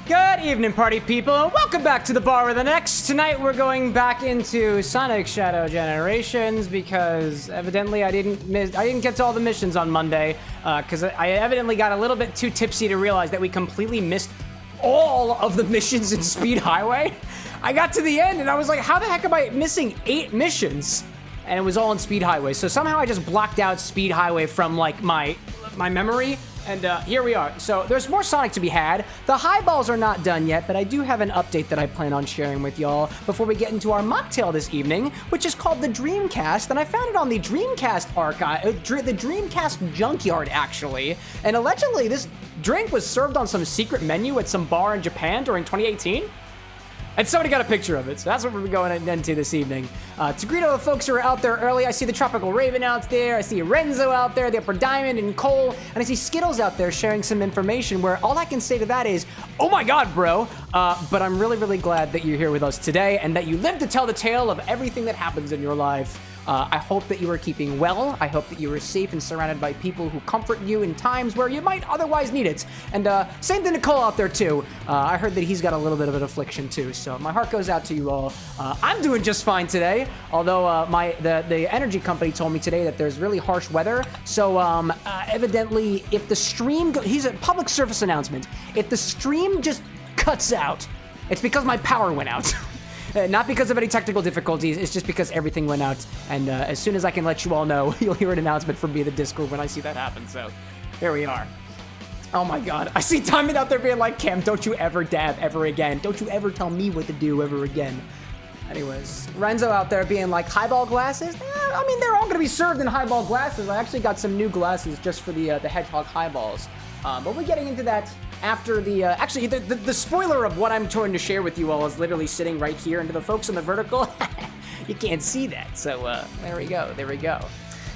Good evening, party people, and welcome back to the bar with an X. Tonight we're going back into Sonic Shadow Generations because evidently I didn't get to all the missions on Monday because I evidently got a little bit too tipsy to realize that we completely missed all of the missions in Speed Highway. I got to the end and I was like, how the heck am I missing 8 missions? And it was all in Speed Highway. So somehow I just blocked out Speed Highway from like my memory. And here we are. So there's more Sonic to be had. The highballs are not done yet, but I do have an update that I plan on sharing with y'all before we get into our mocktail this evening, which is called the Dreamcast. And I found it on the Dreamcast archive, the Dreamcast junkyard, actually. And allegedly, this drink was served on some secret menu at some bar in Japan during 2018. And somebody got a picture of it, so that's what we're going into this evening. To greet all the folks who are out there early, I see the Tropical Raven out there, I see Renzo out there, the Upper Diamond and Cole, and I see Skittles out there sharing some information where all I can say to that is, oh my god, bro. But I'm really, really glad that you're here with us today and that you live to tell the tale of everything that happens in your life. I hope that you are keeping well. I hope that you are safe and surrounded by people who comfort you in times where you might otherwise need it. And same to Nicole out there too. I heard that he's got a little bit of an affliction too, so my heart goes out to you all. I'm doing just fine today, although the energy company told me today that there's really harsh weather. So evidently, if the stream he's a public service announcement. If the stream just cuts out, it's because my power went out. Not because of any technical difficulties, it's just because everything went out. And as soon as I can let you all know, you'll hear an announcement from me in the Discord when I see that happen. So, here we are. Oh my god. I see Diamond out there being like, Cam, don't you ever dab ever again. Don't you ever tell me what to do ever again. Anyways, Renzo out there being like, highball glasses? I mean, they're all going to be served in highball glasses. I actually got some new glasses just for the Hedgehog highballs. But we're getting into that after the, actually, the spoiler of what I'm trying to share with you all is literally sitting right here, and to the folks on the vertical, you can't see that, so, there we go.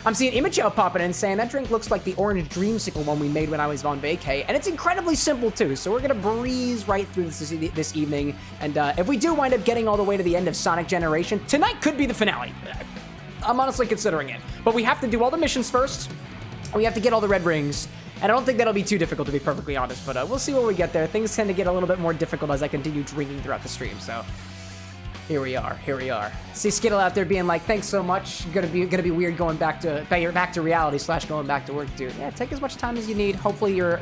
I'm seeing Imicho popping in saying, that drink looks like the orange dreamsicle one we made when I was on vacay, and it's incredibly simple, too, so we're gonna breeze right through this evening, and, if we do wind up getting all the way to the end of Sonic Generation, tonight could be the finale. I'm honestly considering it, but we have to do all the missions first, we have to get all the red rings, and I don't think that'll be too difficult, to be perfectly honest, but we'll see when we get there. Things tend to get a little bit more difficult as I continue drinking throughout the stream, so here we are. See Skittle out there being like, thanks so much. Gonna be weird going back to reality / going back to work, dude. Yeah, take as much time as you need. Hopefully your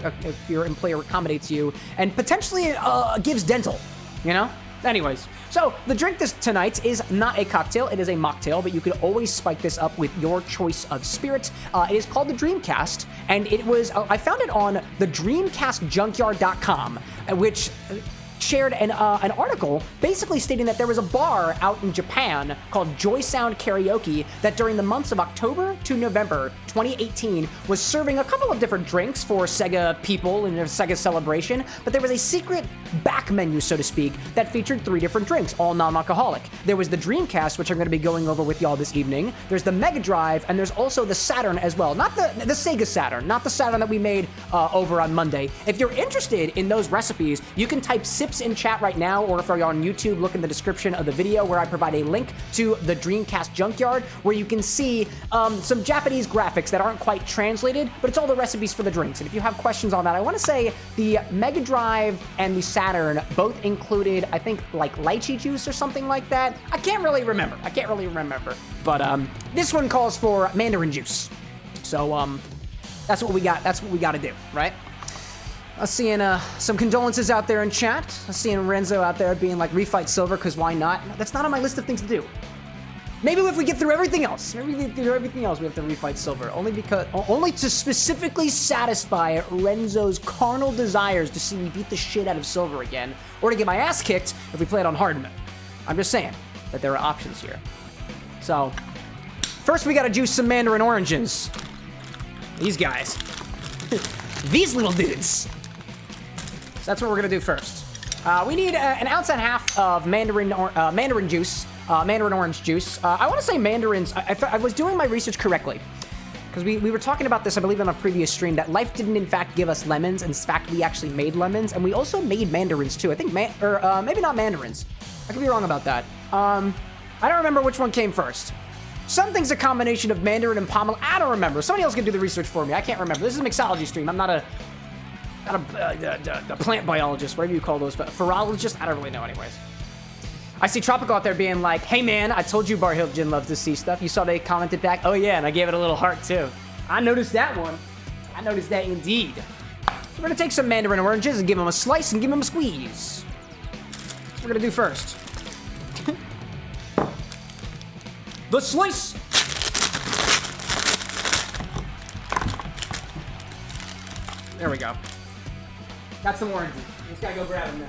employer accommodates you and potentially gives dental, you know? Anyways, so the drink tonight is not a cocktail, it is a mocktail, but you could always spike this up with your choice of spirit. It is called the Dreamcast, and it was, I found it on the dreamcastjunkyard.com, which shared an article basically stating that there was a bar out in Japan called JOYSOUND Karaoke that during the months of October to November 2018 was serving a couple of different drinks for Sega people in their Sega celebration, but there was a secret back menu, so to speak, that featured 3 different drinks, all non-alcoholic. There was the Dreamcast, which I'm going to be going over with y'all this evening. There's the Mega Drive, and there's also the Saturn as well. Not the Sega Saturn, not the Saturn that we made over on Monday. If you're interested in those recipes, you can type SIPs in chat right now, or if you're on YouTube, look in the description of the video where I provide a link to the Dreamcast Junkyard, where you can see some Japanese graphics that aren't quite translated, but it's all the recipes for the drinks. And if you have questions on that, I want to say the Mega Drive and the Saturn both included, I think, like lychee juice or something like that. I can't really remember. But this one calls for Mandarin juice. So that's what we got. That's what we got to do, right? I'm seeing some condolences out there in chat. I'm seeing Renzo out there being like, refight Silver, because why not? That's not on my list of things to do. Maybe if we get through everything else. We have to refight Silver. Only to specifically satisfy Renzo's carnal desires to see me beat the shit out of Silver again, or to get my ass kicked if we play it on hard mode. I'm just saying that there are options here. So, first we gotta juice some Mandarin oranges. These guys. These little dudes. So that's what we're gonna do first. We need an ounce and a half of Mandarin orange juice. I want to say mandarins. I was doing my research correctly, because we were talking about this, I believe, on a previous stream, that life didn't in fact give us lemons. In fact, we actually made lemons, and we also made mandarins too. I think maybe not mandarins. I could be wrong about that. I don't remember which one came first. Something's a combination of Mandarin and pomelo. I don't remember. Somebody else can do the research for me. I can't remember. This is a mixology stream. I'm not a Not a plant biologist, whatever you call those, but virologist. I don't really know, anyways. I see Tropical out there being like, "Hey man, I told you Bar Hill Jin loves to see stuff." You saw they commented back. Oh yeah, and I gave it a little heart too. I noticed that one. I noticed that indeed. We're gonna take some mandarin oranges and give them a slice and give them a squeeze. That's what we're gonna do first. The slice. There we go. Got some oranges. Just gotta go grab them now.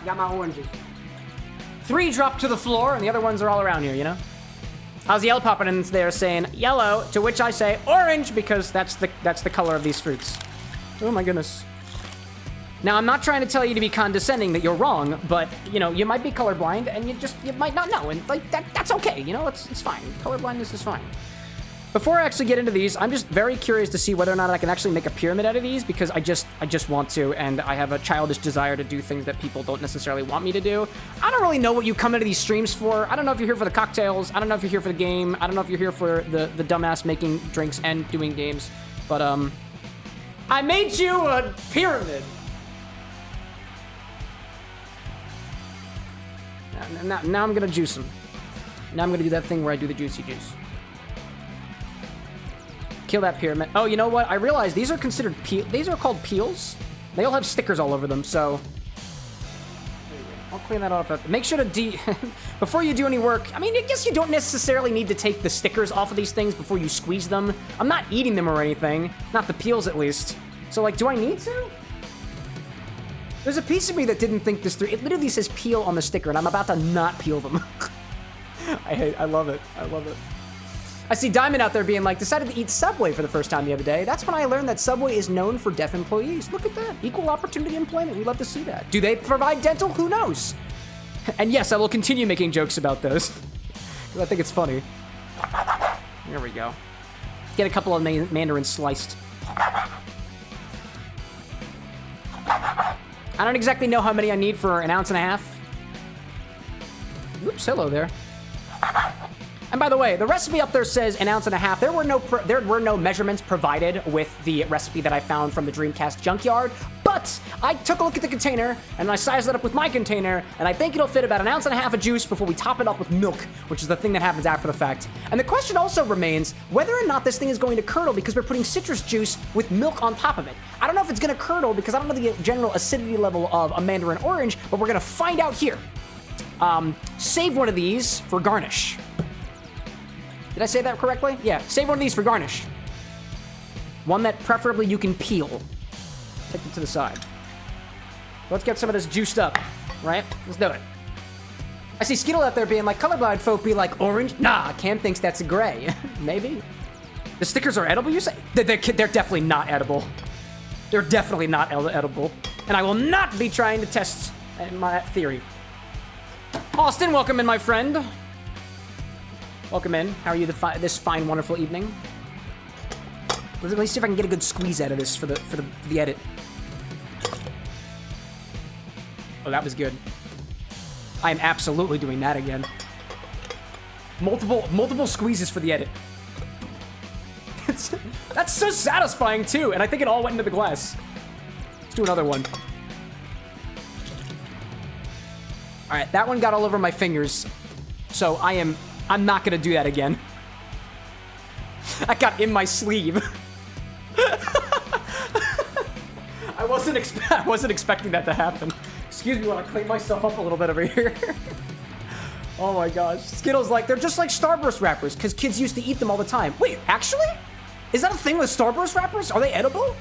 Got my oranges. 3 dropped to the floor, and the other ones are all around here, you know? How's Yellow popping in there saying yellow, to which I say orange, because that's the color of these fruits. Oh my goodness. Now, I'm not trying to tell you to be condescending that you're wrong, but, you know, you might be colorblind, and you might not know, and, like, that's okay, you know? It's fine. Colorblindness is fine. Before I actually get into these, I'm just very curious to see whether or not I can actually make a pyramid out of these, because I just want to, and I have a childish desire to do things that people don't necessarily want me to do. I don't really know what you come into these streams for. I don't know if you're here for the cocktails. I don't know if you're here for the game. I don't know if you're here for the dumbass making drinks and doing games. But, I made you a pyramid. Now I'm gonna juice them. Now I'm gonna do that thing where I do the juicy juice. Kill that pyramid. Oh, you know what? I realized these are considered these are called peels. They all have stickers all over them, so I'll clean that off. Make sure to before you do any work. I mean, I guess you don't necessarily need to take the stickers off of these things before you squeeze them. I'm not eating them or anything. Not the peels, at least. So, like, do I need to? There's a piece of me that didn't think this through. It literally says peel on the sticker, and I'm about to not peel them. I love it. I love it. I see Diamond out there being like, decided to eat Subway for the first time the other day. That's when I learned that Subway is known for deaf employees. Look at that. Equal opportunity employment. We love to see that. Do they provide dental? Who knows? And yes, I will continue making jokes about those, because I think it's funny. There we go. Get a couple of mandarins sliced. I don't exactly know how many I need for an ounce and a half. Oops, hello there. And by the way, the recipe up there says an ounce and a half. There were no measurements provided with the recipe that I found from the Dreamcast junkyard, but I took a look at the container and I sized it up with my container, and I think it'll fit about an ounce and a half of juice before we top it up with milk, which is the thing that happens after the fact. And the question also remains whether or not this thing is going to curdle, because we're putting citrus juice with milk on top of it. I don't know if it's going to curdle because I don't know the general acidity level of a mandarin orange, but we're going to find out here. Save one of these for garnish. Did I say that correctly? Yeah, save one of these for garnish. One that preferably you can peel. Take it to the side. Let's get some of this juiced up, right? Let's do it. I see Skittle out there being like, colorblind folk be like, orange? Nah, Cam thinks that's a gray. Maybe. The stickers are edible, you say? They're definitely not edible. They're definitely not edible. And I will not be trying to test my theory. Austin, welcome in, my friend. Welcome in. How are you this fine, wonderful evening? Let me see if I can get a good squeeze out of this for the edit. Oh, that was good. I am absolutely doing that again. Multiple squeezes for the edit. That's so satisfying too, and I think it all went into the glass. Let's do another one. All right, that one got all over my fingers, so I'm not gonna do that again. That got in my sleeve. I wasn't expecting that to happen. Excuse me while I clean myself up a little bit over here. Oh my gosh. Skittles, like, they're just like Starburst wrappers, because kids used to eat them all the time. Wait, actually? Is that a thing with Starburst wrappers? Are they edible?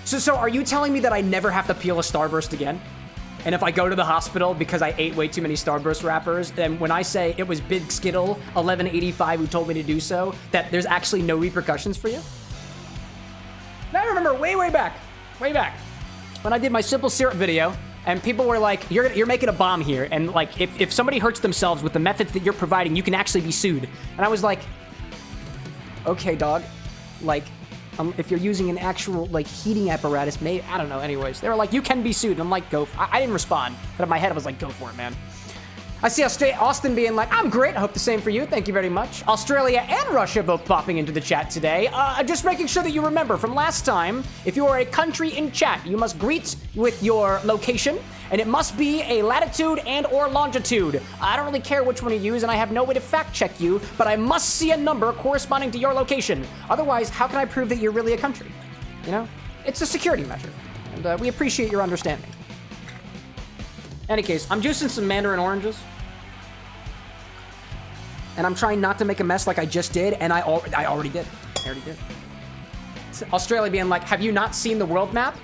So are you telling me that I never have to peel a Starburst again? And if I go to the hospital because I ate way too many Starburst wrappers, then when I say it was Big Skittle 1185 who told me to do so, that there's actually no repercussions for you? Now I remember way back, when I did my simple syrup video, and people were like, you're making a bomb here, and like, if somebody hurts themselves with the methods that you're providing, you can actually be sued. And I was like, okay, dog, like, if you're using an actual, like, heating apparatus, maybe, I don't know, anyways. They were like, you can be sued, and I'm like, I didn't respond, but in my head I was like, go for it, man. I see Austin being like, I'm great. I hope the same for you. Thank you very much. Australia and Russia both popping into the chat today. Just making sure that you remember from last time, if you are a country in chat, you must greet with your location, and it must be a latitude and or longitude. I don't really care which one you use, and I have no way to fact check you, but I must see a number corresponding to your location. Otherwise, how can I prove that you're really a country? You know? It's a security measure, and we appreciate your understanding. Any case, I'm juicing some Mandarin oranges. And I'm trying not to make a mess like I just did, and I already did. I already did. Australia being like, have you not seen the world map?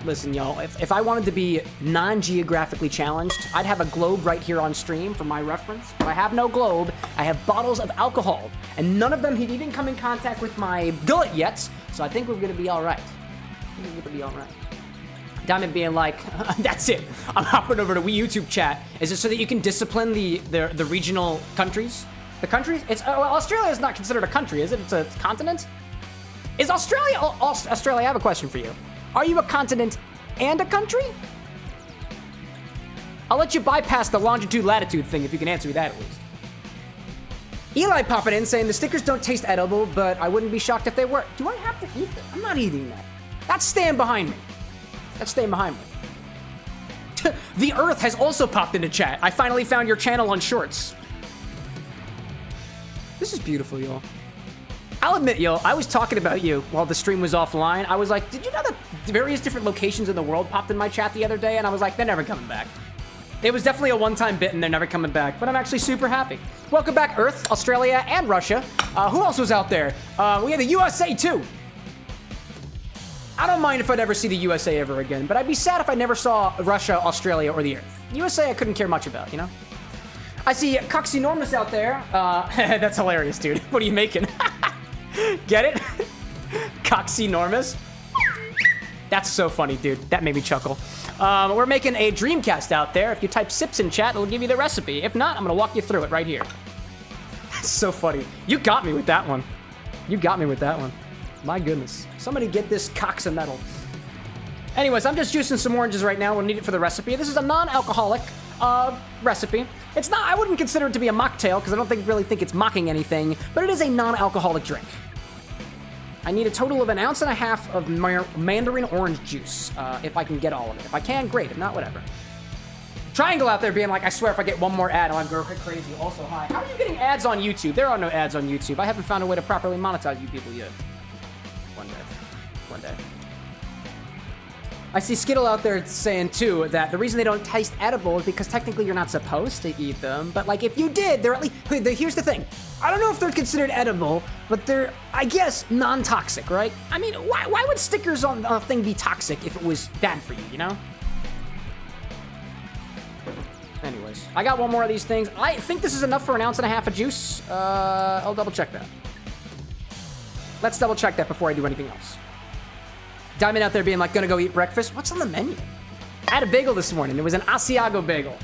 Listen, y'all, if I wanted to be non-geographically challenged, I'd have a globe right here on stream for my reference. If I have no globe, I have bottles of alcohol, and none of them had even come in contact with my gullet yet, so I think we're gonna be all right. I think we're gonna be all right. Diamond being like, that's it. I'm hopping over to Wii YouTube chat. Is it so that you can discipline the regional countries? The countries? Well, Australia is not considered a country, is it? It's a continent? Is Australia... Australia, I have a question for you. Are you a continent and a country? I'll let you bypass the longitude-latitude thing if you can answer me that at least. Eli popping in saying the stickers don't taste edible, but I wouldn't be shocked if they were. Do I have to eat them? I'm not eating that. That's staying behind me. That's staying behind me. The Earth has also popped into chat. I finally found your channel on Shorts. This is beautiful, y'all. I'll admit, yo, I was talking about you while the stream was offline. I was like, did you know that various different locations in the world popped in my chat the other day? And I was like, they're never coming back. It was definitely a one-time bit and they're never coming back, but I'm actually super happy. Welcome back, Earth, Australia, and Russia. Who else was out there? We had the USA, too. I don't mind if I'd ever see the USA ever again, but I'd be sad if I never saw Russia, Australia, or the Earth. USA I couldn't care much about, you know? I see Coxenormous out there. That's hilarious, dude. What are you making? Get it? Coxenormous? That's so funny, dude. That made me chuckle. We're making a Dreamcast out there. If you type sips in chat, it'll give you the recipe. If not, I'm gonna walk you through it right here. That's so funny. You got me with that one. You got me with that one. My goodness. Somebody get this Cox of metal. Anyways, I'm just juicing some oranges right now. We'll need it for the recipe. This is a non-alcoholic recipe. It's not, I wouldn't consider it to be a mocktail because I don't really think it's mocking anything, but it is a non-alcoholic drink. I need a total of 1.5 ounces of Mandarin orange juice, if I can get all of it. If I can, great. If not, whatever. Triangle out there being like, I swear if I get one more ad, I'm going to go crazy. Also, hi. How are you getting ads on YouTube? There are no ads on YouTube. I haven't found a way to properly monetize you people yet. One day. I see Skittle out there saying, too, that the reason they don't taste edible is because technically you're not supposed to eat them. But, like, if you did, they're at least... Here's the thing. I don't know if they're considered edible, but they're, I guess, non-toxic, right? I mean, why would stickers on a thing be toxic if it was bad for you, you know? Anyways, I got one more of these things. I think this is enough for 1.5 ounces of juice. I'll double-check that. Let's double-check that before I do anything else. Diamond out there being like, gonna go eat breakfast. What's on the menu? I had a bagel this morning. It was an Asiago bagel.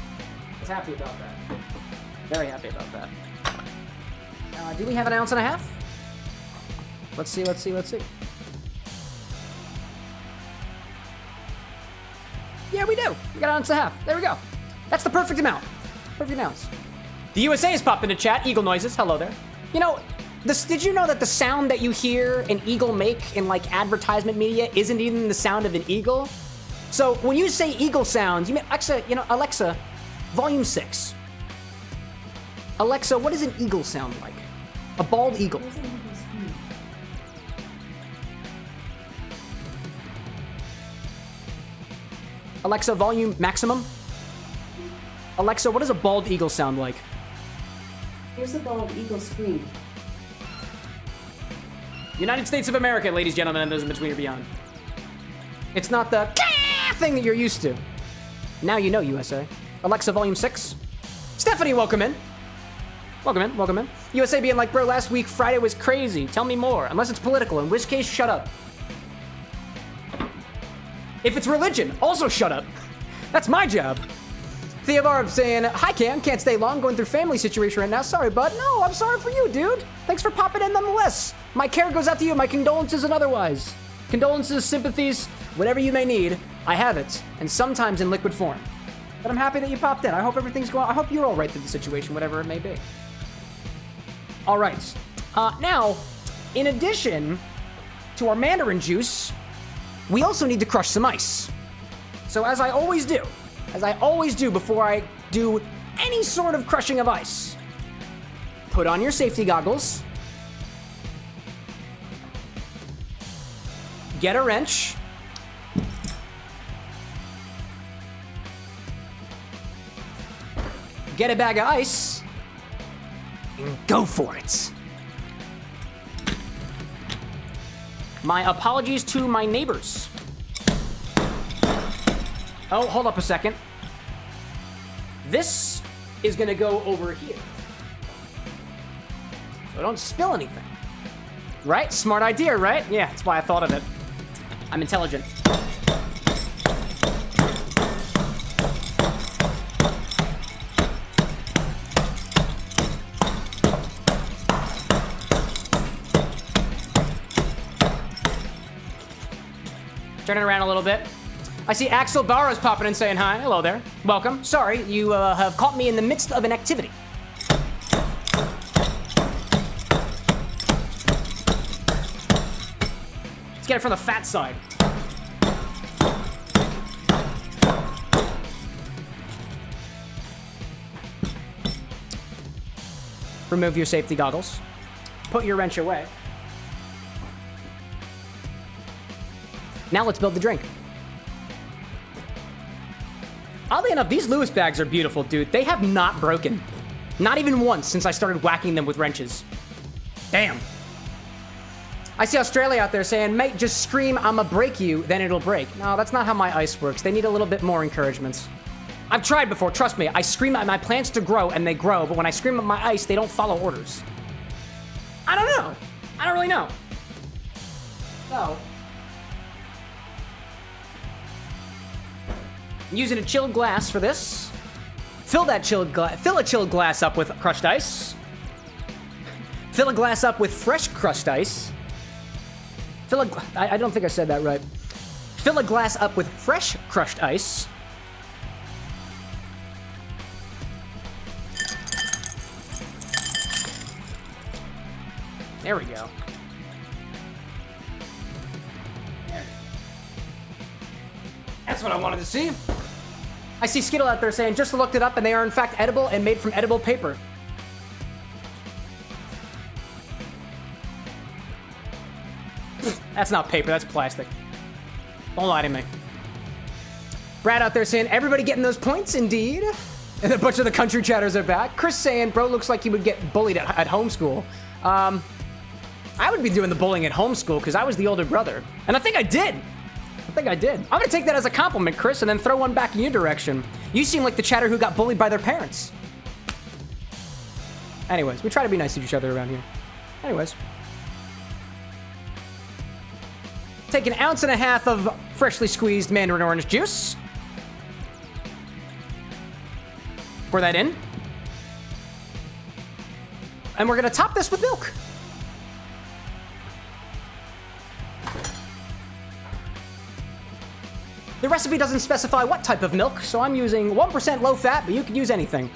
I was happy about that. Very happy about that. Do we have 1.5 ounces? Let's see. Yeah, we do. We got 1.5 ounces. There we go. That's the perfect amount. Perfect ounce. The USA has popped into chat. Eagle noises. Hello there. You know, did you know that the sound that you hear an eagle make in like advertisement media isn't even the sound of an eagle? So when you say eagle sounds, you mean Alexa, volume 6. Alexa, what does an eagle sound like? A bald eagle. Alexa, volume maximum. Alexa, what does a bald eagle sound like? Here's a bald eagle scream. United States of America, ladies, gentlemen, and those in between or beyond. It's not the thing that you're used to. Now you know, USA. Alexa, volume 6. Stephanie, welcome in. Welcome in. USA being like, bro, last week Friday was crazy. Tell me more. Unless it's political, in which case, shut up. If it's religion, also shut up. That's my job. Theobarb saying, hi Cam, can't stay long, going through family situation right now. Sorry, bud. No, I'm sorry for you, dude. Thanks for popping in nonetheless. My care goes out to you, my condolences and otherwise. Condolences, sympathies, whatever you may need, I have it, and sometimes in liquid form. But I'm happy that you popped in. I hope everything's going. I hope you're all right through the situation, whatever it may be. All right. Now, in addition to our Mandarin juice, we also need to crush some ice. So as I always do before I do any sort of crushing of ice, put on your safety goggles, get a wrench, get a bag of ice, and go for it. My apologies to my neighbors. Oh, hold up a second. This is gonna go over here. So don't spill anything. Right? Smart idea, right? Yeah, that's why I thought of it. I'm intelligent. Turn it around a little bit. I see Axel Barrows popping in saying hi. Hello there. Welcome. Sorry, you have caught me in the midst of an activity. Let's get it from the fat side. Remove your safety goggles. Put your wrench away. Now let's build the drink. Oddly enough, these Lewis bags are beautiful, dude. They have not broken. Not even once since I started whacking them with wrenches. Damn. I see Australia out there saying, mate, just scream, I'ma break you, then it'll break. No, that's not how my ice works. They need a little bit more encouragement. I've tried before, trust me. I scream at my plants to grow, and they grow, but when I scream at my ice, they don't follow orders. I don't know. I don't really know. So, I'm using a chilled glass for this. Fill a chilled glass up with crushed ice. Fill a glass up with fresh crushed ice. I don't think I said that right. Fill a glass up with fresh crushed ice. There we go. That's what I wanted to see. I see Skittle out there saying, just looked it up and they are in fact edible and made from edible paper. That's not paper, that's plastic. Don't lie to me. Brad out there saying, everybody getting those points, indeed. And a bunch of the country chatters are back. Chris saying, bro looks like he would get bullied at homeschool. I would be doing the bullying at homeschool because I was the older brother. And I think I did. I'm gonna take that as a compliment, Chris, and then throw one back in your direction. You seem like the chatter who got bullied by their parents. Anyways, we try to be nice to each other around here. Anyways. Take an ounce and a half of freshly squeezed Mandarin orange juice. Pour that in. And we're gonna top this with milk. The recipe doesn't specify what type of milk, so I'm using 1% low fat, but you could use anything.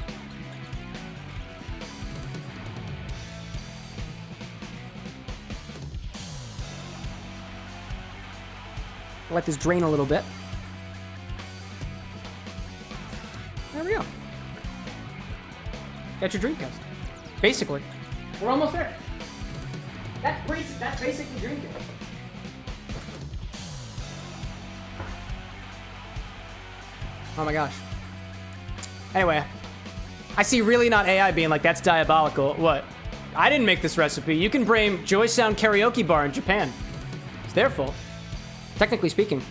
Let this drain a little bit. There we go. Got your Dreamcast. Basically. We're almost there. That's basically Dreamcast. Oh my gosh. Anyway, I see really not AI being like, that's diabolical. What? I didn't make this recipe. You can blame JOYSOUND karaoke bar in Japan. It's their fault, technically speaking.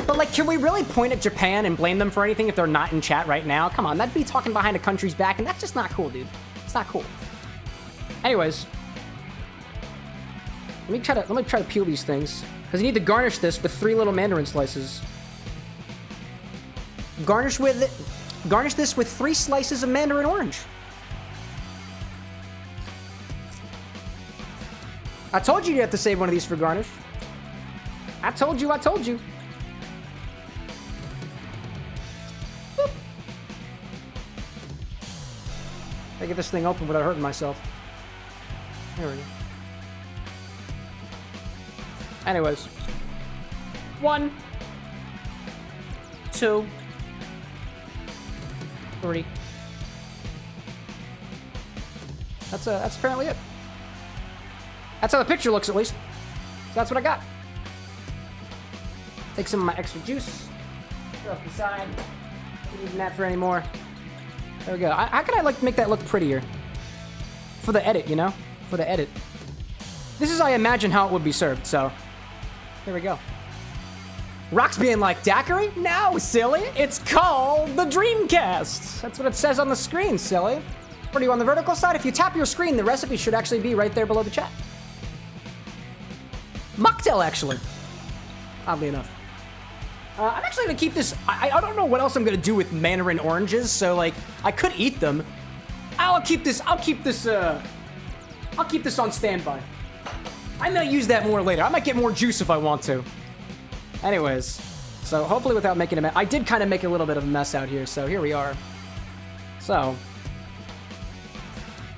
But like, can we really point at Japan and blame them for anything if they're not in chat right now? Come on, that'd be talking behind a country's back, and that's just not cool, dude. It's not cool. Anyways, let me try to peel these things because you need to garnish this with 3 little Mandarin slices. Garnish this with 3 slices of Mandarin orange. I told you have to save one of these for garnish. I told you. I get this thing open without hurting myself. There we go. Anyways. 1, 2, 3. That's apparently it. That's how the picture looks, at least. So that's what I got. Take some of my extra juice. Throw it off the side. Don't need that for anymore. There we go. How can I like make that look prettier? For the edit, you know? For the edit. This is, I imagine, how it would be served, so... There we go. Rock's being like, daiquiri? No, silly. It's called the Dreamcast. That's what it says on the screen, silly. What are you on the vertical side? If you tap your screen, the recipe should actually be right there below the chat. Mocktail, actually. Oddly enough. I'm actually gonna keep this. I don't know what else I'm gonna do with Mandarin oranges, so like I could eat them. I'll keep this on standby. I might use that more later. I might get more juice if I want to. Anyways, so hopefully without making a mess. I did kind of make a little bit of a mess out here, so here we are. So.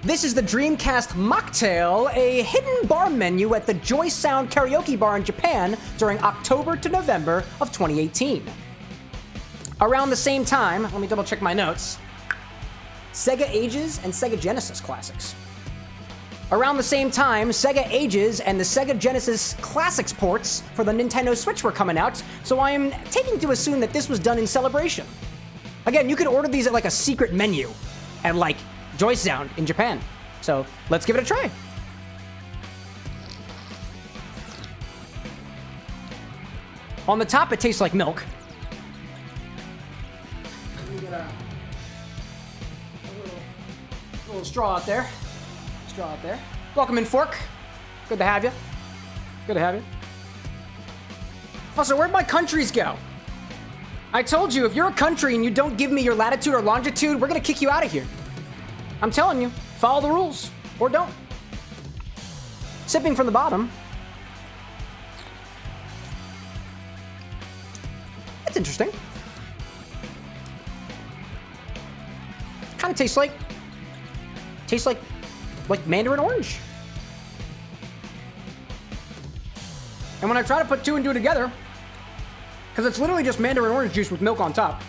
This is the Dreamcast Mocktail, a hidden bar menu at the JOYSOUND karaoke bar in Japan during October to November of 2018. Around the same time, let me double check my notes, Sega Ages and Sega Genesis classics. Around the same time, Sega Ages and the Sega Genesis Classics ports for the Nintendo Switch were coming out, so I am taking to assume that this was done in celebration. Again, you could order these at like a secret menu and like JOYSOUND in Japan. So let's give it a try. On the top, it tastes like milk. Let me get a little straw out there. Straw out there. Welcome in, Fork. Good to have you. Good to have you. Also, where'd my countries go? I told you, if you're a country and you don't give me your latitude or longitude, we're gonna kick you out of here. I'm telling you, follow the rules, or don't. Sipping from the bottom. That's interesting. Kind of tastes like Mandarin orange. And when I try to put 2 and 2 together, because it's literally just Mandarin orange juice with milk on top.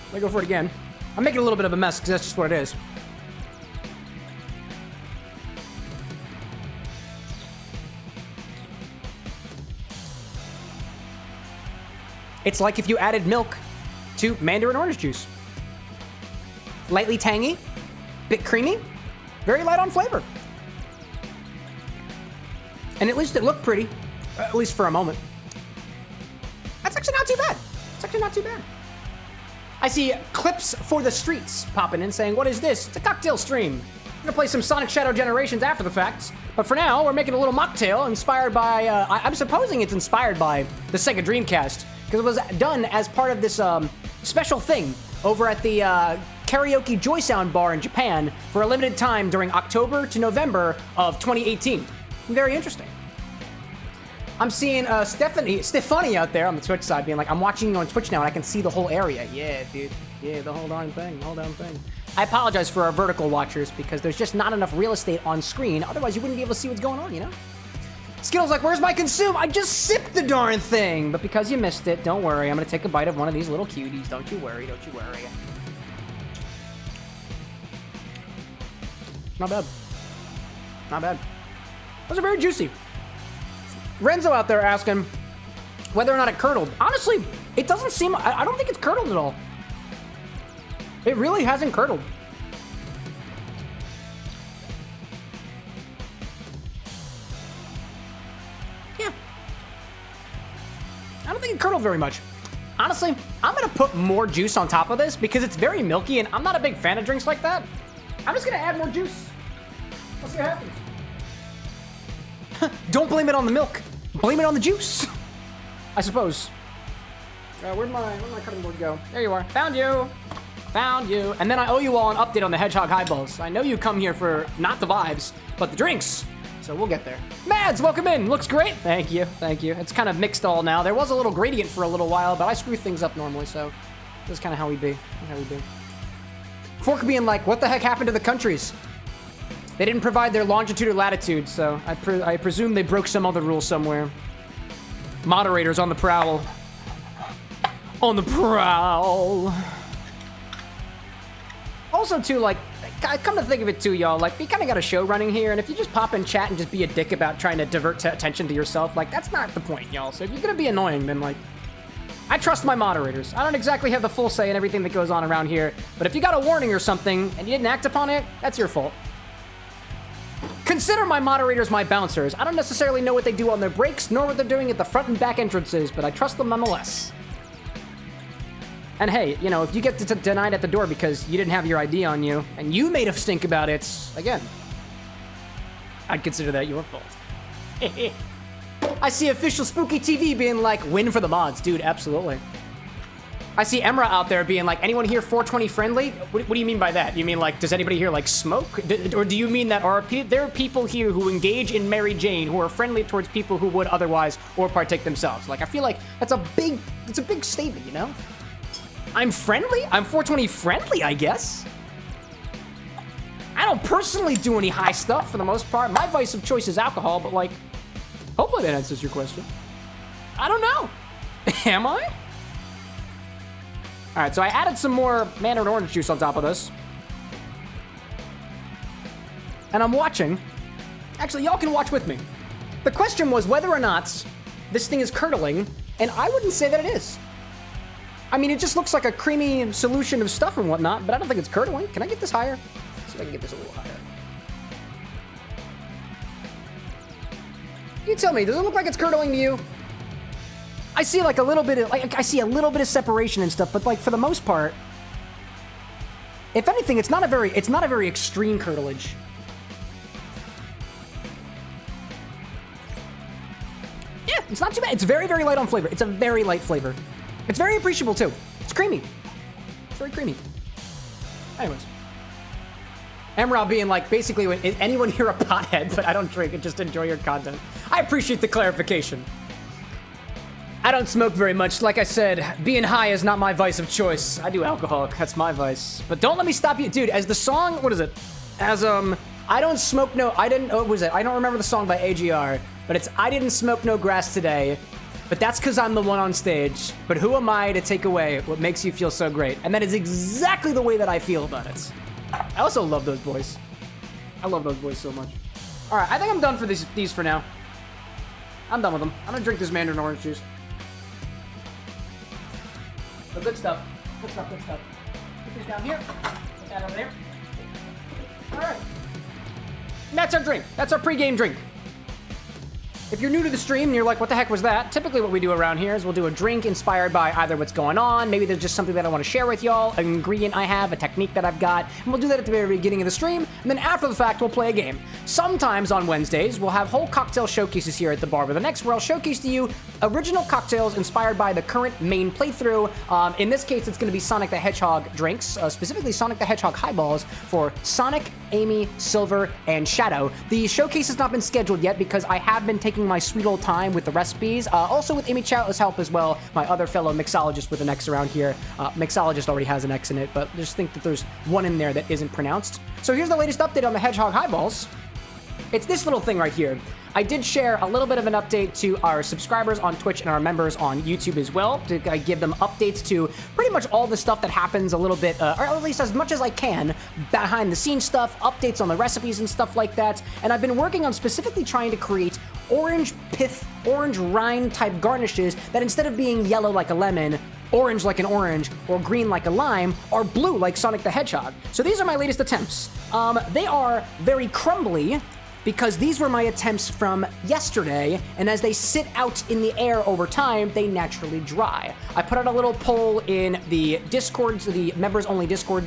Let me go for it again. I'm making a little bit of a mess because that's just what it is. It's like if you added milk to Mandarin orange juice. Lightly tangy, bit creamy, very light on flavor. And at least it looked pretty, at least for a moment. That's actually not too bad. It's actually not too bad. I see Clips for the Streets popping in saying, what is this? It's a cocktail stream. We're gonna play some Sonic Shadow Generations after the fact. But for now, we're making a little mocktail inspired by, I'm supposing it's inspired by the Sega Dreamcast, because it was done as part of this special thing over at the karaoke JOYSOUND bar in Japan for a limited time during October to November of 2018. Very interesting. I'm seeing Stephanie out there on the Twitch side being like, I'm watching you on Twitch now and I can see the whole area. Yeah, dude. Yeah, the whole darn thing. I apologize for our vertical watchers because there's just not enough real estate on screen. Otherwise, you wouldn't be able to see what's going on, you know? Skittles like, where's my consume? I just sipped the darn thing. But because you missed it, don't worry. I'm going to take a bite of one of these little cuties. Don't you worry. Don't you worry. Not bad. Not bad. Those are very juicy. Renzo out there asking whether or not it curdled. Honestly, it doesn't seem... I don't think it's curdled at all. It really hasn't curdled. Yeah. I don't think it curdled very much. Honestly, I'm going to put more juice on top of this because it's very milky and I'm not a big fan of drinks like that. I'm just going to add more juice. Let's see what happens. Don't blame it on the milk. Blame it on the juice. I suppose. Where'd my cutting board go? There you are. Found you. Found you. And then I owe you all an update on the Hedgehog highballs. I know you come here for not the vibes, but the drinks. So we'll get there. Mads, welcome in. Looks great. Thank you. Thank you. It's kind of mixed all now. There was a little gradient for a little while, but I screw things up normally, so this is kind of how we be. Fork being like, what the heck happened to the countries? They didn't provide their longitude or latitude, so I presume they broke some other rule somewhere. Moderators on the prowl. On the prowl. Also, too, like, come to think of it, too, y'all, like, we kind of got a show running here, and if you just pop in chat and just be a dick about trying to divert attention to yourself, like, that's not the point, y'all. So if you're gonna be annoying, then, like, I trust my moderators. I don't exactly have the full say in everything that goes on around here, but if you got a warning or something and you didn't act upon it, that's your fault. Consider my moderators my bouncers. I don't necessarily know what they do on their breaks, nor what they're doing at the front and back entrances, but I trust them nonetheless. And hey, you know, if you get denied at the door because you didn't have your ID on you, and you made a stink about it, again, I'd consider that your fault. I see official Spooky TV being like, win for the mods. Dude, absolutely. I see Emra out there being like, anyone here 420 friendly? What do you mean by that? You mean like, does anybody here like smoke? Or do you mean that there are people here who engage in Mary Jane who are friendly towards people who would otherwise or partake themselves? Like, I feel like it's a big statement, you know? I'm friendly? I'm 420 friendly, I guess. I don't personally do any high stuff for the most part. My vice of choice is alcohol, but like, hopefully that answers your question. I don't know. Am I? All right, so I added some more Mandarin orange juice on top of this. And I'm watching. Actually, y'all can watch with me. The question was whether or not this thing is curdling, and I wouldn't say that it is. I mean, it just looks like a creamy solution of stuff and whatnot, but I don't think it's curdling. Can I get this higher? Let's see if I can get this a little higher. You tell me, does it look like it's curdling to you? I see like a little bit of, like, I see a little bit of separation and stuff, but like for the most part, if anything, it's not a very extreme curdlage. Yeah, it's not too bad. It's very, very light on flavor. It's a very light flavor. It's very appreciable too. It's creamy. It's very creamy. Anyways. Emerald being like, basically, is anyone here a pothead? But I don't drink and just enjoy your content. I appreciate the clarification. I don't smoke very much. Like I said, being high is not my vice of choice. I do alcohol. That's my vice. But don't let me stop you. Dude, as the song, what is it? As, I don't smoke no, I didn't, what was it? I don't remember the song by AGR, but it's I didn't smoke no grass today. But that's because I'm the one on stage. But who am I to take away what makes you feel so great? And that is exactly the way that I feel about it. I also love those boys. I love those boys so much. All right, I think I'm done for these for now. I'm done with them. I'm gonna drink this Mandarin orange juice. But good stuff. Good stuff, good stuff. Put this down here. Put that over there. All right. And that's our drink. That's our pregame drink. If you're new to the stream and you're like, what the heck was that? Typically what we do around here is we'll do a drink inspired by either what's going on, maybe there's just something that I want to share with y'all, an ingredient I have, a technique that I've got, and we'll do that at the very beginning of the stream, and then after the fact, we'll play a game. Sometimes on Wednesdays, we'll have whole cocktail showcases here at the Bar with an X, where I'll showcase to you original cocktails inspired by the current main playthrough. In this case, it's going to be Sonic the Hedgehog drinks, specifically Sonic the Hedgehog highballs for Sonic, Amy, Silver, and Shadow. The showcase has not been scheduled yet because I have been taking my sweet old time with the recipes, also with Amy Chow's help as well, my other fellow mixologist with an X around here. Mixologist already has an X in it, but just think that there's one in there that isn't pronounced. So here's the latest update on the Hedgehog highballs. It's this little thing right here. I did share a little bit of an update to our subscribers on Twitch and our members on YouTube as well, to give them updates to pretty much all the stuff that happens a little bit, or at least as much as I can, behind the scenes stuff, updates on the recipes and stuff like that. And I've been working on specifically trying to create orange pith, orange rind type garnishes that instead of being yellow like a lemon, orange like an orange, or green like a lime, are blue like Sonic the Hedgehog. So these are my latest attempts. They are very crumbly, because these were my attempts from yesterday, and as they sit out in the air over time, they naturally dry. I put out a little poll in the Discord, the members-only Discord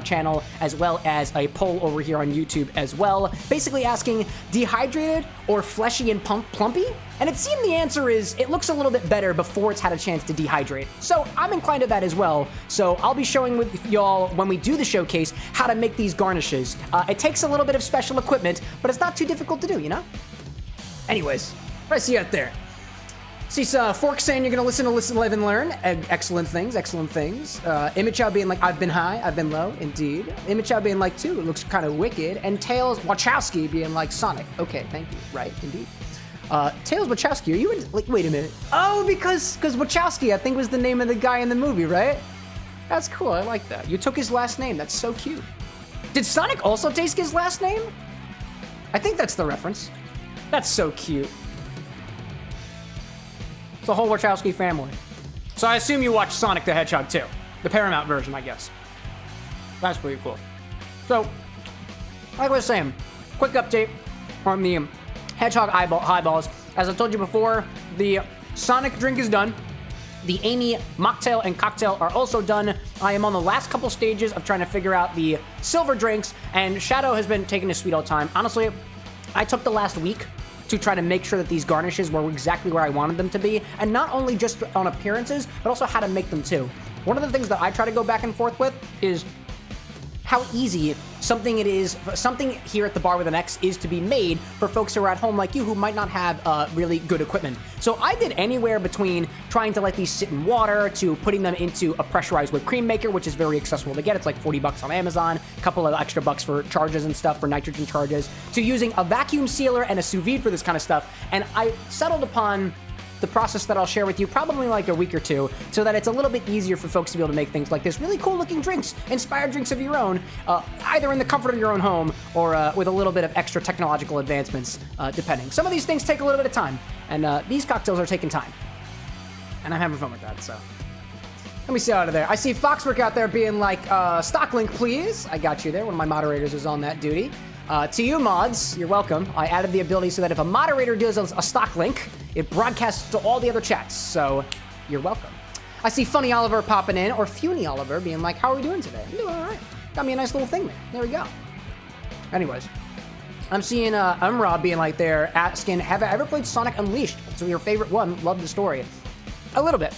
channel, as well as a poll over here on YouTube as well, basically asking, dehydrated or fleshy and plumpy? And it seemed the answer is, it looks a little bit better before it's had a chance to dehydrate. So I'm inclined to that as well. So I'll be showing with y'all, when we do the showcase, how to make these garnishes. It takes a little bit of special equipment, but it's not too difficult to do, you know? Anyways, what I see out there. See Fork saying you're gonna listen, live, and learn. Excellent things, excellent things. Imichow being like, I've been high, I've been low, indeed. Imichow being like, too, it looks kind of wicked. And Tails Wachowski being like, Sonic. Okay, thank you. Right, indeed. Tails Wachowski, are you in, like, wait a minute. Oh, because Wachowski, I think, was the name of the guy in the movie, right? That's cool, I like that. You took his last name, that's so cute. Did Sonic also take his last name? I think that's the reference. That's so cute. It's the whole Wachowski family. So I assume you watched Sonic the Hedgehog too. The Paramount version, I guess. That's pretty cool. So, like I was saying, quick update on the Hedgehog highballs. As I told you before, the Sonic drink is done. The Amy Mocktail and Cocktail are also done. I am on the last couple stages of trying to figure out the silver drinks, and Shadow has been taking his sweet old time. Honestly, I took the last week to try to make sure that these garnishes were exactly where I wanted them to be, and not only just on appearances, but also how to make them too. One of the things that I try to go back and forth with is how easy something here at the Bar with an X is to be made for folks who are at home like you who might not have really good equipment. So I did anywhere between trying to let these sit in water to putting them into a pressurized whipped cream maker, which is very accessible to get. It's like 40 bucks on Amazon, a couple of extra bucks for charges and stuff, for nitrogen charges, to using a vacuum sealer and a sous vide for this kind of stuff. And I settled upon the process that I'll share with you probably like a week or two, so that it's a little bit easier for folks to be able to make things like this really cool looking drinks, inspired drinks of your own, either in the comfort of your own home or with a little bit of extra technological advancements, depending. Some of these things take a little bit of time, and these cocktails are taking time. And I'm having fun with that, so. Let me see out of there. I see Foxwork out there being like, stock link, please. I got you there. One of my moderators is on that duty. To you mods, you're welcome. I added the ability so that if a moderator does a stock link, it broadcasts to all the other chats, so you're welcome. I see Funny Oliver popping in, or Funy Oliver being like, how are we doing today? I'm doing all right. Got me a nice little thing there. There we go. Anyways, I'm seeing Umra being like there, asking, have I ever played Sonic Unleashed? It's your favorite one. Love the story. A little bit.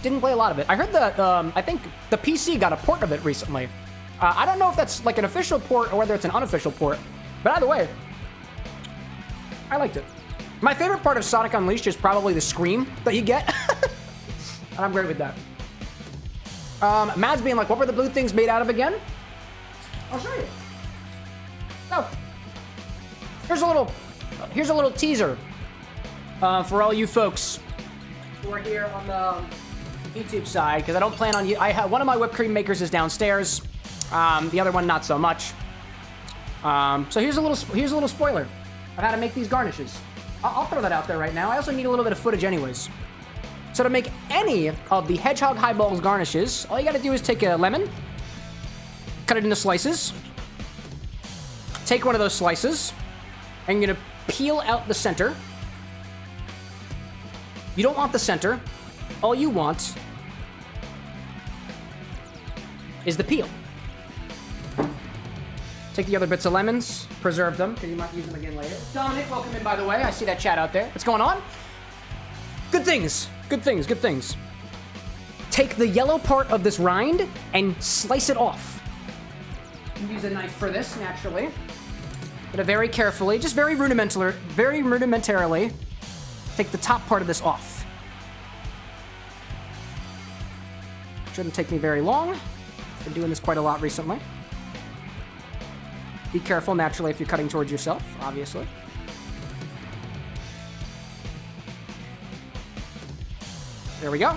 Didn't play a lot of it. I heard that, I think the PC got a port of it recently. I don't know if that's like an official port or whether it's an unofficial port, but either way, I liked it. My favorite part of Sonic Unleashed is probably the scream that you get. And I'm great with that. Mads being like, what were the blue things made out of again? I'll show you. So, here's a little teaser for all you folks who are here on the YouTube side, because I don't plan on you. One of my whipped cream makers is downstairs. The other one, not so much. So here's a little spoiler of how to make these garnishes. I'll throw that out there right now. I also need a little bit of footage anyways. So to make any of the Hedgehog highballs garnishes, all you gotta do is take a lemon, cut it into slices, take one of those slices, and you're gonna peel out the center. You don't want the center. All you want is the peel. Take the other bits of lemons, preserve them, because you might use them again later. Dominic, welcome in, by the way. I see that chat out there. What's going on? Good things. Good things. Good things. Take the yellow part of this rind and slice it off. Use a knife for this, naturally. But very carefully, just very rudimentarily, take the top part of this off. Shouldn't take me very long. Been doing this quite a lot recently. Be careful, naturally, if you're cutting towards yourself, obviously. There we go.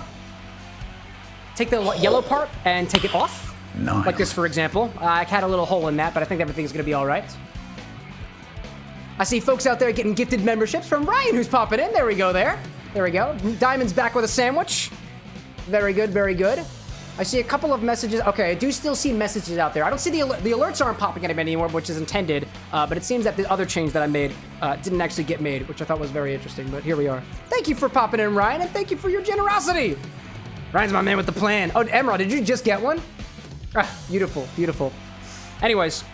Take the yellow part and take it off. Nice. Like this, for example. I had a little hole in that, but I think everything's going to be all right. I see folks out there getting gifted memberships from Ryan, who's popping in. There we go there. There we go. Diamond's back with a sandwich. Very good, very good. I see a couple of messages. Okay, I do still see messages out there. I don't see the alerts aren't popping at me anymore, which is intended. But it seems that the other change that I made didn't actually get made, which I thought was very interesting. But here we are. Thank you for popping in, Ryan, and thank you for your generosity. Ryan's my man with the plan. Oh, Emerald, did you just get one? Ah, beautiful, beautiful. Anyways,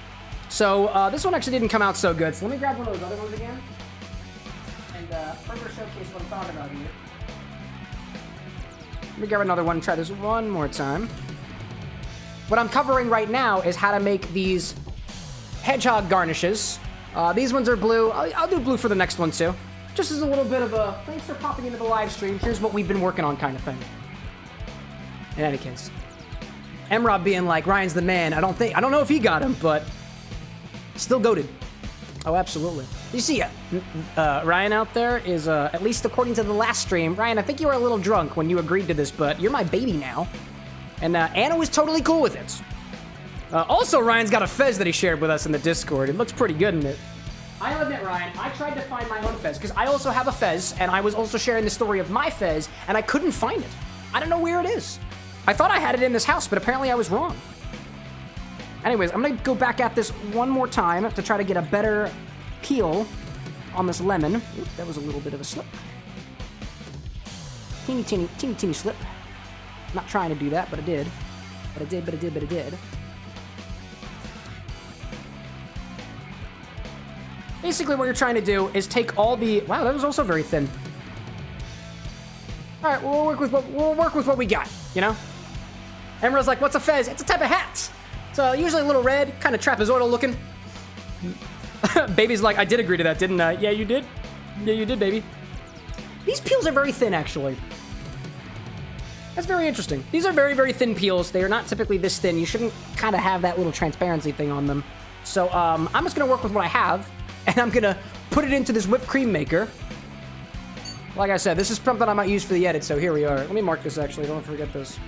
so this one actually didn't come out so good. So let me grab one of those other ones again and further showcase what I'm talking about here. Let me grab another one and try this one more time. What I'm covering right now is how to make these Hedgehog garnishes. These ones are blue. I'll do blue for the next one too. just as a little bit of a thanks for popping into the live stream. Here's what we've been working on kind of thing. In any case. Emrob being like, Ryan's the man. I don't know if he got him, but still goated. Oh, absolutely. You see, Ryan out there is, at least according to the last stream, Ryan, I think you were a little drunk when you agreed to this, but you're my baby now. And Anna was totally cool with it. Also, Ryan's got a fez that he shared with us in the Discord. It looks pretty good in it. I'll admit, Ryan, I tried to find my own fez, because I also have a fez, and I was also sharing the story of my fez, and I couldn't find it. I don't know where it is. I thought I had it in this house, but apparently I was wrong. Anyways, I'm gonna go back at this one more time to try to get a better peel on this lemon. Oop, that was a little bit of a slip. Teeny slip. Not trying to do that, but I did. But I did. Basically, what you're trying to do is take all the... Wow, that was also very thin. All right, we'll work with what we got, you know? Emerald's like, what's a fez? It's a type of hat. So usually a little red, kind of trapezoidal looking. Baby's like, I did agree to that, didn't I? Yeah, you did. Yeah, you did, baby. These peels are very thin, actually. That's very interesting. These are very, very thin peels. They are not typically this thin. You shouldn't kind of have that little transparency thing on them. So I'm just going to work with what I have, and I'm going to put it into this whipped cream maker. Like I said, this is something I might use for the edit, so here we are. Let me mark this, actually. Don't forget this.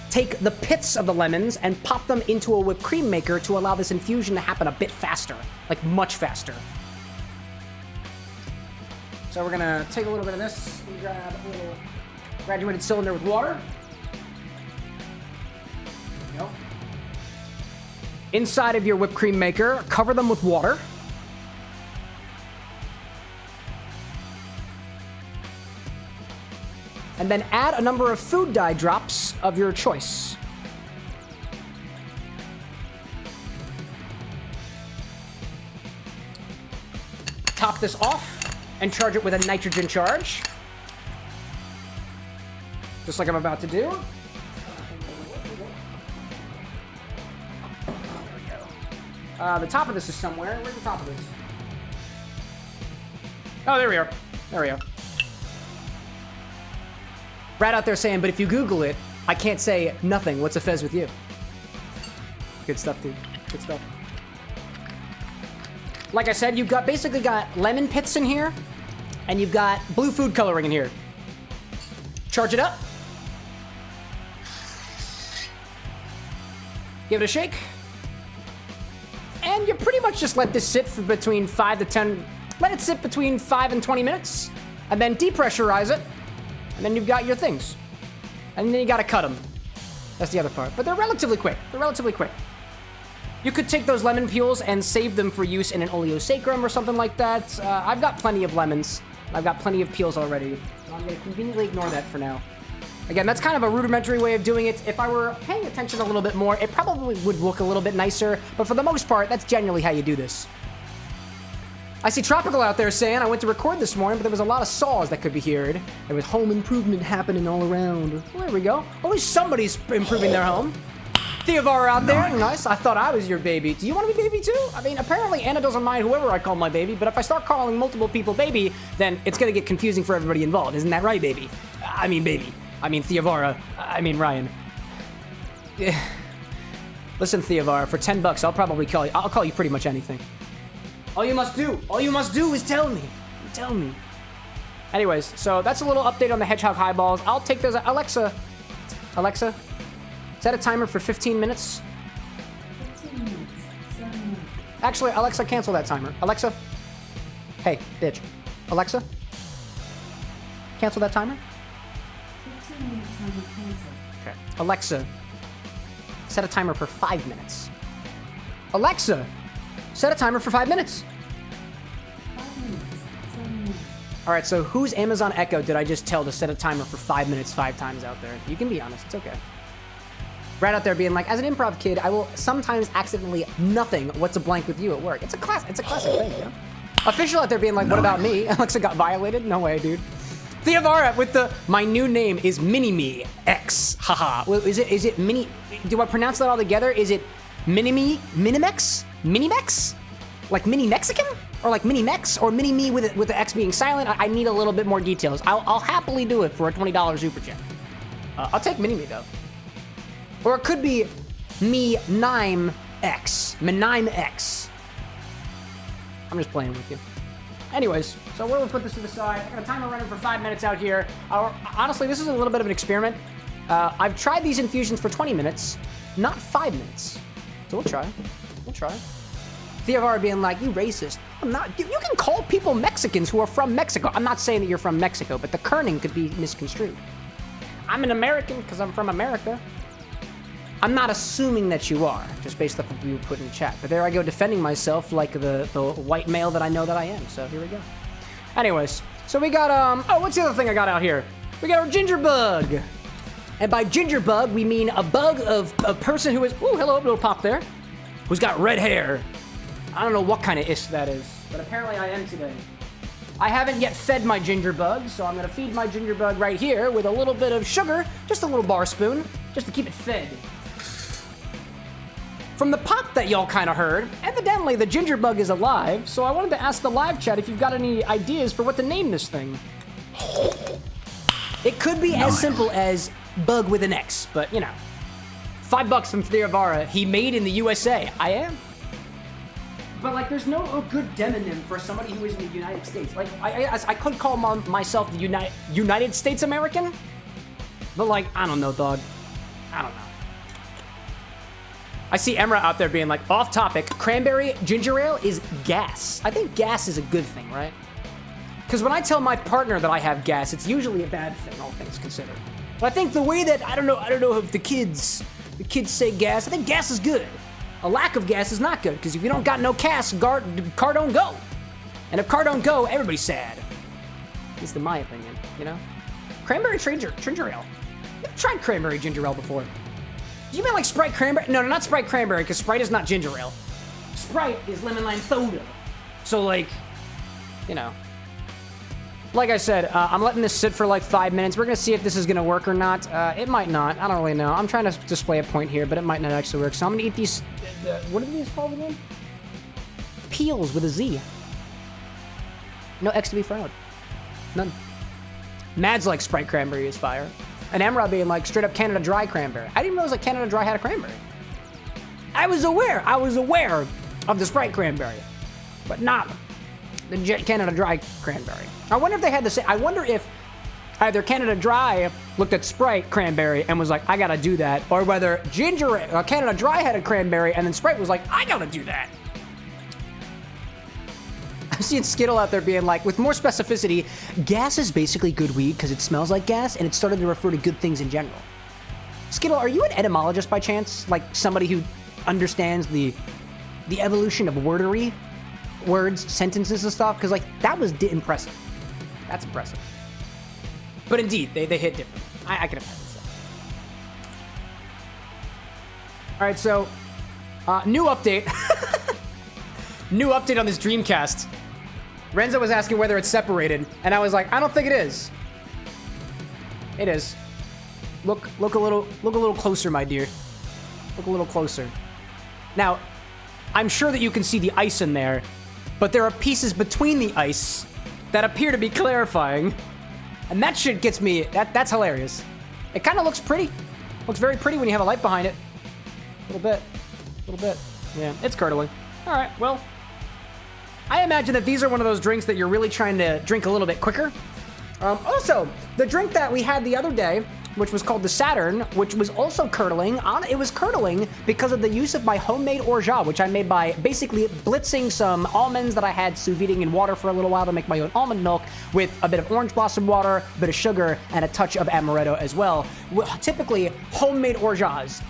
Take the pits of the lemons and pop them into a whipped cream maker to allow this infusion to happen a bit faster. Like, much faster. So we're going to take a little bit of this. We grab a little graduated cylinder with water. There you go. Inside of your whipped cream maker, cover them with water. And then add a number of food dye drops of your choice. Top this off and charge it with a nitrogen charge. Just like I'm about to do. There we go. The top of this is somewhere. Where's the top of this? Oh, there we are. There we go. Brad out there saying, but if you Google it, I can't say nothing. What's a fez with you? Good stuff, dude. Good stuff. Like I said, you've got basically got lemon pits in here, and you've got blue food coloring in here. Charge it up. Give it a shake. And you pretty much just let this sit for between 5 to 10... Let it sit between 5 and 20 minutes, and then depressurize it. And then you've got your things. And then you gotta cut them. That's the other part. But they're relatively quick. They're relatively quick. You could take those lemon peels and save them for use in an oleosacrum or something like that. I've got plenty of lemons. I've got plenty of peels already. So I'm gonna conveniently ignore that for now. Again, that's kind of a rudimentary way of doing it. If I were paying attention a little bit more, it probably would look a little bit nicer. But for the most part, that's generally how you do this. I see Tropical out there saying, I went to record this morning, but there was a lot of saws that could be heard. There was home improvement happening all around. Well, there we go. At least somebody's improving their home. Theovar out there. Nice. I thought I was your baby. Do you want to be baby too? I mean, apparently Anna doesn't mind whoever I call my baby, but if I start calling multiple people baby, then it's going to get confusing for everybody involved. Isn't that right, baby? I mean, baby. I mean, Theovara. I mean, Ryan. Listen, Theovar, for $10, I'll probably call you. I'll call you pretty much anything. All you must do is tell me. Tell me. Anyways, so that's a little update on the Hedgehog highballs. I'll take those. Alexa, set a timer for 15 minutes. 15 minutes. 7 minutes. Actually, Alexa, cancel that timer. Alexa, hey, bitch. Alexa, cancel that timer. 15 minutes timer cancel. Okay. Alexa, set a timer for 5 minutes. Alexa, set a timer for 5 minutes. 5 minutes. 7 minutes. All right, so whose Amazon Echo did I just tell to set a timer for 5 minutes 5 times out there? You can be honest, it's okay. Brad out there being like, as an improv kid, I will sometimes accidentally nothing what's a blank with you at work. It's a classic thing, you know? Official out there being like, what about me? Alexa got violated? No way, dude. Theovara with the, my new name is Mini-Me X. Haha. Well, is it Mini, do I pronounce that all together? Is it Mini-Me, Minimex? Minimex? Like Mini Mexican? or like mini Mex, or mini me with the X being silent. I need a little bit more details. I'll happily do it for a $20 super chat. I'll take mini me though. Or it could be me Nime X. Menime X. I'm just playing with you. Anyways, so we're gonna put this to the side. I got a timer running for 5 minutes out here. Honestly, this is a little bit of an experiment. I've tried these infusions for 20 minutes, not 5 minutes. So we'll try. We'll try. Theovar being like, you racist. I'm not. You can call people Mexicans who are from Mexico. I'm not saying that you're from Mexico, but the kerning could be misconstrued. I'm an American because I'm from America. I'm not assuming that you are, just based off of what you put in chat. But there I go defending myself like the white male that I know that I am. So here we go. Anyways, so we got, oh, what's the other thing I got out here? We got our ginger bug. And by ginger bug, we mean a bug of a person who is, ooh, hello, little pop there, who's got red hair. I don't know what kind of ish that is, but apparently I am today. I haven't yet fed my ginger bug, so I'm gonna feed my ginger bug right here with a little bit of sugar, just a little bar spoon, just to keep it fed. From the pop that y'all kind of heard, evidently the ginger bug is alive, so I wanted to ask the live chat if you've got any ideas for what to name this thing. It could be as simple as bug with an X, but you know. $5 from Theravara, he made in the USA. I am. But like, there's no good demonym for somebody who is in the United States. Like, I could call myself the United States American, but like, I don't know, dog. I don't know. I see Emra out there being like, off topic, cranberry ginger ale is gas. I think gas is a good thing, right? Because when I tell my partner that I have gas, it's usually a bad thing, all things considered. But I think the way that, I don't know if the kids say gas, I think gas is good. A lack of gas is not good, because if you don't got no gas, car don't go. And if car don't go, everybody's sad. At least in my opinion, you know? Cranberry ginger ale. I've tried cranberry ginger ale before. Do you mean like Sprite cranberry? No, not Sprite cranberry, because Sprite is not ginger ale. Sprite is lemon lime soda. So like, you know. Like I said, I'm letting this sit for like 5 minutes. We're gonna see if this is gonna work or not. It might not, I don't really know. I'm trying to display a point here, but it might not actually work. So I'm gonna eat these, what are these called again? Peels with a Z. No X to be proud. None. Mad's like Sprite cranberry is fire. And Emra being like straight up Canada Dry cranberry. I didn't realize that Canada Dry had a cranberry. I was aware of the Sprite cranberry, but not the Canada Dry cranberry. I wonder if they had the same, I wonder if either Canada Dry looked at Sprite cranberry and was like, I gotta do that, or whether Canada Dry had a cranberry and then Sprite was like, I gotta do that. I'm seeing Skittle out there being like, with more specificity, gas is basically good weed because it smells like gas and it's started to refer to good things in general. Skittle, are you an etymologist by chance? Like somebody who understands the evolution of wordery? Words, sentences and stuff? Because like, that was impressive. That's impressive. But indeed, they hit different. I can imagine so. All right, so, new update. New update on this Dreamcast. Renzo was asking whether it's separated, and I was like, I don't think it is. It is. Look a little closer, my dear. Look a little closer. Now, I'm sure that you can see the ice in there, but there are pieces between the ice that appear to be clarifying, and that shit gets me. That's hilarious. It kind of looks pretty. Looks very pretty when you have a light behind it. A little bit. Yeah, it's curdling. All right, well. I imagine that these are one of those drinks that you're really trying to drink a little bit quicker. Also, the drink that we had the other day, which was called the Saturn, which was also curdling. It was curdling because of the use of my homemade orgeat, which I made by basically blitzing some almonds that I had sous videing in water for a little while to make my own almond milk with a bit of orange blossom water, a bit of sugar, and a touch of amaretto as well. Typically, homemade orgeats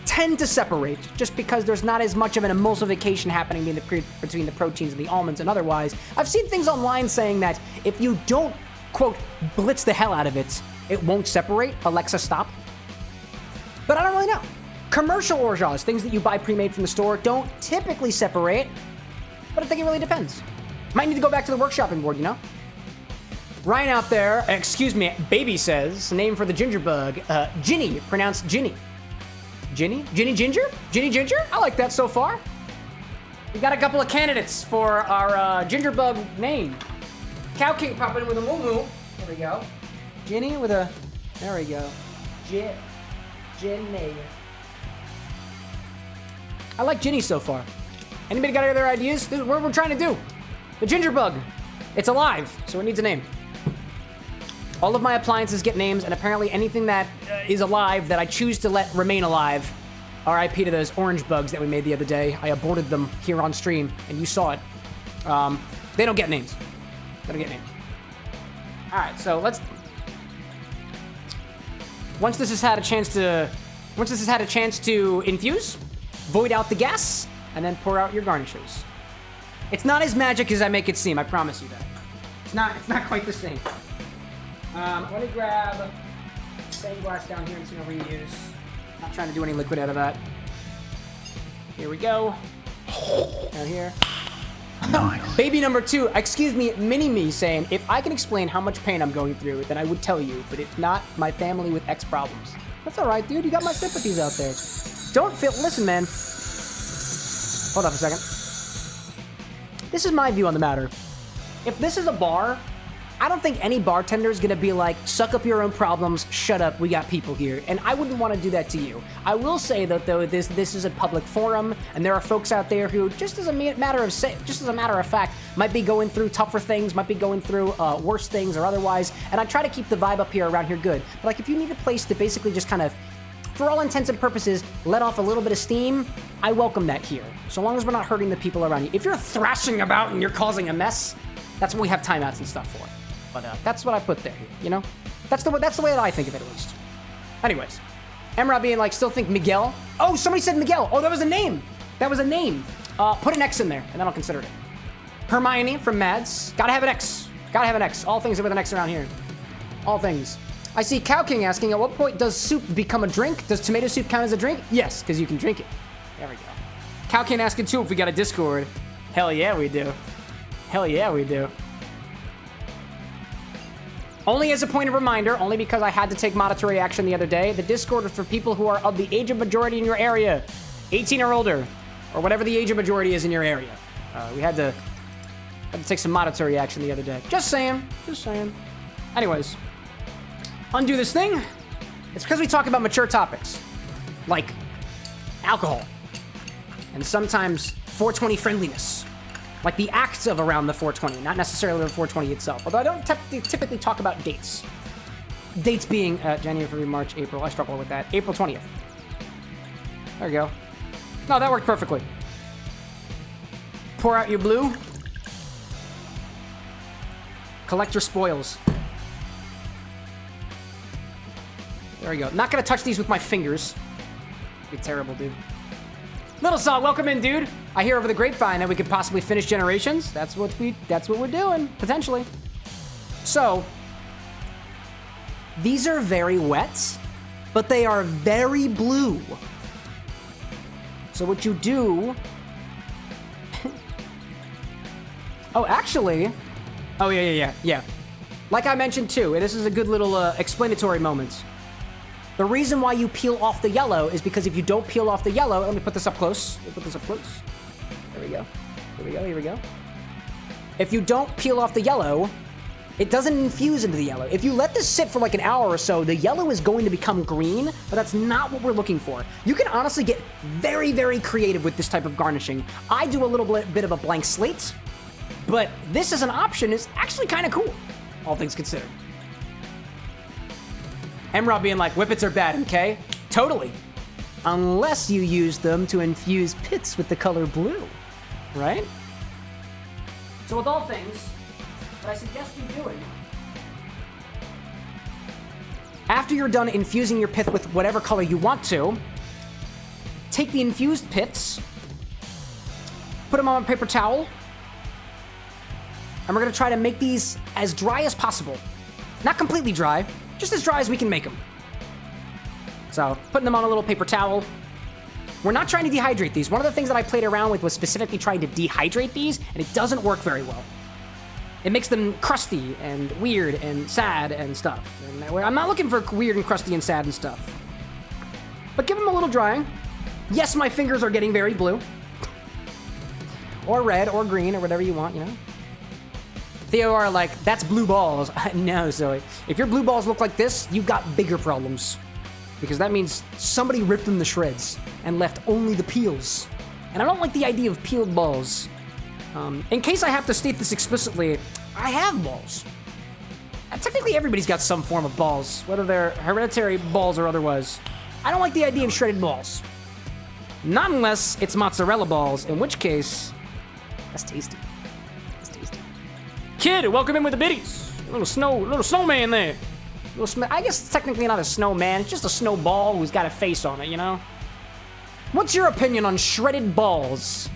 tend to separate just because there's not as much of an emulsification happening between the proteins and the almonds and otherwise. I've seen things online saying that if you don't, quote, blitz the hell out of it, it won't separate. Alexa, stop. But I don't really know. Commercial orgeats, things that you buy pre-made from the store, don't typically separate, but I think it really depends. Might need to go back to the workshopping board, you know? Ryan out there, excuse me, Baby says, name for the ginger bug, Ginny, pronounced Ginny. Ginny? Ginny Ginger? Ginny Ginger? I like that so far. We got a couple of candidates for our Gingerbug name. Cow King popping in with a moo moo. There we go. Ginny with a. There we go. Ginny. I like Ginny so far. Anybody got any other ideas? This is what we're trying to do. The Gingerbug. It's alive, so it needs a name. All of my appliances get names, and apparently anything that is alive that I choose to let remain alive. RIP to those orange bugs that we made the other day. I aborted them here on stream, and you saw it. They don't get names. They don't get names. All right, so let's. Once this has had a chance to infuse, void out the gas, and then pour out your garnishes. It's not as magic as I make it seem. I promise you that. It's not quite the same. Let me grab same glass down here and see what we use. Not trying to do any liquid out of that. Here we go. Down here. Nice. Baby number 2, excuse me, mini-me saying, if I can explain how much pain I'm going through, then I would tell you, but it's not my family with X problems. That's all right, dude. You got my sympathies out there. Don't feel, listen, man. Hold up a second. This is my view on the matter. If this is a bar, I don't think any bartender is gonna be like, suck up your own problems, shut up, we got people here. And I wouldn't want to do that to you. I will say that though, this is a public forum, and there are folks out there who, just as a matter of fact, might be going through tougher things, might be going through worse things or otherwise. And I try to keep the vibe up here around here good. But like, if you need a place to basically just kind of, for all intents and purposes, let off a little bit of steam, I welcome that here. So long as we're not hurting the people around you. If you're thrashing about and you're causing a mess, that's what we have timeouts and stuff for. But that's what I put there, you know? That's the way that I think of it, at least. Anyways, Emra being like, still think Miguel. Oh, somebody said Miguel. Oh, that was a name. That was a name. Put an X in there, and then I'll consider it. Hermione from Mads. Gotta have an X. Gotta have an X. All things with an X around here. All things. I see Cow King asking, at what point does soup become a drink? Does tomato soup count as a drink? Yes, because you can drink it. There we go. Cow King asking too if we got a Discord. Hell yeah, we do. Hell yeah, we do. Only as a point of reminder, only because I had to take monetary action the other day, the Discord is for people who are of the age of majority in your area. 18 or older, or whatever the age of majority is in your area. We had to take some monetary action the other day. Just saying. Just saying. Anyways. Undo this thing. It's because we talk about mature topics. Like alcohol. And sometimes 420 friendliness. Like the acts of around the 420, not necessarily the 420 itself. Although I don't typically talk about dates. Dates being January, February, March, April. I struggle with that. April 20th. There we go. No, that worked perfectly. Pour out your blue. Collect your spoils. There we go. Not gonna touch these with my fingers. Be terrible, dude. Little Saw, welcome in, dude. I hear over the grapevine that we could possibly finish Generations. That's what we're doing, potentially. So, these are very wet, but they are very blue. So what you do... Oh, actually... Oh, yeah. Like I mentioned, too, this is a good little explanatory moment. The reason why you peel off the yellow is because if you don't peel off the yellow... Let me put this up close. There we go. Here we go. If you don't peel off the yellow, it doesn't infuse into the yellow. If you let this sit for like an hour or so, the yellow is going to become green, but that's not what we're looking for. You can honestly get very, very creative with this type of garnishing. I do a little bit of a blank slate, but this as an option is actually kind of cool, all things considered. Emra being like, whippets are bad, okay? Totally. Unless you use them to infuse pits with the color blue, right? So with all things, what I suggest you doing, after you're done infusing your pith with whatever color you want to, take the infused pits, put them on a paper towel, and we're gonna try to make these as dry as possible. Not completely dry, just as dry as we can make them. So, putting them on a little paper towel. We're not trying to dehydrate these. One of the things that I played around with was specifically trying to dehydrate these, and it doesn't work very well. It makes them crusty and weird and sad and stuff. And I'm not looking for weird and crusty and sad and stuff. But give them a little drying. Yes, my fingers are getting very blue. or red, or green, or whatever you want, you know? Theo are like, that's blue balls. No, Zoe. If your blue balls look like this, you've got bigger problems. Because that means somebody ripped them to shreds and left only the peels. And I don't like the idea of peeled balls. In case I have to state this explicitly, I have balls. Technically, everybody's got some form of balls, whether they're hereditary balls or otherwise. I don't like the idea of shredded balls. Not unless it's mozzarella balls, in which case, that's tasty. That's tasty. Kid, welcome in with the biddies. Little snowman there. I guess it's technically not a snowman, it's just a snowball who's got a face on it, you know? What's your opinion on shredded balls?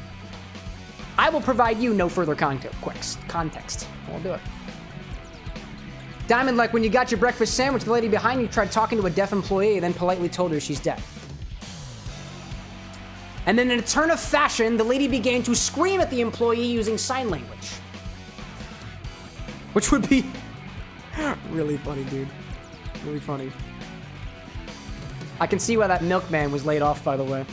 I will provide you no further context. I'll do it. Diamond, like when you got your breakfast sandwich, the lady behind you tried talking to a deaf employee and then politely told her she's deaf. And then in a turn of fashion, the lady began to scream at the employee using sign language. Which would be really funny, dude. Really funny. I can see why that milkman was laid off, by the way.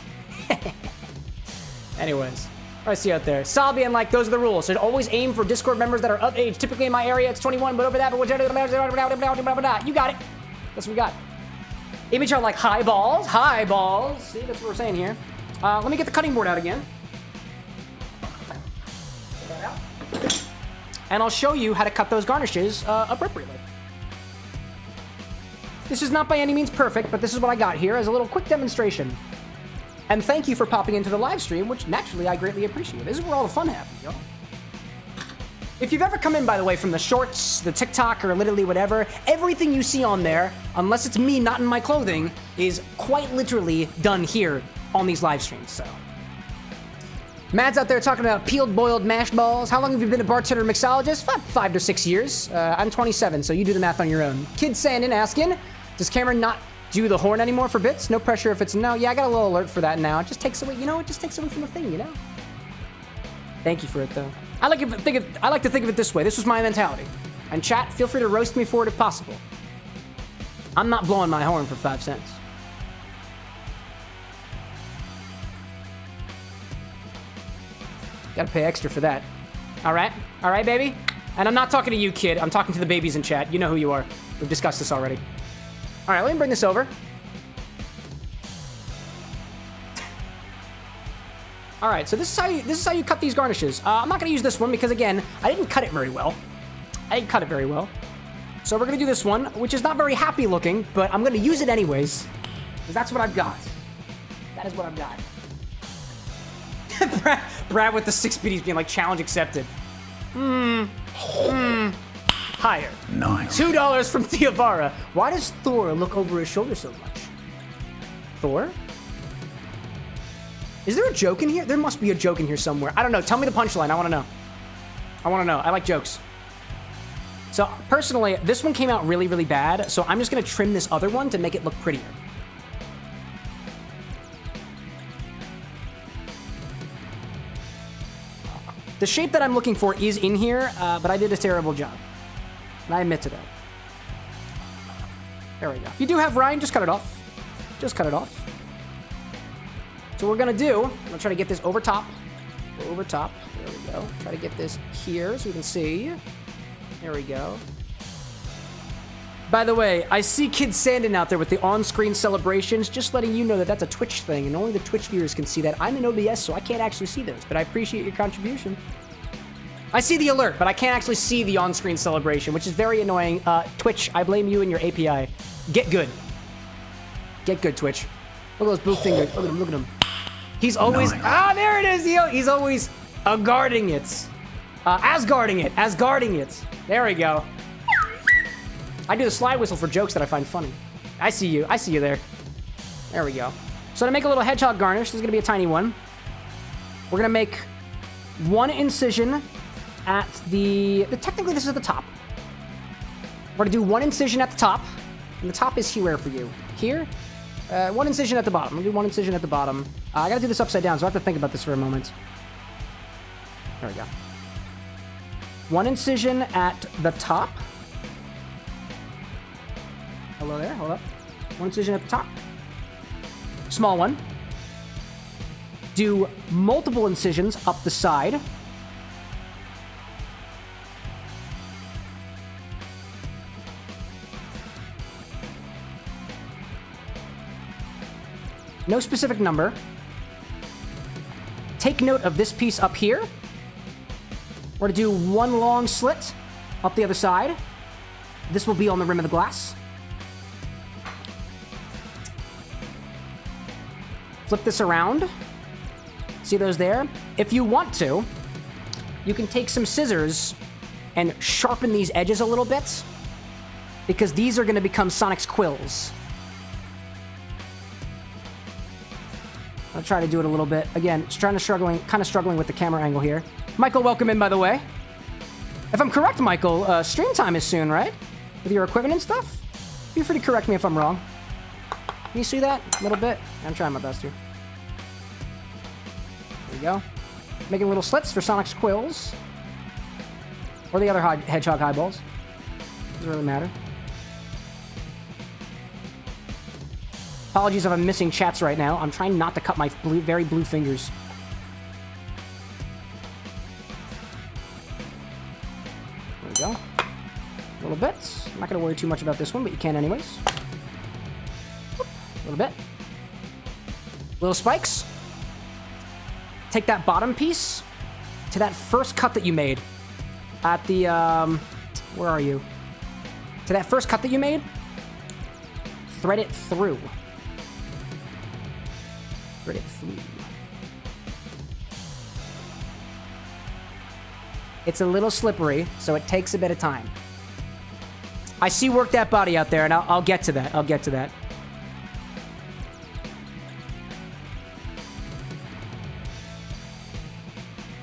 Anyways. I see out there. Sal being like, those are the rules. Should always aim for Discord members that are of age. Typically in my area, it's 21, but over that, you got it. That's what we got. Image are like highballs. Highballs. See, that's what we're saying here. Let me get the cutting board out again. Get that out. And I'll show you how to cut those garnishes appropriately. This is not by any means perfect, but this is what I got here as a little quick demonstration. And thank you for popping into the live stream, which naturally I greatly appreciate. This is where all the fun happens, y'all. If you've ever come in, by the way, from the shorts, the TikTok, or literally whatever, everything you see on there, unless it's me not in my clothing, is quite literally done here on these live streams, so. Mad's out there talking about peeled, boiled, mashed balls. How long have you been a bartender mixologist? 5 to 6 years. I'm 27, so you do the math on your own. Kid Sandin asking, does Cameron not do the horn anymore for bits? No pressure if it's no. Yeah, I got a little alert for that now. It just takes away, you know, it just takes away from the thing, you know? Thank you for it, though. I like to think of it this way. This was my mentality. And chat, feel free to roast me for it if possible. I'm not blowing my horn for 5 cents. Gotta pay extra for that. All right, baby? And I'm not talking to you, kid. I'm talking to the babies in chat. You know who you are. We've discussed this already. All right, let me bring this over. All right, so this is how you cut these garnishes. I'm not gonna use this one because again, I didn't cut it very well. So we're gonna do this one, which is not very happy looking, but I'm gonna use it anyways, because that's what I've got. That is what I've got. Brad with the 6 biddies being like, challenge accepted. Higher. Nice. $2 from Theovara. Why does Thor look over his shoulder so much? Thor? Is there a joke in here? There must be a joke in here somewhere. I don't know. Tell me the punchline. I want to know. I like jokes. So, personally, this one came out really, really bad, so I'm just going to trim this other one to make it look prettier. The shape that I'm looking for is in here, but I did a terrible job. And I admit to that. There we go. If you do have rind, just cut it off. Just cut it off. So what we're going to do, I'm going to try to get this over top. Over top. There we go. Try to get this here so we can see. There we go. By the way, I see Kid Sandin out there with the on-screen celebrations. Just letting you know that that's a Twitch thing, and only the Twitch viewers can see that. I'm in OBS, so I can't actually see those, but I appreciate your contribution. I see the alert, but I can't actually see the on-screen celebration, which is very annoying. Twitch, I blame you and your API. Get good. Get good, Twitch. Look at those blue fingers. Look at him, look at him. He's always... Nice. Ah, there it is! He's always guarding it. Asgarding it. There we go. I do the slide whistle for jokes that I find funny. I see you there. There we go. So to make a little hedgehog garnish, this is going to be a tiny one. We're going to make one incision at technically this is the top. We're going to do one incision at the top. And the top is here for you. Here. One incision at the bottom. I'm going to do one incision at the bottom. I got to do this upside down, so I have to think about this for a moment. There we go. One incision at the top. Hello there, hold up. One incision at the top. Small one. do multiple incisions up the side. No specific number. Take note of this piece up here. We're going to do one long slit up the other side. This will be on the rim of the glass. Flip this around. See those there? If you want to, you can take some scissors and sharpen these edges a little bit, because these are going to become Sonic's quills. I'll try to do it a little bit. Again, kind of struggling with the camera angle here. Michael, welcome in, by the way. If I'm correct, Michael, stream time is soon, right? With your equipment and stuff? Feel free to correct me if I'm wrong. Can you see that? A little bit? I'm trying my best here. There we go. Making little slits for Sonic's quills. Or the other Hedgehog highballs. Doesn't really matter. Apologies if I'm missing chats right now. I'm trying not to cut my very blue fingers. There we go. A little bit. I'm not going to worry too much about this one, but you can anyways. A little bit. Little spikes. Take that bottom piece to that first cut that you made at the, where are you? To that first cut that you made. Thread it through. Thread it through. It's a little slippery, so it takes a bit of time. I see work that body out there, and I'll get to that. I'll get to that.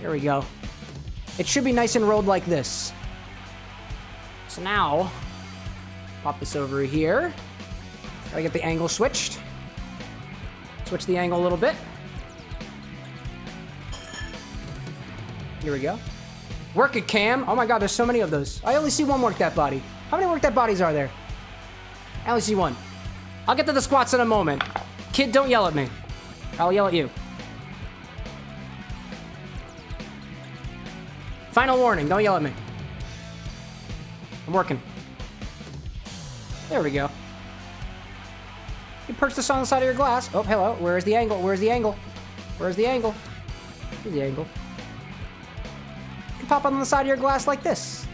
There we go. It should be nice and rolled like this. So now, pop this over here. Gotta get the angle switched. Switch the angle a little bit. Here we go. Work it, Cam. Oh my god, there's so many of those. I only see one work that body. How many work that bodies are there? I only see one. I'll get to the squats in a moment. Kid, don't yell at me. I'll yell at you. Final warning, don't yell at me. I'm working. There we go. You perch this on the side of your glass. Oh, hello. Where's the angle? Where's the angle? Where's the angle? Here's the angle. You can pop on the side of your glass like this.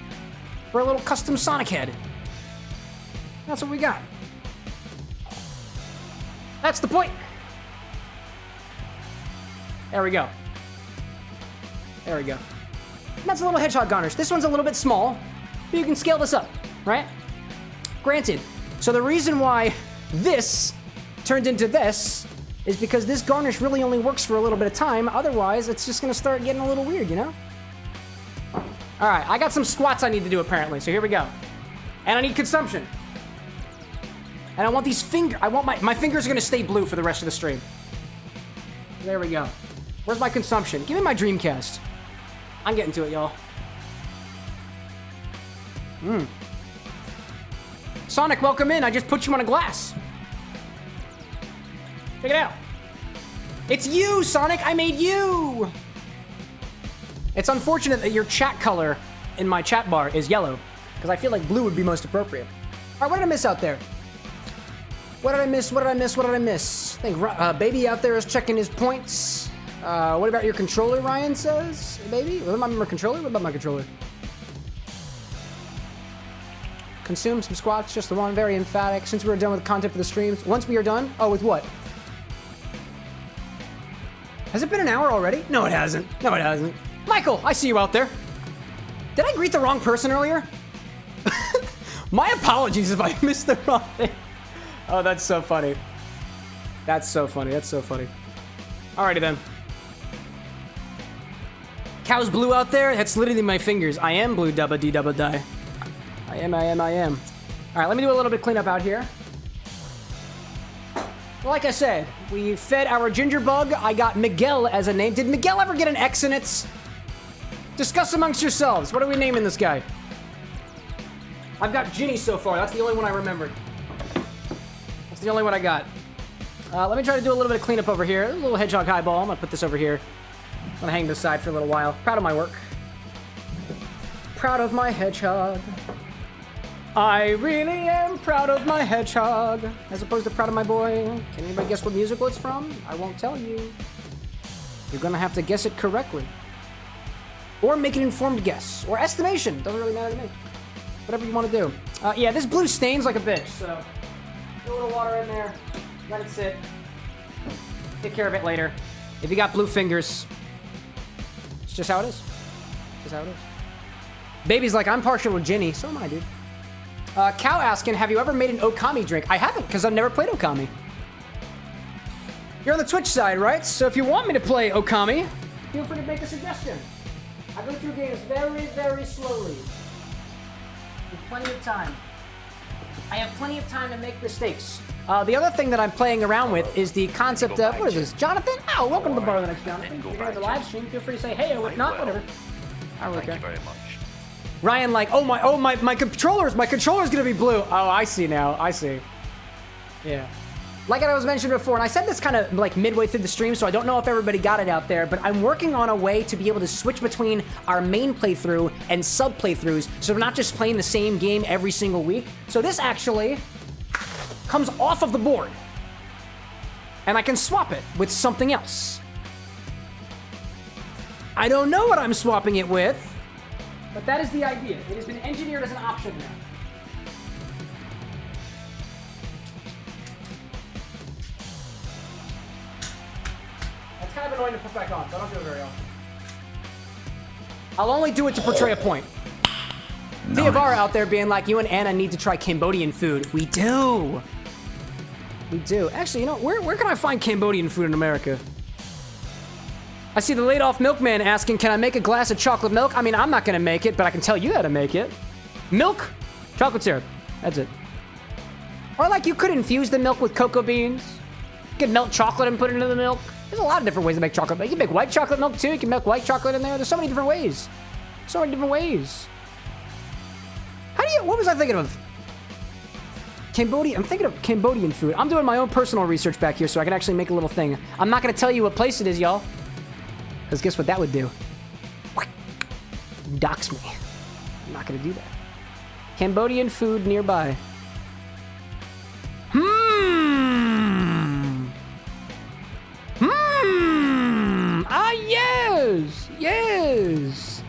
For a little custom Sonic head. That's what we got. That's the point. There we go. There we go. And that's a little Hedgehog Garnish. This one's a little bit small, but you can scale this up, right? Granted. So the reason why this turned into this is because this garnish really only works for a little bit of time. Otherwise, it's just going to start getting a little weird, you know? All right, I got some squats I need to do apparently, so here we go. And I need consumption. And I want these my fingers are going to stay blue for the rest of the stream. There we go. Where's my consumption? Give me my Dreamcast. I'm getting to it, y'all. Sonic, welcome in. I just put you on a glass. Check it out. It's you, Sonic. I made you. It's unfortunate that your chat color in my chat bar is yellow, because I feel like blue would be most appropriate. All right, what did I miss out there? What did I miss? What did I miss? What did I miss? I think Baby out there is checking his points. What about your controller, Ryan says? Baby? What about my controller? What about my controller? Consume some squats, just the one, very emphatic. Since we were done with content for the streams. Once we are done? Oh, with what? Has it been an hour already? No, it hasn't. No, it hasn't. Michael, I see you out there. Did I greet the wrong person earlier? My apologies if I missed the wrong thing. Oh, that's so funny. That's so funny. That's so funny. Alrighty then. Cow's blue out there? That's literally my fingers. I am blue, dubba dee dubba die. I am. Alright, let me do a little bit of cleanup out here. Well, like I said, we fed our ginger bug. I got Miguel as a name. Did Miguel ever get an X in it? Discuss amongst yourselves. What are we naming this guy? I've got Ginny so far. That's the only one I remembered. That's the only one I got. Let me try to do a little bit of cleanup over here. A little Hedgehog highball. I'm gonna put this over here. I'm gonna hang this aside for a little while. Proud of my work. Proud of my Hedgehog. I really am proud of my Hedgehog. As opposed to proud of my boy. Can anybody guess what musical it's from? I won't tell you. You're gonna have to guess it correctly. Or make an informed guess. Or estimation. Doesn't really matter to me. Whatever you want to do. Yeah, this blue stains like a bitch, so... Put a little water in there. Let it sit. Take care of it later. If you got blue fingers... It's just how it is. It's just how it is. Baby's like, I'm partial to Ginny. So am I, dude. Cow asking, have you ever made an Okami drink? I haven't, because I've never played Okami. You're on the Twitch side, right? So if you want me to play Okami, feel free to make a suggestion. I go through games very, very slowly. With plenty of time. I have plenty of time to make mistakes. The other thing that I'm playing around with is the concept of, what is this, Jonathan? Oh, welcome to the bar of the next Jonathan. If you're in the live stream, feel free to say hey, or if not, whatever. I don't really care. Thank you very much. Ryan like, my controller's gonna be blue. Oh, I see now, I see. Yeah. Like I was mentioning before, and I said this kind of like midway through the stream, so I don't know if everybody got it out there, but I'm working on a way to be able to switch between our main playthrough and sub playthroughs, so we're not just playing the same game every single week. So this actually comes off of the board, and I can swap it with something else. I don't know what I'm swapping it with, but that is the idea. It has been engineered as an option now. That's kind of annoying to put back on, so I don't do it very often. I'll only do it to portray a point. Theobar out there being like, you and Anna need to try Cambodian food. We do. We do. Actually, you know, where can I find Cambodian food in America? I see the laid-off milkman asking, can I make a glass of chocolate milk? I mean, I'm not gonna make it, but I can tell you how to make it. Milk, chocolate syrup. That's it. Or like you could infuse the milk with cocoa beans. You could melt chocolate and put it into the milk. There's a lot of different ways to make chocolate milk. You can make white chocolate milk too. You can make white chocolate in there. There's so many different ways. So many different ways. What was I thinking of? Cambodia, I'm thinking of Cambodian food. I'm doing my own personal research back here so I can actually make a little thing. I'm not gonna tell you what place it is, y'all. Because guess what that would do? Dox me. I'm not gonna do that. Cambodian food nearby. Ah, yes! Yes!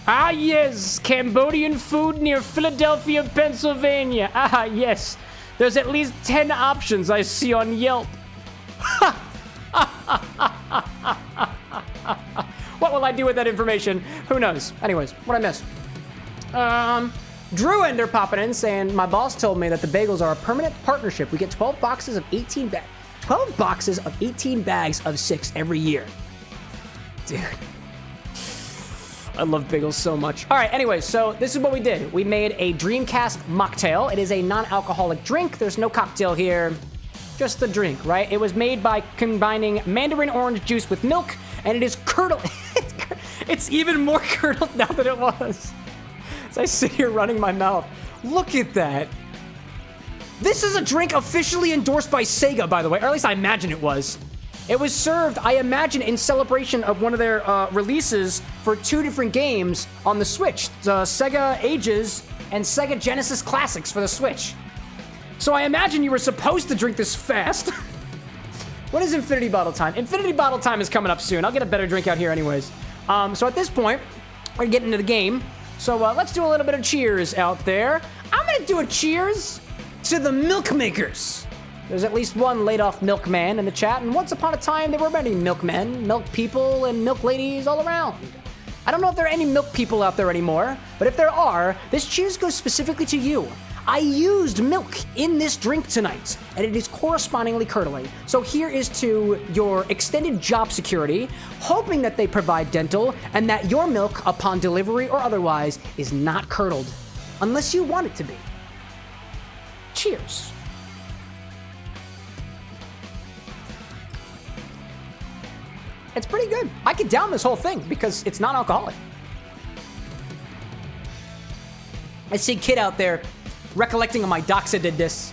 Ah, yes! Cambodian food near Philadelphia, Pennsylvania. Ah, yes. There's at least 10 options I see on Yelp. What will I do with that information? Who knows? Anyways, what'd I miss? Drew Ender popping in saying, my boss told me that the bagels are a permanent partnership. We get 12 boxes of 18 bags. 12 boxes of 18 bags of 6 every year. Dude. I love bagels so much. All right, anyways, so this is what we did. We made a Dreamcast Mocktail. It is a non-alcoholic drink. There's no cocktail here. Just the drink, right? It was made by combining Mandarin orange juice with milk, and it is curdled. It's even more curdled now than it was. As I sit here running my mouth. Look at that. This is a drink officially endorsed by Sega, by the way, or at least I imagine it was. It was served, I imagine, in celebration of one of their releases for 2 different games on the Switch. Sega Ages and Sega Genesis Classics for the Switch. So I imagine you were supposed to drink this fast. What is Infinity Bottle Time? Infinity Bottle Time is coming up soon. I'll get a better drink out here anyways. So at this point, we're getting into the game. So let's do a little bit of cheers out there. I'm gonna do a cheers to the milk makers. There's at least one laid-off milkman in the chat, and once upon a time, there were many milkmen, milk people, and milk ladies all around. I don't know if there are any milk people out there anymore, but if there are, this cheers goes specifically to you. I used milk in this drink tonight, and it is correspondingly curdly. So here is to your extended job security, hoping that they provide dental, and that your milk, upon delivery or otherwise, is not curdled, unless you want it to be. Cheers. It's pretty good. I could down this whole thing because it's non-alcoholic. I see Kid out there recollecting on my Doxa did this.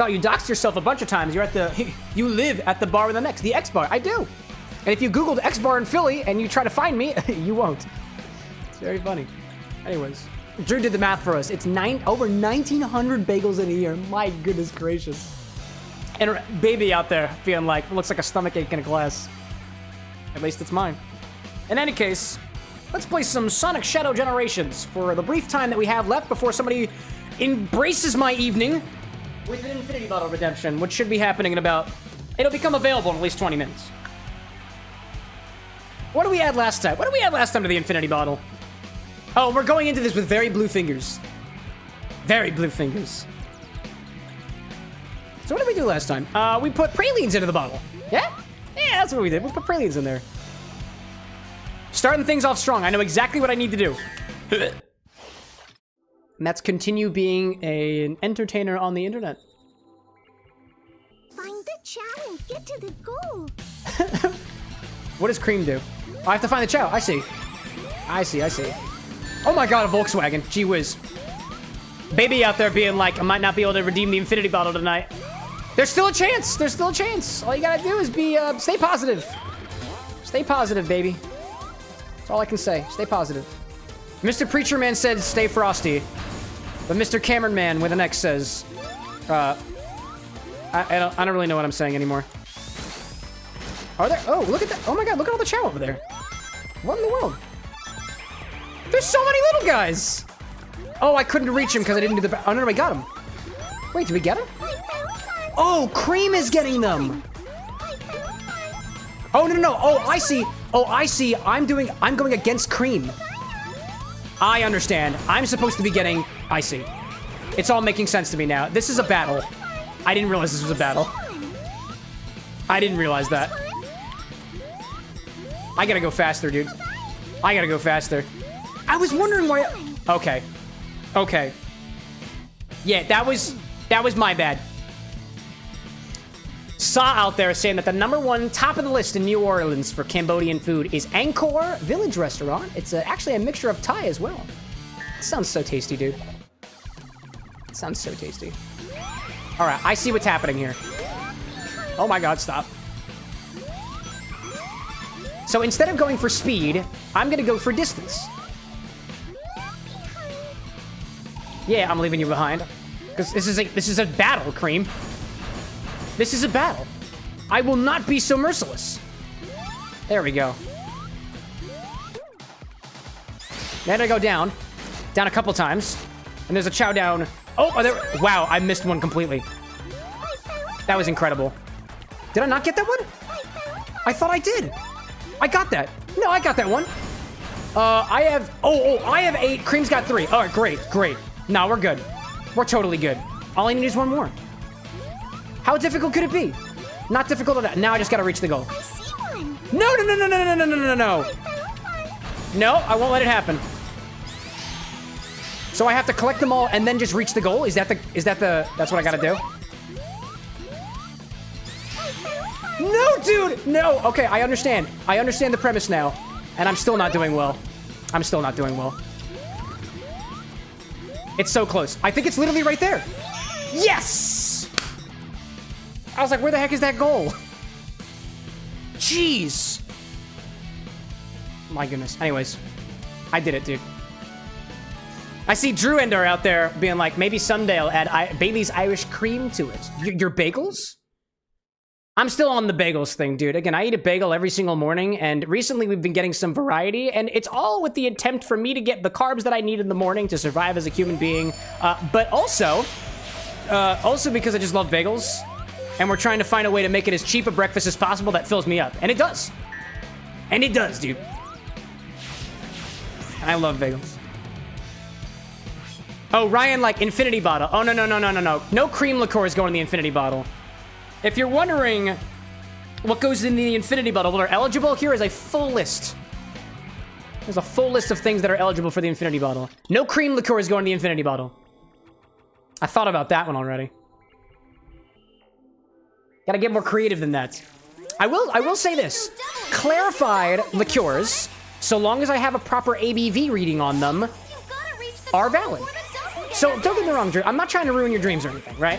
Thought you doxed yourself a bunch of times. You're at the, you live at the bar with an X, the XBar. I do. And if you Googled XBar in Philly and you try to find me, you won't. It's very funny. Anyways, Drew did the math for us. It's over 1,900 bagels in a year. My goodness gracious. And baby out there being like, looks like a stomach ache in a glass. At least it's mine. In any case, let's play some Sonic Shadow Generations for the brief time that we have left before somebody embraces my evening with an Infinity Bottle redemption, which should be happening in about... It'll become available in at least 20 minutes. What did we add last time? What did we add last time to the Infinity Bottle? Oh, we're going into this with very blue fingers. Very blue fingers. So what did we do last time? We put pralines into the bottle. Yeah? Yeah, that's what we did. We put pralines in there. Starting things off strong. I know exactly what I need to do. And that's continue being an entertainer on the internet. Find the chow and get to the goal. What does Cream do? Oh, I have to find the chow. I see. I see. Oh my god, a Volkswagen. Gee whiz. Baby out there being like, I might not be able to redeem the Infinity Bottle tonight. There's still a chance. There's still a chance. All you gotta do is be, stay positive. Stay positive, baby. That's all I can say. Stay positive. Mr. Preacher Man said stay frosty. But Mr. Cameron Man with an X says, I don't really know what I'm saying anymore. Are there? Oh, look at that. Oh my god, look at all the chow over there. What in the world? There's so many little guys. Oh, I couldn't reach him because I didn't do the... Oh, no, I got him. Wait, did we get him? Oh, Cream is getting them. Oh, no. Oh, I see. I'm going against Cream. I understand. I'm supposed to be getting... I see. It's all making sense to me now. This is a battle. I didn't realize this was a battle. I didn't realize that. I gotta go faster, dude. I gotta go faster. I was wondering why... Okay. Yeah, that was my bad. Saw out there saying that the #1 top of the list in New Orleans for Cambodian food is Angkor Village Restaurant. It's actually a mixture of Thai as well. It sounds so tasty, dude. It sounds so tasty. All right, I see what's happening here. Oh my god, stop. So instead of going for speed, I'm gonna go for distance. Yeah, I'm leaving you behind. Because this is a battle, Cream. This is a battle. I will not be so merciless. There we go. Then I go down. Down a couple times. And there's a chow down. Oh, there. Wow, I missed one completely. That was incredible. Did I not get that one? I thought I did. I got that. No, I got that one. I have... I have 8. Cream's got 3. All right, great. No, we're good. We're totally good. All I need is one more. How difficult could it be? Not difficult at all. Now I just gotta reach the goal. I see one. No. No, I won't let it happen. So I have to collect them all and then just reach the goal? That's what I gotta do? No, dude! No! Okay, I understand. I understand the premise now. And I'm still not doing well. It's so close. I think it's literally right there. Yes! I was like, where the heck is that goal? Jeez. My goodness. Anyways, I did it, dude. I see Drew Ender out there being like, maybe someday I'll add Bailey's Irish cream to it. Your bagels? I'm still on the bagels thing, dude. Again, I eat a bagel every single morning, and recently we've been getting some variety, and it's all with the attempt for me to get the carbs that I need in the morning to survive as a human being, but also because I just love bagels, and we're trying to find a way to make it as cheap a breakfast as possible that fills me up. And it does. And it does, dude. I love bagels. Oh, Ryan, like, infinity bottle. Oh, no. No cream liqueur is going in the infinity bottle. If you're wondering what goes in the infinity bottle, what are eligible, here is a full list. There's a full list of things that are eligible for the infinity bottle. No cream liqueur is going in the infinity bottle. I thought about that one already. Gotta get more creative than that. I will say this. Clarified liqueurs, so long as I have a proper ABV reading on them, are valid. So don't get me wrong, Drew. I'm not trying to ruin your dreams or anything, right?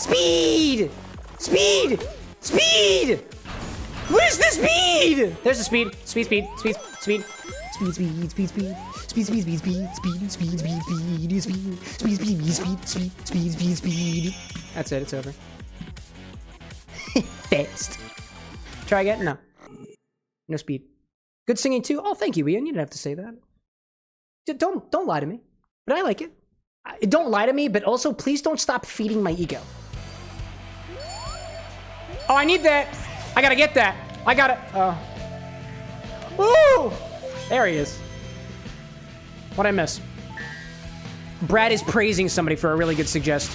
Speed! Speed! Speed! Where's the speed? There's the speed. Speed, speed, speed, speed. Speed, speed, speed, speed. Speed, speed, speed, speed, speed, speed, speed, speed, speed, speed, speed, speed, speed, speed, speed. That's it, it's over. Fast. Try again? No. No speed. Good singing too? Oh, thank you, Ian. You didn't have to say that. Don't lie to me. But I like it. Don't lie to me, but also please don't stop feeding my ego. Oh, I need that. I gotta get that. I gotta. Woo! There he is. What'd I miss? Brad is praising somebody for a really good suggest.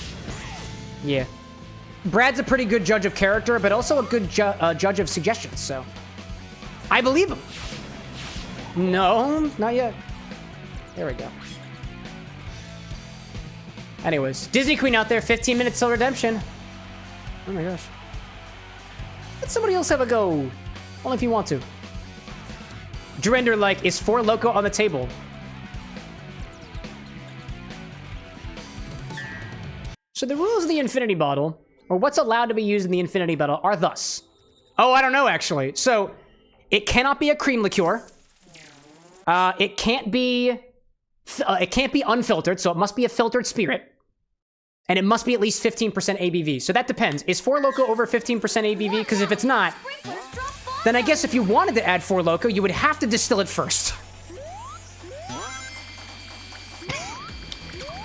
Yeah. Brad's a pretty good judge of character, but also a good judge of suggestions, so. I believe him. No, not yet. There we go. Anyways, Disney Queen out there, 15 minutes till redemption. Oh my gosh. Let somebody else have a go. Only if you want to. Drender, like, is 4 Loco on the table? So the rules of the Infinity Bottle, or what's allowed to be used in the Infinity Bottle, are thus. Oh, I don't know, actually. So, it cannot be a cream liqueur. It can't be unfiltered, so it must be a filtered spirit. And it must be at least 15% ABV. So that depends. Is 4 Loco over 15% ABV? Because if it's not, then I guess if you wanted to add 4 Loco, you would have to distill it first.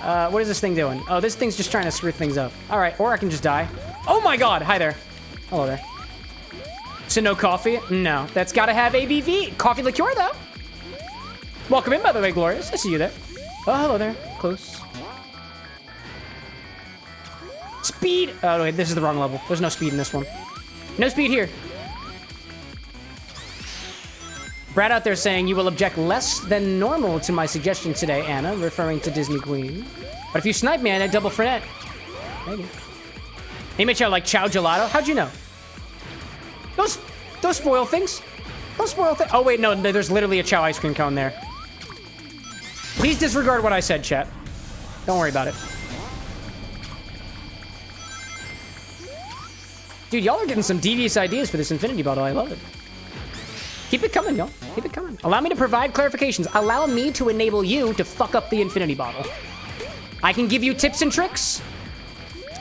What is this thing doing? Oh, this thing's just trying to screw things up. All right, or I can just die. Oh my god, hi there. Hello there. So no coffee? No, that's gotta have ABV. Coffee liqueur, though. Welcome in, by the way, Glorious. I see you there. Oh, hello there. Close. Speed! Oh, wait, this is the wrong level. There's no speed in this one. No speed here. Brad out there saying, you will object less than normal to my suggestion today, Anna, referring to Disney Queen. But if you snipe me, Anna, double frenet. Thank you. He made you like Chow Gelato. How'd you know? Don't spoil things. Don't spoil things. Oh, wait, no, there's literally a Chow ice cream cone there. Please disregard what I said, chat. Don't worry about it. Dude, y'all are getting some devious ideas for this Infinity Bottle. I love it. Keep it coming, y'all. Keep it coming. Allow me to provide clarifications. Allow me to enable you to fuck up the Infinity Bottle. I can give you tips and tricks.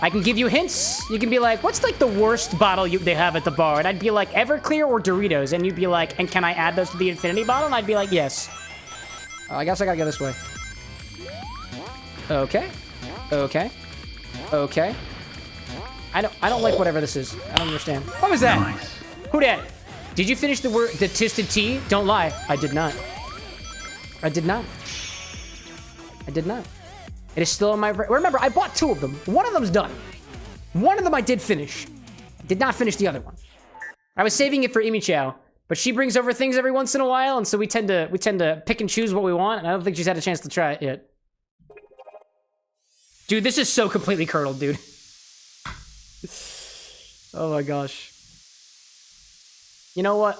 I can give you hints. You can be like, what's like the worst bottle they have at the bar? And I'd be like, Everclear or Doritos? And you'd be like, and can I add those to the Infinity Bottle? And I'd be like, yes. I guess I gotta go this way. Okay. Okay. Okay. I don't like whatever this is. I don't understand. What was that? Nice. Who dat? Did you finish the twisted tea? Don't lie. I did not. I did not. I did not. It is still in my... Remember, I bought 2 of them. One of them's done. One of them I did finish. I did not finish the other one. I was saving it for Imi Chow, but she brings over things every once in a while, and so we tend to pick and choose what we want, and I don't think she's had a chance to try it yet. Dude, this is so completely curdled, dude. Oh my gosh. You know what?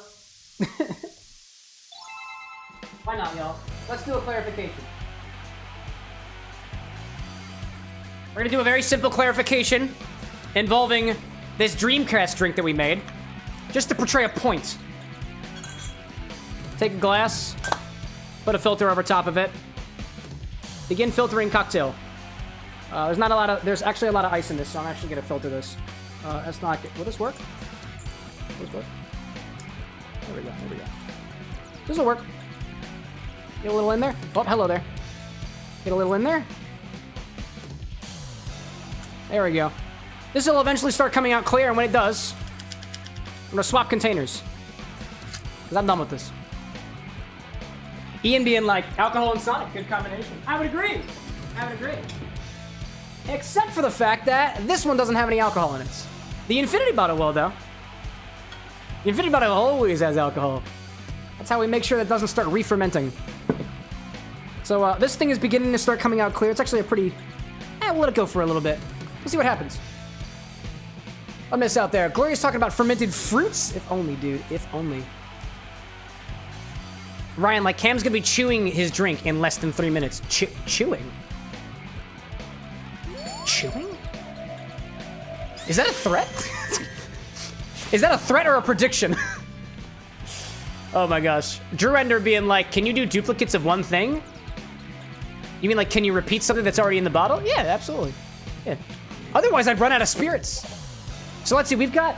Why not, y'all? Let's do a clarification. We're gonna do a very simple clarification involving this Dreamcast drink that we made, just to portray a point. Take a glass, put a filter over top of it. Begin filtering cocktail. There's actually a lot of ice in this, so I'm actually gonna filter this. That's not good. Will this work? Will this work? There we go, there we go. This'll work. Get a little in there. Oh, hello there. Get a little in there. There we go. This will eventually start coming out clear, and when it does, I'm gonna swap containers. Because I'm done with this. Ian being like, alcohol and Sonic, good combination. I would agree. I would agree. Except for the fact that this one doesn't have any alcohol in it. The Infinity Bottle will, though. The Infinity Bottle always has alcohol. That's how we make sure that it doesn't start re-fermenting. So this thing is beginning to start coming out clear. It's actually a pretty... we'll let it go for a little bit. We'll see what happens. I'll miss out there. Gloria's talking about fermented fruits. If only, dude. If only. Ryan, like, Cam's gonna be chewing his drink in less than 3 minutes. Chewing? Chewing? Is that a threat? Is that a threat or a prediction? Oh my gosh. Drew Ender being like, can you do duplicates of one thing? You mean like, can you repeat something that's already in the bottle? Yeah, absolutely. Yeah. Otherwise, I'd run out of spirits. So let's see, we've got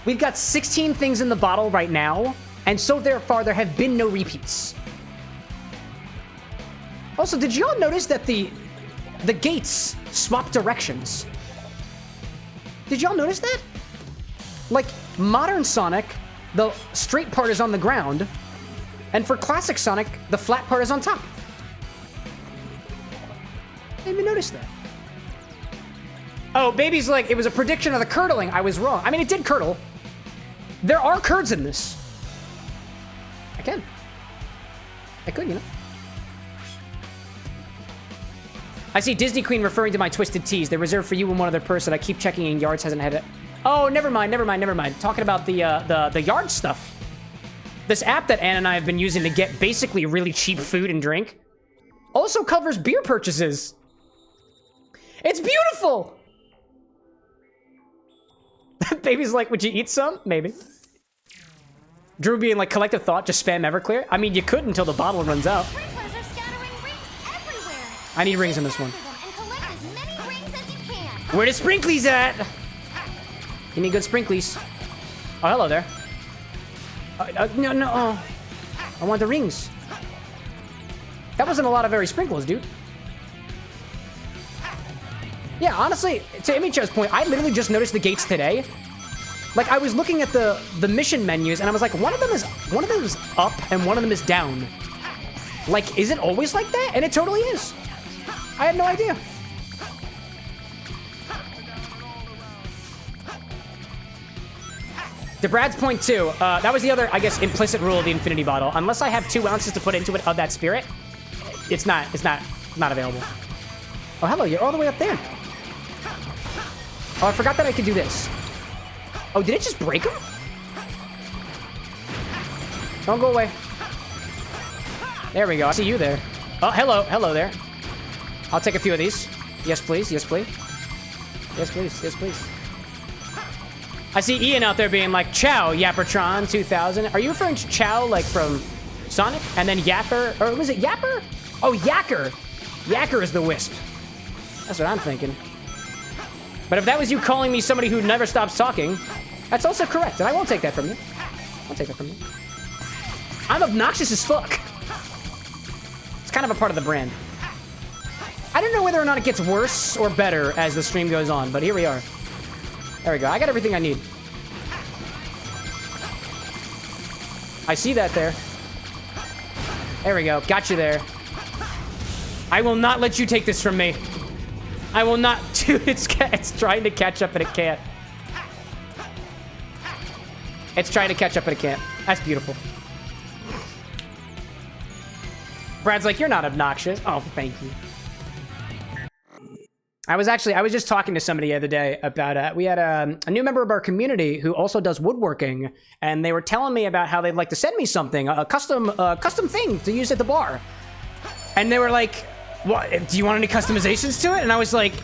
16 things in the bottle right now, and so far there have been no repeats. Also, did y'all notice that the gates swap directions? Did y'all notice that? Like, modern Sonic, the straight part is on the ground, and for classic Sonic, the flat part is on top. I didn't even notice that. Oh, Baby's like, it was a prediction of the curdling. I was wrong. I mean, it did curdle. There are curds in this. I could, you know. I see Disney Queen referring to my Twisted Teas. They're reserved for you and one other person. I keep checking and Yards hasn't had it. Oh, never mind. Talking about the Yard stuff. This app that Ann and I have been using to get basically really cheap food and drink also covers beer purchases. It's beautiful! Baby's like, would you eat some? Maybe. Drew being like, collective thought, just spam Everclear. I mean, you could until the bottle runs out. Sprinklers are scattering rings everywhere. I need rings in this one. And collect as many rings as you can. Where the sprinklies at? You need good sprinklies. Oh, hello there. No. Oh. I want the rings. That wasn't a lot of very sprinkles, dude. Yeah, honestly, to Amicho's point, I literally just noticed the gates today. Like, I was looking at the mission menus, and I was like, one of them is up, and one of them is down. Like, is it always like that? And it totally is. I had no idea. To Brad's point, too, that was the other, I guess, implicit rule of the Infinity Bottle. Unless I have 2 ounces to put into it of that spirit, it's not available. Oh, hello, you're all the way up there. Oh, I forgot that I could do this. Oh, did it just break him? Don't go away. There we go. I see you there. Oh, hello there. I'll take a few of these. Yes, please. Yes, please. Yes, please. Yes, please. I see Ian out there being like, Chow, Yappertron 2000. Are you referring to Chow, like, from Sonic? And then Yapper, or was it Yapper? Oh, Yacker. Yacker is the wisp. That's what I'm thinking. But if that was you calling me somebody who never stops talking, that's also correct, and I won't take that from you. I won't take that from you. I'm obnoxious as fuck. It's kind of a part of the brand. I don't know whether or not it gets worse or better as the stream goes on, but here we are. There we go. I got everything I need. I see that there. There we go. Got you there. I will not let you take this from me. I will not. Dude, it's trying to catch up and it can't. It's trying to catch up and it can't. That's beautiful. Brad's like, you're not obnoxious. Oh, thank you. I was just talking to somebody the other day about, we had a new member of our community who also does woodworking, and they were telling me about how they'd like to send me something, a custom thing to use at the bar. And they were like, what, do you want any customizations to it? And I was like,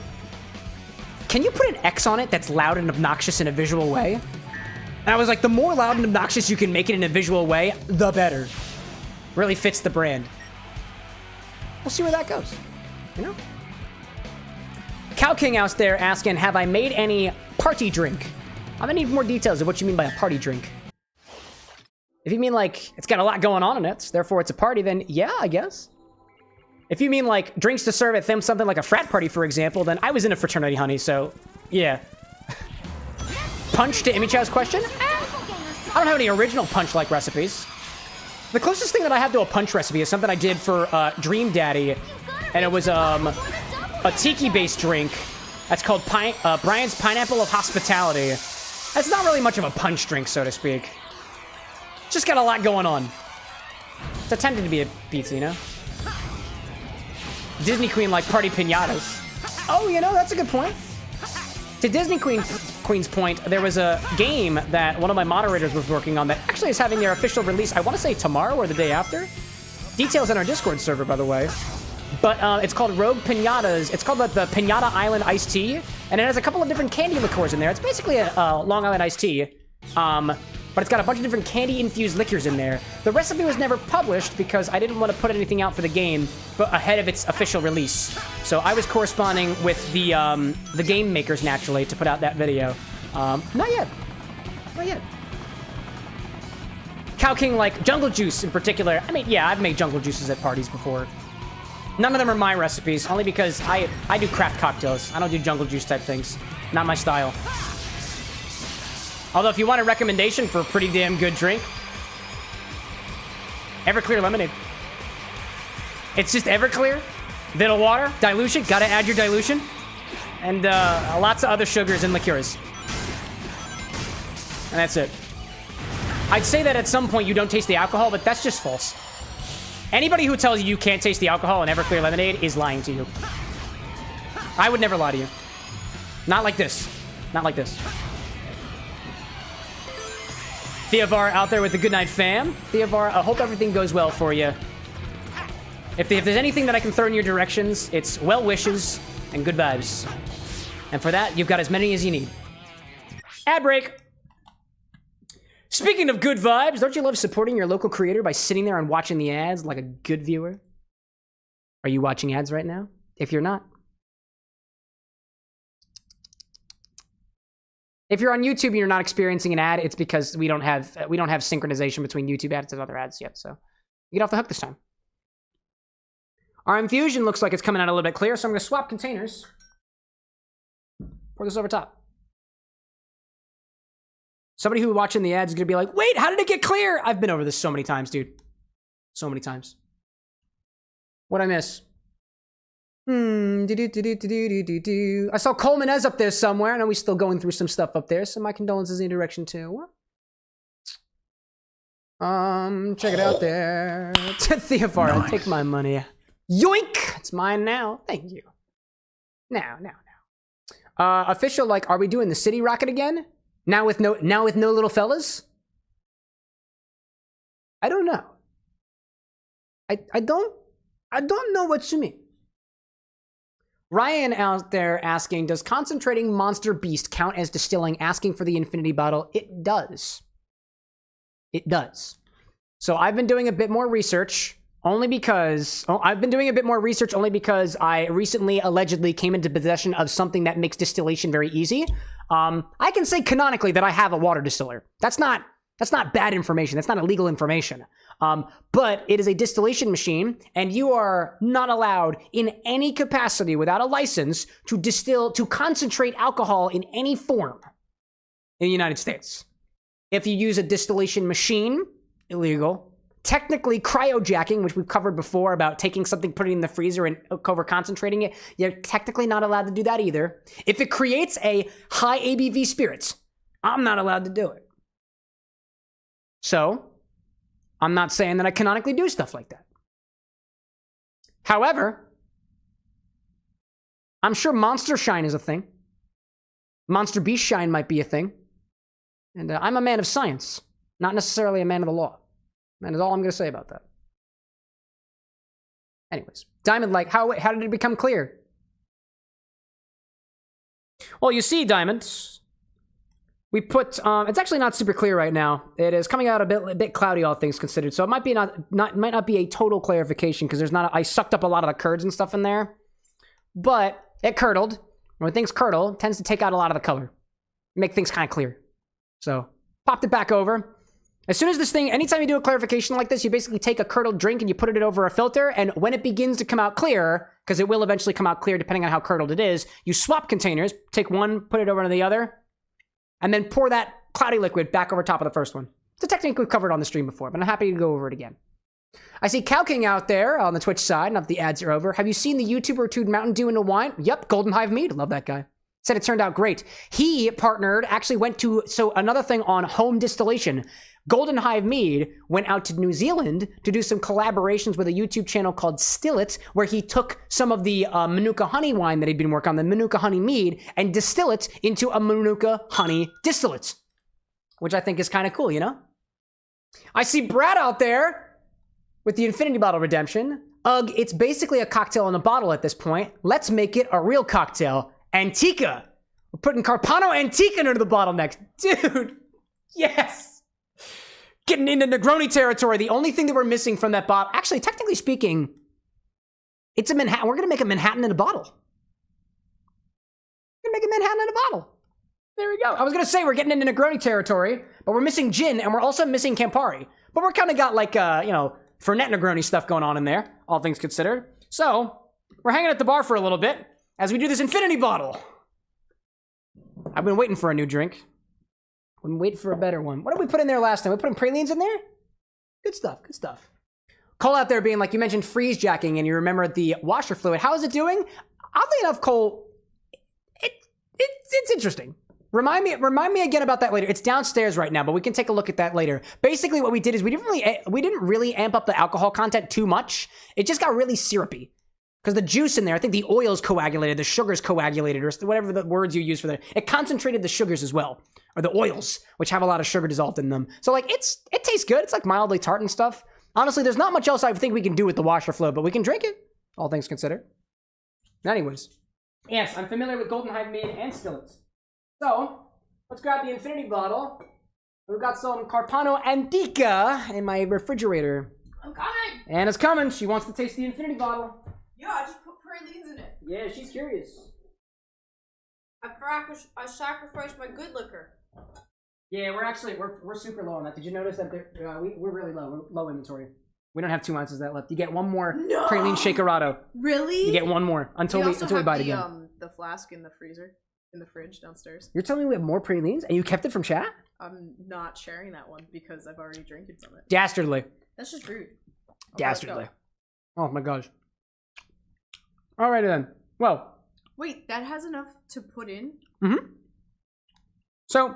can you put an X on it that's loud and obnoxious in a visual way? And I was like, the more loud and obnoxious you can make it in a visual way, the better. Really fits the brand. We'll see where that goes, you know? Cow King out there asking, have I made any party drink? I'm gonna need more details of what you mean by a party drink. If you mean like, it's got a lot going on in it, therefore it's a party, then yeah, I guess. If you mean like drinks to serve at something like a frat party, for example, then I was in a fraternity, honey, so yeah. Punch to Imichow's question? I don't have any original punch-like recipes. The closest thing that I have to a punch recipe is something I did for Dream Daddy, and it was a tiki-based drink that's called Brian's Pineapple of Hospitality. That's not really much of a punch drink, so to speak. Just got a lot going on. It's attempting to be a pizza, you know? Disney Queen like party piñatas. Oh, you know, that's a good point. To Disney Queen's point, there was a game that one of my moderators was working on that actually is having their official release, I want to say tomorrow or the day after. Details on our Discord server, by the way. but it's called Rogue Pinatas. It's called the Pinata Island Iced Tea, and it has a couple of different candy liqueurs in there. It's basically a Long Island iced tea, but it's got a bunch of different candy-infused liquors in there. The recipe was never published because I didn't want to put anything out for the game but ahead of its official release. So I was corresponding with the game makers, naturally, to put out that video. Not yet. Not yet. Cow King, like jungle juice in particular. I mean, yeah, I've made jungle juices at parties before. None of them are my recipes, only because I do craft cocktails. I don't do jungle juice type things. Not my style. Although, if you want a recommendation for a pretty damn good drink, Everclear lemonade. It's just Everclear, little water, dilution. Gotta add your dilution, and lots of other sugars and liqueurs. And that's it. I'd say that at some point you don't taste the alcohol, but that's just false. Anybody who tells you you can't taste the alcohol in Everclear lemonade is lying to you. I would never lie to you. Not like this. Not like this. Theovar out there with the Goodnight fam. Theovar, I hope everything goes well for you. If there's anything that I can throw in your directions, it's well wishes and good vibes. And for that, you've got as many as you need. Ad break. Speaking of good vibes, don't you love supporting your local creator by sitting there and watching the ads like a good viewer? Are you watching ads right now? If you're not. If you're on YouTube and you're not experiencing an ad, it's because we don't have synchronization between YouTube ads and other ads yet, so you get off the hook this time. Our infusion looks like it's coming out a little bit clear, so I'm going to swap containers. Pour this over top. Somebody who watching the ads is going to be like, wait, how did it get clear? I've been over this so many times, dude. So many times. What'd I miss? I saw Coleman Ez up there somewhere. I know we're still going through some stuff up there, so my condolences in your direction too. Check it out there. Theophar, nice. Take my money. Yoink! It's mine now. Thank you. Now. Official, like, are we doing the city rocket again? Now with no little fellas? I don't know. I don't know what you mean. Ryan out there asking, does concentrating Monster Beast count as distilling, asking for the infinity bottle? It does. It does. So I've been doing a bit more research only because I recently allegedly came into possession of something that makes distillation very easy. I can say canonically that I have a water distiller. That's not bad information. That's not illegal information. But it is a distillation machine, and you are not allowed in any capacity without a license to concentrate alcohol in any form in the United States. If you use a distillation machine, illegal. Technically, cryojacking, which we've covered before about taking something, putting it in the freezer and over concentrating it, you're technically not allowed to do that either. If it creates a high ABV spirits, I'm not allowed to do it. So, I'm not saying that I canonically do stuff like that. However, I'm sure Monster Shine is a thing. Monster Beast Shine might be a thing. And I'm a man of science, not necessarily a man of the law. That is all I'm going to say about that. Anyways, Diamond, like, how did it become clear? Well, you see, Diamond, we put, it's actually not super clear right now. It is coming out a bit cloudy, all things considered. So it might not be a total clarification because I sucked up a lot of the curds and stuff in there. But it curdled. When things curdle, it tends to take out a lot of the color. Make things kind of clear. So, popped it back over. As soon as this thing, anytime you do a clarification like this, you basically take a curdled drink and you put it over a filter, and when it begins to come out clear, because it will eventually come out clear depending on how curdled it is, you swap containers, take one, put it over to the other, and then pour that cloudy liquid back over top of the first one. It's a technique we've covered on the stream before, but I'm happy to go over it again. I see Cow King out there on the Twitch side, now that the ads are over. Have you seen the YouTuber who Mountain Dew into wine? Yep, Golden Hive Mead. Love that guy. Said it turned out great. He partnered, actually went to, so another thing on home distillation. Golden Hive Mead went out to New Zealand to do some collaborations with a YouTube channel called Still It, where he took some of the Manuka honey wine that he'd been working on, the Manuka honey mead, and distill it into a Manuka honey distillate, which I think is kind of cool, you know? I see Brad out there with the Infinity Bottle redemption. Ugh, it's basically a cocktail in a bottle at this point. Let's make it a real cocktail. Antica. We're putting Carpano Antica into the bottle next. Dude, yes. Getting into Negroni territory. The only thing that we're missing from that bottle, actually, technically speaking, it's a Manhattan. We're going to make a Manhattan in a bottle. We're going to make a Manhattan in a bottle. There we go. I was going to say we're getting into Negroni territory, but we're missing gin, and we're also missing Campari. But we're kind of got like, Fernet Negroni stuff going on in there, all things considered. So, we're hanging at the bar for a little bit as we do this infinity bottle. I've been waiting for a new drink. I've been waiting for a better one. What did we put in there last time? We put in pralines in there? Good stuff, good stuff. Cole out there being like, you mentioned freeze jacking and you remember the washer fluid. How is it doing? Oddly enough, Cole, it's interesting. Remind me again about that later. It's downstairs right now, but we can take a look at that later. Basically, what we did is we didn't really amp up the alcohol content too much. It just got really syrupy. Because the juice in there, I think the oils coagulated, the sugars coagulated, or whatever the words you use for that. It concentrated the sugars as well, or the oils, which have a lot of sugar dissolved in them. So like, it tastes good. It's like mildly tart and stuff. Honestly, there's not much else I think we can do with the washer fluid, but we can drink it, all things considered. Anyways, yes, I'm familiar with Golden Hive Mead and Stillets. So, let's grab the infinity bottle. We've got some Carpano Antica in my refrigerator. I'm coming! Anna's coming. She wants to taste the infinity bottle. Yeah, I just put pralines in it. Yeah, she's curious. I sacrificed my good liquor. Yeah, we're super low on that. Did you notice that we're really low? We're low inventory. We don't have 2 ounces of that left. You get one more praline shakerado. Really? You get one more until we buy it again. The flask in the freezer, in the fridge downstairs. You're telling me we have more pralines and you kept it from chat? I'm not sharing that one because I've already drank some of it. Dastardly. That's just rude. Dastardly. Oh my gosh. Alrighty then. Well. Wait, that has enough to put in? Mm-hmm. So.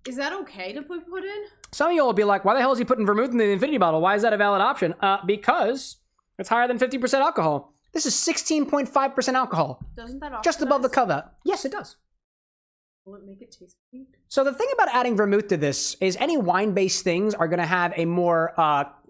Is that okay to put in? Some of you will be like, why the hell is he putting vermouth in the infinity bottle? Why is that a valid option? Because it's higher than 50% alcohol. This is 16.5% alcohol. Doesn't that just above the cutout. Yes, it does. Will it make it taste sweet? So the thing about adding vermouth to this is any wine-based things are going to have a more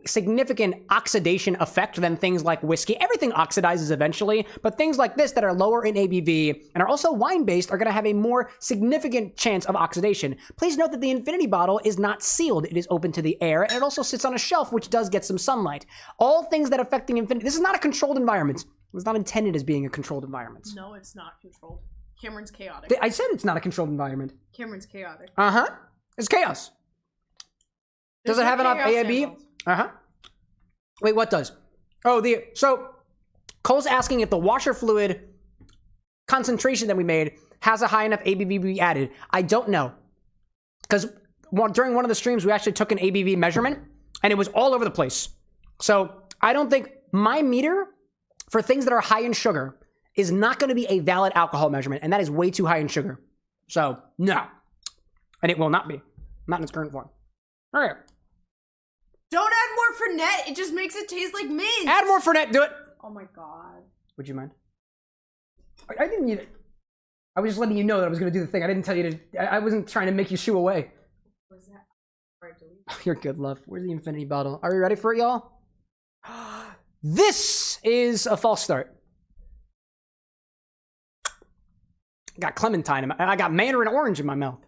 significant oxidation effect than things like whiskey. Everything oxidizes eventually, but things like this that are lower in ABV and are also wine-based are going to have a more significant chance of oxidation. Please note that the infinity bottle is not sealed. It is open to the air, and it also sits on a shelf, which does get some sunlight. All things that affect the infinity... This is not a controlled environment. It was not intended as being a controlled environment. No, it's not controlled. Cameron's chaotic. I said it's not a controlled environment. Cameron's chaotic. Uh-huh. It's chaos. Does it have enough AIB? Uh-huh. Wait, what does? Oh, so Cole's asking if the washer fluid concentration that we made has a high enough ABV we added. I don't know. Because during one of the streams, we actually took an ABV measurement, and it was all over the place. So I don't think my meter for things that are high in sugar is not going to be a valid alcohol measurement, and that is way too high in sugar. So, no. And it will not be. Not in its current form. All right. Don't add more Fernet. It just makes it taste like mint. Add more Fernet. Do it. Oh my god. Would you mind? I didn't need it. I was just letting you know that I was going to do the thing. I didn't tell you to... I wasn't trying to make you shoo away. What is that? Alright, delete. You're good, love. Where's the infinity bottle? Are we ready for it, y'all? This is a false start. I got clementine I got mandarin orange in my mouth.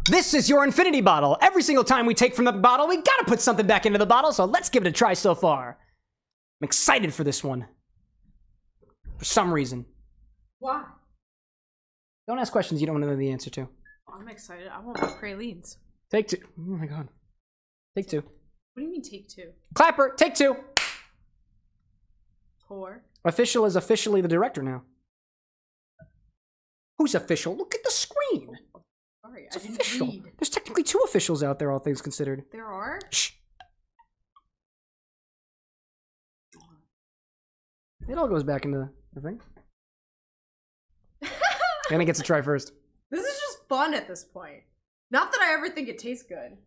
This is your infinity bottle. Every single time we take from the bottle, we gotta put something back into the bottle, so let's give it a try so far. I'm excited for this one. For some reason. Why? Don't ask questions you don't want to know the answer to. I'm excited. I want more pralines. Take 2. Oh my god. Take 2. What do you mean take 2? Clapper, take 2. Pour. Official is officially the director now. Who's official? Look at the screen. Sorry, It's I didn't official. read. There's technically 2 officials out there, all things considered. There are? Shh. It all goes back into the thing. Anna gets to try first. This is just fun at this point. Not that I ever think it tastes good.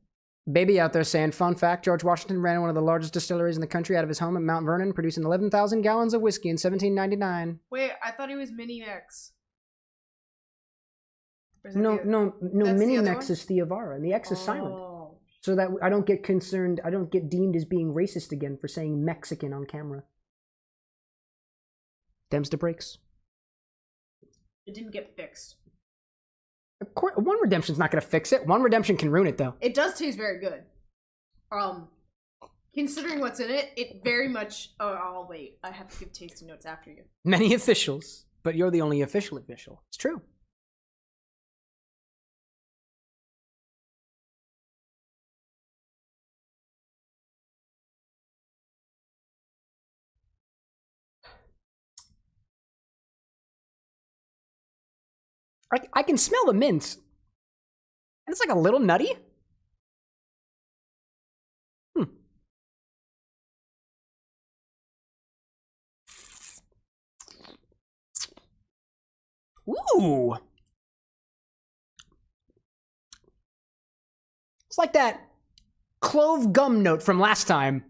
Baby out there saying, fun fact, George Washington ran one of the largest distilleries in the country out of his home at Mount Vernon, producing 11,000 gallons of whiskey in 1799. Wait, I thought he was Mini X. No, That's Mini the other X one? is Theovara, and the X is silent. Oh. So that I don't get concerned, I don't get deemed as being racist again for saying Mexican on camera. Dems to breaks. It didn't get fixed. Of course, one redemption's not going to fix it. One redemption can ruin it, though. It does taste very good. Considering what's in it, it very much. Oh, I'll wait. I have to give tasting notes after you. Many officials, but you're the only official. It's true. I can smell the mint. And it's like a little nutty. Ooh. It's like that clove gum note from last time,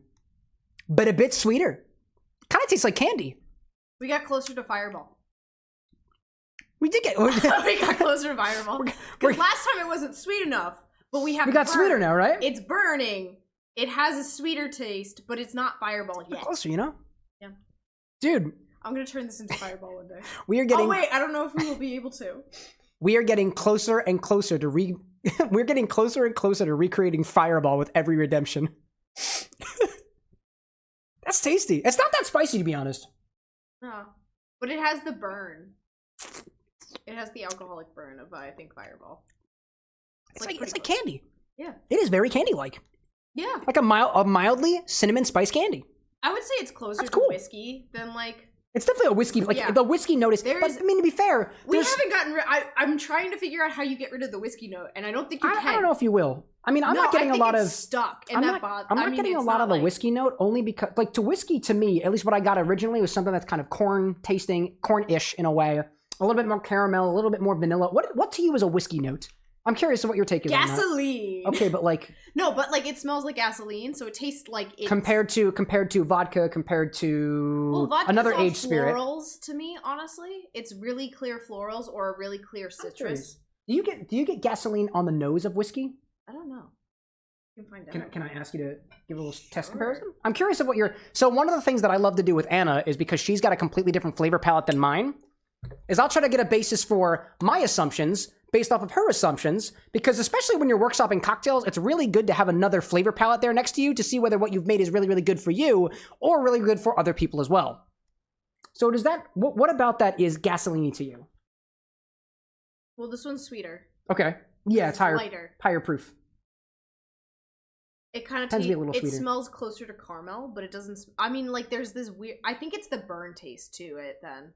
but a bit sweeter. Kind of tastes like candy. We got closer to Fireball. We did get. We got closer to Fireball. Because last time it wasn't sweet enough, but we have. We got sweeter now, right? It's burning. It has a sweeter taste, but it's not Fireball yet. Closer, you know? Yeah. Dude. I'm gonna turn this into Fireball one day. We are getting. Oh wait, I don't know if we will be able to. We are getting closer and closer to We're getting closer and closer to recreating Fireball with every redemption. That's tasty. It's not that spicy, to be honest. No, but it has the burn. It has the alcoholic burn of, I think, Fireball. It's like candy. Yeah. It is very candy-like. Yeah. Like a mildly cinnamon spice candy. I would say it's closer That's to cool. whiskey than like. It's definitely a whiskey. Like Yeah. the whiskey note is. But I mean, to be fair, We haven't gotten rid. I'm trying to figure out how you get rid of the whiskey note, and I don't think you can. I don't know if you will. I mean, I'm not getting a lot of stuck, and I'm that not, bothers. I'm not getting a lot of the whiskey note only because, like, to whiskey to me, at least what I got originally was something that's kind of corn tasting, corn-ish in a way, a little bit more caramel, a little bit more vanilla. What to you is a whiskey note? I'm curious of what your take is on that. Gasoline. Okay, but like no, but like it smells like gasoline, so it tastes like it's compared to vodka, compared to vodka's another all aged spirit. Florals to me, honestly, it's really clear florals or a really clear citrus. Do you get gasoline on the nose of whiskey? I don't know. You can find out. Can I ask you to give a little test comparison? I'm curious of what your. So one of the things that I love to do with Anna is because she's got a completely different flavor palette than mine, is I'll try to get a basis for my assumptions based off of her assumptions, because especially when you're workshopping cocktails, it's really good to have another flavor palette there next to you to see whether what you've made is really, really good for you or really good for other people as well. So does that, what about that is gasoline to you? Well, this one's sweeter. Okay. Yeah, it's higher, lighter. higher proof. It kind of Tends to be a little it sweeter. smells closer to caramel, but it doesn't. I mean, like there's this weird. I think it's the burn taste to it then.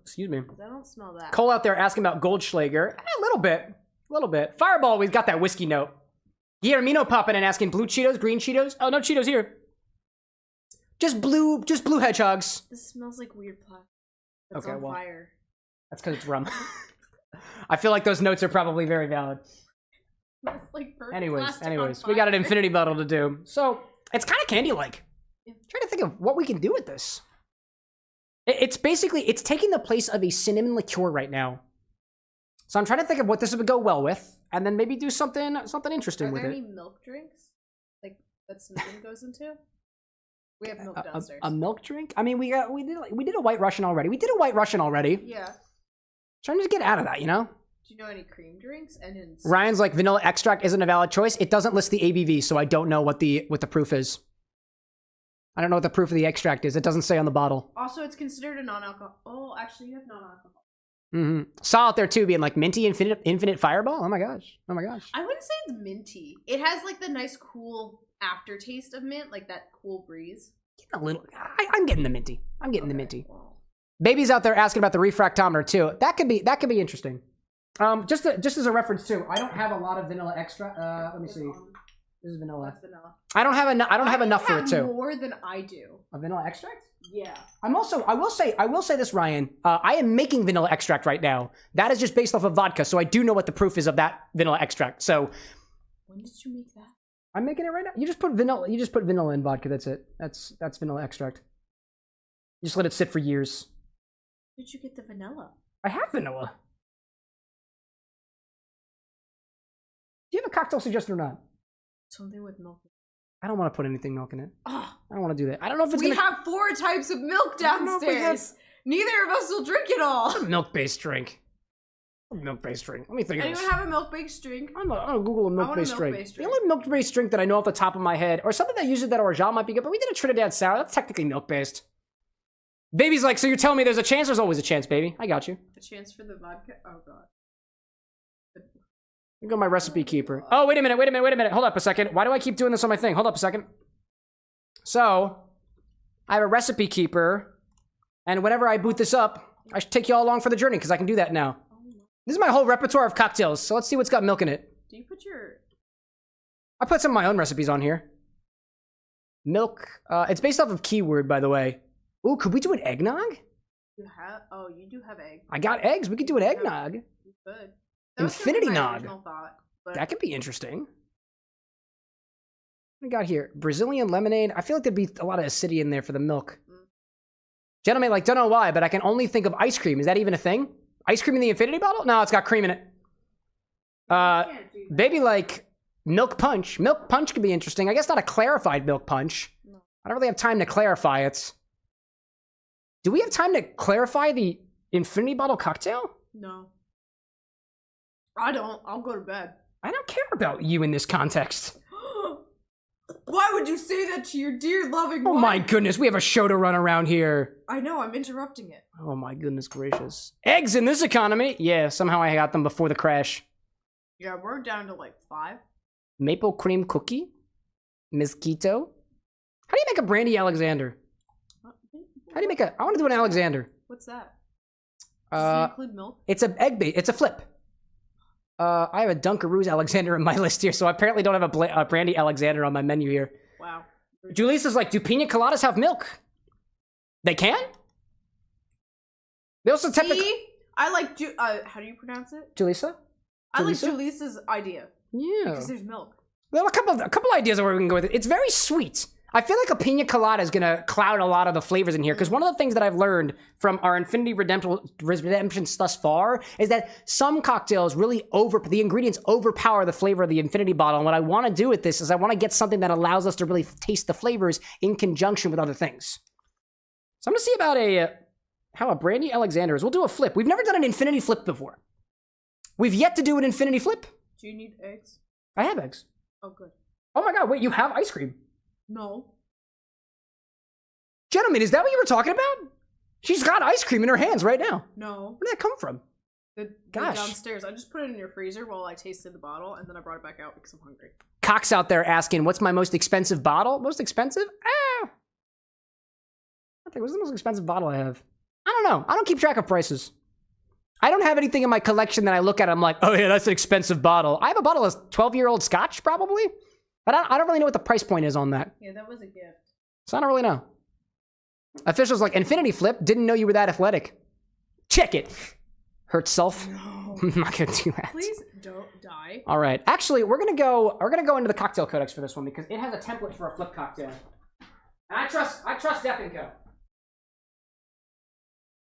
Excuse me. 'Cause I don't smell that. Cole out there asking about Goldschlager. A little bit. Fireball, we've got that whiskey note. Guillermino popping in asking blue Cheetos, green Cheetos. Oh, no Cheetos here. Just blue hedgehogs. This smells like weird plastic. It's Okay, on well. fire. That's because it's rum. I feel like those notes are probably very valid. It's like burnt Anyways, plastic on we got an fire. infinity bottle to do. So it's kind of candy-like. Yeah. Trying to think of what we can do with this. It's basically, it's taking the place of a cinnamon liqueur right now. So I'm trying to think of what this would go well with, and then maybe do something interesting Are with there it. any milk drinks like that cinnamon goes into? We have milk downstairs. A milk drink? I mean, we did a White Russian already. Yeah. Trying to get out of that, you know? Do you know any cream drinks? And in Ryan's like, vanilla extract isn't a valid choice. It doesn't list the ABV, so I don't know what the proof is. I don't know what the proof of the extract is. It doesn't say on the bottle. Also, it's considered a non-alcohol. Oh, actually, you have non-alcohol. Mm-hmm. Saw out there too, being like minty infinite fireball. Oh my gosh. I wouldn't say it's minty. It has like the nice, cool aftertaste of mint, like that cool breeze. A little. I'm getting the minty. The minty. Well, Baby's out there asking about the refractometer too. That could be interesting. Just as a reference too, I don't have a lot of vanilla extra. Let me see. This is vanilla. that's vanilla. I don't have enough for it too. More than I do. A vanilla extract? Yeah. I will say this, Ryan. I am making vanilla extract right now. That is just based off of vodka, so I do know what the proof is of that vanilla extract. So When did you make that? I'm making it right now. You just put vanilla in vodka. That's it. That's vanilla extract. You just let it sit for years. Where did you get the vanilla? I have vanilla. Do you have a cocktail suggestion or not? Something with milk. I don't want to put anything milk in it. Oh, I don't want to do that. I don't know if it's we gonna. have 4 types of milk I don't know if we have- downstairs. Neither of us will drink it all. Milk-based drink. Milk-based drink. Let me think of Anyone this. have a milk-based drink? I'm gonna Google a milk-based drink. milk-based The drink. only milk-based drink that I know off the top of my head, or something that uses that Orgeat might be good, but we did a Trinidad Sour. That's technically milk-based. Baby's like, so you're telling me there's a chance? There's always a chance, baby. I got you. A chance for the vodka? Oh, God. Here go my recipe keeper. Oh, wait a minute. Hold up a second. Why do I keep doing this on my thing? Hold up a second. So, I have a recipe keeper, and whenever I boot this up, I should take you all along for the journey, because I can do that now. This is my whole repertoire of cocktails, so let's see what's got milk in it. Do you put your... I put some of my own recipes on here. Milk. It's based off of keyword, by the way. Ooh, could we do an eggnog? You have... Oh, you do have eggs. I got eggs. We could do an eggnog. You could. That was gonna be Infinity my nog. original thought, but That could be interesting. What we got here? Brazilian lemonade. I feel like there'd be a lot of acidity in there for the milk. Gentlemen, like, don't know why, but I can only think of ice cream. Is that even a thing? Ice cream in the infinity bottle? No, it's got cream in it. can't do that. Baby, like, milk punch. Milk punch could be interesting. I guess not a clarified milk punch. No. I don't really have time to clarify it. Do we have time to clarify the infinity bottle cocktail? No. I don't. I'll go to bed. I don't care about you in this context. Why would you say that to your dear loving Oh wife? my goodness, we have a show to run around here. I know, I'm interrupting it. Oh my goodness gracious. Eggs in this economy? Yeah, somehow I got them before the crash. Yeah, we're down to like 5. Maple cream cookie? Mosquito? How do you make a brandy Alexander? How do you make a... I want to do an Alexander. What's that? Does it include milk? It's a egg bait. It's a flip. I have a Dunkaroos Alexander in my list here, so I apparently don't have a brandy Alexander on my menu here. Wow. Julisa's like, do pina coladas have milk? They can? They also typically... See? I like how do you pronounce it? Julissa? I like Julissa? Julisa's idea. Yeah. Because there's milk. Well, a couple ideas of where we can go with it. It's very sweet. I feel like a pina colada is gonna cloud a lot of the flavors in here, because one of the things that I've learned from our Infinity Redemptions thus far is that some cocktails really the ingredients overpower the flavor of the Infinity bottle. And what I want to do with this is I want to get something that allows us to really taste the flavors in conjunction with other things. So I'm gonna see about how a brandy Alexander is. We'll do a flip. We've never done an Infinity flip before. We've yet to do an Infinity flip. Do you need eggs? I have eggs. Oh, good. Oh my god! Wait, you have ice cream? No. Gentlemen, is that what you were talking about? She's got ice cream in her hands right now. No. Where did that come from? The Gosh. downstairs. I just put it in your freezer while I tasted the bottle, and then I brought it back out because I'm hungry. Cox out there asking, what's my most expensive bottle? Most expensive? I think, what's the most expensive bottle I have? I don't know. I don't keep track of prices. I don't have anything in my collection that I look at, I'm like, oh yeah, that's an expensive bottle. I have a bottle of 12-year-old scotch, probably. But I don't really know what the price point is on that. Yeah, that was a gift. So I don't really know. Officials like, Infinity Flip, didn't know you were that athletic. Check it. Hurt self. No. I'm not gonna do that. Please don't die. All right. Actually, we're gonna go into the cocktail codex for this one because it has a template for a flip cocktail. And I trust Death & Co.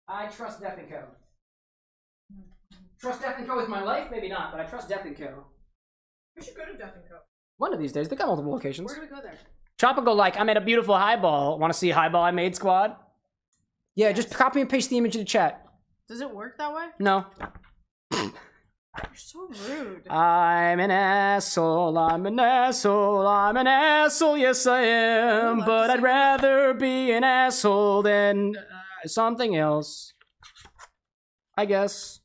I trust Death & Co. Trust Death & Co with my life? Maybe not, but I trust Death & Co. We should go to Death & Co. One of these days. They got multiple locations. Where do we go there? Tropical, like, I made a beautiful highball. Want to see a highball I made, squad? Yeah, just copy and paste the image in the chat. Does it work that way? No. You're so rude. I'm an asshole, I'm an asshole, I'm an asshole, yes I am. But I'd rather be an asshole than something else. I guess.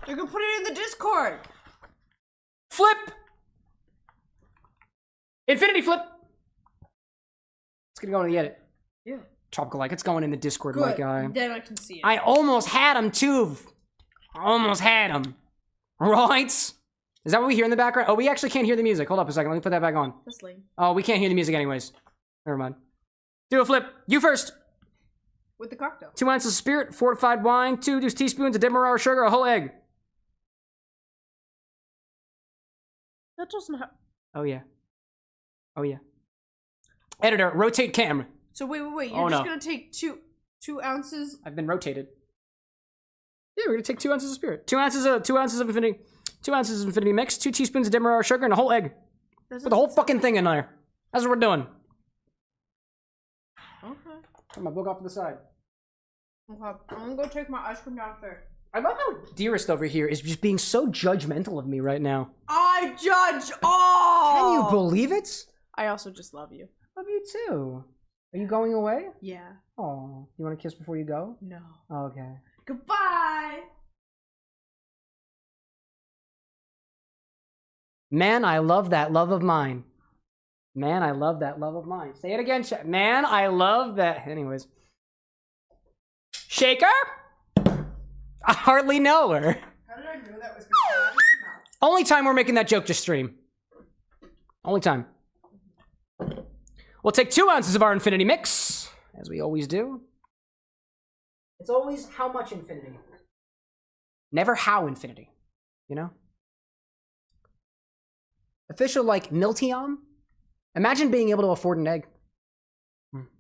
You can put it in the Discord. Flip! Infinity flip! It's gonna go in the edit. Yeah. Tropical, like, it's going in the Discord, my guy. Then I can see it. I almost had him, too. Almost had him. Right? Is that what we hear in the background? Oh, we actually can't hear the music. Hold up a second. Let me put that back on. That's lame. Oh, we can't hear the music anyways. Never mind. Do a flip. You first. With the cocktail. 2 ounces of spirit, fortified wine, 2 teaspoons of demerara sugar, a whole egg. That doesn't have... Oh, yeah. Oh, yeah. Editor, rotate camera. So wait. You're Oh, just no. gonna take two ounces? I've been rotated. Yeah, we're gonna take 2 ounces of spirit. 2 ounces of infinity mix, 2 teaspoons of demerara sugar, and a whole egg. Put the whole fucking thing in there. That's what we're doing. Okay. Put my book off to the side. Okay, I'm gonna go take my ice cream downstairs. I love how Dearest over here is just being so judgmental of me right now. I judge all! Can you believe it? I also just love you. Love you too. Are you going away? Yeah. Oh, you want to kiss before you go? No. Okay. Goodbye! Man, I love that love of mine. Man, I love that love of mine. Say it again, chat. Man, I love that. Anyways. Shaker? I hardly know her. How did I know that was gonna come out of your mouth? Only time we're making that joke to stream. Only time. We'll take 2 ounces of our infinity mix, as we always do. It's always how much infinity. Never how infinity, you know? Official like Miltium. Imagine being able to afford an egg.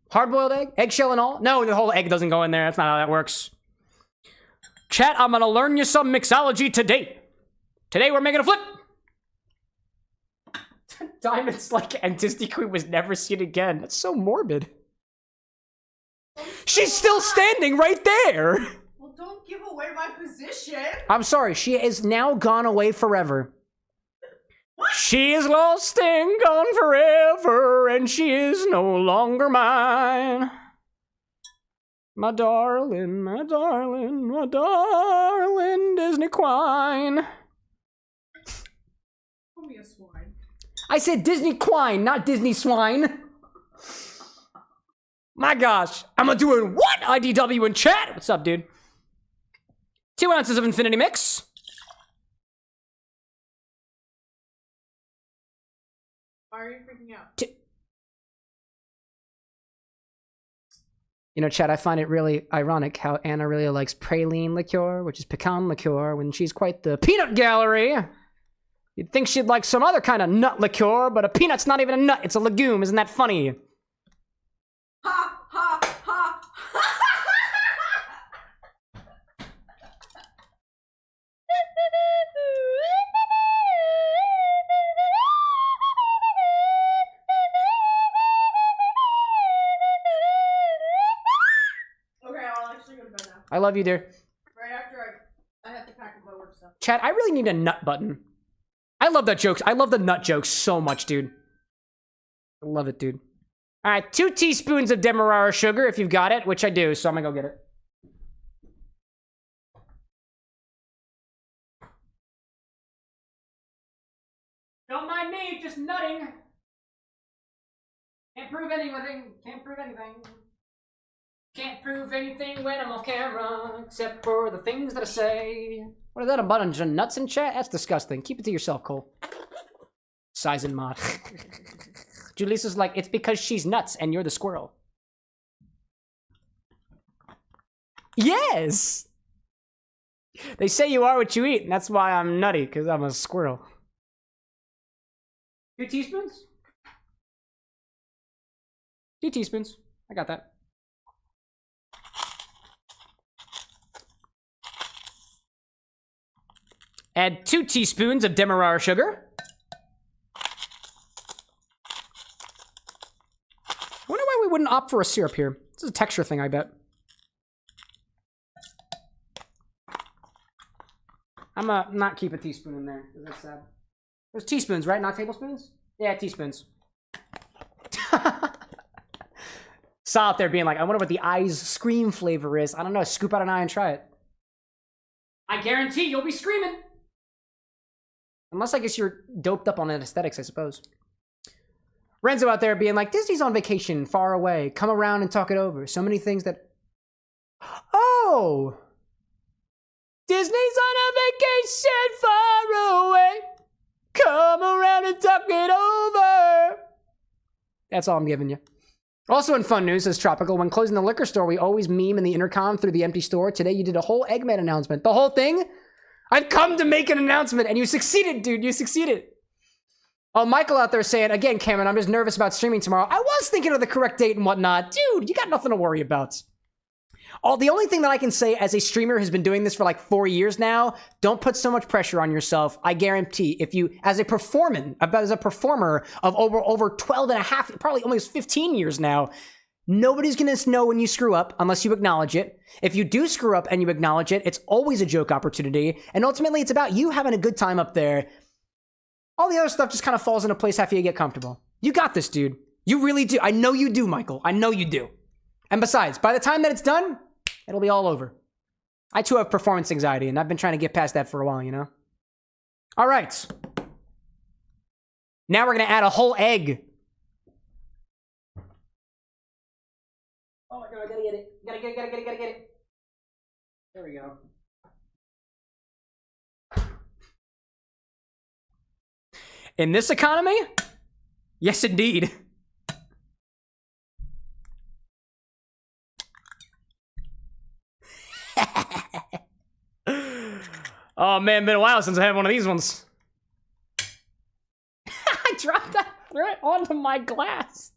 Hard-boiled egg? Eggshell and all? No, the whole egg doesn't go in there. That's not how that works. Chat, I'm gonna learn you some mixology today. Today we're making a flip. Diamonds like and Disney Queen was never seen again. That's so morbid. She's still standing right there. Well, don't give away my position. I'm sorry, she is now gone away forever. She is lost and gone forever, and she is no longer mine. My darling, my darling, my darling Disney Queen. Call me a swine. I said Disney Quine, not Disney Swine. My gosh, I'm gonna do it. What? IDW in chat. What's up, dude? 2 ounces of infinity mix. Why are you freaking out? You know, Chad, I find it really ironic how Anna really likes praline liqueur, which is pecan liqueur, when she's quite the peanut gallery. You'd think she'd like some other kind of nut liqueur, but a peanut's not even a nut, it's a legume. Isn't that funny? Ha, ha, ha. Okay, I'll actually go to bed now. I love you, dear. Right after I have to pack up my work stuff. Chad, I really need a nut button. I love that joke. I love the nut jokes so much, dude. I love it, dude. All right, 2 teaspoons of demerara sugar if you've got it, which I do, so I'm gonna go get it. Don't mind me, just nutting. Can't prove anything. Can't prove anything. Can't prove anything when I'm off camera, except for the things that I say. What is that, a bunch of nuts in chat? That's disgusting. Keep it to yourself, Cole. Size and mod. Julisa's like, it's because she's nuts and you're the squirrel. Yes! They say you are what you eat, and that's why I'm nutty, because I'm a squirrel. 2 teaspoons? 2 teaspoons. I got that. Add 2 teaspoons of demerara sugar. I wonder why we wouldn't opt for a syrup here. This is a texture thing, I bet. I'm not keep a teaspoon in there. That's sad. There's teaspoons, right? Not tablespoons? Yeah, teaspoons. Saw out there being like, I wonder what the ice scream flavor is. I don't know. Scoop out an eye and try it. I guarantee you'll be screaming. Unless I guess you're doped up on aesthetics, I suppose. Renzo out there being like, Disney's on vacation, far away. Come around and talk it over. So many things that... Oh! Disney's on a vacation far away. Come around and talk it over. That's all I'm giving you. Also in fun news, says Tropical, when closing the liquor store, we always meme in the intercom through the empty store. Today you did a whole Eggman announcement. The whole thing? I've come to make an announcement, and you succeeded, dude. You succeeded. Oh, Michael out there saying, again, Cameron, I'm just nervous about streaming tomorrow. I was thinking of the correct date and whatnot. Dude, you got nothing to worry about. The only thing that I can say as a streamer who's been doing this for like 4 years now, don't put so much pressure on yourself. I guarantee if you, as a performer of over 12 and a half, probably almost 15 years now, Nobody's gonna know when you screw up unless you acknowledge it. If you do screw up and you acknowledge it, it's always a joke opportunity. And ultimately, it's about you having a good time up there. All the other stuff just kind of falls into place after you get comfortable. You got this, dude. You really do. I know you do, Michael. I know you do. And besides, by the time that it's done, it'll be all over. I too have performance anxiety, and I've been trying to get past that for a while, you know? All right. Now we're going to add a whole egg. Oh my god, I gotta get it. Gotta get it. There we go. In this economy? Yes, indeed. Oh man, been a while since I had one of these ones. I dropped that thread onto my glass.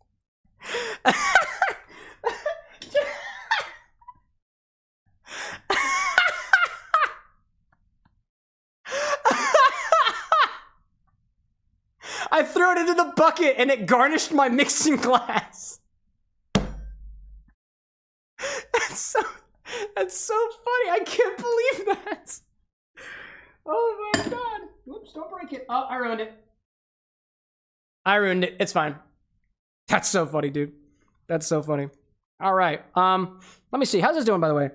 I threw it into the bucket and it garnished my mixing glass. That's so funny. I can't believe that. Oh my god. Whoops, don't break it. Oh, I ruined it. It's fine. That's so funny, dude. That's so funny. All right. Let me see. How's this doing, by the way?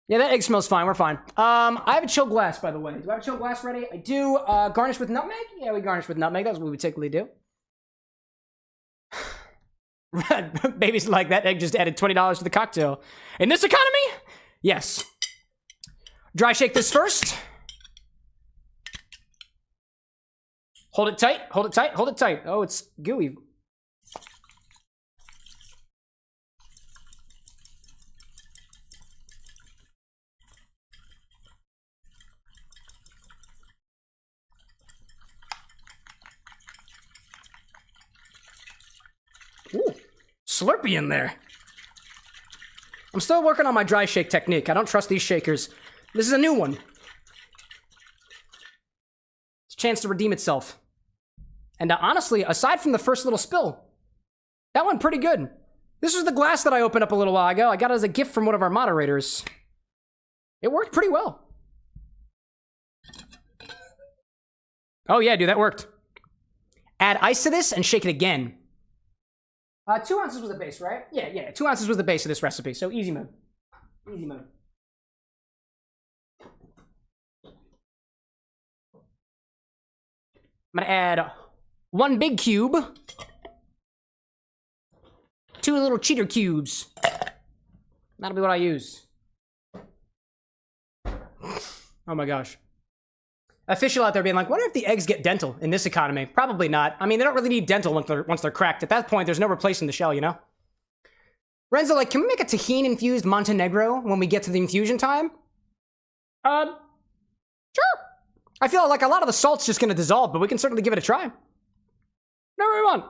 Yeah, that egg smells fine. We're fine. I have a chilled glass, by the way. Do I have a chilled glass ready? I do. Garnish with nutmeg? Yeah, we garnish with nutmeg. That's what we typically do. Baby's like, that egg just added $20 to the cocktail. In this economy? Yes. Dry shake this first. Hold it tight. Hold it tight. Hold it tight. Oh, it's gooey. Ooh, Slurpee in there. I'm still working on my dry shake technique. I don't trust these shakers. This is a new one. It's a chance to redeem itself. And honestly, aside from the first little spill, that went pretty good. This was the glass that I opened up a little while ago. I got it as a gift from one of our moderators. It worked pretty well. Oh yeah, dude, that worked. Add ice to this and shake it again. 2 ounces was the base, right? Yeah, 2 ounces was the base of this recipe, so easy mode. Easy mode. I'm gonna add 1 big cube, 2 little cheater cubes. That'll be what I use. Oh my gosh. Official out there being like, wonder if the eggs get dental in this economy. Probably not. I mean, they don't really need dental once they're cracked. At that point, there's no replacing the shell, you know? Renzo, like, can we make a tahini-infused Montenegro when we get to the infusion time? Sure. I feel like a lot of the salt's just gonna dissolve, but we can certainly give it a try. Whatever we want.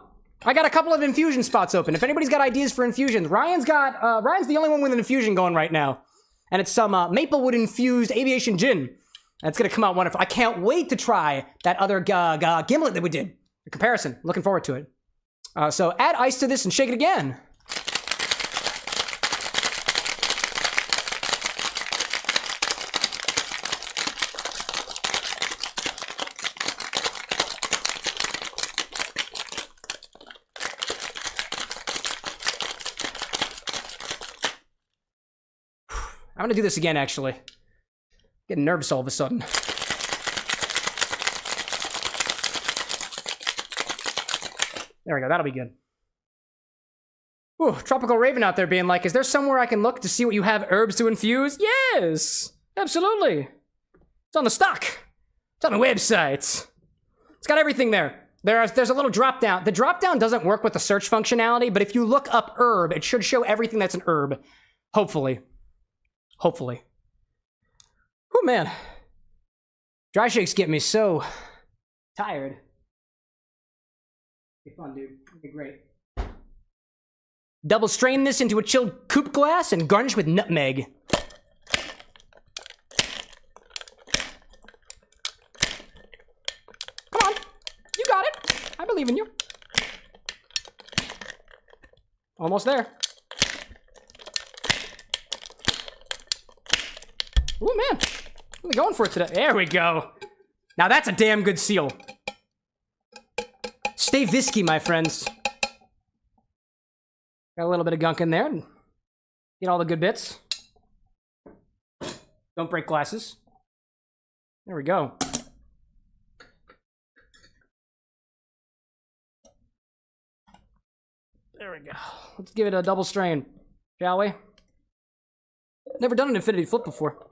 I got a couple of infusion spots open. If anybody's got ideas for infusions, Ryan's the only one with an infusion going right now. And it's some Maplewood-infused aviation gin. That's gonna come out wonderful. I can't wait to try that other gimlet that we did. The comparison. Looking forward to it. So add ice to this and shake it again. I'm gonna do this again, actually. Getting nervous all of a sudden. There we go, that'll be good. Ooh, Tropical Raven out there being like, is there somewhere I can look to see what you have herbs to infuse? Yes! Absolutely! It's on the stock. It's on the website. It's got everything there. There's a little drop down. The drop down doesn't work with the search functionality, but if you look up herb, it should show everything that's an herb. Hopefully. Hopefully. Oh man. Dry shakes get me so tired. Be fun, dude. It'll be great. Double strain this into a chilled coupe glass and garnish with nutmeg. Come on. You got it. I believe in you. Almost there. Oh man, really going for it today. There we go. Now that's a damn good seal. Stay visky, my friends. Got a little bit of gunk in there. Get all the good bits. Don't break glasses. There we go. There we go. Let's give it a double strain, shall we? Never done an infinity flip before.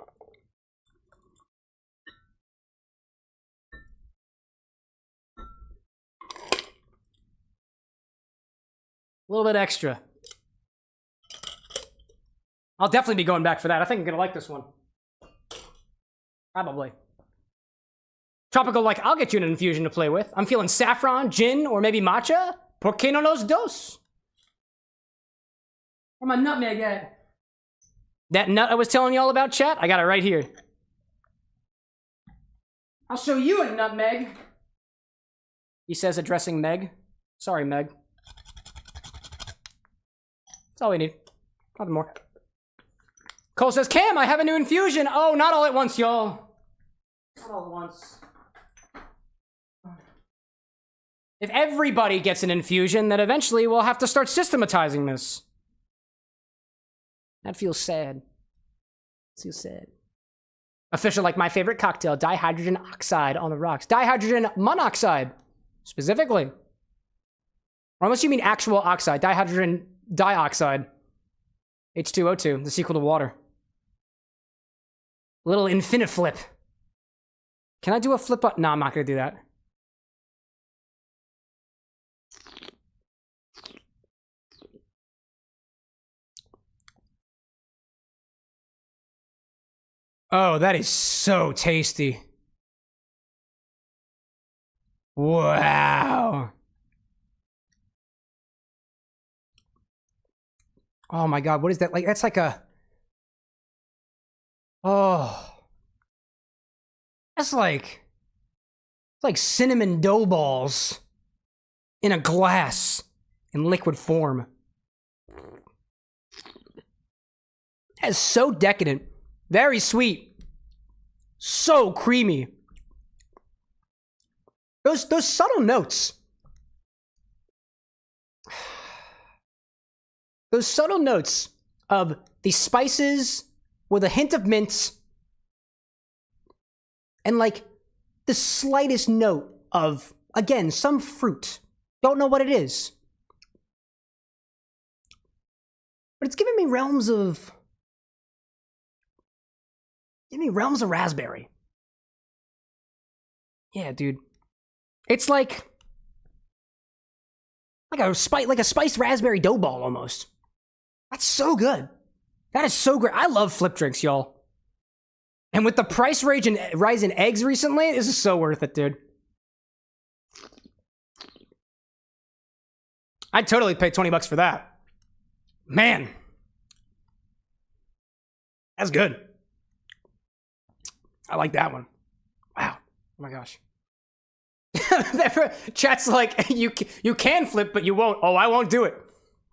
A little bit extra. I'll definitely be going back for that. I think I'm gonna like this one. Probably. Tropical, like, I'll get you an infusion to play with. I'm feeling saffron, gin, or maybe matcha. ¿Por qué no los dos? Where my nutmeg at? That nut I was telling you all about, chat? I got it right here. I'll show you a nutmeg. He says, addressing Meg. Sorry, Meg. That's all we need. Nothing more. Cole says, Cam, I have a new infusion. Oh, not all at once, y'all. Not all at once. If everybody gets an infusion, then eventually we'll have to start systematizing this. That feels sad. Feels sad. Official, like my favorite cocktail, dihydrogen oxide on the rocks. Dihydrogen monoxide, specifically. Or unless you mean actual oxide, dihydrogen dioxide. H2O2, the sequel to water. Little infinite flip. Can I do a flip up? No, I'm not gonna do that. Oh, that is so tasty. Wow. Oh my God, what is that? Like, that's like a... Oh. That's like... It's like cinnamon dough balls in a glass in liquid form. That is so decadent. Very sweet. So creamy. Those subtle notes. Those subtle notes of the spices with a hint of mint and like the slightest note of, again, some fruit. Don't know what it is. But it's giving me realms of... Give me realms of raspberry. Yeah, dude. It's like a spiced raspberry dough ball almost. That's so good. That is so great. I love flip drinks, y'all. And with the price rise in eggs recently, this is so worth it, dude. I'd totally pay $20 for that. Man. That's good. I like that one. Wow. Oh my gosh. Chat's like, you can flip, but you won't. Oh, I won't do it.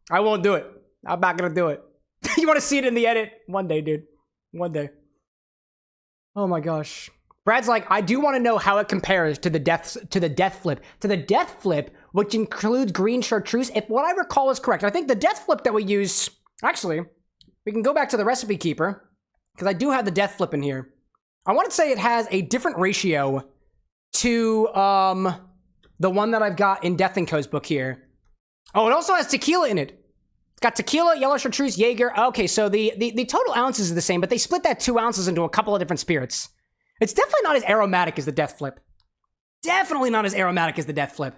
I won't do it. I'm not gonna do it. You want to see it in the edit? One day, dude. One day. Oh my gosh. Brad's like, I do want to know how it compares to the death flip. To the death flip, which includes green chartreuse. If what I recall is correct, I think the death flip that we use... Actually, we can go back to the recipe keeper, because I do have the death flip in here. I want to say it has a different ratio to the one that I've got in Death & Co.'s book here. Oh, it also has tequila in it. It's got tequila, yellow chartreuse, Jaeger. Okay, so the total ounces are the same, but they split that 2 ounces into a couple of different spirits. It's definitely not as aromatic as the Death Flip. Definitely not as aromatic as the Death Flip.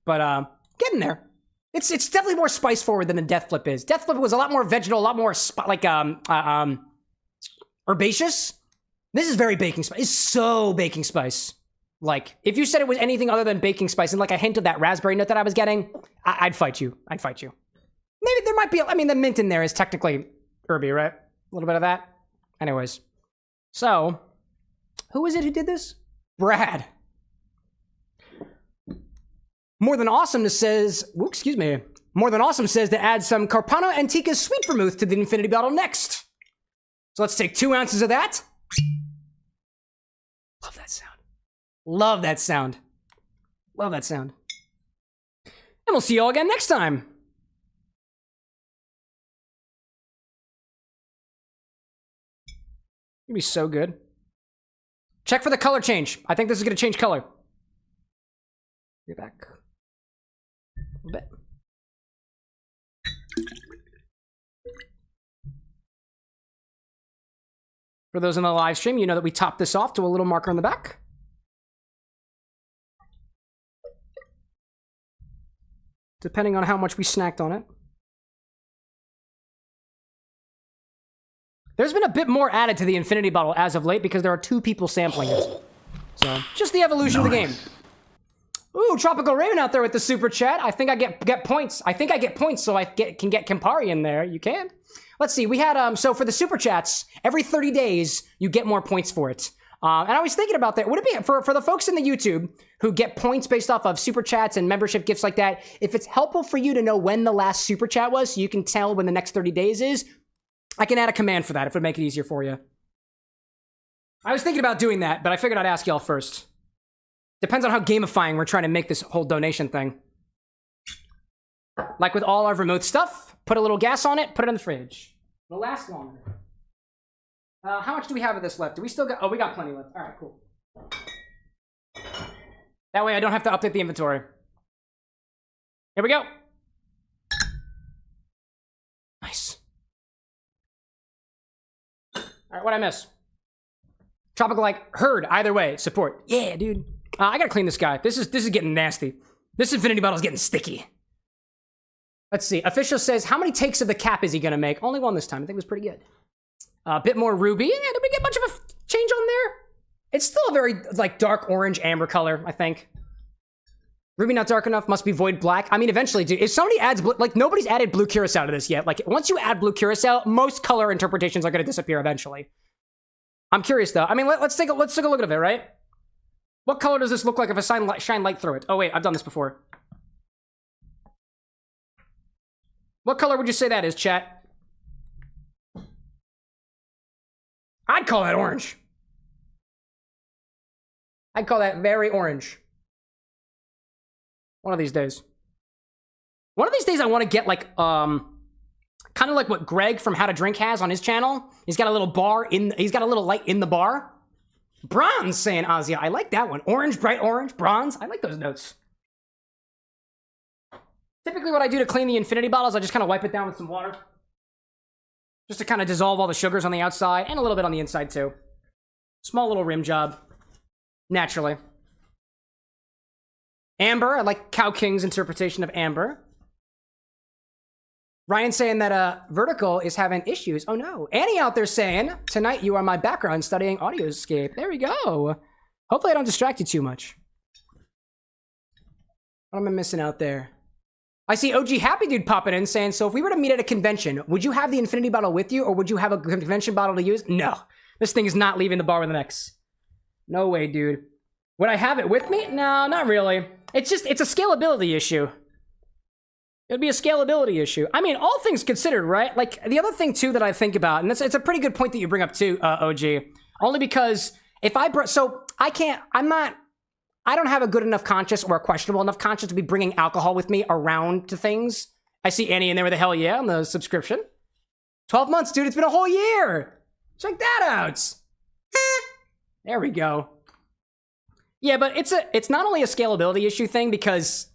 But getting there. It's definitely more spice forward than the Death Flip is. Death Flip was a lot more vegetal, a lot more herbaceous. This is very baking spice. It's so baking spice. Like, if you said it was anything other than baking spice and like a hint of that raspberry note that I was getting, I'd fight you. I'd fight you. Maybe there might be, I mean, the mint in there is technically herby, right? A little bit of that. Anyways. So, who is it who did this? Brad. More Than Awesome says, excuse me. More Than Awesome says to add some Carpano Antica's Sweet Vermouth to the Infinity Bottle next. So let's take 2 ounces of that. Love that sound. Love that sound. And we'll see you all again next time. It'll be so good. Check for the color change. I think this is going to change color. Get back. A little bit. For those in the live stream, you know that we topped this off to a little marker on the back. Depending on how much we snacked on it. There's been a bit more added to the infinity bottle as of late because there are 2 people sampling it. So, just the evolution of the game. Ooh, Tropical Raven out there with the super chat. I think I get points. I think I get points so I can get Campari in there. You can. Let's see. We had, so for the super chats, every 30 days, you get more points for it. And I was thinking about that. Would it be, for the folks in the YouTube who get points based off of super chats and membership gifts like that, if it's helpful for you to know when the last super chat was so you can tell when the next 30 days is, I can add a command for that if it would make it easier for you. I was thinking about doing that, but I figured I'd ask y'all first. Depends on how gamifying we're trying to make this whole donation thing. Like with all our vermouth stuff, put a little gas on it, put it in the fridge. It'll last longer. How much do we have of this left? Do we still got... Oh, we got plenty left. All right, cool. That way I don't have to update the inventory. Here we go. Nice. All right, what'd I miss? Tropical like heard either way support. Yeah, dude. I gotta clean this guy. This is getting nasty. This infinity bottle's getting sticky. Let's see. Official says how many takes of the cap is he gonna make? Only one this time. I think it was pretty good. A bit more ruby. Yeah, did we get much of a change on there? It's still a very like dark orange amber color. I think. Ruby not dark enough. Must be void black. I mean, eventually, dude. If somebody adds like nobody's added blue curacao to this yet. Like once you add blue curacao, most color interpretations are gonna disappear eventually. I'm curious though. I mean, let's take a look at it, right? What color does this look like if I shine light through it? Oh wait, I've done this before. What color would you say that is, chat? I'd call that orange. I'd call that very orange. One of these days. One of these days I want to get like, kind of like what Greg from How to Drink has on his channel. He's got a little bar he's got a little light in the bar. Bronze, saying Ozzy. I like that one. Orange, bright orange, bronze. I like those notes. Typically what I do to clean the infinity bottles, I just kind of wipe it down with some water. Just to kind of dissolve all the sugars on the outside and a little bit on the inside too. Small little rim job. Naturally. Amber, I like Cow King's interpretation of amber. Ryan saying that Vertical is having issues. Oh no. Annie out there saying, tonight you are my background studying Audioscape. There we go. Hopefully I don't distract you too much. What am I missing out there? I see OG Happy Dude popping in saying, so if we were to meet at a convention, would you have the infinity bottle with you or would you have a convention bottle to use? No. This thing is not leaving the bar with an X. No way, dude. Would I have it with me? No, not really. It's a scalability issue. It'd be a scalability issue. I mean, all things considered, right? Like, the other thing, too, that I think about, and it's a pretty good point that you bring up, too, OG. Only because if I... I don't have a good enough conscience or a questionable enough conscience to be bringing alcohol with me around to things. I see Annie in there with a hell yeah on the subscription. 12 months, dude. It's been a whole year. Check that out. There we go. Yeah, but it's not only a scalability issue thing because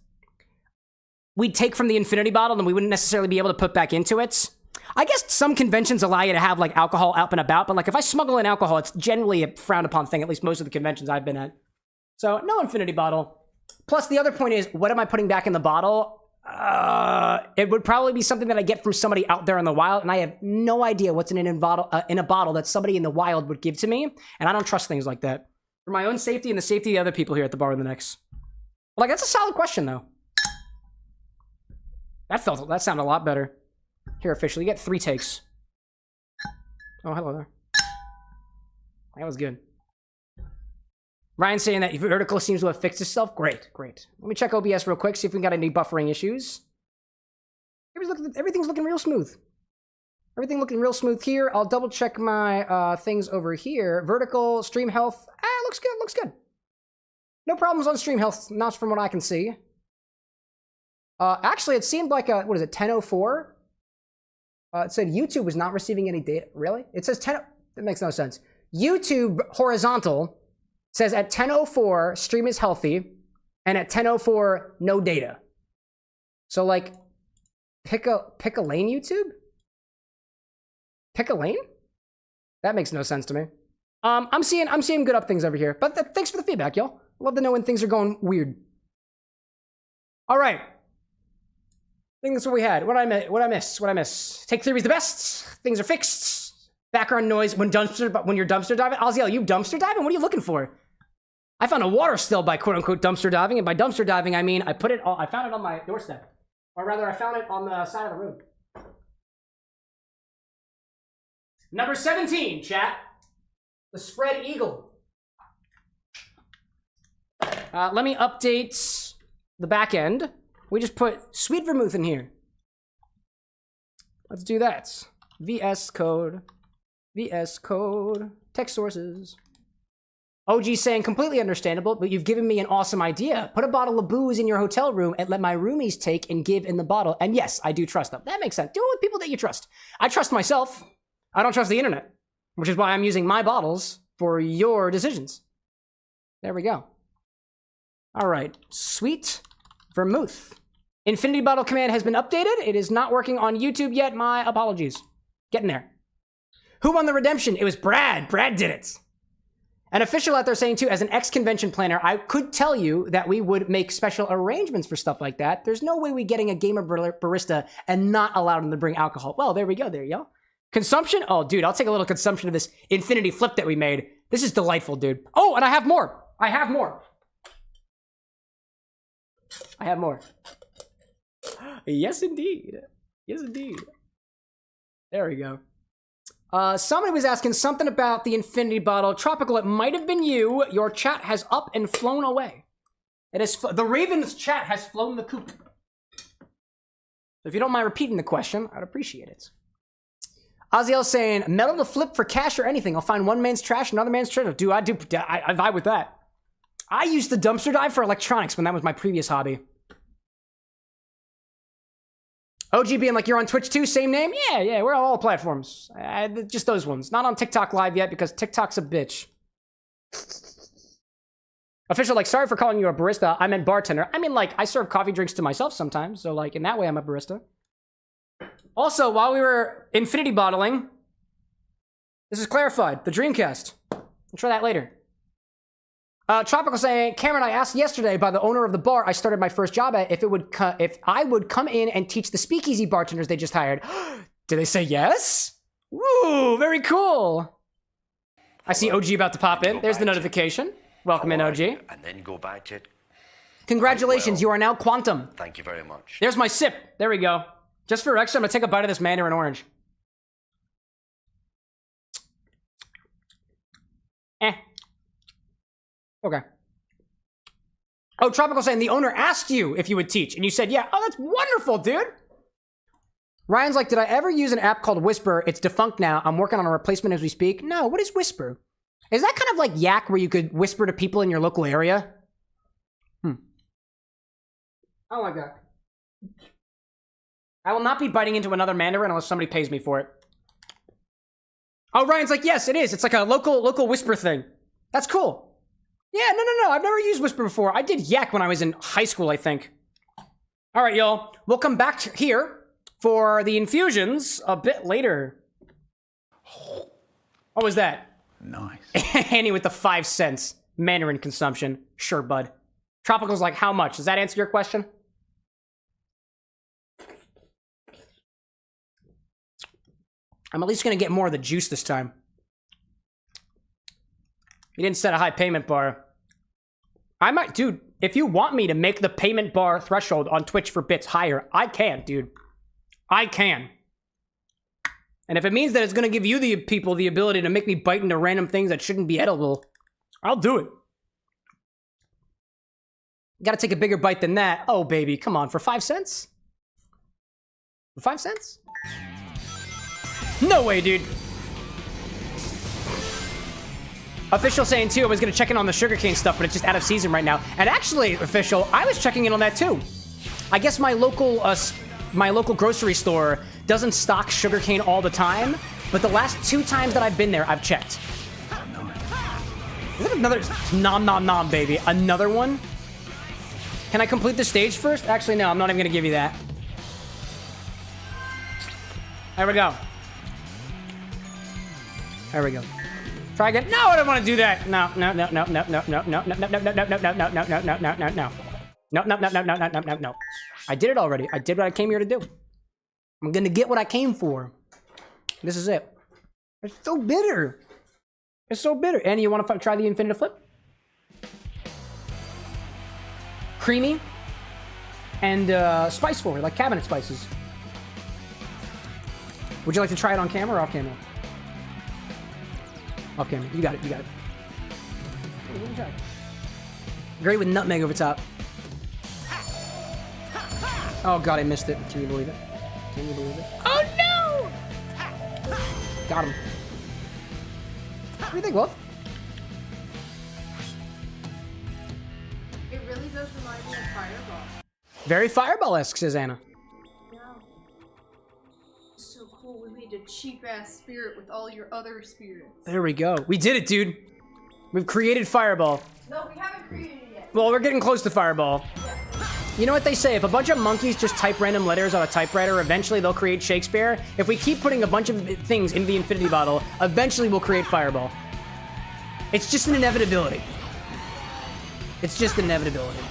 we'd take from the infinity bottle and we wouldn't necessarily be able to put back into it. I guess some conventions allow you to have like alcohol up and about, but like if I smuggle in alcohol, it's generally a frowned upon thing, at least most of the conventions I've been at. So no infinity bottle. Plus the other point is, what am I putting back in the bottle? It would probably be something that I get from somebody out there in the wild, and I have no idea what's in a bottle that somebody in the wild would give to me, and I don't trust things like that. For my own safety and the safety of the other people here at the Bar with an X. Like, that's a solid question, though. That sounded a lot better. Here, officially, you get 3 takes. Oh, hello there. That was good. Ryan saying that Vertical seems to have fixed itself. Great, great. Let me check OBS real quick, see if we got any buffering issues. Everything's looking real smooth. Everything looking real smooth here. I'll double check my things over here. Vertical, stream health. Looks good, looks good. No problems on stream health, not from what I can see. Actually, it seemed like a, what is it, 10:04? It said YouTube was not receiving any data. Really? It says 10. That makes no sense. YouTube horizontal says at 10:04 stream is healthy, and at 10:04 no data. So like, pick a lane, YouTube. Pick a lane? That makes no sense to me. I'm seeing good up things over here. But thanks for the feedback, y'all. Love to know when things are going weird. All right. I think that's what we had. What I miss? Take 3 is the best. Things are fixed. Background noise when you're dumpster diving. Ozzy, you dumpster diving? What are you looking for? I found a water still by quote unquote dumpster diving, and by dumpster diving I mean I found it on my doorstep, or rather I found it on the side of the room. Number 17, chat. The spread eagle. Let me update the back end. We just put sweet vermouth in here. Let's do that. VS code, text sources. OG saying completely understandable, but you've given me an awesome idea. Put a bottle of booze in your hotel room and let my roomies take and give in the bottle. And yes, I do trust them. That makes sense. Do it with people that you trust. I trust myself. I don't trust the internet, which is why I'm using my bottles for your decisions. There we go. All right, sweet vermouth. Infinity bottle command has been updated. It is not working on YouTube yet. My apologies. Getting there. Who won the redemption? It was Brad. Brad did it. An official out there saying too, as an ex-convention planner, I could tell you that we would make special arrangements for stuff like that. There's no way we getting a gamer barista and not allow them to bring alcohol. Well, there we go. There you go. Consumption? Oh, dude, I'll take a little consumption of this infinity flip that we made. This is delightful, dude. Oh, and I have more. I have more. Yes, indeed. Yes, indeed. There we go. Somebody was asking something about the infinity bottle. Tropical, it might have been you. Your chat has up and flown away. It is the Raven's chat has flown the coop. If you don't mind repeating the question, I'd appreciate it. Aziel saying, metal to flip for cash or anything. I'll find one man's trash, another man's treasure. Dude, I vibe with that. I used the dumpster dive for electronics when that was my previous hobby. OG being like, you're on Twitch too? Same name? Yeah, we're on all platforms. Just those ones. Not on TikTok Live yet because TikTok's a bitch. Official, like, sorry for calling you a barista. I meant bartender. I mean, like, I serve coffee drinks to myself sometimes. So, like, in that way, I'm a barista. Also, while we were infinity bottling, this is clarified. The Dreamcast. We'll try that later. Tropical saying, Cameron, I asked yesterday by the owner of the bar I started my first job at if I would come in and teach the speakeasy bartenders they just hired. Did they say yes? Woo, very cool. I see OG about to pop in. There's the notification. Welcome in, OG. And then go back to it. Congratulations, you are now Quantum. Thank you very much. There's my sip. There we go. Just for extra, I'm gonna take a bite of this Mandarin orange. Okay. Oh, Tropical saying the owner asked you if you would teach, and you said, yeah. Oh, that's wonderful, dude. Ryan's like, did I ever use an app called Whisper? It's defunct now. I'm working on a replacement as we speak. No, what is Whisper? Is that kind of like Yak where you could whisper to people in your local area? I don't like that. I will not be biting into another Mandarin unless somebody pays me for it. Oh, Ryan's like, yes, it is. It's like a local Whisper thing. That's cool. Yeah, no. I've never used Whisper before. I did Yak when I was in high school, I think. All right, y'all. We'll come back here for the infusions a bit later. What was that? Nice. Annie with the 5 cents. Mandarin consumption. Sure, bud. Tropical's like, how much? Does that answer your question? I'm at least going to get more of the juice this time. You didn't set a high payment bar. I might, dude, if you want me to make the payment bar threshold on Twitch for bits higher, I can, dude. I can. And if it means that it's going to give you the people the ability to make me bite into random things that shouldn't be edible, I'll do it. Gotta take a bigger bite than that. Oh, baby, come on, for 5 cents? For 5 cents? No way, dude. Official saying too, I was gonna check in on the sugarcane stuff, but it's just out of season right now. And actually, Official, I was checking in on that too. I guess my local grocery store doesn't stock sugarcane all the time, but the last 2 times that I've been there, I've checked. Is that another nom nom nom, baby? Another one? Can I complete the stage first? Actually, no, I'm not even gonna give you that. There we go. There we go. Try again. No, I don't want to do that. No. No. I did it already. I did what I came here to do. I'm gonna get what I came for. This is it. It's so bitter. It's so bitter. Annie, you want to try the infinite flip? Creamy and spice forward, like cabinet spices. Would you like to try it on camera or off camera? Off camera. You got it. You got it. Let me try. Great with nutmeg over top. Oh god, I missed it. Can you believe it? Can you believe it? Oh no! Got him. What do you think, Wolf? It really does remind me of Fireball. Very Fireball-esque, says Anna. Yeah. So cool. We made a cheap-ass spirit with all your other spirits. There we go. We did it, dude. We've created Fireball. No, we haven't created it yet. Well, we're getting close to Fireball. You know what they say? If a bunch of monkeys just type random letters on a typewriter, eventually they'll create Shakespeare. If we keep putting a bunch of things in the infinity bottle, eventually we'll create Fireball. It's just an inevitability. It's just an inevitability.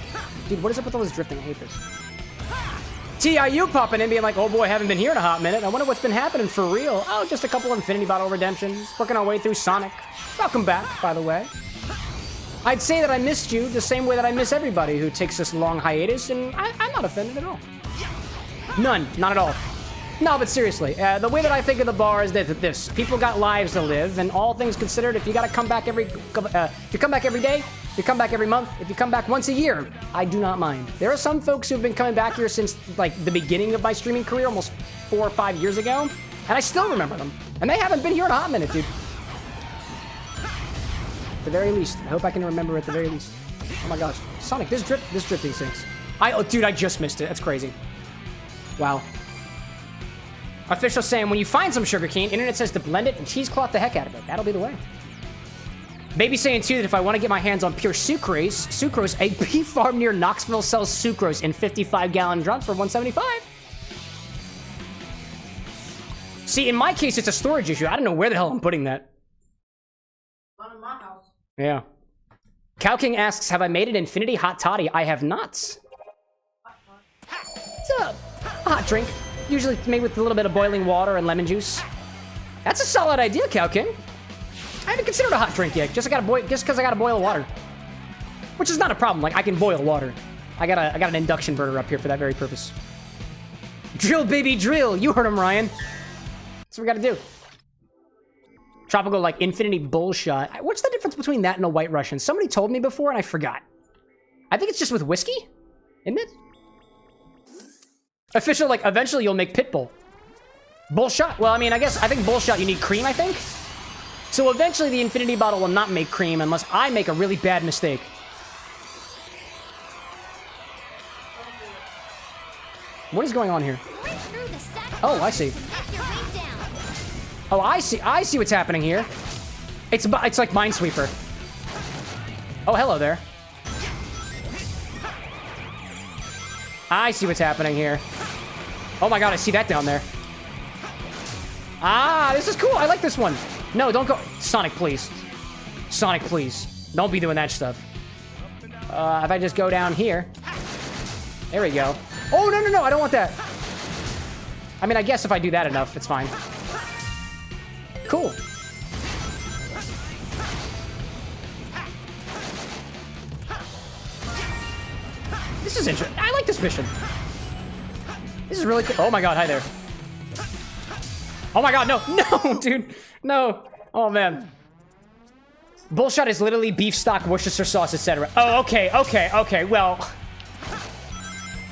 Dude, what is up with all this drifting? I hate this. TIU popping in being like, oh boy, haven't been here in a hot minute. I wonder what's been happening for real. Oh, just a couple of infinity bottle redemptions. Working our way through Sonic. Welcome back, by the way. I'd say that I missed you the same way that I miss everybody who takes this long hiatus, and I'm not offended at all. None. Not at all. No, but seriously, the way that I think of the bar is this. People got lives to live, and all things considered, if you gotta come back if you come back every day, if you come back every month, if you come back once a year, I do not mind. There are some folks who've been coming back here since, like, the beginning of my streaming career, almost 4 or 5 years ago, and I still remember them. And they haven't been here in a hot minute, dude. At the very least. I hope I can remember at the very least. Oh my gosh. Sonic, this drifting sinks. Oh, dude, I just missed it. That's crazy. Wow. Official saying, when you find some sugarcane, internet says to blend it and cheesecloth the heck out of it. That'll be the way. Baby saying, too, that if I want to get my hands on pure sucrose, a bee farm near Knoxville sells sucrose in 55-gallon drums for $175. See, in my case, it's a storage issue. I don't know where the hell I'm putting that. Not in my house. Yeah. Cow King asks, have I made an infinity hot toddy? I have not. It's a hot drink. Usually made with a little bit of boiling water and lemon juice. That's a solid idea, Cow King. I haven't considered a hot drink yet, just because I gotta boil water. Which is not a problem, like I can boil water. I got an induction burner up here for that very purpose. Drill, baby, drill! You heard him, Ryan. That's what we gotta do. Tropical, like, infinity bullshot. What's the difference between that and a white Russian? Somebody told me before and I forgot. I think it's just with whiskey, isn't it? Official, like, eventually you'll make Pitbull. Bullshot? Well, I mean, I think bullshot you need cream, I think. So eventually the infinity bottle will not make cream unless I make a really bad mistake. What is going on here? Oh, I see. Oh, I see what's happening here. It's like Minesweeper. Oh, hello there. I see what's happening here. Oh my god, I see that down there. Ah, this is cool. I like this one. No, don't go. Sonic, please. Sonic, please. Don't be doing that stuff. If I just go down here. There we go. Oh, no, I don't want that. I mean, I guess if I do that enough, it's fine. Cool. This is interesting. I like this mission. This is really cool. Oh my god, hi there. Oh my god, no, no, dude, no. Oh man. Bullshot is literally beef stock, Worcestershire sauce, etc. Oh, okay, well.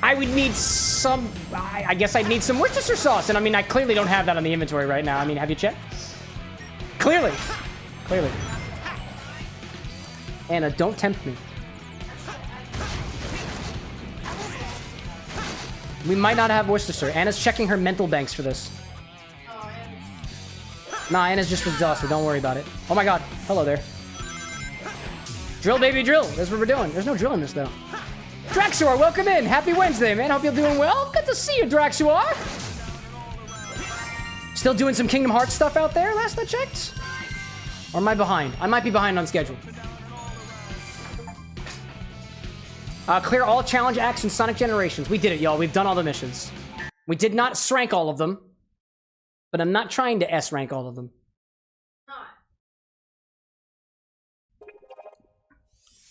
I would need some, I guess I'd need some Worcestershire sauce, and I mean, I clearly don't have that on the inventory right now. I mean, have you checked? Clearly. Anna, don't tempt me. We might not have Worcestershire. Anna's checking her mental banks for this. Nah, Anna's just exhausted. Don't worry about it. Oh my god. Hello there. Drill, baby, drill. That's what we're doing. There's no drill in this, though. Draxuar, welcome in. Happy Wednesday, man. Hope you're doing well. Good to see you, Draxuar. Still doing some Kingdom Hearts stuff out there, last I checked? Or am I behind? I might be behind on schedule. Clear all challenge acts in Sonic Generations. We did it, y'all. We've done all the missions. We did not S-rank all of them. But I'm not trying to S-rank all of them.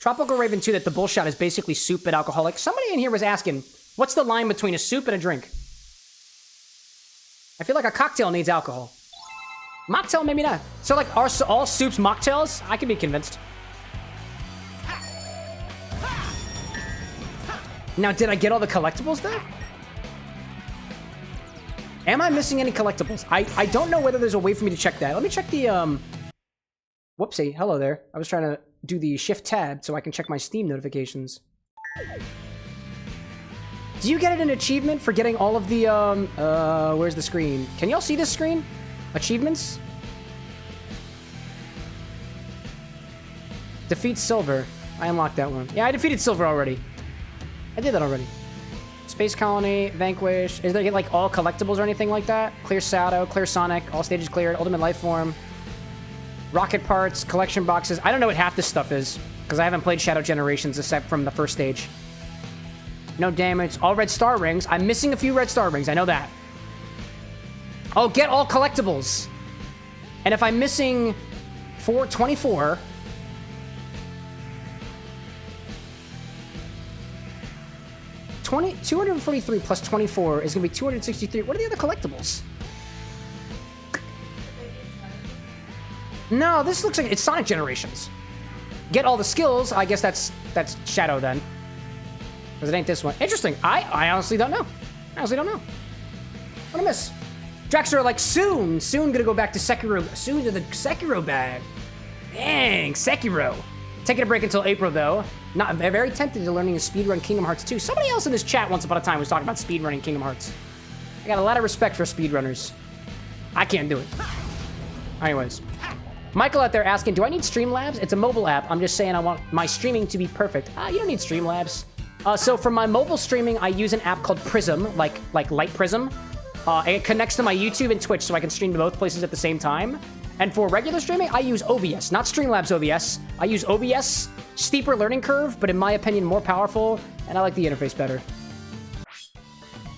Tropical Raven 2 that the bullshot is basically soup but alcoholic. Somebody in here was asking, what's the line between a soup and a drink? I feel like a cocktail needs alcohol. Mocktail, maybe not. So like, are all soups mocktails? I can be convinced. Now, did I get all the collectibles there? Am I missing any collectibles? I don't know whether there's a way for me to check that. Let me check the, whoopsie. Hello there. I was trying to do the shift tab so I can check my Steam notifications. Do you get an achievement for getting all of the, where's the screen? Can y'all see this screen? Achievements? Defeat Silver. I unlocked that one. Yeah, I defeated Silver already. I did that already. Space Colony, Vanquish. Is there get like all collectibles or anything like that? Clear Shadow, Clear Sonic, all stages cleared, Ultimate Life Form. Rocket parts, collection boxes. I don't know what half this stuff is, because I haven't played Shadow Generations except from the first stage. No damage. All red star rings. I'm missing a few red star rings. I know that. Oh, get all collectibles. And if I'm missing 24... 243 plus 24 is going to be 263. What are the other collectibles? No, this looks like it's Sonic Generations. Get all the skills. I guess that's Shadow then. Because it ain't this one. Interesting. I honestly don't know. I honestly don't know. What I miss? Draxter like soon gonna go back to Sekiro. Soon to the Sekiro bag. Dang, Sekiro. Taking a break until April though. Not very tempted to learning to speedrun Kingdom Hearts 2. Somebody else in this chat once upon a time was talking about speedrunning Kingdom Hearts. I got a lot of respect for speedrunners. I can't do it. Anyways. Michael out there asking, do I need Streamlabs? It's a mobile app. I'm just saying I want my streaming to be perfect. You don't need Streamlabs. So for my mobile streaming, I use an app called Prism, like Light Prism. It connects to my YouTube and Twitch so I can stream to both places at the same time. And for regular streaming, I use OBS, not Streamlabs OBS. I use OBS, steeper learning curve, but in my opinion, more powerful, and I like the interface better.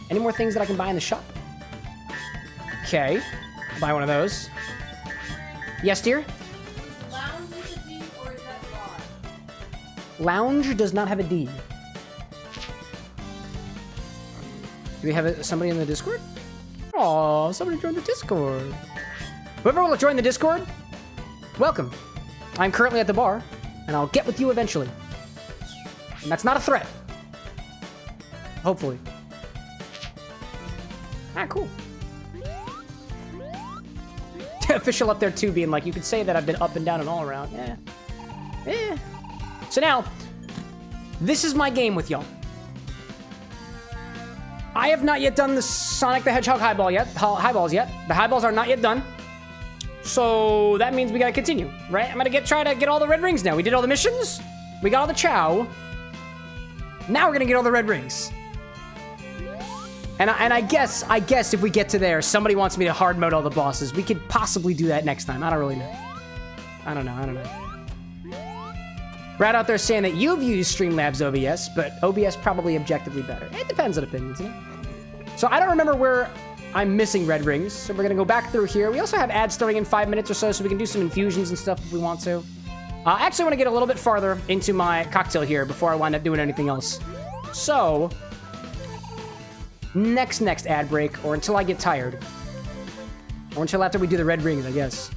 Any more things that I can buy in the shop? Okay, I'll buy one of those. Yes, dear? Lounge with a D or is that bar? Lounge does not have a D. Do we have somebody in the Discord? Oh, somebody joined the Discord. Whoever will join the Discord, welcome. I'm currently at the bar, and I'll get with you eventually. And that's not a threat. Hopefully. Ah, cool. Official up there too, being like, you could say that I've been up and down and all around. Yeah. So now, this is my game with y'all. I have not yet done the Sonic the Hedgehog highballs yet. The highballs are not yet done. So that means we gotta continue, right? I'm gonna try to get all the red rings now. We did all the missions. We got all the chow. Now we're gonna get all the red rings. And I guess if we get to there, somebody wants me to hard mode all the bosses. We could possibly do that next time. I don't really know. I don't know. Brad out there saying that you've used Streamlabs OBS, but OBS probably objectively better. It depends on opinions, you know? So I don't remember where I'm missing red rings, so we're gonna go back through here. We also have ads starting in 5 minutes or so we can do some infusions and stuff if we want to. I actually want to get a little bit farther into my cocktail here before I wind up doing anything else. So, next ad break, or until I get tired. Or until after we do the red rings, I guess.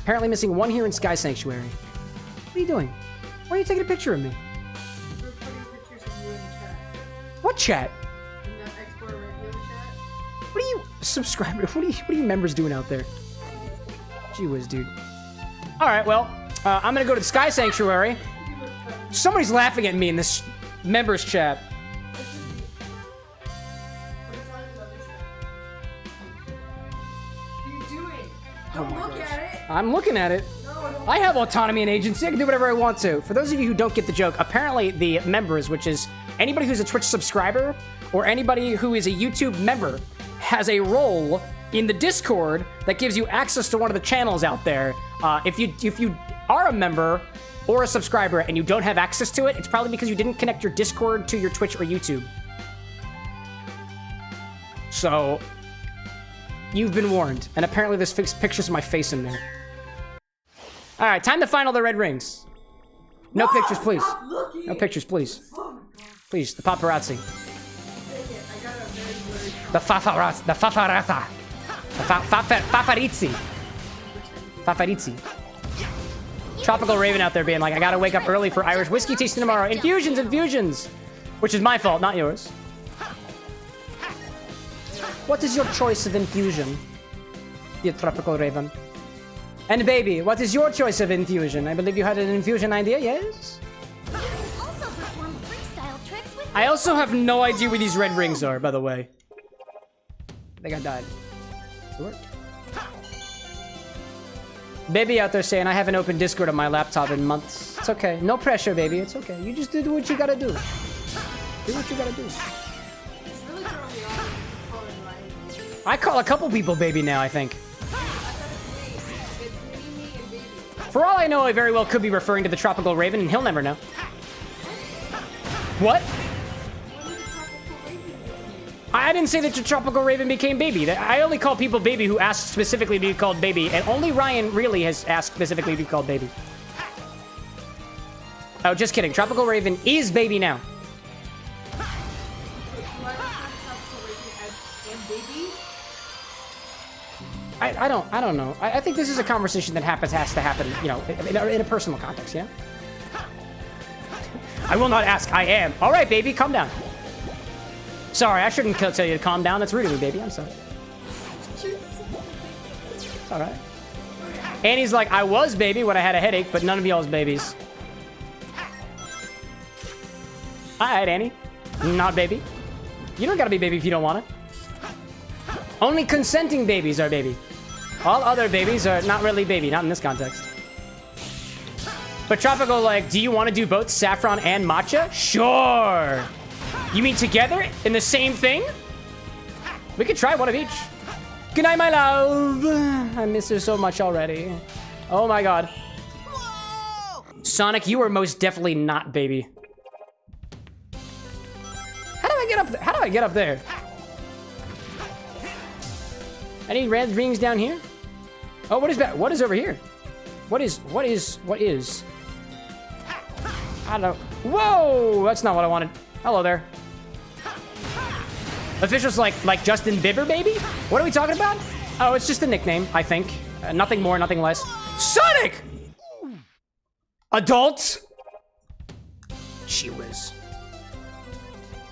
Apparently missing one here in Sky Sanctuary. What are you doing? Why are you taking a picture of me? We're putting pictures of you in the chat. What chat? In the XBar radio chat. What are you subscribers? What are you members doing out there? Gee whiz, dude. All right, well, I'm gonna go to the Sky Sanctuary. Somebody's laughing at me in this members chat. Don't look at it. I'm looking at it. I have autonomy and agency. I can do whatever I want to. For those of you who don't get the joke, apparently the members, which is anybody who's a Twitch subscriber or anybody who is a YouTube member, has a role in the Discord that gives you access to one of the channels out there. If you are a member or a subscriber and you don't have access to it, it's probably because you didn't connect your Discord to your Twitch or YouTube. So, you've been warned. And apparently there's pictures of my face in there. Alright, time to find all the red rings. No pictures, please. No pictures, please. Please, the paparazzi. The fafarazzi. The fafarazza. The fafarizzi. Fafarizzi. Tropical Raven out there being like, I gotta wake up early for Irish whiskey tasting tomorrow. Infusions, infusions! Which is my fault, not yours. What is your choice of infusion, dear Tropical Raven? And baby, what is your choice of infusion? I believe you had an infusion idea, yes? You can also perform freestyle tricks with I also have no idea where these red rings are, by the way. I think I died. It worked. Baby out there saying, I haven't opened Discord on my laptop in months. It's okay. No pressure, baby. It's okay. You just do what you gotta do. Do what you gotta do. It's really throwing me off calling Ryan. I call a couple people baby now, I think. It's me, and baby. For all I know, I very well could be referring to the Tropical Raven, and he'll never know. What? I didn't say that the Tropical Raven became baby. I only call people baby who ask specifically to be called baby, and only Ryan really has asked specifically to be called baby. Oh, just kidding. Tropical Raven is baby now. I don't know. I think this is a conversation that has to happen, you know, in a personal context, yeah? I will not ask. I am. All right, baby, calm down. Sorry, I shouldn't tell you to calm down. That's rude of me, baby. I'm sorry. It's all right. Annie's like, I was baby when I had a headache, but none of y'all's babies. All right, Annie. Not baby. You don't gotta be baby if you don't want it. Only consenting babies are baby. All other babies are not really baby, not in this context. But Tropical, like, do you want to do both saffron and matcha? Sure. You mean together in the same thing? We could try one of each. Good night, my love. I miss her so much already. Oh my god. Sonic, you are most definitely not baby. How do I get up? How do I get up there? Any red rings down here? Oh, what is that? What is over here? What is? I don't know. Whoa! That's not what I wanted. Hello there. Officials like Justin Bieber, baby? What are we talking about? Oh, it's just a nickname, I think. Nothing more, nothing less. Sonic! Adults? She whiz.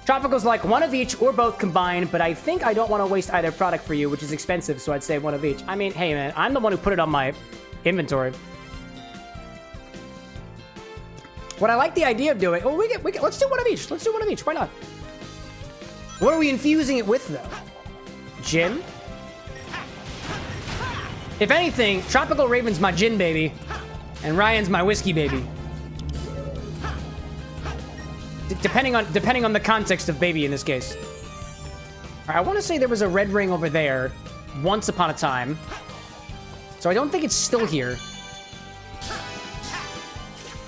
Tropical's like one of each or both combined, but I think I don't want to waste either product for you, which is expensive, so I'd say one of each. I mean, hey man, I'm the one who put it on my inventory. What I like the idea of doing, let's do one of each. Let's do one of each. Why not? What are we infusing it with, though? Gin? If anything, Tropical Raven's my gin baby, and Ryan's my whiskey baby. Depending on the context of baby in this case. All right, I want to say there was a red ring over there once upon a time, so I don't think it's still here.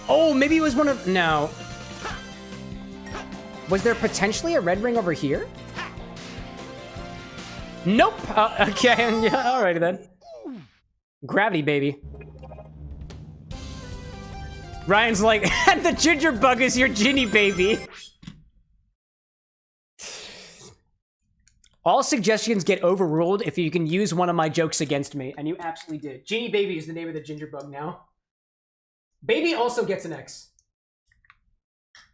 Oh, maybe it was one of... No. Was there potentially a red ring over here? Nope. Okay, yeah, alrighty then. Gravity, baby. Ryan's like, the ginger bug is your Ginny baby. All suggestions get overruled if you can use one of my jokes against me, and you absolutely did. Ginny baby is the name of the ginger bug now. Baby also gets an X.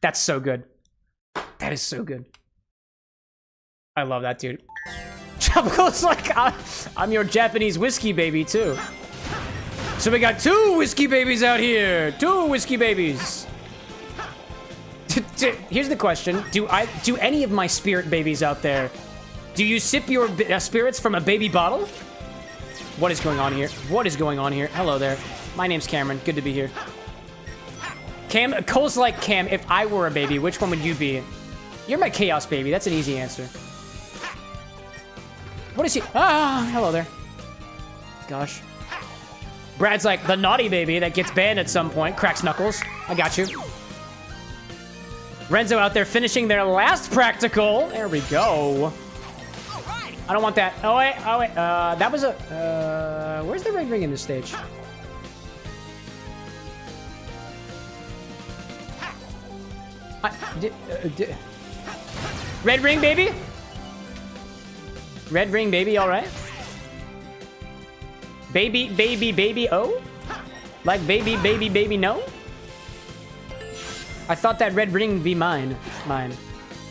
That's so good. That is so good. I love that, dude. Tropical's like, I'm your Japanese whiskey baby, too. So we got 2 whiskey babies out here. 2 whiskey babies. Here's the question. Do any of my spirit babies out there, do you sip your spirits from a baby bottle? What is going on here? What is going on here? Hello there. My name's Cameron. Good to be here. Cole's like, Cam, if I were a baby, which one would you be? You're my chaos baby. That's an easy answer. What is he? Ah, hello there. Gosh. Brad's like, the naughty baby that gets banned at some point. Cracks knuckles. I got you. Renzo out there finishing their last practical. There we go. I don't want that. Oh, wait. Oh, wait. That was a... where's the red ring in this stage? Red ring, baby? Red ring, baby, all right? Baby, baby, baby, oh? Like baby, baby, baby, no? I thought that red ring would be mine. Mine.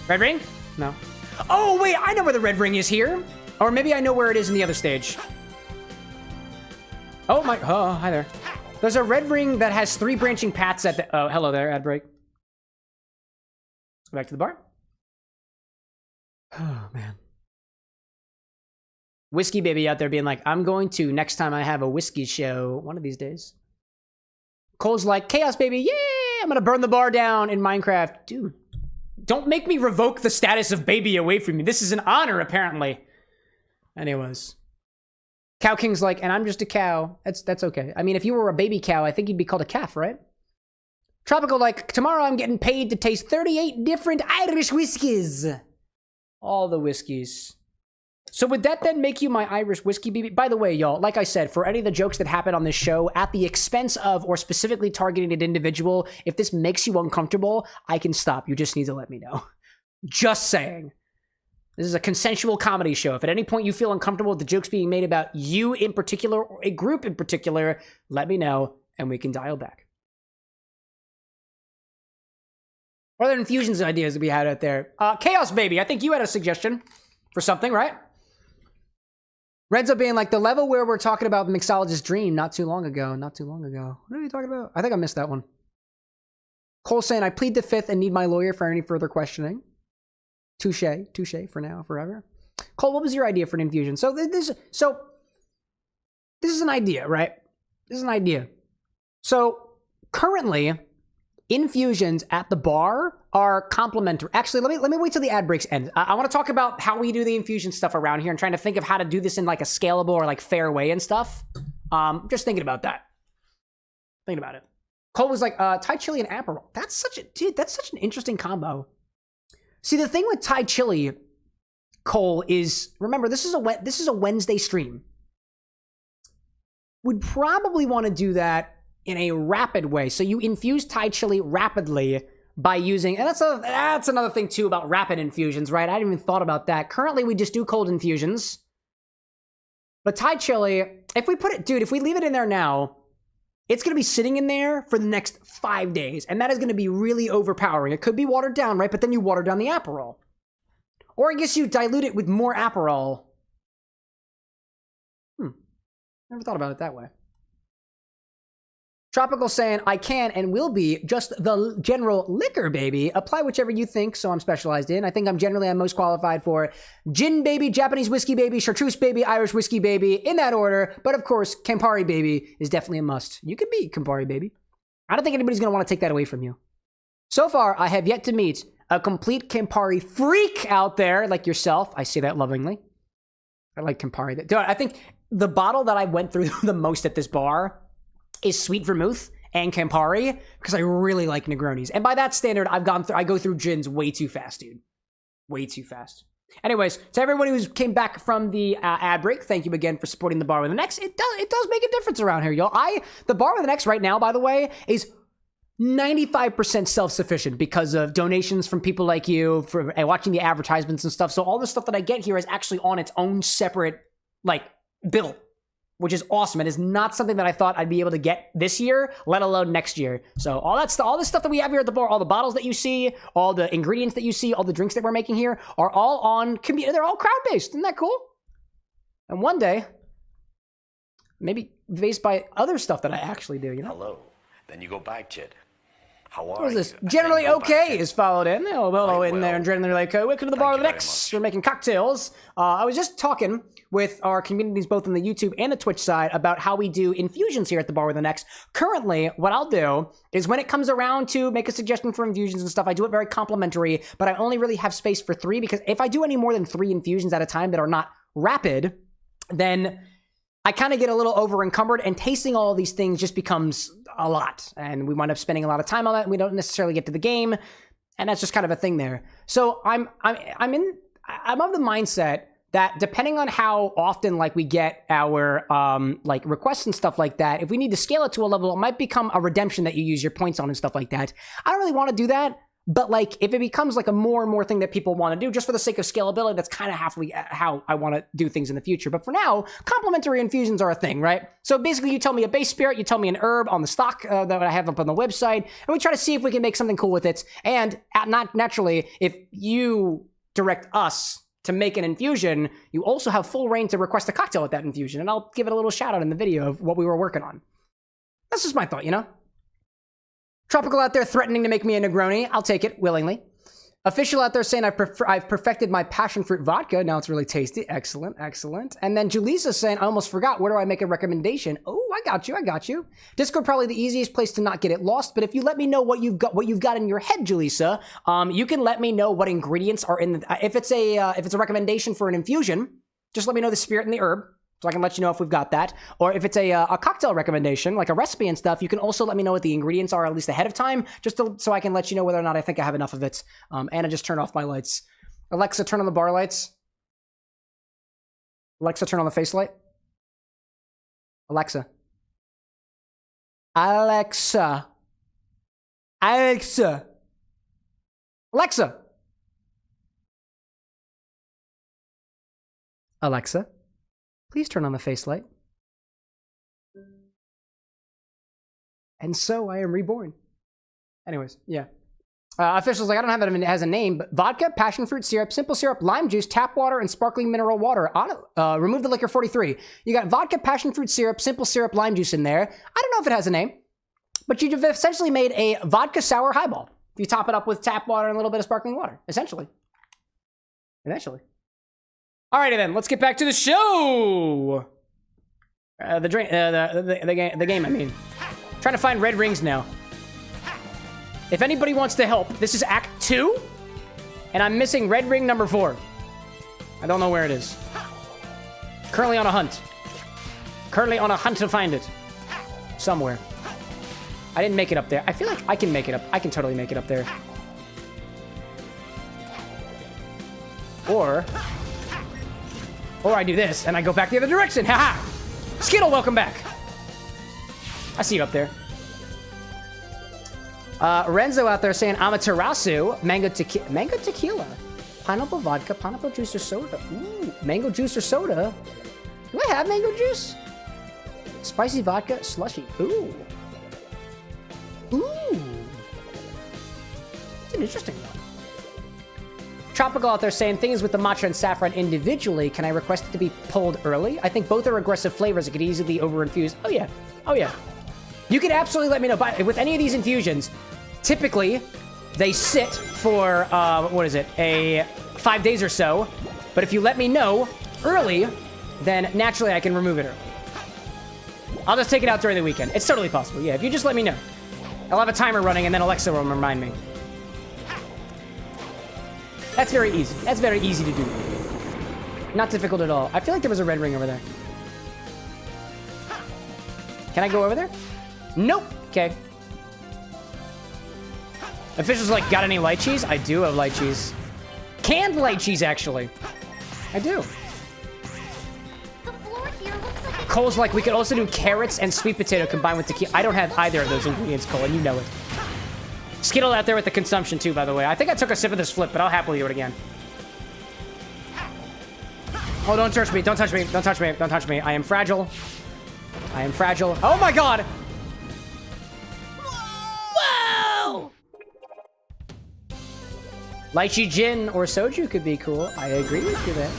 Red ring? No. Oh, wait, I know where the red ring is here. Or maybe I know where it is in the other stage. Oh, my... Oh, hi there. There's a red ring that has 3 branching paths at the... Oh, hello there, ad break. Let's go back to the bar. Oh, man. Whiskey baby out there being like, I'm going to next time I have a whiskey show one of these days. Cole's like, chaos baby, yeah! I'm gonna burn the bar down in Minecraft. Dude, don't make me revoke the status of baby away from you. This is an honor, apparently. Anyways. Cow King's like, and I'm just a cow. That's okay. I mean, if you were a baby cow, I think you'd be called a calf, right? Tropical like, tomorrow I'm getting paid to taste 38 different Irish whiskeys. All the whiskeys. So would that then make you my Irish whiskey baby? By the way, y'all, like I said, for any of the jokes that happen on this show at the expense of or specifically targeting an individual, if this makes you uncomfortable, I can stop. You just need to let me know. Just saying. This is a consensual comedy show. If at any point you feel uncomfortable with the jokes being made about you in particular or a group in particular, let me know and we can dial back. What other infusions ideas that we had out there? Chaos Baby, I think you had a suggestion for something, right? Renzo being like, the level where we're talking about the mixologist's dream not too long ago. Not too long ago. What are you talking about? I think I missed that one. Cole saying, I plead the fifth and need my lawyer for any further questioning. Touche. Touche for now, forever. Cole, what was your idea for an infusion? So this is an idea, right? This is an idea. So currently, infusions at the bar are complimentary. Actually, let me wait till the ad breaks end. I want to talk about how we do the infusion stuff around here and trying to think of how to do this in like a scalable or like fair way and stuff. Just thinking about that. Thinking about it. Cole was like, Thai chili and Aperol. That's such an interesting combo. See, the thing with Thai chili, Cole, is remember this is a Wednesday stream. Would probably want to do that in a rapid way. So you infuse Thai chili rapidly by using, and that's another thing too about rapid infusions, right? I hadn't even thought about that. Currently, we just do cold infusions. But Thai chili, if we leave it in there now, it's going to be sitting in there for the next 5 days. And that is going to be really overpowering. It could be watered down, right? But then you water down the Aperol. Or I guess you dilute it with more Aperol. Never thought about it that way. Tropical saying, I can and will be just the general liquor baby. Apply whichever you think, so I'm specialized in. I think I'm most qualified for gin baby, Japanese whiskey baby, chartreuse baby, Irish whiskey baby, in that order. But of course, Campari baby is definitely a must. You can be Campari baby. I don't think anybody's going to want to take that away from you. So far, I have yet to meet a complete Campari freak out there like yourself. I say that lovingly. I like Campari. Dude, I think the bottle that I went through the most at this bar is sweet vermouth and Campari because I really like Negronis. And by that standard, I go through gins way too fast, dude. Way too fast. Anyways, to everybody who came back from the ad break, thank you again for supporting the Bar with an X. It does make a difference around here, y'all. The Bar with an X right now, by the way, is 95% self-sufficient because of donations from people like you, for watching the advertisements and stuff. So all the stuff that I get here is actually on its own separate, bill, which is awesome. It is not something that I thought I'd be able to get this year, let alone next year. So all this stuff that we have here at the bar, all the bottles that you see, all the ingredients that you see, all the drinks that we're making here are all they're all crowd-based. Isn't that cool? And one day, maybe based by other stuff that I actually do, you know? Hello. Then you go back to it. How are What is you? this? And then Generally go back okay to it. is followed in. Oh, hello Quite in there. well. And generally like, welcome to the bar Thank with an you very X. much. We're making cocktails. I was just talking with our communities both on the YouTube and the Twitch side about how we do infusions here at the bar with an X. Currently, what I'll do is when it comes around to make a suggestion for infusions and stuff, I do it very complimentary, but I only really have space for 3 because if I do any more than 3 infusions at a time that are not rapid, then I kind of get a little over encumbered, and tasting all of these things just becomes a lot, and we wind up spending a lot of time on that, and we don't necessarily get to the game, and that's just kind of a thing there. So I'm of the mindset that depending on how often like we get our like requests and stuff like that, if we need to scale it to a level, it might become a redemption that you use your points on and stuff like that. I don't really want to do that. But like, if it becomes like a more and more thing that people want to do, just for the sake of scalability, that's kind of how I want to do things in the future. But for now, complementary infusions are a thing, right? So basically, you tell me a base spirit, you tell me an herb on the stock that I have up on the website, and we try to see if we can make something cool with it. And not naturally, if you direct us to make an infusion, you also have full reign to request a cocktail with that infusion, and I'll give it a little shout out in the video of what we were working on. That's just my thought, you know? Tropical out there threatening to make me a Negroni. I'll take it willingly. Official out there saying I've perfected my passion fruit vodka. Now it's really tasty. Excellent, excellent. And then Julissa saying, I almost forgot. Where do I make a recommendation? Oh, I got you. Discord probably the easiest place to not get it lost. But if you let me know what you've got in your head, Julissa, you can let me know what ingredients are in the. If it's a recommendation for an infusion, just let me know the spirit and the herb, so I can let you know if we've got that. Or if it's a cocktail recommendation, like a recipe and stuff, you can also let me know what the ingredients are at least ahead of time, just so I can let you know whether or not I think I have enough of it. And I just turned off my lights. Alexa, turn on the bar lights. Alexa, turn on the face light. Alexa. Alexa. Alexa. Alexa. Alexa. Please turn on the face light. And so I am reborn. Anyways, yeah. Officials like, I don't have it as a name, but vodka, passion fruit syrup, simple syrup, lime juice, tap water, and sparkling mineral water. Remove the liquor 43. You got vodka, passion fruit syrup, simple syrup, lime juice in there. I don't know if it has a name, but you've essentially made a vodka sour highball. You top it up with tap water and a little bit of sparkling water, essentially. Eventually. Alrighty then, let's get back to the show. The game, I mean. Trying to find red rings now. If anybody wants to help, this is Act 2, and I'm missing red ring number 4. I don't know where it is. Currently on a hunt. Currently on a hunt to find it. Somewhere. I didn't make it up there. I feel like I can make it up. I can totally make it up there. Or I do this, and I go back the other direction. Haha! Skittle, welcome back. I see you up there. Renzo out there saying Amaterasu, mango tequila, pineapple vodka, pineapple juice or soda. Ooh, mango juice or soda. Do I have mango juice? Spicy vodka, slushy. Ooh. It's an interesting one. Tropical out there saying things with the matcha and saffron individually. Can I request it to be pulled early? I think both are aggressive flavors. It could easily over-infuse. Oh yeah. You can absolutely let me know. But with any of these infusions, typically they sit for, a 5 days or so. But if you let me know early, then naturally I can remove it early. I'll just take it out during the weekend. It's totally possible. Yeah, if you just let me know. I'll have a timer running and then Alexa will remind me. That's very easy. That's very easy to do. Not difficult at all. I feel like there was a red ring over there. Can I go over there? Nope. Okay. Officials like, got any light cheese? I do have light cheese. Canned light cheese, actually. I do. The floor here looks like it's Cole's like, we could also do carrots and sweet potato combined with tequila. I don't have either of those ingredients, Cole, and you know it. Skittle out there with the consumption, too, by the way. I think I took a sip of this flip, but I'll happily do it again. Oh, don't touch me. Don't touch me. Don't touch me. Don't touch me. I am fragile. I am fragile. Oh, my God. Whoa! Lychee gin or soju could be cool. I agree with you there.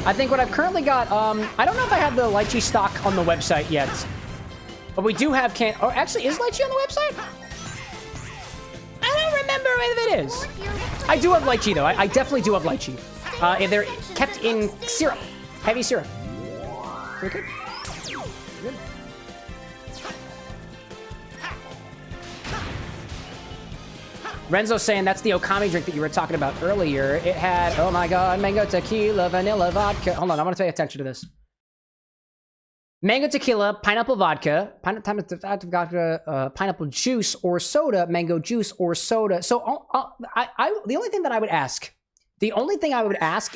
I think what I've currently got, I don't know if I have the lychee stock on the website yet. But we do have oh, actually, is lychee on the website? I don't remember if it is. I do have lychee, though. I definitely do have lychee. They're kept in syrup. Heavy syrup. Pretty good. Good. Renzo's saying that's the Okami drink that you were talking about earlier. It had, oh my god, mango tequila, vanilla vodka. Hold on, I want to pay attention to this. Mango tequila, pineapple vodka, pineapple juice or soda, mango juice or soda. So the only thing that I would ask,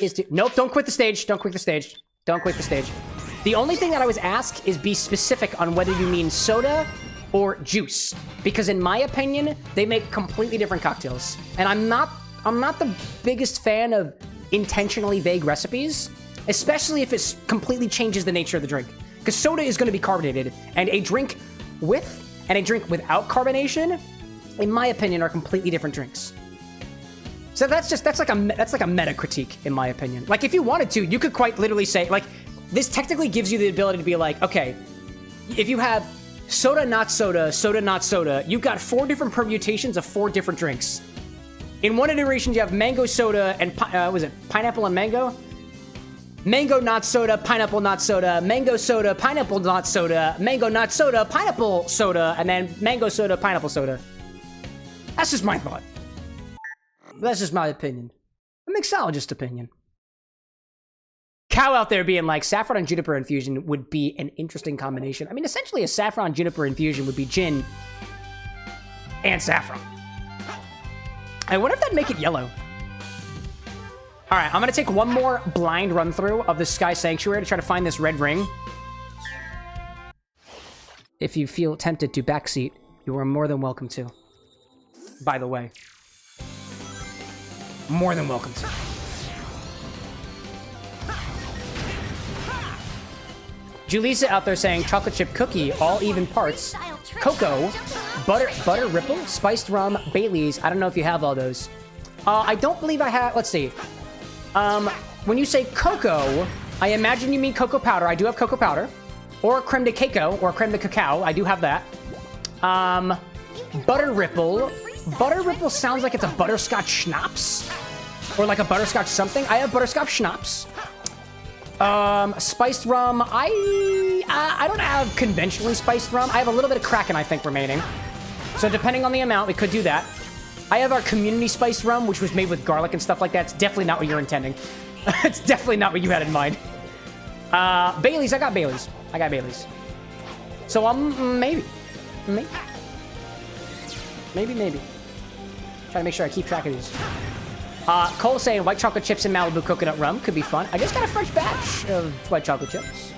is to, nope, don't quit the stage. Don't quit the stage. Don't quit the stage. The only thing that I would ask is be specific on whether you mean soda or juice, because in my opinion, they make completely different cocktails. And I'm not the biggest fan of intentionally vague recipes, especially if it completely changes the nature of the drink. Because soda is going to be carbonated, and a drink with and a drink without carbonation, in my opinion, are completely different drinks. So that's like a meta critique, in my opinion. Like, if you wanted to, you could quite literally say, like, this technically gives you the ability to be like, okay, if you have soda, not soda, soda, not soda, you've got 4 different permutations of 4 different drinks. In one iteration, you have mango soda and, was it pineapple and mango? Mango, not soda, pineapple, not soda, mango soda, pineapple, not soda, mango, not soda, pineapple soda, and then mango soda, pineapple soda. That's just my thought. That's just my opinion. A mixologist opinion. Cow out there being like, saffron and juniper infusion would be an interesting combination. I mean, essentially a saffron juniper infusion would be gin and saffron. I wonder if that'd make it yellow. All right, I'm gonna take one more blind run through of the Sky Sanctuary to try to find this red ring. If you feel tempted to backseat, you are more than welcome to. By the way. More than welcome to. Julissa out there saying chocolate chip cookie, all even parts, cocoa, butter ripple, spiced rum, Baileys. I don't know if you have all those. I don't believe I have. Let's see. When you say cocoa, I imagine you mean cocoa powder. I do have cocoa powder, or creme de cacao, or creme de cacao. I do have that. Butter ripple. Butter ripple sounds like it's a butterscotch schnapps, or like a butterscotch something. I have butterscotch schnapps. Spiced rum. I don't have conventionally spiced rum. I have a little bit of Kraken, I think, remaining. So depending on the amount, we could do that. I have our community spiced rum, which was made with garlic and stuff like that. It's definitely not what you're intending. It's definitely not what you had in mind. Baileys. I got Baileys. So, maybe. Try to make sure I keep track of these. Cole saying white chocolate chips and Malibu coconut rum could be fun. I just got a fresh batch of white chocolate chips.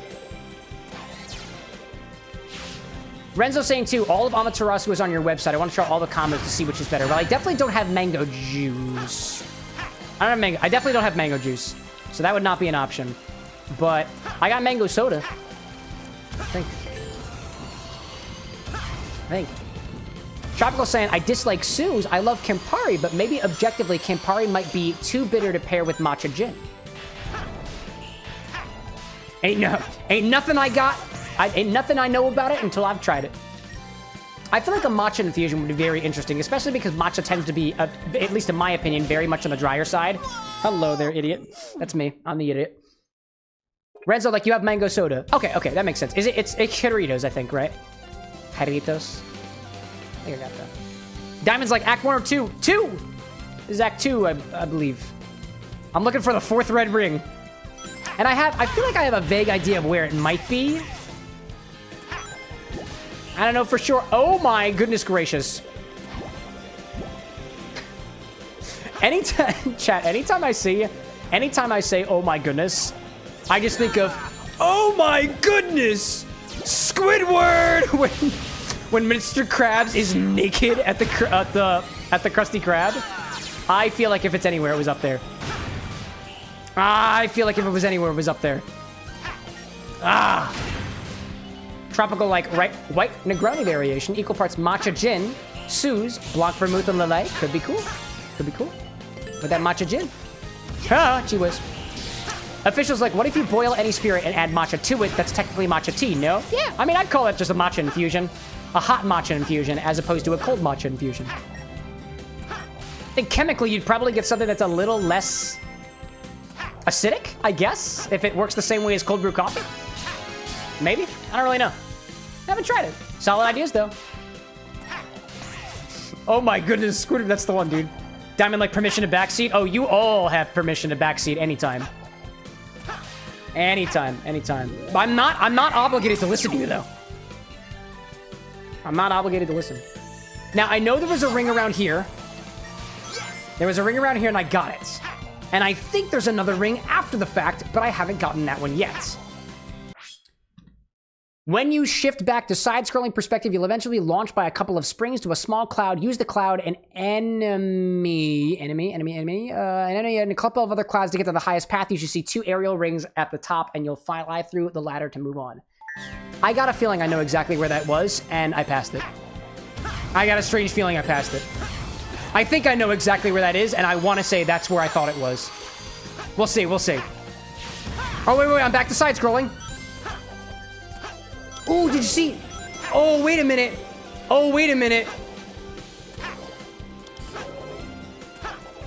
Renzo saying too, all of Amaterasu is on your website. I want to try all the combos to see which is better. Well, I definitely don't have mango juice. I definitely don't have mango juice. So that would not be an option. But I got mango soda. I think. Tropical saying, I dislike Sue's. I love Campari, but maybe objectively, Campari might be too bitter to pair with matcha gin. Ain't nothing I know about it until I've tried it. I feel like a matcha infusion would be very interesting, especially because matcha tends to be, at least in my opinion, very much on the drier side. Hello there, idiot. That's me. I'm the idiot. Renzo, like, you have mango soda. Okay, that makes sense. It's Jarritos, I think, right? Jarritos. I think I got that. Diamond's like, Act 1 or 2? 2! This is Act 2, I believe. I'm looking for the 4th red ring. And I feel like I have a vague idea of where it might be. I don't know for sure. Oh my goodness gracious. Anytime I say, oh my goodness, I just think of, oh my goodness, Squidward! When Mr. Krabs is naked at the Krusty Krab. I feel like if it's anywhere, it was up there. I feel like if it was anywhere, it was up there. Tropical, like, white Negroni variation. Equal parts matcha gin, Suze, Blanc Vermouth and Lillet. Could be cool. With that matcha gin. Gee whiz. Official's like, what if you boil any spirit and add matcha to it? That's technically matcha tea, no? Yeah, I mean, I'd call it just a matcha infusion. A hot matcha infusion as opposed to a cold matcha infusion. I think chemically you'd probably get something that's a little less acidic, I guess, if it works the same way as cold brew coffee. Maybe? I don't really know. Haven't tried it. Solid ideas, though. Oh my goodness, Squidward, that's the one, dude. Diamond, like, permission to backseat? Oh, you all have permission to backseat anytime. Anytime, anytime. I'm not obligated to listen to you, though. I'm not obligated to listen. Now, I know there was a ring around here. There was a ring around here, and I got it. And I think there's another ring after the fact, but I haven't gotten that one yet. When you shift back to side-scrolling perspective, you'll eventually launch by a couple of springs to a small cloud. Use the cloud and an enemy, and a couple of other clouds to get to the highest path. You should see 2 aerial rings at the top, and you'll fly through the ladder to move on. I got a feeling I know exactly where that was, and I passed it. I got a strange feeling I passed it. I think I know exactly where that is, and I want to say that's where I thought it was. We'll see, we'll see. Oh, wait, I'm back to side-scrolling. Oh, did you see? Oh, wait a minute. Oh, wait a minute.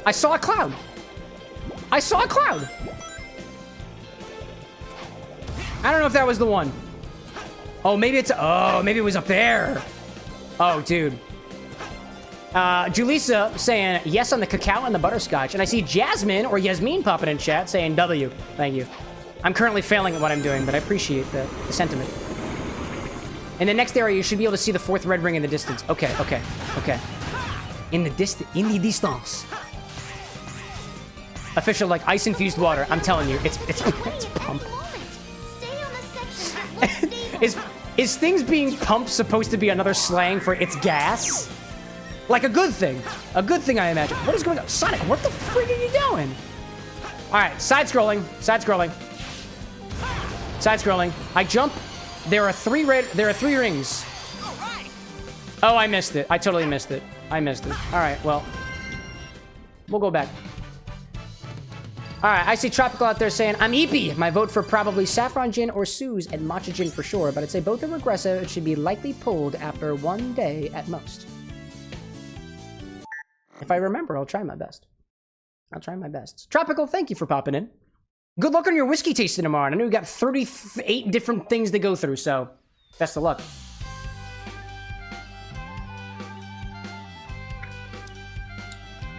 I saw a cloud. I saw a cloud. I don't know if that was the one. Oh, maybe it's... Oh, maybe it was up there. Oh, dude. Julissa saying yes on the cacao and the butterscotch. And I see Jasmine or Yasmin popping in chat saying W. Thank you. I'm currently failing at what I'm doing, but I appreciate the sentiment. In the next area, you should be able to see the 4th red ring in the distance. Okay. In the distance. Official, like, ice-infused water. I'm telling you, it's pump. Is things being pumped supposed to be another slang for it's gas? Like a good thing. A good thing, I imagine. What is going on? Sonic, what the frig are you doing? All right, side-scrolling. I jump. There are 3 rings. Oh, I missed it. I totally missed it. All right, well. We'll go back. All right, I see Tropical out there saying, I'm Eepy. My vote for probably Saffron Gin or Suze and Matcha Gin for sure, but I'd say both are regressive. It should be likely pulled after 1 day at most. If I remember, I'll try my best. Tropical, thank you for popping in. Good luck on your whiskey tasting tomorrow. I know you got 38 different things to go through, so best of luck.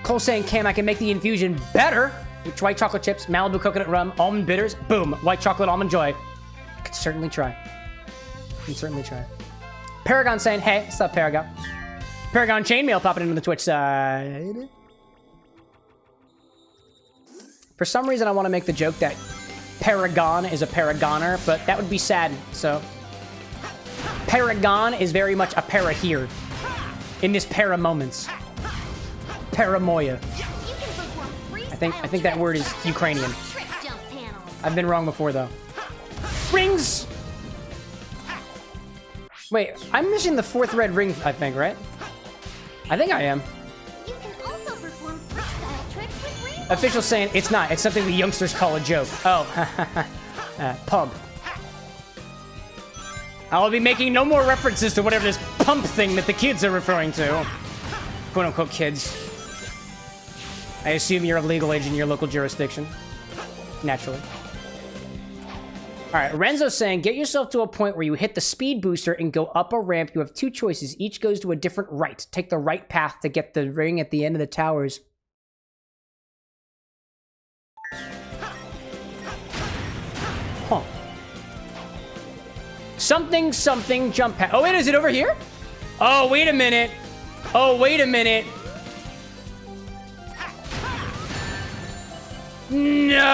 Cole saying, Cam, I can make the infusion better with white chocolate chips, Malibu coconut rum, almond bitters. Boom, white chocolate almond joy. I can certainly try. Paragon saying, hey, what's up, Paragon? Paragon Chainmail popping into the Twitch side. For some reason, I want to make the joke that Paragon is a Paragoner, but that would be sad, so... Paragon is very much a para here. In this para moments. Paramoya. I think that word is Ukrainian. I've been wrong before, though. Rings! Wait, I'm missing the 4th red ring, I think, right? I think I am. You can also perform freestyle tricks with rainbow. Official saying it's not. It's something the youngsters call a joke. Oh, pump. I will be making no more references to whatever this pump thing that the kids are referring to. Quote unquote kids. I assume you're of legal age in your local jurisdiction. Naturally. All right, Renzo's saying, get yourself to a point where you hit the speed booster and go up a ramp. You have 2 choices. Each goes to a different right. Take the right path to get the ring at the end of the towers. Huh. Something, jump pad. Oh, wait, is it over here? Oh, wait a minute. No.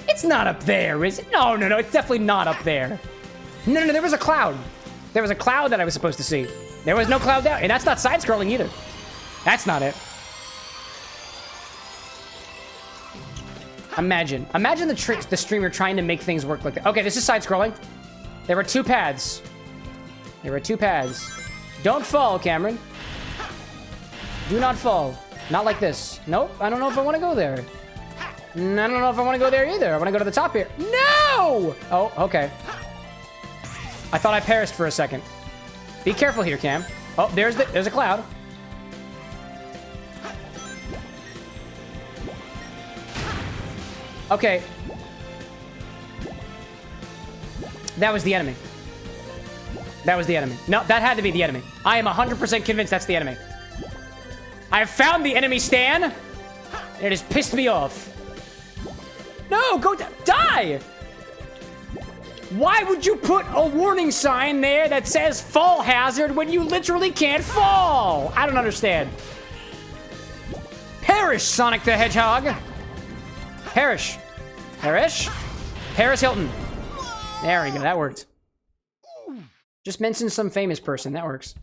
It's not up there, is it? No, it's definitely not up there. No, there was a cloud. There was a cloud that I was supposed to see. There was no cloud there, and that's not side-scrolling either. That's not it. Imagine the streamer trying to make things work like that. Okay, this is side-scrolling. There were 2 paths. Don't fall, Cameron. Do not fall. Not like this. Nope, I don't know if I want to go there. I don't know if I want to go there either. I want to go to the top here. No! Oh, okay. I thought I perished for a second. Be careful here, Cam. Oh, there's a cloud. Okay. That was the enemy. That was the enemy. No, that had to be the enemy. I am 100% convinced that's the enemy. I have found the enemy, Stan. And it has pissed me off. No, go die! Why would you put a warning sign there that says fall hazard when you literally can't fall? I don't understand. Perish, Sonic the Hedgehog. Perish. Perish. Paris Hilton. There we go, that worked. Just mention some famous person, that works.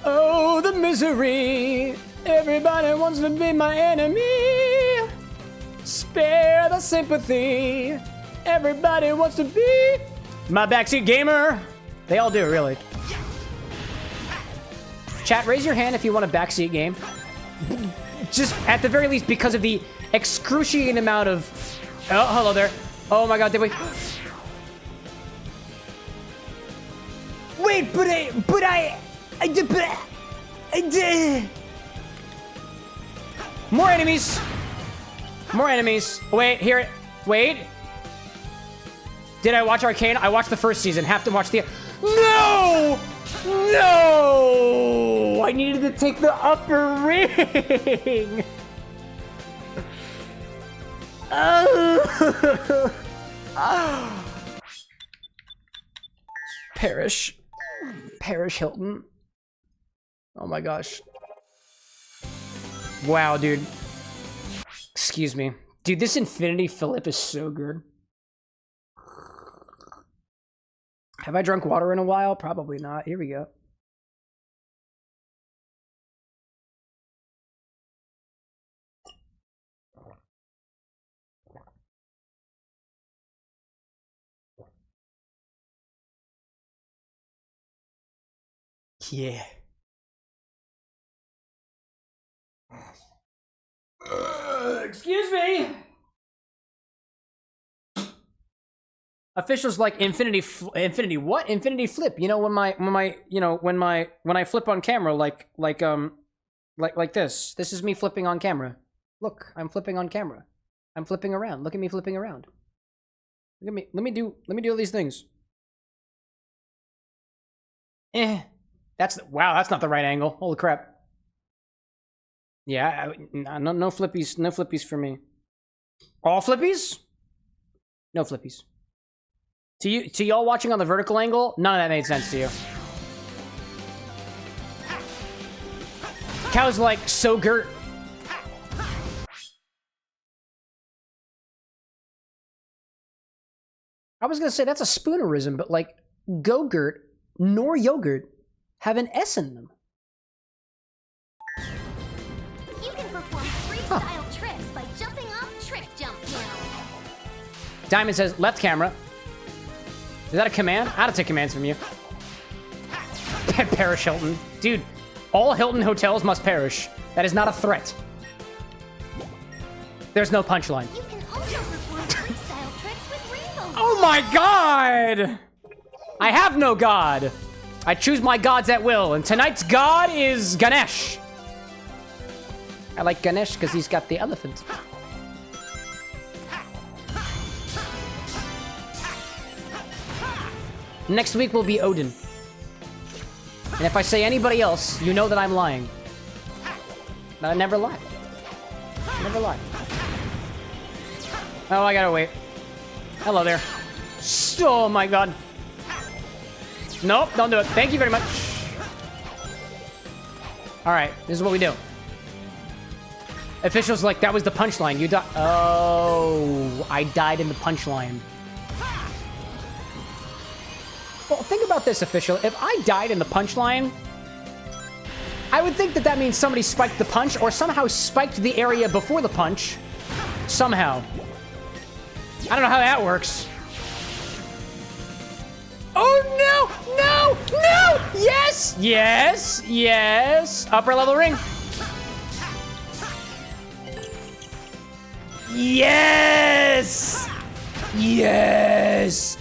Oh, the misery. Everybody wants to be my enemy. Spare the sympathy. Everybody wants to be my backseat gamer. They all do, really. Chat, raise your hand if you want a backseat game. Just at the very least because of the excruciating amount of... Oh, hello there. Oh my god, did we... Wait, but I did... More enemies. More enemies. Wait, here. Wait. Did I watch Arcane? I watched the first season. Have to watch the... No! No! I needed to take the upper ring. Perish. Perish Hilton. Oh my gosh. Wow, dude. Excuse me. Dude, this Infinity Flip is so good. Have I drunk water in a while? Probably not. Here we go. Yeah. Excuse me. Officials like Infinity what? Infinity Flip. You know when I flip on camera like this. This is me flipping on camera. Look, I'm flipping on camera. I'm flipping around. Look at me flipping around. Look at me. Let me do all these things. Wow, that's not the right angle. Holy crap. Yeah, no flippies. No flippies for me. All flippies? No flippies. To y'all watching on the vertical angle, none of that made sense to you. Cow's like, so Gert. I was gonna say that's a spoonerism, but like, Go-Gurt nor yogurt have an S in them. You can perform freestyle tricks by jumping off trick jump panels. Diamond says, left camera. Is that a command? I don't take commands from you. Perish Hilton. Dude, all Hilton hotels must perish. That is not a threat. There's no punchline. You can also perform freestyle tricks with rainbow. Oh my god! I have no god. I choose my gods at will, and tonight's god is Garnish. I like Garnish because he's got the elephant. Next week will be Odin. And if I say anybody else, you know that I'm lying. But I never lie. Never lie. Oh, I gotta wait. Hello there. Oh my god. Nope, don't do it. Thank you very much. Alright, this is what we do. Officials like, that was the punchline. You died. Oh, I died in the punchline. Well, think about this, official. If I died in the punchline, I would think that that means somebody spiked the punch or somehow spiked the area before the punch. Somehow. I don't know how that works. Oh, no! No! No! Yes! Yes! Yes! Upper level ring. Yes! Yes!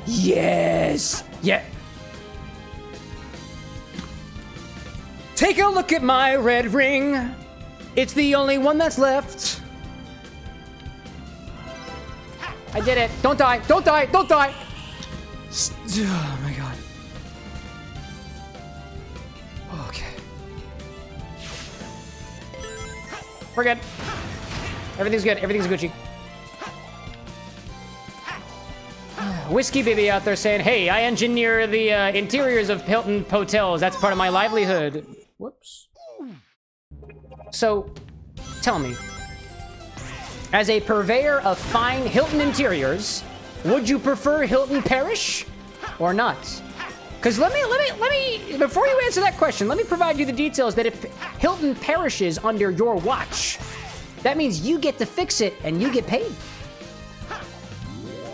Yes! Yeah. Take a look at my red ring. It's the only one that's left. I did it. Don't die. Don't die. Don't die. Oh my god. Okay. We're good. Everything's good. Everything's Gucci. Whiskey Baby out there saying, hey, I engineer the interiors of Hilton hotels. That's part of my livelihood. Whoops. So, tell me, as a purveyor of fine Hilton interiors, would you prefer Hilton Parish or not? Because let me, before you answer that question, let me provide you the details that if Hilton perishes under your watch, that means you get to fix it and you get paid.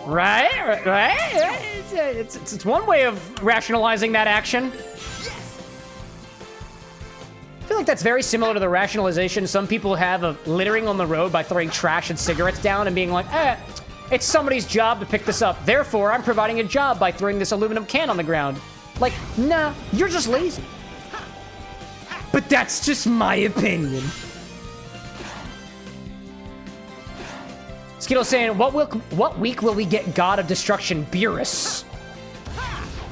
Right? It's one way of rationalizing that action. I feel like that's very similar to the rationalization some people have of littering on the road by throwing trash and cigarettes down and being like, it's somebody's job to pick this up. Therefore, I'm providing a job by throwing this aluminum can on the ground. Like, nah, you're just lazy. But that's just my opinion. Skittle's saying, what week will we get God of Destruction, Beerus?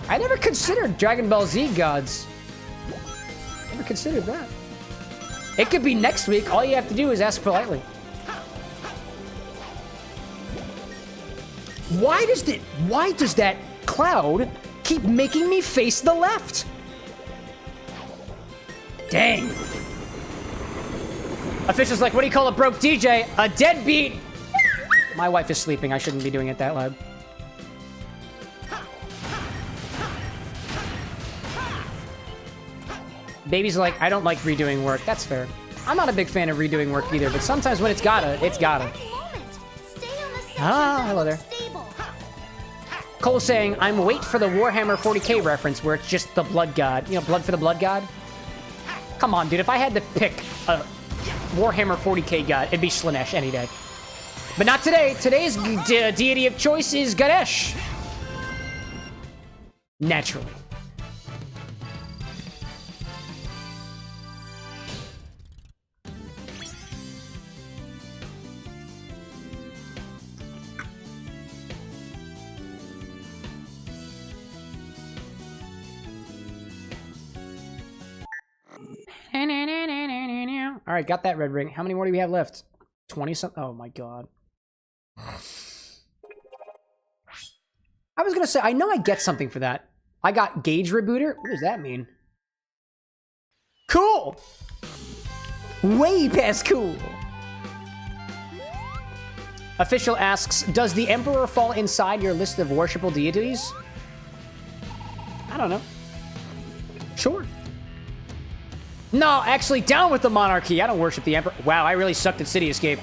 I never considered Dragon Ball Z gods. Never considered that. It could be next week. All you have to do is ask politely. Why does that cloud keep making me face the left? Dang. Official's like, what do you call a broke DJ? A deadbeat. My wife is sleeping. I shouldn't be doing it that loud. Baby's like, I don't like redoing work. That's fair. I'm not a big fan of redoing work either, but sometimes when it's gotta, it's gotta. Ah, hello there. Cole's saying, I'm wait for the Warhammer 40k reference where it's just the Blood God. You know, Blood for the Blood God? Come on, dude. If I had to pick a Warhammer 40k god, it'd be Slanesh any day. But not today. Today's deity of choice is Garnish. Naturally. All right, got that red ring. How many more do we have left? 20 something. Oh my god. I was gonna say, I know I get something for that. I got Gauge Rebooter. What does that mean? Cool! Way past cool! Official asks, does the Emperor fall inside your list of worshipable deities? I don't know. Sure. No, actually, down with the monarchy. I don't worship the Emperor. Wow, I really sucked at City Escape.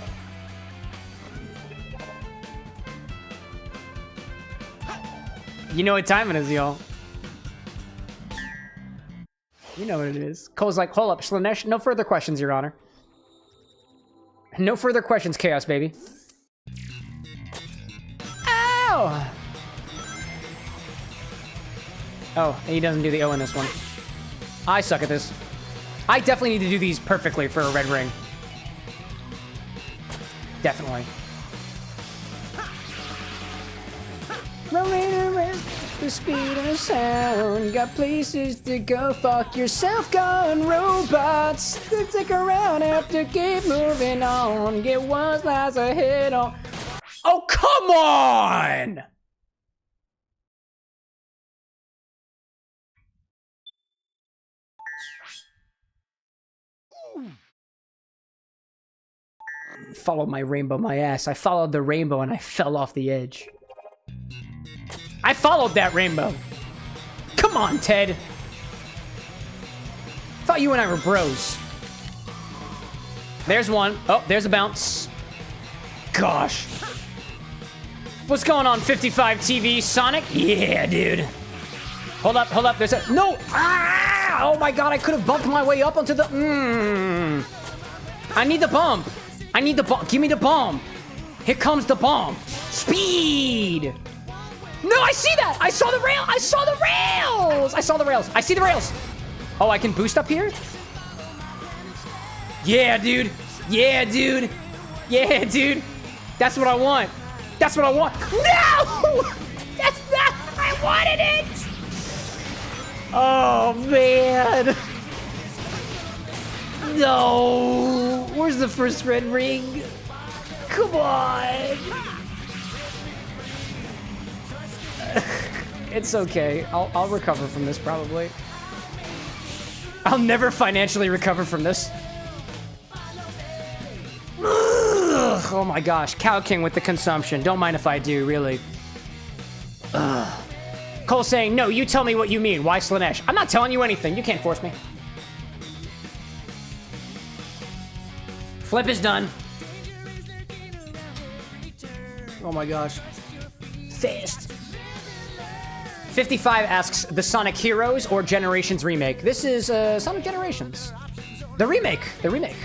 You know what time it is, y'all. You know what it is. Cole's like, hold up, Slanesh. No further questions, Your Honor. No further questions, Chaos, baby. Ow! Oh, he doesn't do the O in this one. I suck at this. I definitely need to do these perfectly for a red ring. Definitely. Rolling around the speed of sound. Got places to go. Fuck yourself, gone robots. Stick around, have to keep moving on. Get one last hit on. Oh, come on! Follow my rainbow, my ass. I followed the rainbow and I fell off the edge. I followed that rainbow. Come on, Ted. Thought you and I were bros. There's one. Oh, there's a bounce. Gosh. What's going on, 55 TV? Sonic? Yeah, dude. Hold up. There's a... No! Ah! Oh my god, I could have bumped my way up onto the... I need the bump. I need the bump. Give me the bomb. Here comes the bomb. Speed! No, I see that! I saw the rail! I saw the rails! I saw the rails. I see the rails. Oh, I can boost up here? Yeah, dude. Yeah, dude. Yeah, dude. That's what I want. That's what I want. No! That's not... I wanted it! Oh, man. No. Where's the first red ring? Come on. It's okay. I'll recover from this, probably. I'll never financially recover from this. Ugh, oh my gosh. Cow King with the consumption. Don't mind if I do, really. Ugh. Cole saying, no, you tell me what you mean. Why Slanesh? I'm not telling you anything. You can't force me. Flip is done. Oh my gosh. Fast. 55 asks, the Sonic Heroes or Generations remake? This is Sonic Generations. The remake. The remake.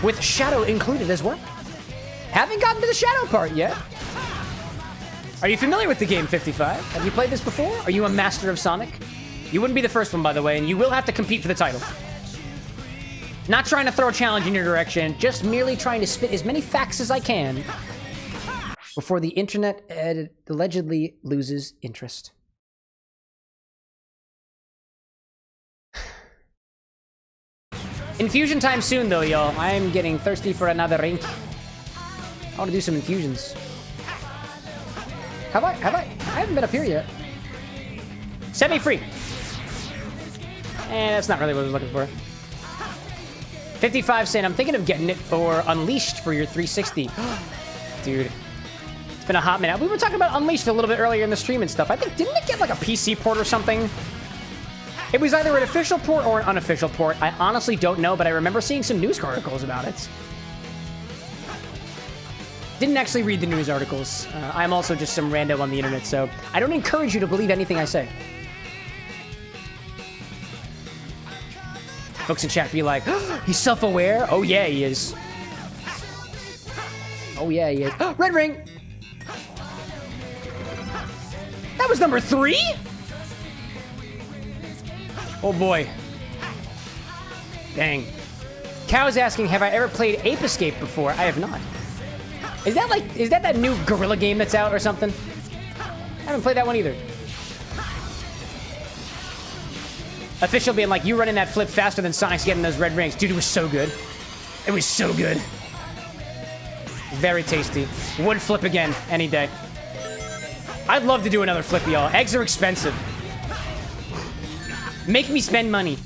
With Shadow included as well. Haven't gotten to the Shadow part yet. Are you familiar with the game, 55? Have you played this before? Are you a master of Sonic? You wouldn't be the first one, by the way, and you will have to compete for the title. Not trying to throw a challenge in your direction, just merely trying to spit as many facts as I can before the internet allegedly loses interest. Infusion time soon, though, y'all. I'm getting thirsty for another drink. I want to do some infusions. Have I? I haven't been up here yet. Set me free. That's not really what I was looking for. 55 saying, I'm thinking of getting it for Unleashed for your 360. Dude. It's been a hot minute. We were talking about Unleashed a little bit earlier in the stream and stuff. I think, didn't it get like a PC port or something? It was either an official port or an unofficial port. I honestly don't know, but I remember seeing some news articles about it. Didn't actually read the news articles. I'm also just some rando on the internet, so I don't encourage you to believe anything I say. Folks in chat be like, oh, he's self-aware? Oh yeah, he is. Oh yeah, he is. Red ring! That was number 3? Oh boy. Dang. Cow's asking, have I ever played Ape Escape before? I have not. Is that that new Gorilla game that's out or something? I haven't played that one either. Official being like, you running that flip faster than Sonic's getting those red rings. Dude, it was so good. It was so good. Very tasty. Would flip again any day. I'd love to do another flip, y'all. Eggs are expensive. Make me spend money.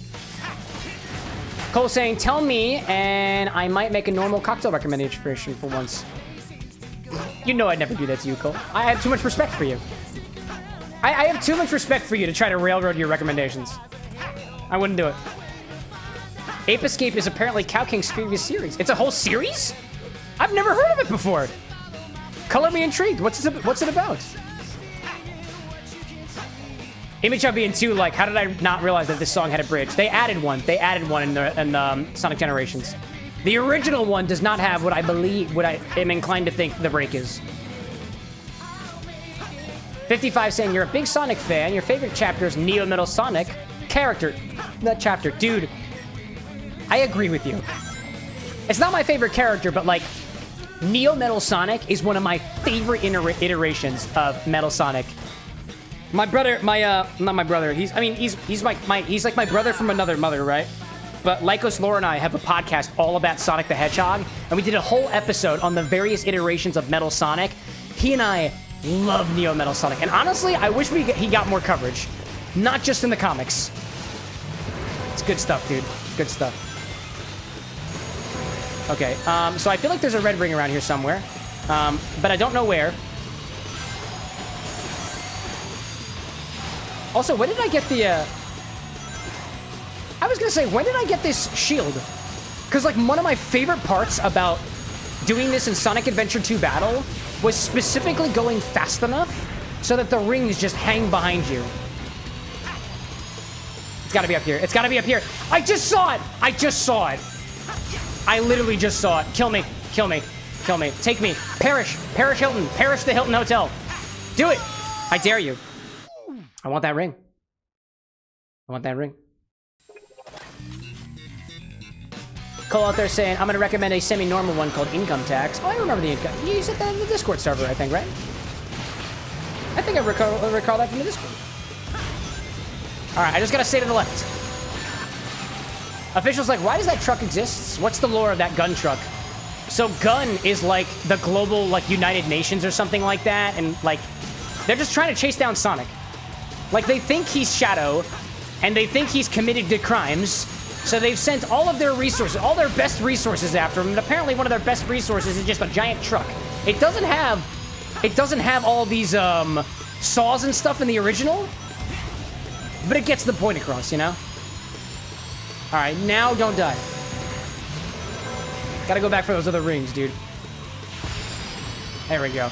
Cole saying, tell me, and I might make a normal cocktail recommendation for once. You know I'd never do that to you, Cole. I have too much respect for you. I have too much respect for you to try to railroad your recommendations. I wouldn't do it. Ape Escape is apparently Cow King's previous series. It's a whole series? I've never heard of it before. Color me intrigued. What's it about? Image of being too like, how did I not realize that this song had a bridge? They added one. They added one in Sonic Generations. The original one does not have what I am inclined to think the break is. 55 saying, you're a big Sonic fan. Your favorite chapter is Neo Metal Sonic. Character. That chapter. Dude, I agree with you. It's not my favorite character, but like, Neo Metal Sonic is one of my favorite iterations of Metal Sonic. My brother, not my brother. He's like my brother from another mother, right? But Lycos Lore and I have a podcast all about Sonic the Hedgehog, and we did a whole episode on the various iterations of Metal Sonic. He and I love Neo Metal Sonic, and honestly, I wish he got more coverage, not just in the comics. It's good stuff, dude. Good stuff. Okay, so I feel like there's a red ring around here somewhere, but I don't know where. Also, when did I get the, I was gonna say, when did I get this shield? Because, like, one of my favorite parts about doing this in Sonic Adventure 2 Battle was specifically going fast enough so that the rings just hang behind you. It's gotta be up here. It's gotta be up here. I just saw it. I just saw it. I literally just saw it. Kill me. Kill me. Kill me. Take me. Perish. Perish Hilton. Perish the Hilton Hotel. Do it. I dare you. I want that ring. I want that ring. Cole out there saying, I'm going to recommend a semi-normal one called Income Tax. Oh, I remember the income. You said that in the Discord server, I think, right? I think I recall that from the Discord. All right, I just got to stay to the left. Officials like, why does that truck exist? What's the lore of that gun truck? So gun is like the global, like, United Nations or something like that. And, like, they're just trying to chase down Sonic. Like, they think he's Shadow, and they think he's committed to crimes. So they've sent all of their resources, all their best resources after him, and apparently one of their best resources is just a giant truck. It doesn't have all these saws and stuff in the original, but it gets the point across, you know? All right, now don't die. Gotta go back for those other rings, dude. There we go.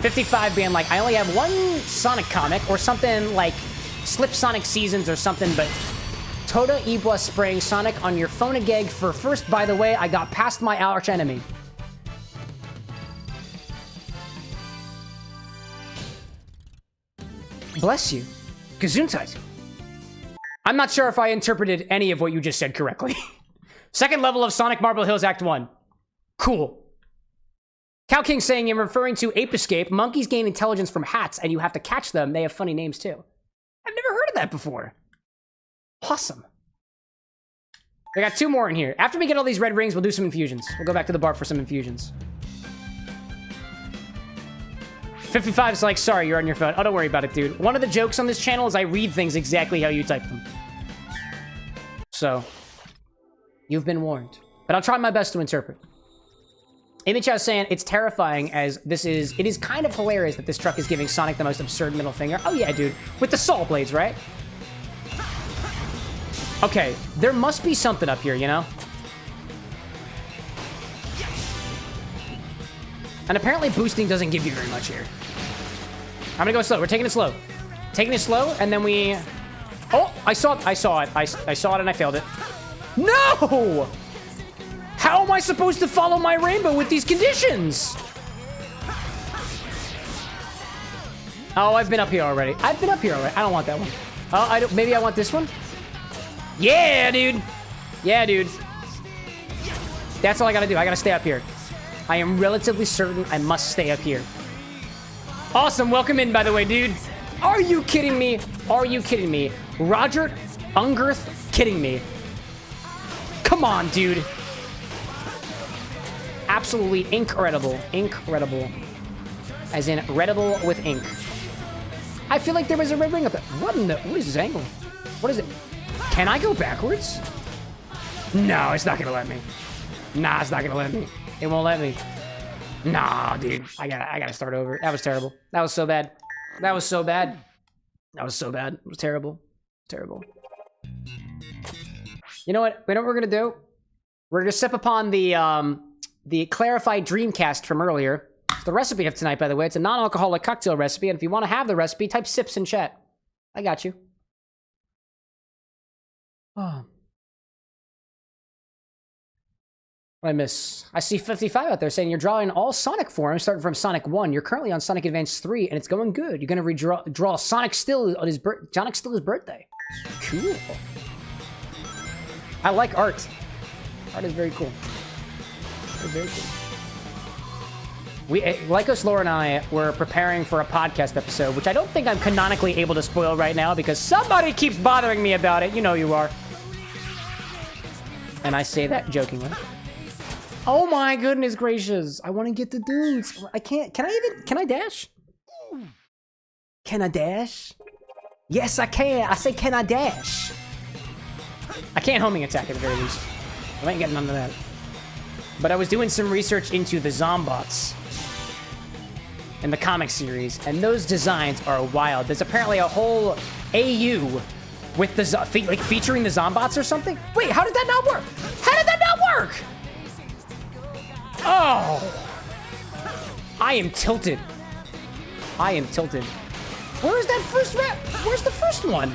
55 being like, I only have one Sonic comic or something like Slip Sonic Seasons or something, but Toda Ibwa spraying Sonic on your phone agag for first. By the way, I got past my arch enemy. Bless you. Gesundheit. I'm not sure if I interpreted any of what you just said correctly. Second level of Sonic Marble Hills Act 1. Cool. Cow King saying you're referring to Ape Escape. Monkeys gain intelligence from hats, and you have to catch them. They have funny names, too. I've never heard of that before. Awesome. We got 2 more in here. After we get all these red rings, we'll do some infusions. We'll go back to the bar for some infusions. 55 is like, sorry, you're on your phone. Oh, don't worry about it, dude. One of the jokes on this channel is I read things exactly how you type them. So, you've been warned. But I'll try my best to interpret. Image House saying, it's terrifying as it is kind of hilarious that this truck is giving Sonic the most absurd middle finger. Oh yeah, dude. With the saw blades, right? Okay, there must be something up here, you know? And apparently boosting doesn't give you very much here. I'm gonna go slow. We're taking it slow. Taking it slow, and then we... Oh, I saw it. I saw it and I failed it. No! How am I supposed to follow my rainbow with these conditions? Oh, I've been up here already. I don't want that one. Oh, maybe I want this one? Yeah, dude. Yeah, dude. That's all I gotta do. I gotta stay up here. I am relatively certain I must stay up here. Awesome. Welcome in, by the way, dude. Are you kidding me? Are you kidding me? Roger Ungerth kidding me. Come on, dude. Absolutely incredible. Incredible. As in, readable with ink. I feel like there was a red ring up there. What is this angle? What is it? Can I go backwards? No, it's not gonna let me. Nah, it's not gonna let me. It won't let me. Nah, dude. I gotta start over. That was terrible. That was so bad. That was so bad. That was so bad. It was terrible. Terrible. You know what? You know what we're gonna do? We're gonna sip upon the clarified Dreamcast from earlier. It's the recipe of tonight, by the way. It's a non-alcoholic cocktail recipe, and if you want to have the recipe, type sips in chat. I got you. Oh. What I miss? I see 55 out there saying you're drawing all Sonic forms starting from Sonic 1. You're currently on Sonic Advance 3, and it's going good. You're going to draw Sonic Still on his birthday. Cool. I like art. Art is very cool. Very cool. Lycos, Laura, and I were preparing for a podcast episode, which I don't think I'm canonically able to spoil right now because somebody keeps bothering me about it. You know you are. And I say that jokingly. Oh my goodness gracious. I want to get the dudes. I can't. Can I dash? Can I dash? Yes, I can. I say, can I dash? I can't homing attack at the very least. I ain't getting none of that. But I was doing some research into the Zombots in the comic series, and those designs are wild. There's apparently a whole AU with the like featuring the Zombots or something. Wait, how did that not work? How did that not work? Oh, I am tilted. I am tilted. Where is that first red? Where's the first one?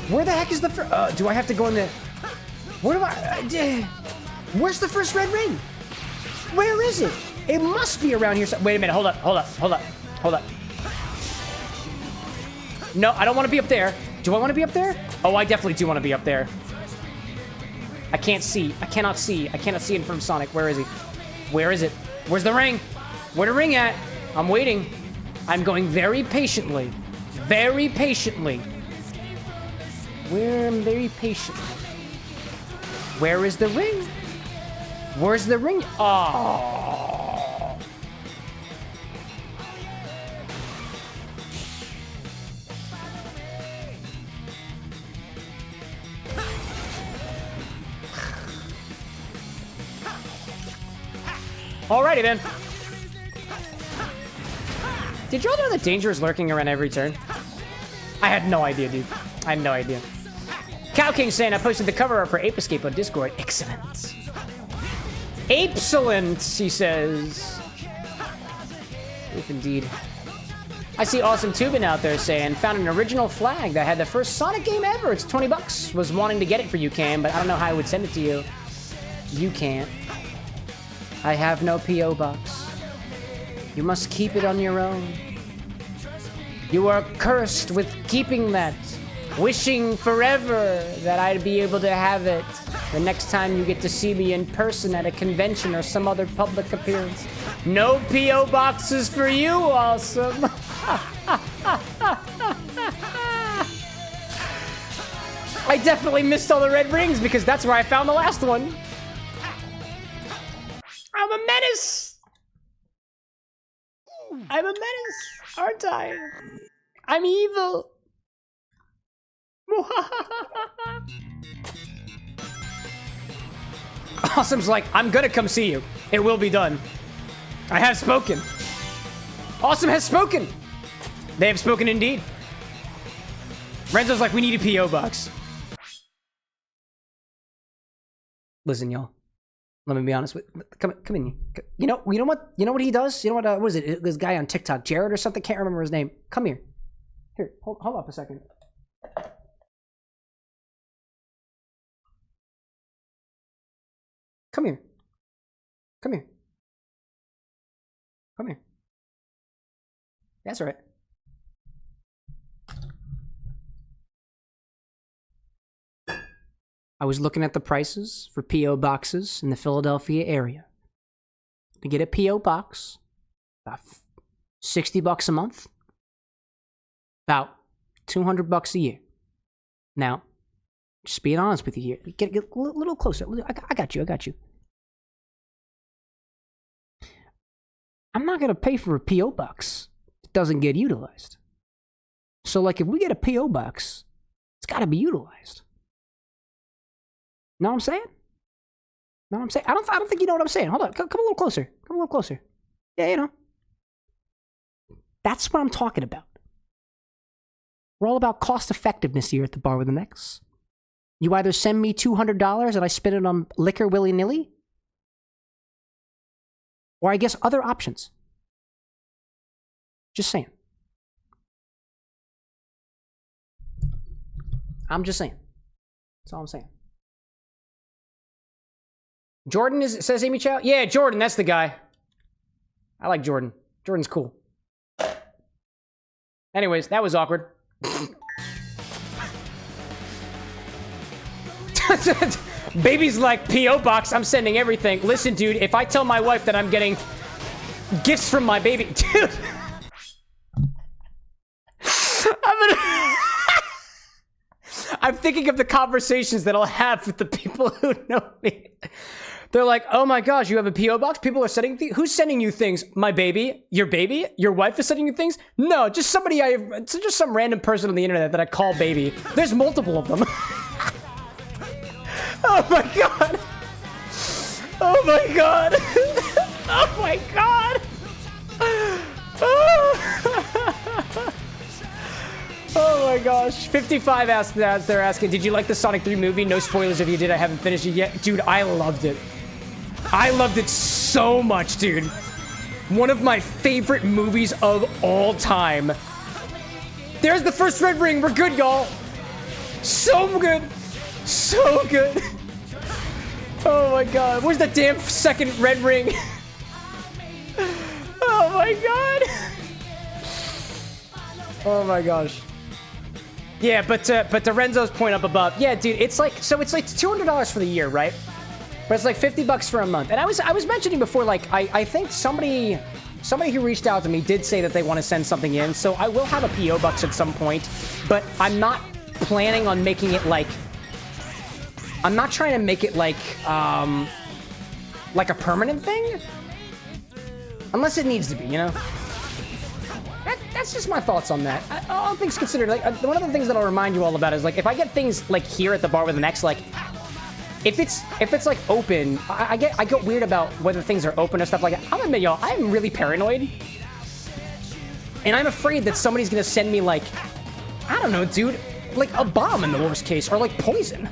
Where the heck is the first? Do I have to go in the... Where do I... where's the first red ring? Where is it? It must be around here. Wait a minute. Hold up. No, I don't want to be up there. Do I want to be up there? Oh, I definitely do want to be up there. I can't see. I cannot see. I cannot see in front of Sonic. Where is he? Where is it? Where's the ring? Where the ring at? I'm waiting. I'm going very patiently. Very patiently. Very patiently. Where is the ring? Where's the ring? Oh. Alrighty then. Did y'all know that danger is lurking around every turn? I had no idea, dude. I had no idea. Cow King saying I posted the cover art for Ape Escape on Discord. Excellent. Excellent, he says. If indeed. I see Awesome Tubin out there saying, found an original flag that had the first Sonic game ever. It's 20 bucks. Was wanting to get it for you, Cam, but I don't know how I would send it to you. You can't. I have no P.O. box. You must keep it on your own. You are cursed with keeping that. Wishing forever that I'd be able to have it the next time you get to see me in person at a convention or some other public appearance. No P.O. boxes for you, Awesome. I definitely missed all the red rings because that's where I found the last one. I'm a menace. I'm a menace, aren't I? I'm evil. Awesome's like, I'm gonna come see you. It will be done. I have spoken. Awesome has spoken. They have spoken indeed. Renzo's like, we need a P.O. box. Listen, y'all. Let me be honest with come in. You know what he does? You know what is it? This guy on TikTok, Jared or something, can't remember his name. Come here. Here, hold up a second. Come here. Come here. Come here. That's right. I was looking at the prices for P.O. boxes in the Philadelphia area. To get a P.O. box, about 60 bucks a month, about 200 bucks a year. Now, just being honest with you here. Get a little closer. I got you. I'm not going to pay for a P.O. box that doesn't get utilized. So, like, if we get a P.O. box, it's got to be utilized. Know what I'm saying? Know what I'm saying? I don't think you know what I'm saying. Hold on. Come a little closer. Come a little closer. Yeah, you know. That's what I'm talking about. We're all about cost effectiveness here at the Bar with an X. You either send me $200 and I spend it on liquor willy-nilly, or I guess other options. Just saying. I'm just saying. That's all I'm saying. Jordan says Amy Chow? Yeah, Jordan, that's the guy. I like Jordan. Jordan's cool. Anyways, that was awkward. Baby's like, P.O. box, I'm sending everything. Listen, dude, if I tell my wife that I'm getting gifts from my baby... Dude! I'm thinking of the conversations that I'll have with the people who know me. They're like, oh my gosh, you have a P.O. box? People are sending things? Who's sending you things? My baby? Your baby? Your wife is sending you things? No, just somebody just some random person on the internet that I call baby. There's multiple of them. Oh my god. Oh my god. Oh my god. Oh my gosh. 55 asked that. They're asking, did you like the Sonic 3 movie? No spoilers if you did. I haven't finished it yet. Dude, I loved it. I loved it so much, dude. One of my favorite movies of all time. There's the first red ring. We're good, y'all. So good. So good. Oh my god. Where's the damn second red ring? Oh my god. Oh my gosh. Yeah, but to Renzo's point up above, yeah, dude, it's like $200 for the year, right? But it's like $50 for a month. And I was mentioning before, like I think somebody who reached out to me did say that they want to send something in, so I will have a PO Box at some point. But I'm not planning on making it like. I'm not trying to make it like a permanent thing, unless it needs to be, you know. That's just my thoughts on that. All things considered, like one of the things that I'll remind you all about is like if I get things like here at the bar with an X, like if it's like open, I get weird about whether things are open or stuff like that. I'll admit, y'all, I'm really paranoid, and I'm afraid that somebody's gonna send me like, I don't know, dude, like a bomb in the worst case, or like poison.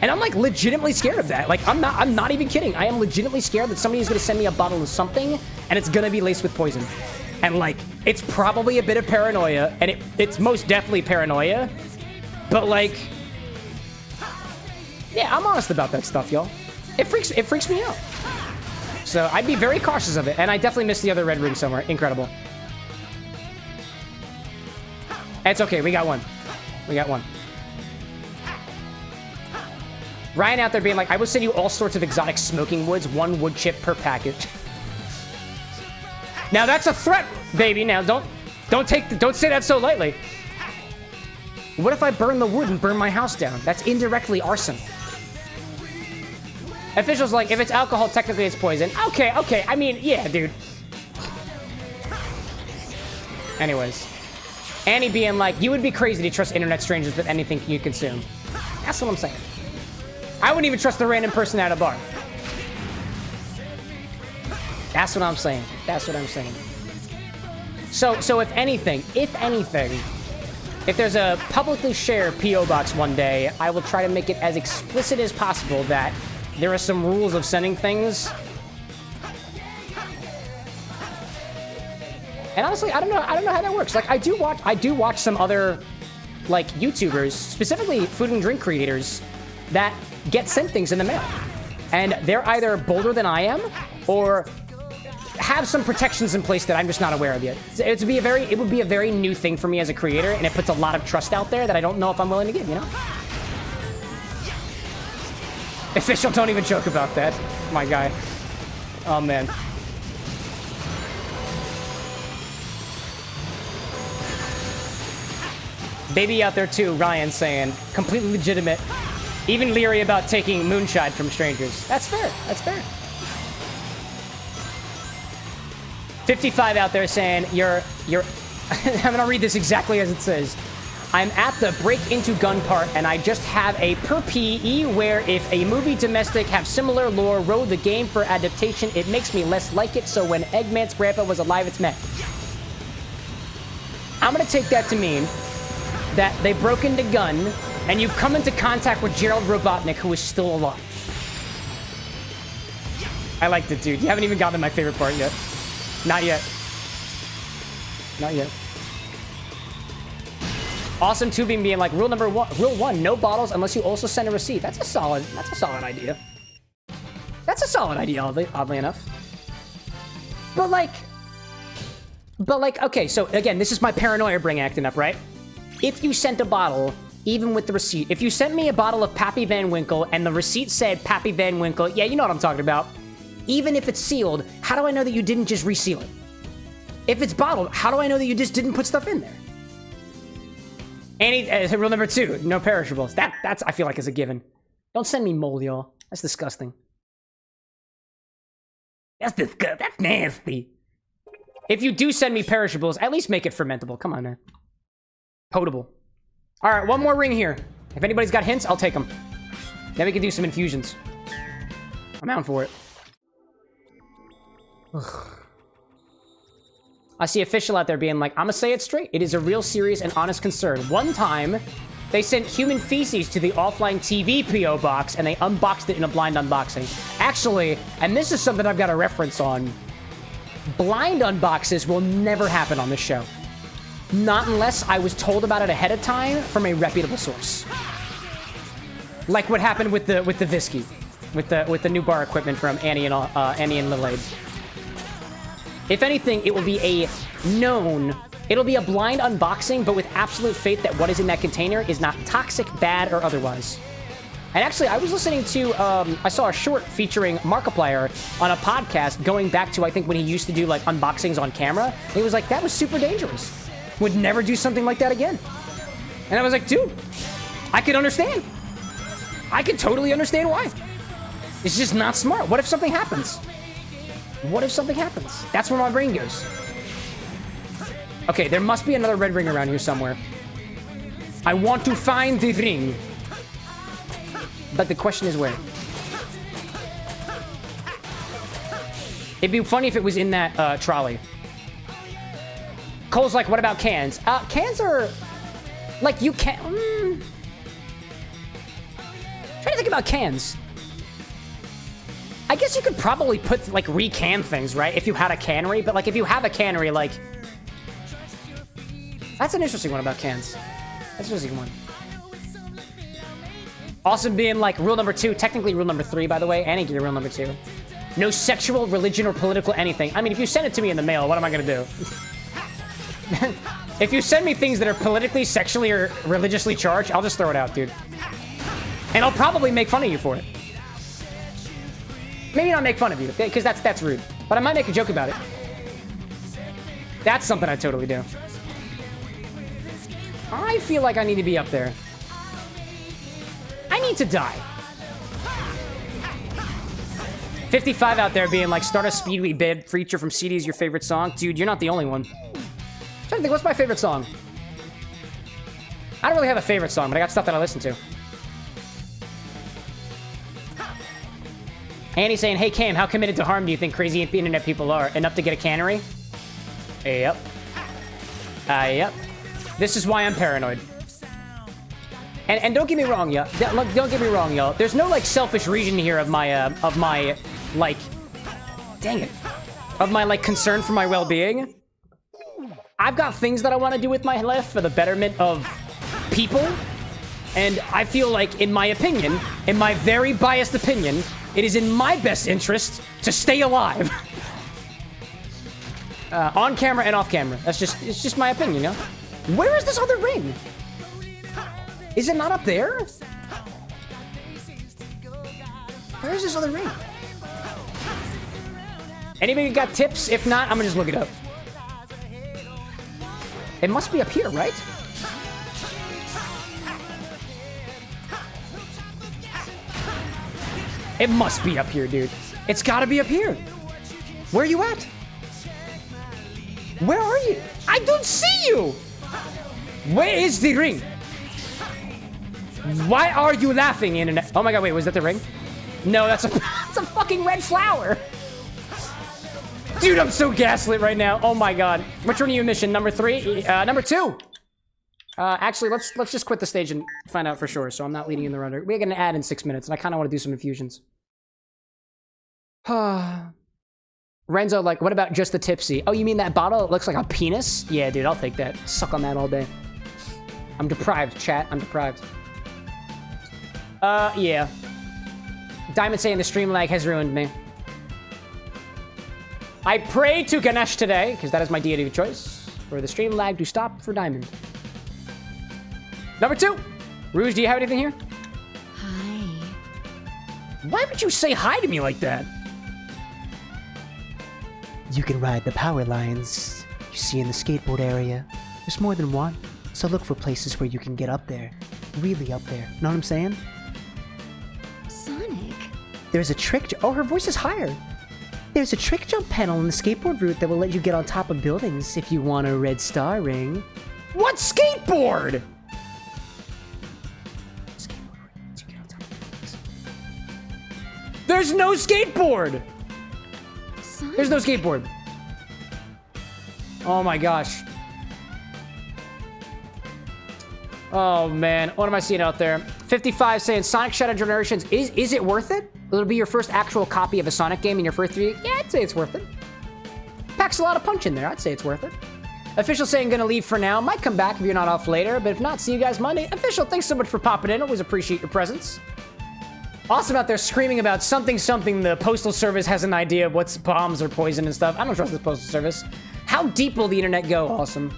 And I'm like legitimately scared of that. Like I'm not even kidding. I am legitimately scared that somebody's gonna send me a bottle of something and it's gonna be laced with poison. And like, it's probably a bit of paranoia, and it's most definitely paranoia. But like, yeah, I'm honest about that stuff, y'all. It freaks me out. So I'd be very cautious of it, and I definitely missed the other red ring somewhere. Incredible. It's okay, we got one. We got one. Ryan out there being like, I will send you all sorts of exotic smoking woods, 1 wood chip per package. Now that's a threat, baby. Now don't say that so lightly. What if I burn the wood and burn my house down? That's indirectly arson. Officials like, if it's alcohol, technically it's poison. Okay. I mean, yeah, dude. Anyways. Annie being like, you would be crazy to trust internet strangers with anything you consume. That's what I'm saying. I wouldn't even trust a random person at a bar. That's what I'm saying. That's what I'm saying. So if anything, if there's a publicly shared PO Box one day, I will try to make it as explicit as possible that there are some rules of sending things. And honestly, I don't know how that works. Like I do watch some other like YouTubers, specifically food and drink creators, that get sent things in the mail. And they're either bolder than I am or have some protections in place that I'm just not aware of yet. It would be a very new thing for me as a creator, and it puts a lot of trust out there that I don't know if I'm willing to give, you know? Official, don't even joke about that. My guy. Oh, man. Baby out there, too, Ryan saying, completely legitimate. Even leery about taking moonshine from strangers. That's fair. That's fair. 55 out there saying, you're I'm gonna read this exactly as it says. I'm at the break into gun part, and I just have a per PE where if a movie domestic have similar lore wrote the game for adaptation, it makes me less like it, so when Eggman's grandpa was alive, it's met. I'm gonna take that to mean that they broke into gun, and you've come into contact with Gerald Robotnik, who is still alive. I liked it, dude. You haven't even gotten to my favorite part yet. Not yet. Not yet. Awesome tubing being like, rule one, no bottles unless you also send a receipt. That's a solid idea. That's a solid idea, oddly enough. But like, okay, so again, this is my paranoia brain acting up, right? If you sent a bottle, even with the receipt, if you sent me a bottle of Pappy Van Winkle and the receipt said Pappy Van Winkle, yeah, you know what I'm talking about. Even if it's sealed, how do I know that you didn't just reseal it? If it's bottled, how do I know that you just didn't put stuff in there? And rule number 2, no perishables. That's I feel like is a given. Don't send me mold, y'all. That's disgusting. That's nasty. If you do send me perishables, at least make it fermentable. Come on, man. Potable. All right, one more ring here. If anybody's got hints, I'll take them. Then we can do some infusions. I'm out for it. Ugh. I see official out there being like, I'm gonna say it straight. It is a real serious and honest concern. One time, they sent human feces to the offline TV PO box and they unboxed it in a blind unboxing. Actually, and this is something I've got a reference on. blind unboxes will never happen on this show. Not unless I was told about it ahead of time from a reputable source. Like what happened with the Visky, with the new bar equipment from Annie and Little Abe. If anything, it will be a known. It'll be a blind unboxing, but with absolute faith that what is in that container is not toxic, bad, or otherwise. And actually, I was listening to, I saw a short featuring Markiplier on a podcast going back to, I think, when he used to do, like, unboxings on camera. And he was like, that was super dangerous. Would never do something like that again. And I was like, dude, I could understand. I could totally understand why. It's just not smart. What if something happens? What if something happens? That's where my brain goes. Okay, there must be another red ring around here somewhere. I want to find the ring. But the question is where? It'd be funny if it was in that trolley. Cole's like, what about cans? Cans are... Like, you can't... Trying to think about cans. I guess you could probably put, like, re-can things, right? If you had a cannery. But, like, if you have a cannery, like... That's an interesting one about cans. That's an interesting one. Awesome being like rule number 2, technically rule number 3, by the way, and rule number 2. No sexual, religion, or political anything. I mean, if you send it to me in the mail, what am I gonna do? If you send me things that are politically, sexually, or religiously charged, I'll just throw it out, dude. And I'll probably make fun of you for it. Maybe not make fun of you, because that's rude. But I might make a joke about it. That's something I'd totally do. I feel like I need to be up there. I need to die. 55 out there being like, start a Speedway bid, feature from CD is your favorite song. Dude, you're not the only one. I'm trying to think, what's my favorite song? I don't really have a favorite song, but I got stuff that I listen to. Annie's saying, hey Cam, how committed to harm do you think crazy internet people are? Enough to get a cannery? Yep. Yep. This is why I'm paranoid. And don't get me wrong, y'all. Don't get me wrong, y'all. There's no, like, selfish reason here of my, like... Dang it. Of my, like, concern for my well-being. I've got things that I want to do with my life for the betterment of people. And I feel like, in my opinion, in my very biased opinion, it is in my best interest to stay alive. On camera and off camera. It's just my opinion, you know? Where is this other ring? Is it not up there? Where is this other ring? Anybody got tips? If not, I'm gonna just look it up. It must be up here, right? It must be up here, dude. It's gotta be up here. Where are you at? Where are you? I don't see you! Where is the ring? Why are you laughing, internet? Oh my god, wait, was that the ring? No, that's a fucking red flower. Dude, I'm so gaslit right now. Oh my god. Which one are you in mission? Number 3? Number 2. Actually, let's just quit the stage and find out for sure, so I'm not leading in the runner. We're gonna add in 6 minutes, and I kind of want to do some infusions. Renzo, like, what about just the tipsy? Oh, you mean that bottle? It looks like a penis? Yeah, dude, I'll take that. Suck on that all day. I'm deprived, chat. I'm deprived. Yeah. Diamond saying the stream lag has ruined me. I pray to Garnish today, because that is my deity of choice, for the stream lag to stop for Diamond. Number 2. Rouge, do you have anything here? Hi. Why would you say hi to me like that? You can ride the power lines you see in the skateboard area. There's more than one, so look for places where you can get up there. Really up there. Know what I'm saying? Sonic. There's a trick... Oh, her voice is higher. There's a trick jump panel in the skateboard route that will let you get on top of buildings if you want a red star ring. What skateboard? Skateboard route lets you get on top of buildings. There's no skateboard! Sonic. There's no skateboard. Oh my gosh. Oh man, what am I seeing out there? 55 saying Sonic Shadow Generations, is it worth it? It'll be your first actual copy of a Sonic game in your first 3 years? Yeah, I'd say it's worth it. packs a lot of punch in there. I'd say it's worth it. Official saying gonna leave for now. Might come back if you're not off later, but if not, see you guys Monday. Official, thanks so much for popping in. Always appreciate your presence. Awesome out there screaming about something. The Postal Service has an idea of what's bombs or poison and stuff. I don't trust the Postal Service. How deep will the internet go? Awesome.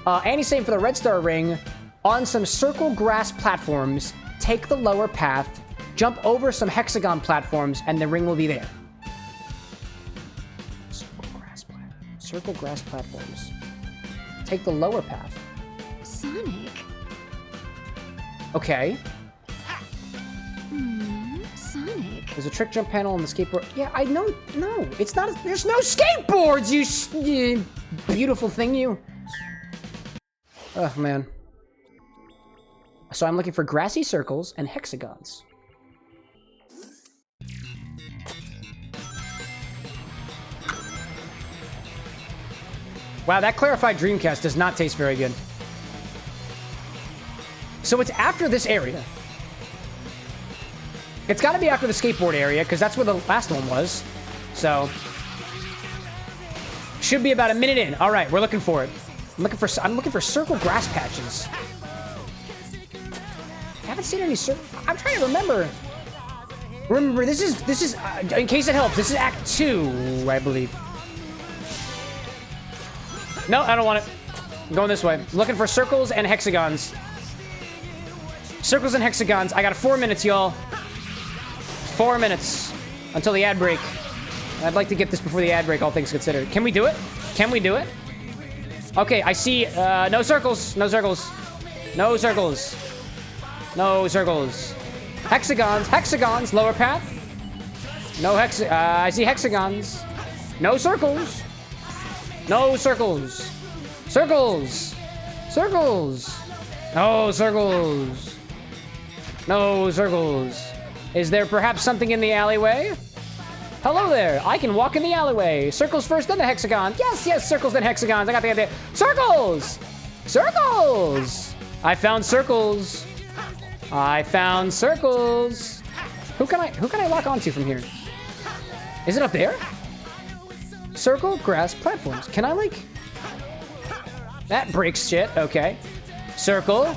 Annie's saying for the Red Star ring, on some circle grass platforms, take the lower path, jump over some hexagon platforms, and the ring will be there. Circle grass platforms. Take the lower path. Sonic. Okay. Sonic. There's a trick jump panel on the skateboard. Yeah, I know. No, it's not. There's no skateboards, you beautiful thing, you. Oh, man. So I'm looking for grassy circles and hexagons. Wow, that clarified Dreamcast does not taste very good. So it's after this area. It's got to be after the skateboard area, because that's where the last one was. So... should be about a minute in. All right, we're looking for it. I'm looking for circle grass patches. I haven't seen any I'm trying to remember. Remember, this is in case it helps, this is Act 2, I believe. No, I don't want it. I'm going this way. I'm looking for circles and hexagons. Circles and hexagons. I got 4 minutes, y'all. 4 minutes until the ad break. I'd like to get this before the ad break, all things considered. Can we do it? Can we do it? Okay, I see no circles. No circles. No circles. No circles. Hexagons. Hexagons. Lower path. No I see hexagons. No circles. No circles. Circles. Circles. No circles. No circles. Is there perhaps something in the alleyway? Hello there. I can walk in the alleyway. Circles first, then the hexagon. Yes, yes, circles, then hexagons. I got the idea. Circles! Circles! I found circles. I found circles. Who can I lock onto from here? Is it up there? Circle, grass, platforms. Can I, like... That breaks shit. Okay. Circle.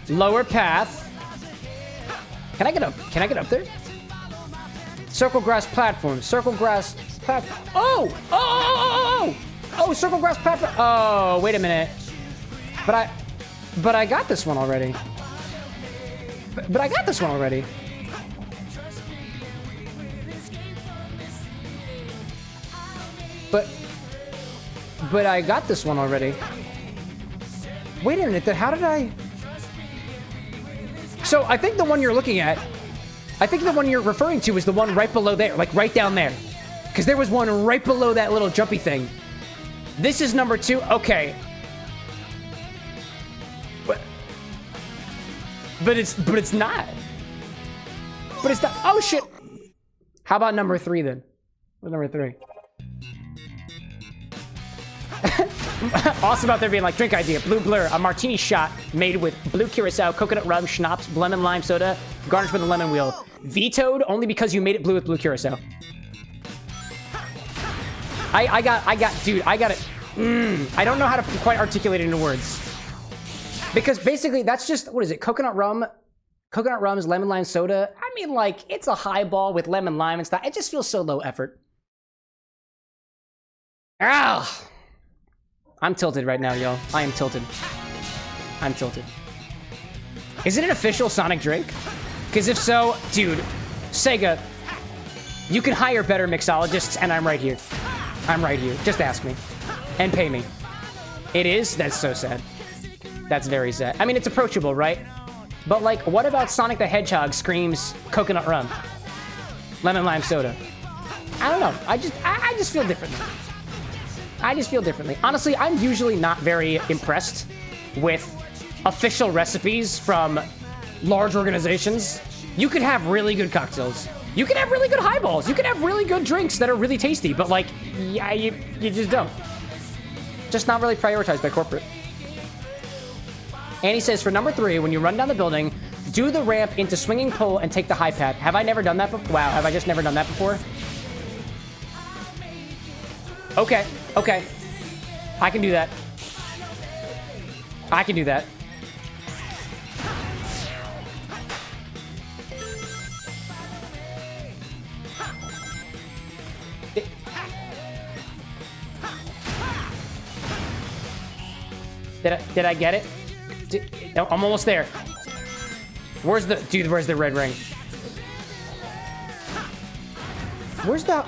Lower path. Can I get up? Can I get up there? Circle, grass, platform. Circle, grass, platform. Oh! Oh! Oh! Oh! Oh! Oh! Circle, grass, platform. Oh, wait a minute. But I got this one already. But I got this one already. But I got this one already. Wait a minute, then how did I... So, I think the one you're looking at... I think the one you're referring to is the one right below there. Like, right down there. Because there was one right below that little jumpy thing. This is number 2? Okay. But it's not. But it's not... Oh, shit! How about number 3, then? What's number 3? Awesome out there being like, drink idea, blue blur, a martini shot made with blue curacao, coconut rum, schnapps, lemon lime soda, garnished with a lemon wheel. Vetoed only because you made it blue with blue curacao. I got it. I don't know how to quite articulate it into words. Because basically that's just, what is it, coconut rum is lemon lime soda. I mean, like, it's a highball with lemon lime and stuff. It just feels so low effort. Ah! I'm tilted right now, y'all. I am tilted. I'm tilted. Is it an official Sonic Drake? Because if so, dude, Sega, you can hire better mixologists, and I'm right here. I'm right here. Just ask me. And pay me. It is? That's so sad. That's very sad. I mean, it's approachable, right? But, like, what about Sonic the Hedgehog screams coconut rum? Lemon lime soda. I don't know. I just feel differently. I just feel differently. Honestly, I'm usually not very impressed with official recipes from large organizations. You can have really good cocktails. You can have really good highballs. You can have really good drinks that are really tasty, but like, yeah, you just don't. Just not really prioritized by corporate. Annie says, for number 3, when you run down the building, do the ramp into swinging pole and take the high path. Have I never done that before? Wow, have I just never done that before? Okay, okay. I can do that. I can do that. Did I get it? No, I'm almost there. Where's the red ring? Where's the...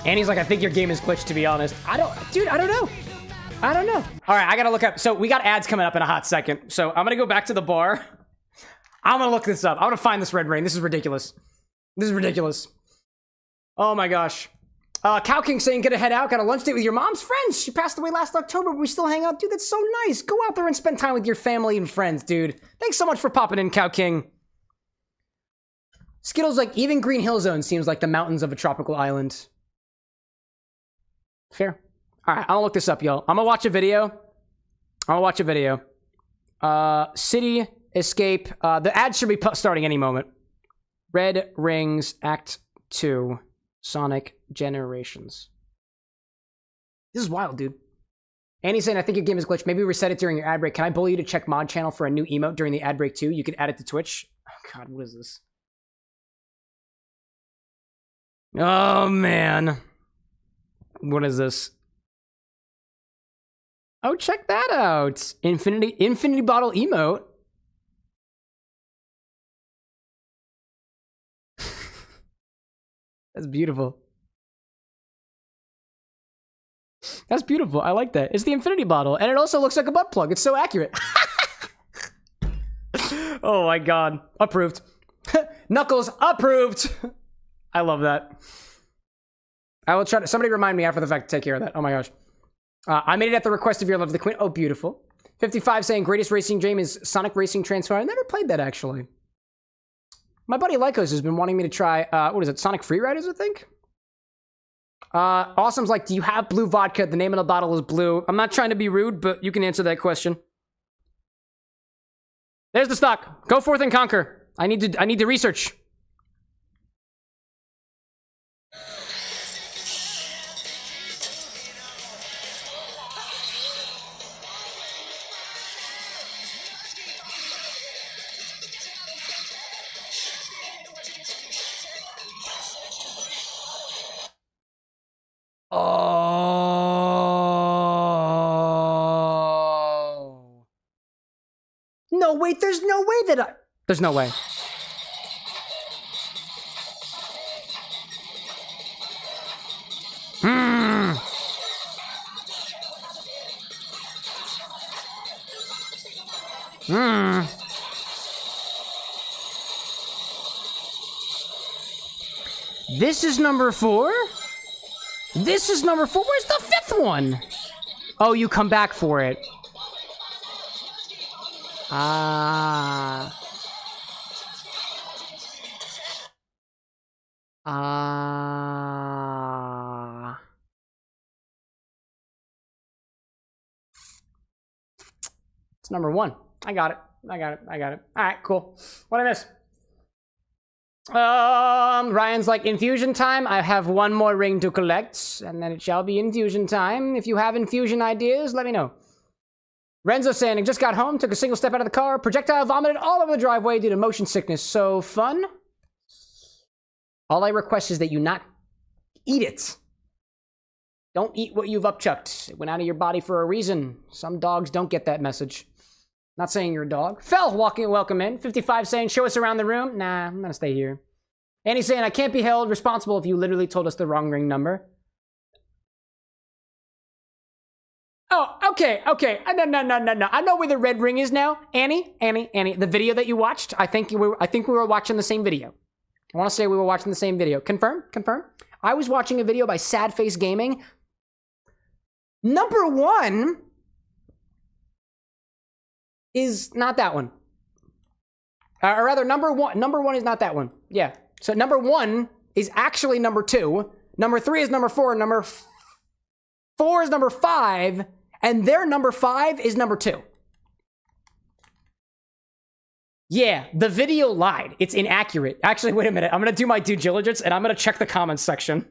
Annie's like, I think your game is glitched, to be honest. I don't know. I don't know. All right, I gotta look up. So we got ads coming up in a hot second. So I'm gonna go back to the bar. I'm gonna look this up. I'm gonna find this red ring. This is ridiculous. This is ridiculous. Oh my gosh. Cow King saying, get a head out. Got a lunch date with your mom's friends. She passed away last October, but we still hang out. Dude, that's so nice. Go out there and spend time with your family and friends, dude. Thanks so much for popping in, Cow King. Skittles like, even Green Hill Zone seems like the mountains of a tropical island. Fair. All right, I'm gonna look this up, y'all. I'm gonna watch a video. City Escape. The ad should be starting any moment. Red Rings Act 2. Sonic Generations. This is wild, dude. Annie's saying, I think your game is glitched. Maybe reset it during your ad break. Can I bully you to check mod channel for a new emote during the ad break too? You could add it to Twitch. Oh god, what is this? Oh man. What is this? Oh, check that out. Infinity bottle emote. That's beautiful. That's beautiful. I like that. It's the infinity bottle. And it also looks like a butt plug. It's so accurate. Oh my god. Approved. Knuckles, approved. I love that. I will try to... Somebody remind me after the fact to take care of that. Oh my gosh. I made it at the request of your love of the queen. Oh, beautiful. 55 saying, greatest racing game is Sonic Racing Transfer. I never played that, actually. My buddy Lycos has been wanting me to try, what is it, Sonic Freeriders, I think? Awesome's like, do you have blue vodka? The name of the bottle is blue. I'm not trying to be rude, but you can answer that question. There's the stock. Go forth and conquer. I need to research. Oh. No, wait, there's no way that there's no way. This is number 4? This is number 4? Where's the 5th one? Oh, you come back for it. It's number 1. I got it. All right, cool. What I miss? Ryan's like, infusion time. I have one more ring to collect, and then it shall be infusion time. If you have infusion ideas, let me know. Renzo saying, I just got home, took a single step out of the car, projectile vomited all over the driveway due to motion sickness. So fun. All I request is that you not eat it. Don't eat what you've upchucked. It went out of your body for a reason. Some dogs don't get that message. Not saying you're a dog. Fell walking, welcome in. 55 saying, show us around the room. Nah, I'm gonna stay here. Annie's saying, I can't be held responsible if you literally told us the wrong ring number. Oh, okay. No. I know where the red ring is now. Annie. The video that you watched, I think we were watching the same video. I want to say we were watching the same video. Confirm. I was watching a video by Sad Face Gaming. Number 1 is not that one. Or rather, number one is not that one. Yeah. So number 1 is actually number 2. Number 3 is number 4. Number 4 is number 5. And their number 5 is number 2. Yeah, the video lied. It's inaccurate. Actually, wait a minute. I'm gonna do my due diligence and I'm gonna check the comments section.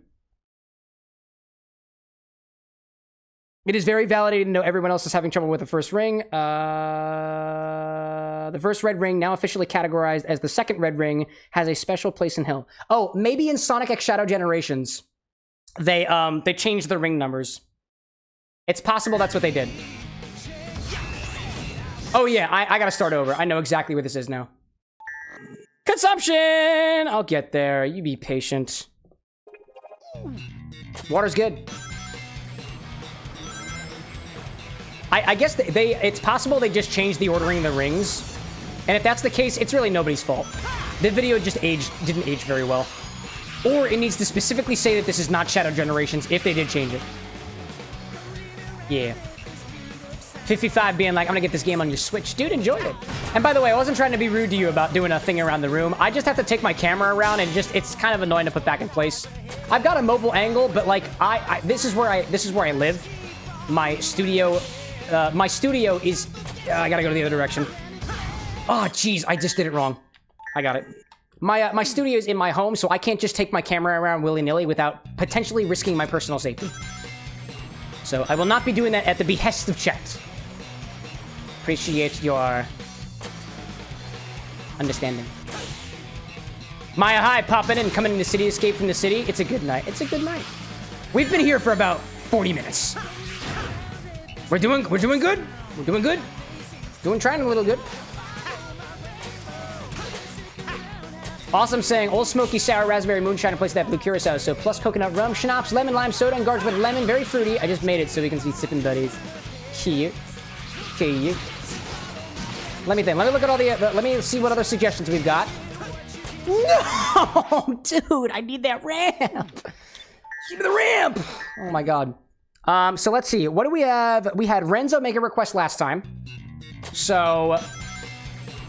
It is very validating to know everyone else is having trouble with the first ring. The first red ring, now officially categorized as the second red ring, has a special place in hell. Oh, maybe in Sonic X Shadow Generations, they changed the ring numbers. It's possible that's what they did. Oh yeah, I gotta start over. I know exactly where this is now. Consumption! I'll get there. You be patient. Water's good. I guess it's possible they just changed the ordering of the rings. And if that's the case, it's really nobody's fault. The video just didn't age very well. Or it needs to specifically say that this is not Shadow Generations if they did change it. Yeah. 55 being like, I'm gonna get this game on your Switch. Dude, enjoy it. And by the way, I wasn't trying to be rude to you about doing a thing around the room. I just have to take my camera around and it's kind of annoying to put back in place. I've got a mobile angle, but like, this is where I live. My studio is... I gotta go to the other direction. Oh, jeez, I just did it wrong. I got it. My studio is in my home, so I can't just take my camera around willy-nilly without potentially risking my personal safety. So I will not be doing that at the behest of chat. Appreciate your understanding. Maya High popping in, coming into City Escape from the City. It's a good night. It's a good night. We've been here for about 40 minutes. We're doing good. We're doing good. Trying a little good. Awesome saying, Old Smoky Sour Raspberry Moonshine in place of that blue curacao. So plus coconut rum, schnapps, lemon lime soda, and garnished with lemon. Very fruity. I just made it so we can see sipping buddies. Cute. Cute. Let me think. Let me look at all the... let me see what other suggestions we've got. No! Dude, I need that ramp. Give me the ramp. Oh my god. So let's see. What do we have? We had Renzo make a request last time. So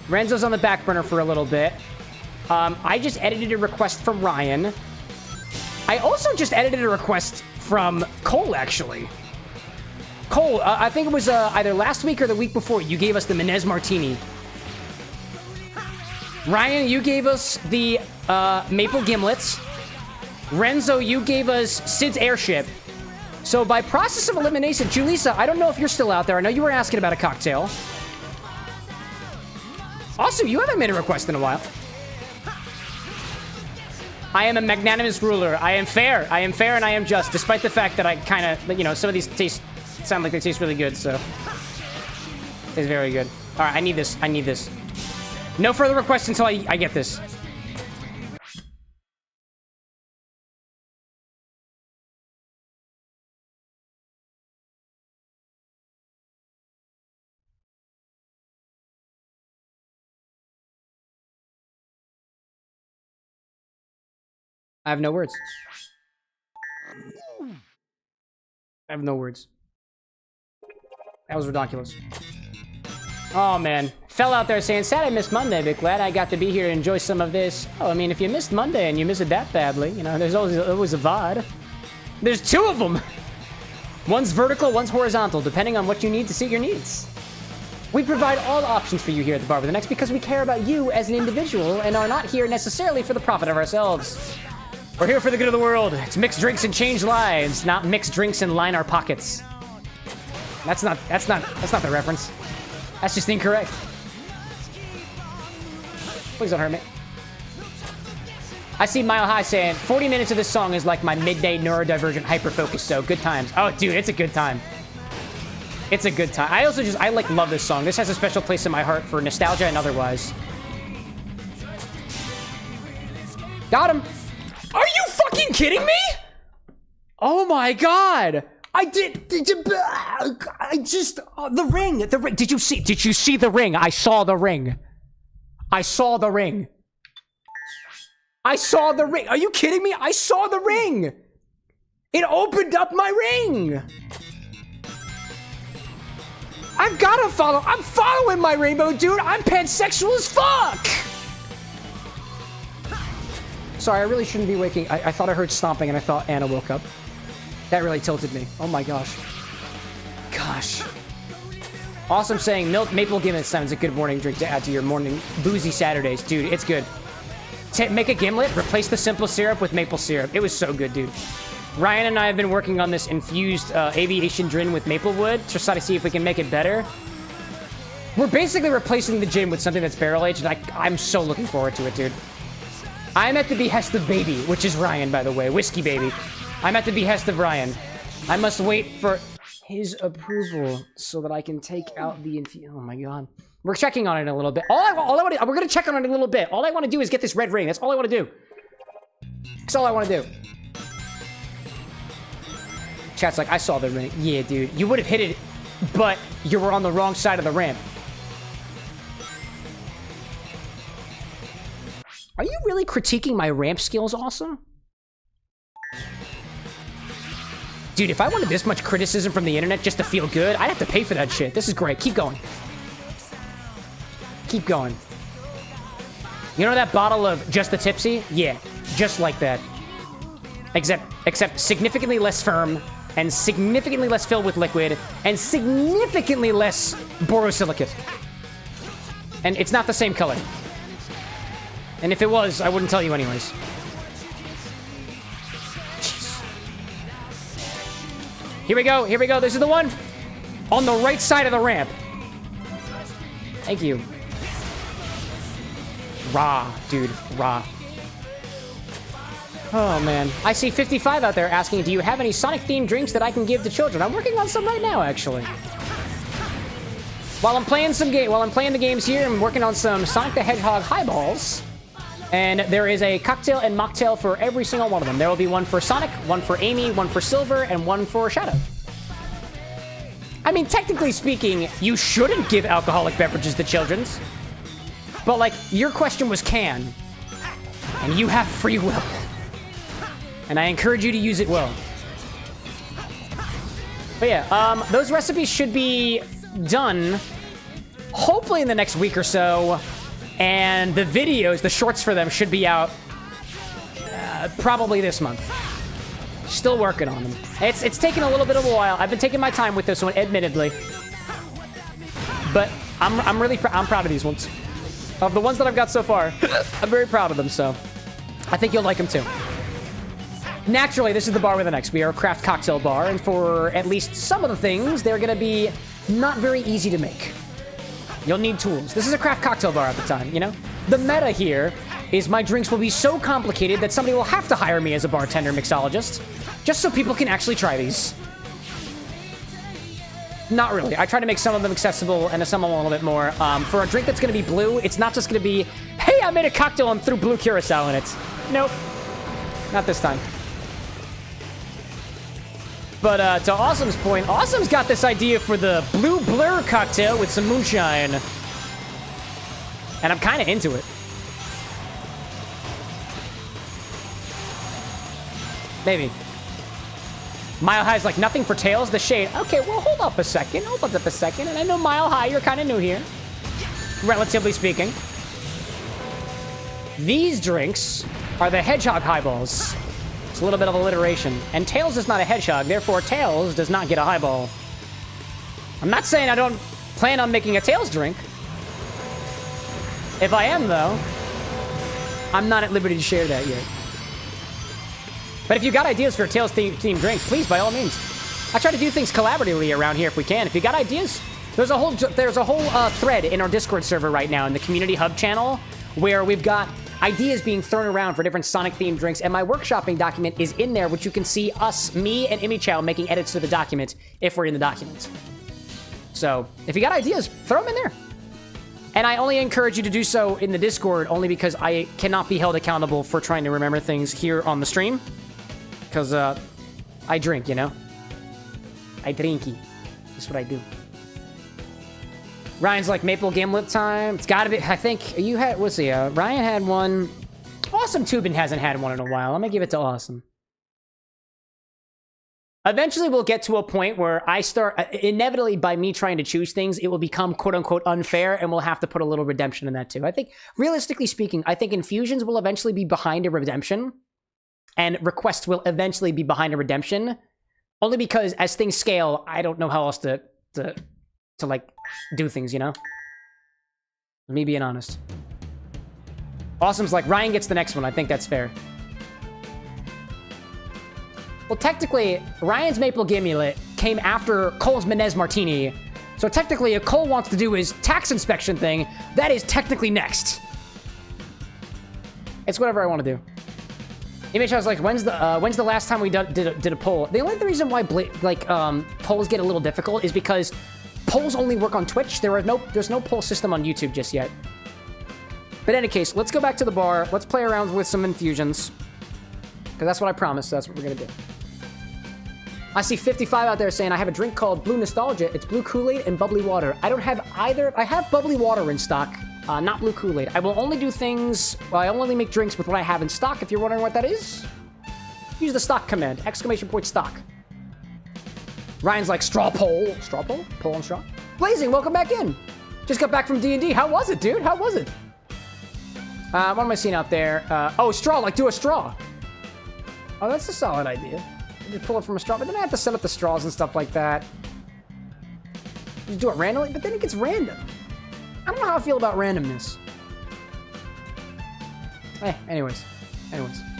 Renzo's on the back burner for a little bit. I just edited a request from Ryan. I also just edited a request from Cole, actually. Cole, I think it was either last week or the week before, you gave us the Menez Martini. Ryan, you gave us the Maple Gimlets. Renzo, you gave us Sid's Airship. So by process of elimination, Julissa, I don't know if you're still out there. I know you were asking about a cocktail. Also, you haven't made a request in a while. I am a magnanimous ruler. I am fair. I am fair and I am just, despite the fact that I kind of, you know, some of these sound like they taste really good, so. It's very good. All right, I need this. I need this. No further requests until I get this. I have no words. I have no words. That was ridiculous. Oh, man. Fell out there saying, sad I missed Monday, but glad I got to be here to enjoy some of this. Oh, I mean, if you missed Monday and you miss it that badly, you know, there's always a VOD. There's two of them! One's vertical, one's horizontal, depending on what you need to suit your needs. We provide all the options for you here at the Bar with an X because we care about you as an individual and are not here necessarily for the profit of ourselves. We're here for the good of the world. It's mixed drinks and change lives, not mixed drinks and line our pockets. That's not the reference. That's just incorrect. Please don't hurt me. I see Mile High saying, 40 minutes of this song is like my midday neurodivergent hyperfocus, so good times. Oh, dude, it's a good time. It's a good time. I love this song. This has a special place in my heart for nostalgia and otherwise. Got him. Are you fucking kidding me? Oh my god. The ring. Did you see the ring? I saw the ring. I saw the ring. I saw the ring. Are you kidding me? I saw the ring. It opened up my ring. I've gotta follow. I'm following my rainbow, dude. I'm pansexual as fuck. Sorry, I really shouldn't be waking. I thought I heard stomping and I thought Anna woke up. That really tilted me. Oh my gosh. Gosh. Awesome saying maple gimlet sounds a good morning drink to add to your morning boozy Saturdays. Dude, it's good. Make a gimlet, replace the simple syrup with maple syrup. It was so good, dude. Ryan and I have been working on this infused aviation gin with maplewood to try to see if we can make it better. We're basically replacing the gin with something that's barrel-aged, and I'm so looking forward to it, dude. I'm at the behest of Baby, which is Ryan, by the way. Whiskey Baby. I'm at the behest of Ryan. I must wait for his approval so that I can take out the oh my god. We're checking on it in a little bit. We're gonna check on it in a little bit. All I want to do is get this red ring. That's all I want to do. That's all I want to do. Chat's like, I saw the ring. Yeah, dude. You would have hit it, but you were on the wrong side of the ramp. Are you really critiquing my ramp skills, Awesome? Dude, if I wanted this much criticism from the internet just to feel good, I'd have to pay for that shit. This is great. Keep going. Keep going. You know that bottle of Just the Tipsy? Yeah, just like that. Except significantly less firm, and significantly less filled with liquid, and significantly less borosilicate. And it's not the same color. And if it was, I wouldn't tell you anyways. Here we go, here we go. This is the one on the right side of the ramp. Thank you. Raw, dude, raw. Oh, man. I see 55 out there asking, do you have any Sonic-themed drinks that I can give to children? I'm working on some right now, actually. While I'm playing the games here, I'm working on some Sonic the Hedgehog highballs. And there is a cocktail and mocktail for every single one of them. There will be one for Sonic, one for Amy, one for Silver, and one for Shadow. I mean, technically speaking, you shouldn't give alcoholic beverages to children. But, like, your question was can. And you have free will. And I encourage you to use it well. But yeah, those recipes should be done hopefully in the next week or so. And the videos, the shorts for them, should be out probably this month. Still working on them. It's taken a little bit of a while. I've been taking my time with this one, admittedly. But I'm proud of these ones. Of the ones that I've got so far, I'm very proud of them, so I think you'll like them too. Naturally, this is the bar with an X. We are a craft cocktail bar, and for at least some of the things, they're going to be not very easy to make. You'll need tools. This is a craft cocktail bar at the time, you know? The meta here is my drinks will be so complicated that somebody will have to hire me as a bartender mixologist, just so people can actually try these. Not really. I try to make some of them accessible and some of them a little bit more. For a drink that's going to be blue, it's not just going to be, hey, I made a cocktail and threw blue curacao in it. Nope. Not this time. But to Awesome's point, Awesome's got this idea for the Blue Blur cocktail with some moonshine. And I'm kind of into it. Maybe. Mile High's like, nothing for Tails, the shade. Okay, well, hold up a second. And I know Mile High, you're kind of new here. Relatively speaking. These drinks are the Hedgehog highballs. It's a little bit of alliteration. And Tails is not a hedgehog, therefore Tails does not get a highball. I'm not saying I don't plan on making a Tails drink. If I am, though, I'm not at liberty to share that yet. But if you got ideas for a Tails-themed drink, please, by all means. I try to do things collaboratively around here if we can. If you got ideas, there's a whole thread in our Discord server right now in the Community Hub channel where we've got ideas being thrown around for different Sonic-themed drinks, and my workshopping document is in there, which you can see me and Imi Chow making edits to the document if we're in the document. So, if you got ideas, throw them in there. And I only encourage you to do so in the Discord, only because I cannot be held accountable for trying to remember things here on the stream. Because, I drink, you know? I drinky. That's what I do. Ryan's like, maple gimlet time. It's gotta be, I think, you had, let's see, Ryan had one. Awesome Tubin hasn't had one in a while. I'm gonna give it to Awesome. Eventually we'll get to a point where I start, inevitably by me trying to choose things, it will become quote-unquote unfair, and we'll have to put a little redemption in that too. I think, realistically speaking, I think infusions will eventually be behind a redemption, and requests will eventually be behind a redemption, only because as things scale, I don't know how else to to like do things, you know? Me being honest. Awesome's like, Ryan gets the next one. I think that's fair. Well, technically, Ryan's Maple Gimlet came after Cole's Menez Martini. So technically, if Cole wants to do his tax inspection thing, that is technically next. It's whatever I want to do. Image, I was like, when's the last time we did a poll? The only reason why polls get a little difficult is because polls only work on Twitch. There's no poll system on YouTube just yet. But in any case, let's go back to the bar. Let's play around with some infusions. Because that's what I promised. So that's what we're going to do. I see 55 out there saying, I have a drink called Blue Nostalgia. It's blue Kool-Aid and bubbly water. I don't have either. I have bubbly water in stock, not blue Kool-Aid. I will only do things, well, I only make drinks with what I have in stock. If you're wondering what that is, use the stock command, !stock. Ryan's like, straw poll. Straw poll? Poll on straw? Blazing, welcome back in. Just got back from D&D. How was it, dude? How was it? What am I seeing out there? Oh, straw, like do a straw. Oh, that's a solid idea. Just pull it from a straw, but then I have to set up the straws and stuff like that. You do it randomly, but then it gets random. I don't know how I feel about randomness. Anyways.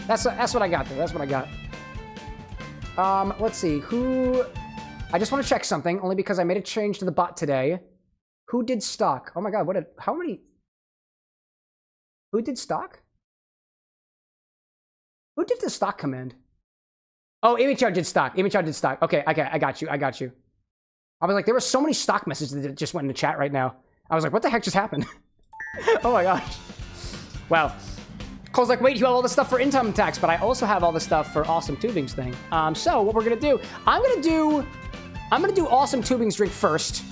That's what I got there. That's what I got. Let's see. I just want to check something, only because I made a change to the bot today. Who did stock? Oh my god, who did stock? Who did the stock command? Oh, MHR did stock. Okay, I got you. I was like, there were so many stock messages that just went in the chat right now. I was like, what the heck just happened? Oh my gosh. Wow. Cole's like, wait, you have all the stuff for income tax, but I also have all the stuff for Awesome Tubing's thing. So what we're gonna do, I'm gonna do Awesome Tubing's drink first.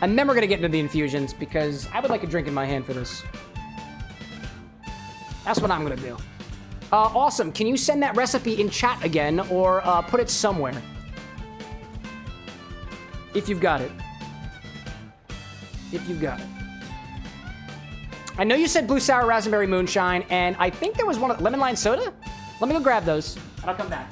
And then we're gonna get into the infusions because I would like a drink in my hand for this. That's what I'm gonna do. Awesome. Can you send that recipe in chat again or put it somewhere? If you've got it. I know you said blue sour raspberry moonshine, and I think there was one of lemon lime soda? Let me go grab those, and I'll come back.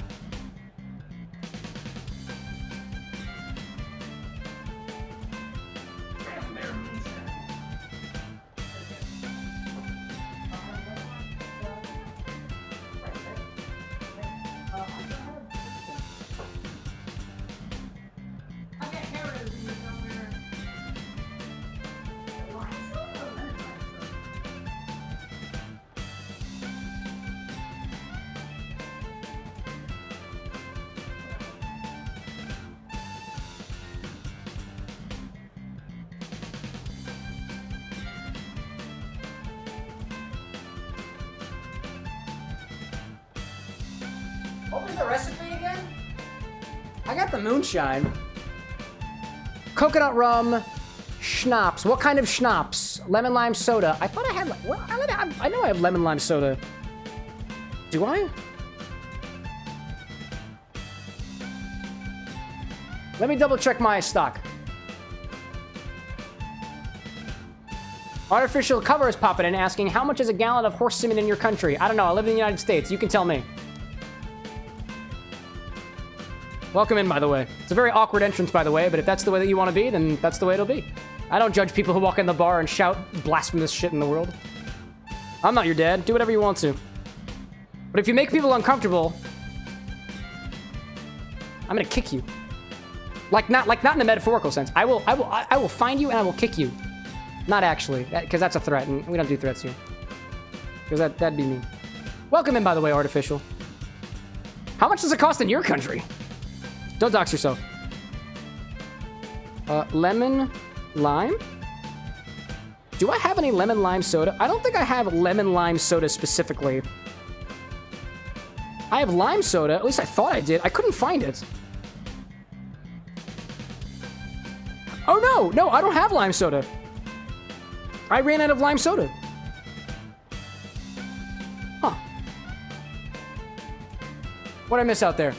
What was the recipe again? I got the moonshine. Coconut rum, schnapps. What kind of schnapps? Lemon lime soda. I thought I had, well, I know I have lemon lime soda. Do I? Let me double check my stock. Artificial cover is popping in asking, how much is a gallon of horse semen in your country? I don't know, I live in the United States. You can tell me. Welcome in, by the way. It's a very awkward entrance, by the way, but if that's the way that you want to be, then that's the way it'll be. I don't judge people who walk in the bar and shout blasphemous shit in the world. I'm not your dad. Do whatever you want to. But if you make people uncomfortable, I'm gonna kick you. Like not in a metaphorical sense. I will find you and I will kick you. Not actually, because that's a threat, and we don't do threats here. Because that'd be mean. Welcome in, by the way, Artificial. How much does it cost in your country? Don't dox yourself. Lemon lime? Do I have any lemon lime soda? I don't think I have lemon lime soda specifically. I have lime soda. At least I thought I did. I couldn't find it. Oh, no, I don't have lime soda. I ran out of lime soda. Huh. What'd I miss out there?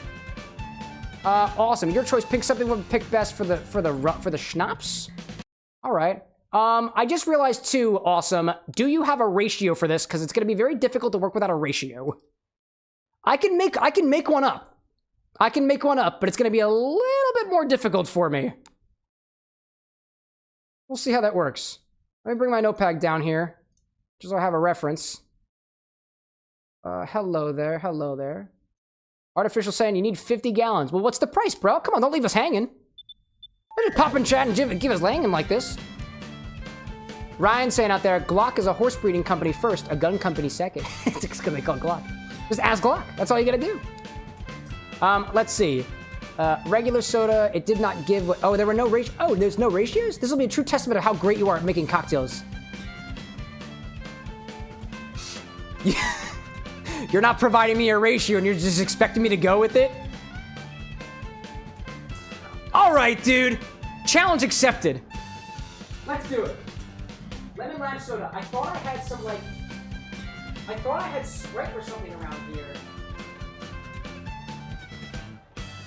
Awesome. Your choice. Pick something would pick best for the schnapps. All right. I just realized too. Awesome. Do you have a ratio for this? Because it's going to be very difficult to work without a ratio. I can make one up. But it's going to be a little bit more difficult for me. We'll see how that works. Let me bring my notepad down here, just so I have a reference. Hello there, hello there. Artificial saying you need 50 gallons. Well, what's the price, bro? Come on, don't leave us hanging. Don't just pop in chat and give us hanging like this. Ryan saying out there, Glock is a horse breeding company first, a gun company second. It's because they call it Glock. Just ask Glock. That's all you gotta do. Let's see. Regular soda, it did not give... Oh, there were no ratios? Oh, there's no ratios? This will be a true testament of how great you are at making cocktails. You're not providing me a ratio and you're just expecting me to go with it? All right, dude. Challenge accepted. Let's do it. Lemon lime soda. I thought I had some, like... I thought I had Sprite or something around here.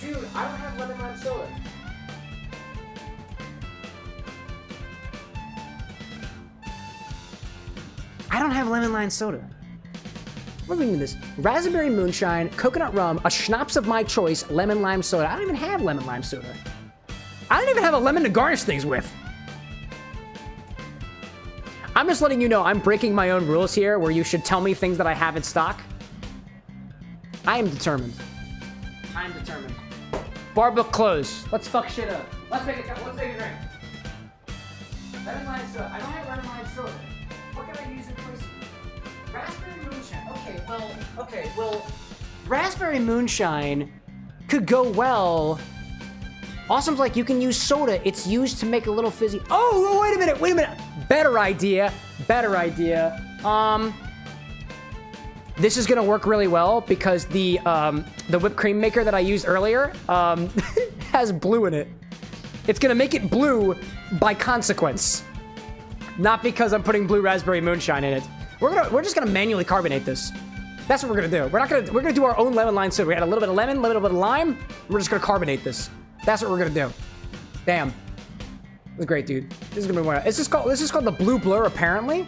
Dude, I don't have lemon lime soda. I don't have lemon lime soda. What are we doing this? Raspberry moonshine, coconut rum, a schnapps of my choice, lemon lime soda. I don't even have lemon lime soda. I don't even have a lemon to garnish things with. I'm just letting you know I'm breaking my own rules here where you should tell me things that I have in stock. I am determined. I am determined. Bar book closed. Let's fuck shit up. Let's make a drink. Lemon lime soda. I don't have lemon lime soda. What can I use in place of it? Raspberry moonshine. Okay, well, raspberry moonshine could go well. Awesome's like, you can use soda. It's used to make a little fizzy. Oh, wait a minute. Better idea. This is gonna work really well because the whipped cream maker that I used earlier has blue in it. It's gonna make it blue by consequence, not because I'm putting blue raspberry moonshine in it. We're just gonna manually carbonate this. That's what we're gonna do. We're gonna do our own lemon lime soda. We add a little bit of lemon, a little bit of lime. We're just gonna carbonate this. That's what we're gonna do. Damn. This is great, dude. This is gonna be one. This is called the Blue Blur, apparently.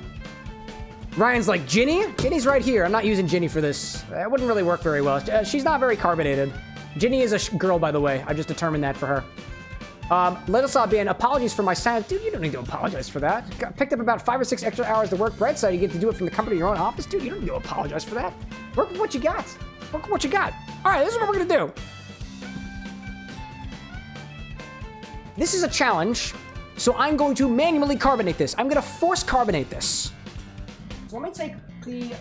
Ryan's like, Ginny? Ginny's right here. I'm not using Ginny for this. It wouldn't really work very well. She's not very carbonated. Ginny is a girl, by the way. I just determined that for her. Little Sabian, apologies for my silence. Dude, you don't need to apologize for that. Picked up about 5 or 6 extra hours to work bread, so you get to do it from the comfort of your own office. Dude, you don't need to apologize for that. Work with what you got. Work with what you got. All right, this is what we're gonna do. This is a challenge, so I'm going to manually carbonate this. I'm gonna force carbonate this. So let me take the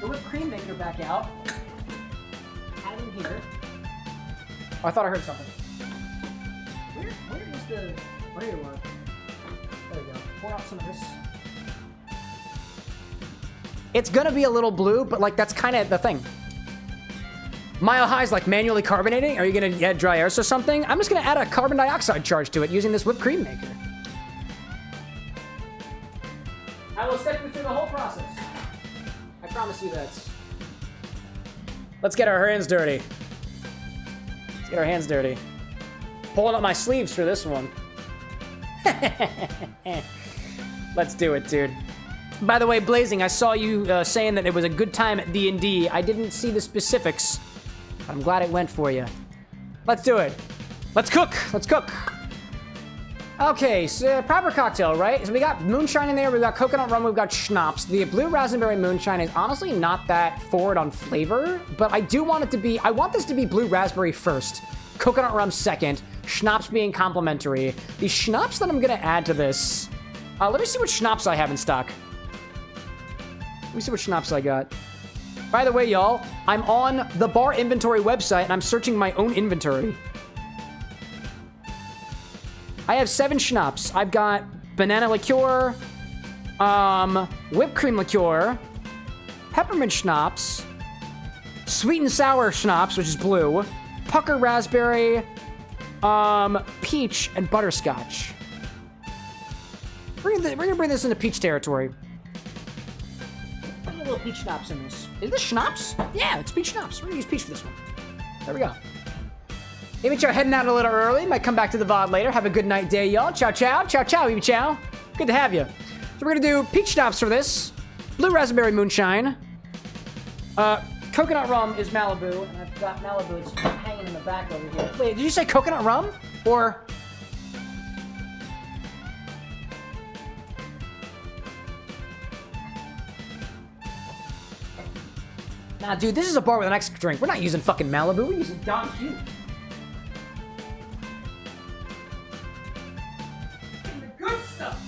whipped cream maker back out. Add it in here. Oh, I thought I heard something. Where is the brayer one? There we go. Pour out some of this. It's gonna be a little blue, but like that's kind of the thing. Mile High's like manually carbonating. Are you gonna add dry ice or something? I'm just gonna add a carbon dioxide charge to it using this whipped cream maker. I will step you through the whole process. I promise you that. Let's get our hands dirty. Let's get our hands dirty. Pulling up my sleeves for this one. Let's do it, dude. By the way, Blazing, I saw you saying that it was a good time at D&D. I didn't see the specifics. I'm glad it went for you. Let's do it. Let's cook. Let's cook. Okay, so proper cocktail, right? So we got moonshine in there, we've got coconut rum, we've got schnapps. The blue raspberry moonshine is honestly not that forward on flavor, but I do want it to be, I want this to be blue raspberry first, coconut rum second, schnapps being complimentary. The schnapps that I'm gonna add to this, let me see what schnapps I have in stock. Let me see what schnapps I got. By the way, y'all, I'm on the bar inventory website and I'm searching my own inventory. I have 7 schnapps. I've got banana liqueur, whipped cream liqueur, peppermint schnapps, sweet and sour schnapps, which is blue, pucker raspberry, peach, and butterscotch. We're gonna bring this into peach territory. Put a little peach schnapps in this. Is this schnapps? Yeah, it's peach schnapps. We're gonna use peach for this one. There we go. Maybe Chow heading out a little early. Might come back to the VOD later. Have a good night day, y'all. Chow, chow. Chow, chow, Amy Chow. Good to have you. So we're gonna do peach schnapps for this. Blue raspberry moonshine. Coconut rum is Malibu, and I've got Malibu. It's hanging in the back over here. Wait, did you say coconut rum? Or... Nah, dude, this is a bar with an X drink. We're not using fucking Malibu. We're using Don Q. The good stuff.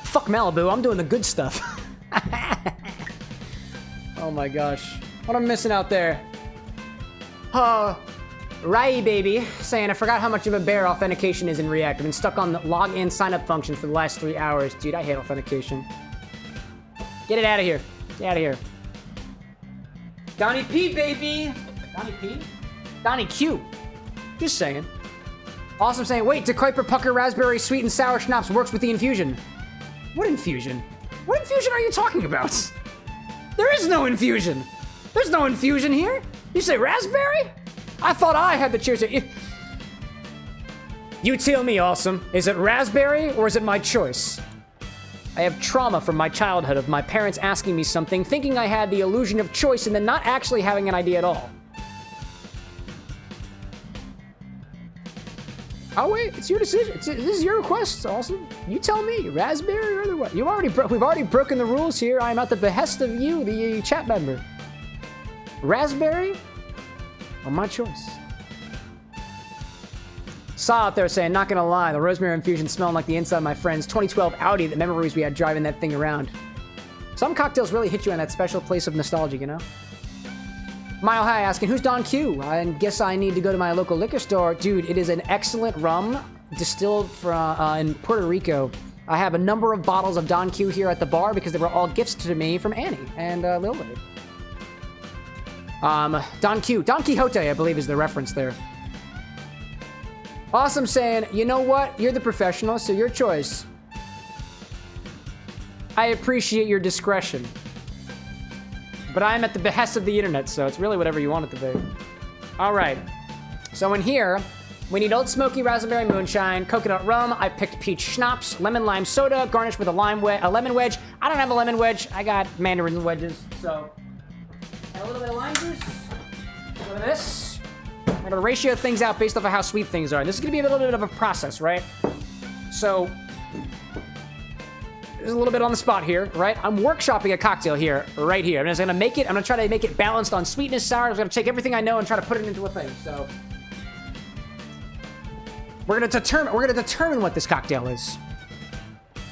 Fuck Malibu. I'm doing the good stuff. Oh my gosh. What am I missing out there? Rai baby saying, I forgot how much of a bear authentication is in React. I've been stuck on the login sign-up function for the last 3 hours. Dude, I hate authentication. Get it out of here. Get out of here. Donnie P, baby. Donnie P? Donnie Q. Just saying. Awesome saying, wait, to Kuiper Pucker Raspberry Sweet and Sour Schnapps works with the infusion. What infusion? What infusion are you talking about? There is no infusion. There's no infusion here. You say raspberry? I thought I had the choice. You tell me, Awesome. Is it raspberry or is it my choice? I have trauma from my childhood of my parents asking me something, thinking I had the illusion of choice, and then not actually having an idea at all. Oh wait, it's your decision. This is your request, Awesome. You tell me, raspberry or what? We've already broken the rules here. I am at the behest of you, the chat member. Raspberry or my choice? Saw out there saying, not gonna lie, the rosemary infusion smelling like the inside of my friend's 2012 Audi, the memories we had driving that thing around. Some cocktails really hit you in that special place of nostalgia, you know? Mile High asking, who's Don Q? I guess I need to go to my local liquor store. Dude, it is an excellent rum distilled from in Puerto Rico. I have a number of bottles of Don Q here at the bar because they were all gifts to me from Annie and Lil Wade. Don Q. Don Quixote, I believe, is the reference there. Awesome saying, you know what? You're the professional, so your choice. I appreciate your discretion. But I'm at the behest of the internet, so it's really whatever you want it to be. All right. So in here, we need Old Smoky Raspberry Moonshine, coconut rum. I picked peach schnapps, lemon lime soda, garnished with a lemon wedge. I don't have a lemon wedge. I got mandarin wedges, so. And a little bit of lime juice. A little bit of this. I'm gonna ratio things out based off of how sweet things are. This is gonna be a little bit of a process, right? So, there's a little bit on the spot here, right? I'm workshopping a cocktail here, right here. I'm just gonna make it, I'm gonna try to make it balanced on sweetness, sour. I'm gonna take everything I know and try to put it into a thing, so. We're gonna determine what this cocktail is.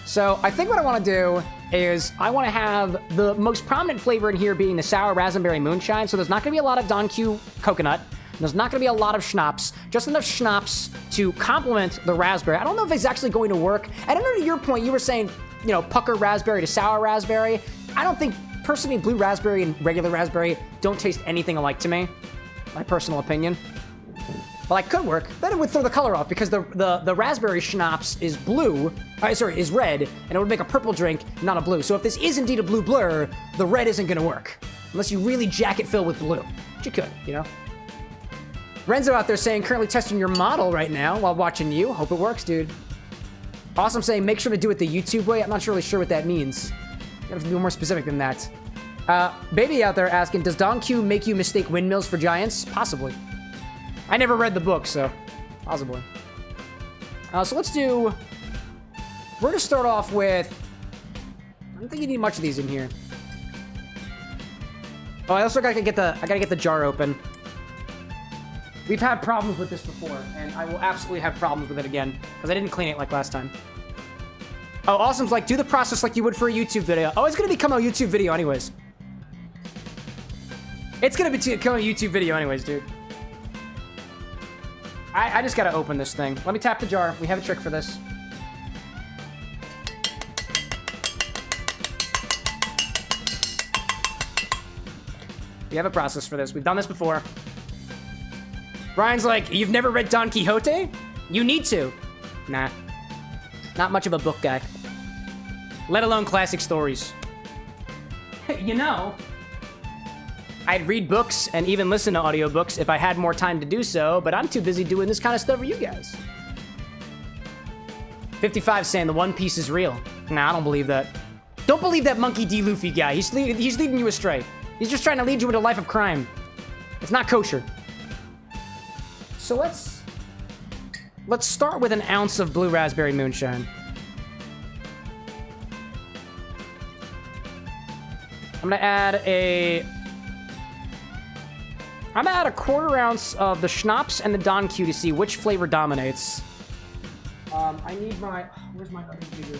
So, I think what I wanna do is, I wanna have the most prominent flavor in here being the sour raspberry moonshine, so there's not gonna be a lot of Don Q coconut. There's not going to be a lot of schnapps, just enough schnapps to complement the raspberry. I don't know if it's actually going to work. I don't know, to your point, you were saying, you know, pucker raspberry to sour raspberry. I don't think, personally, blue raspberry and regular raspberry don't taste anything alike to me. My personal opinion. Well, it could work. Then it would throw the color off because the raspberry schnapps is blue, is red, and it would make a purple drink, not a blue. So if this is indeed a blue blur, the red isn't going to work. Unless you really jack it fill with blue. Which you could, you know? Renzo out there saying, currently testing your model right now while watching you. Hope it works, dude. Awesome saying, make sure to do it the YouTube way. I'm not really sure what that means. You have to be more specific than that. Baby out there asking, does Don Q make you mistake windmills for giants? Possibly. I never read the book, so possibly. So let's do... We're gonna start off with... I don't think you need much of these in here. Oh, I also gotta get the jar open. We've had problems with this before, and I will absolutely have problems with it again, because I didn't clean it like last time. Oh, Awesome's like, do the process like you would for a YouTube video. Oh, it's gonna become a YouTube video anyways. It's gonna become a YouTube video anyways, dude. I just gotta open this thing. Let me tap the jar. We have a trick for this. We have a process for this. We've done this before. Ryan's like, you've never read Don Quixote? You need to. Nah. Not much of a book guy. Let alone classic stories. You know, I'd read books and even listen to audiobooks if I had more time to do so, but I'm too busy doing this kind of stuff for you guys. 55 saying the One Piece is real. Nah, I don't believe that. Don't believe that Monkey D. Luffy guy. He's leading you astray. He's just trying to lead you into a life of crime. It's not kosher. So let's start with an ounce of blue raspberry moonshine. I'm gonna add a quarter ounce of the schnapps and the Don Q to see which flavor dominates. I need my... Where's my other figure?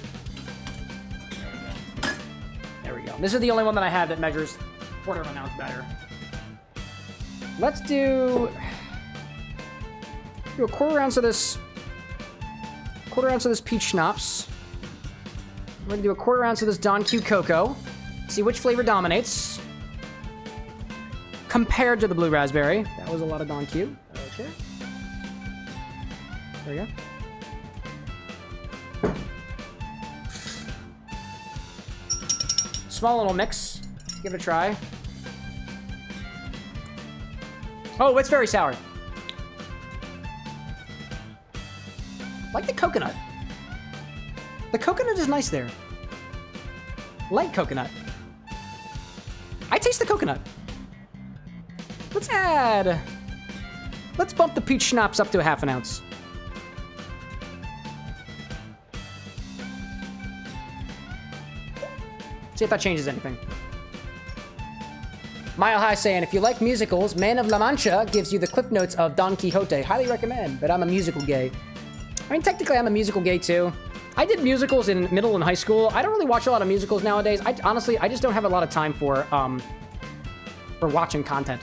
There we go. This is the only one that I have that measures quarter of an ounce better. Let's do a quarter ounce of this peach schnapps. We're gonna do a quarter ounce of this Don Q cocoa. See which flavor dominates compared to the blue raspberry. That was a lot of Don Q. Okay. There we go. Small little mix. Give it a try. Oh, it's very sour. Like the coconut. The coconut is nice there. Light coconut. I taste the coconut. Let's bump the peach schnapps up to a half an ounce. See if that changes anything. Mile High saying, if you like musicals, Man of La Mancha gives you the clip notes of Don Quixote. Highly recommend, but I'm a musical gay. I mean, technically, I'm a musical gay, too. I did musicals in middle and high school. I don't really watch a lot of musicals nowadays. Honestly, I just don't have a lot of time for watching content.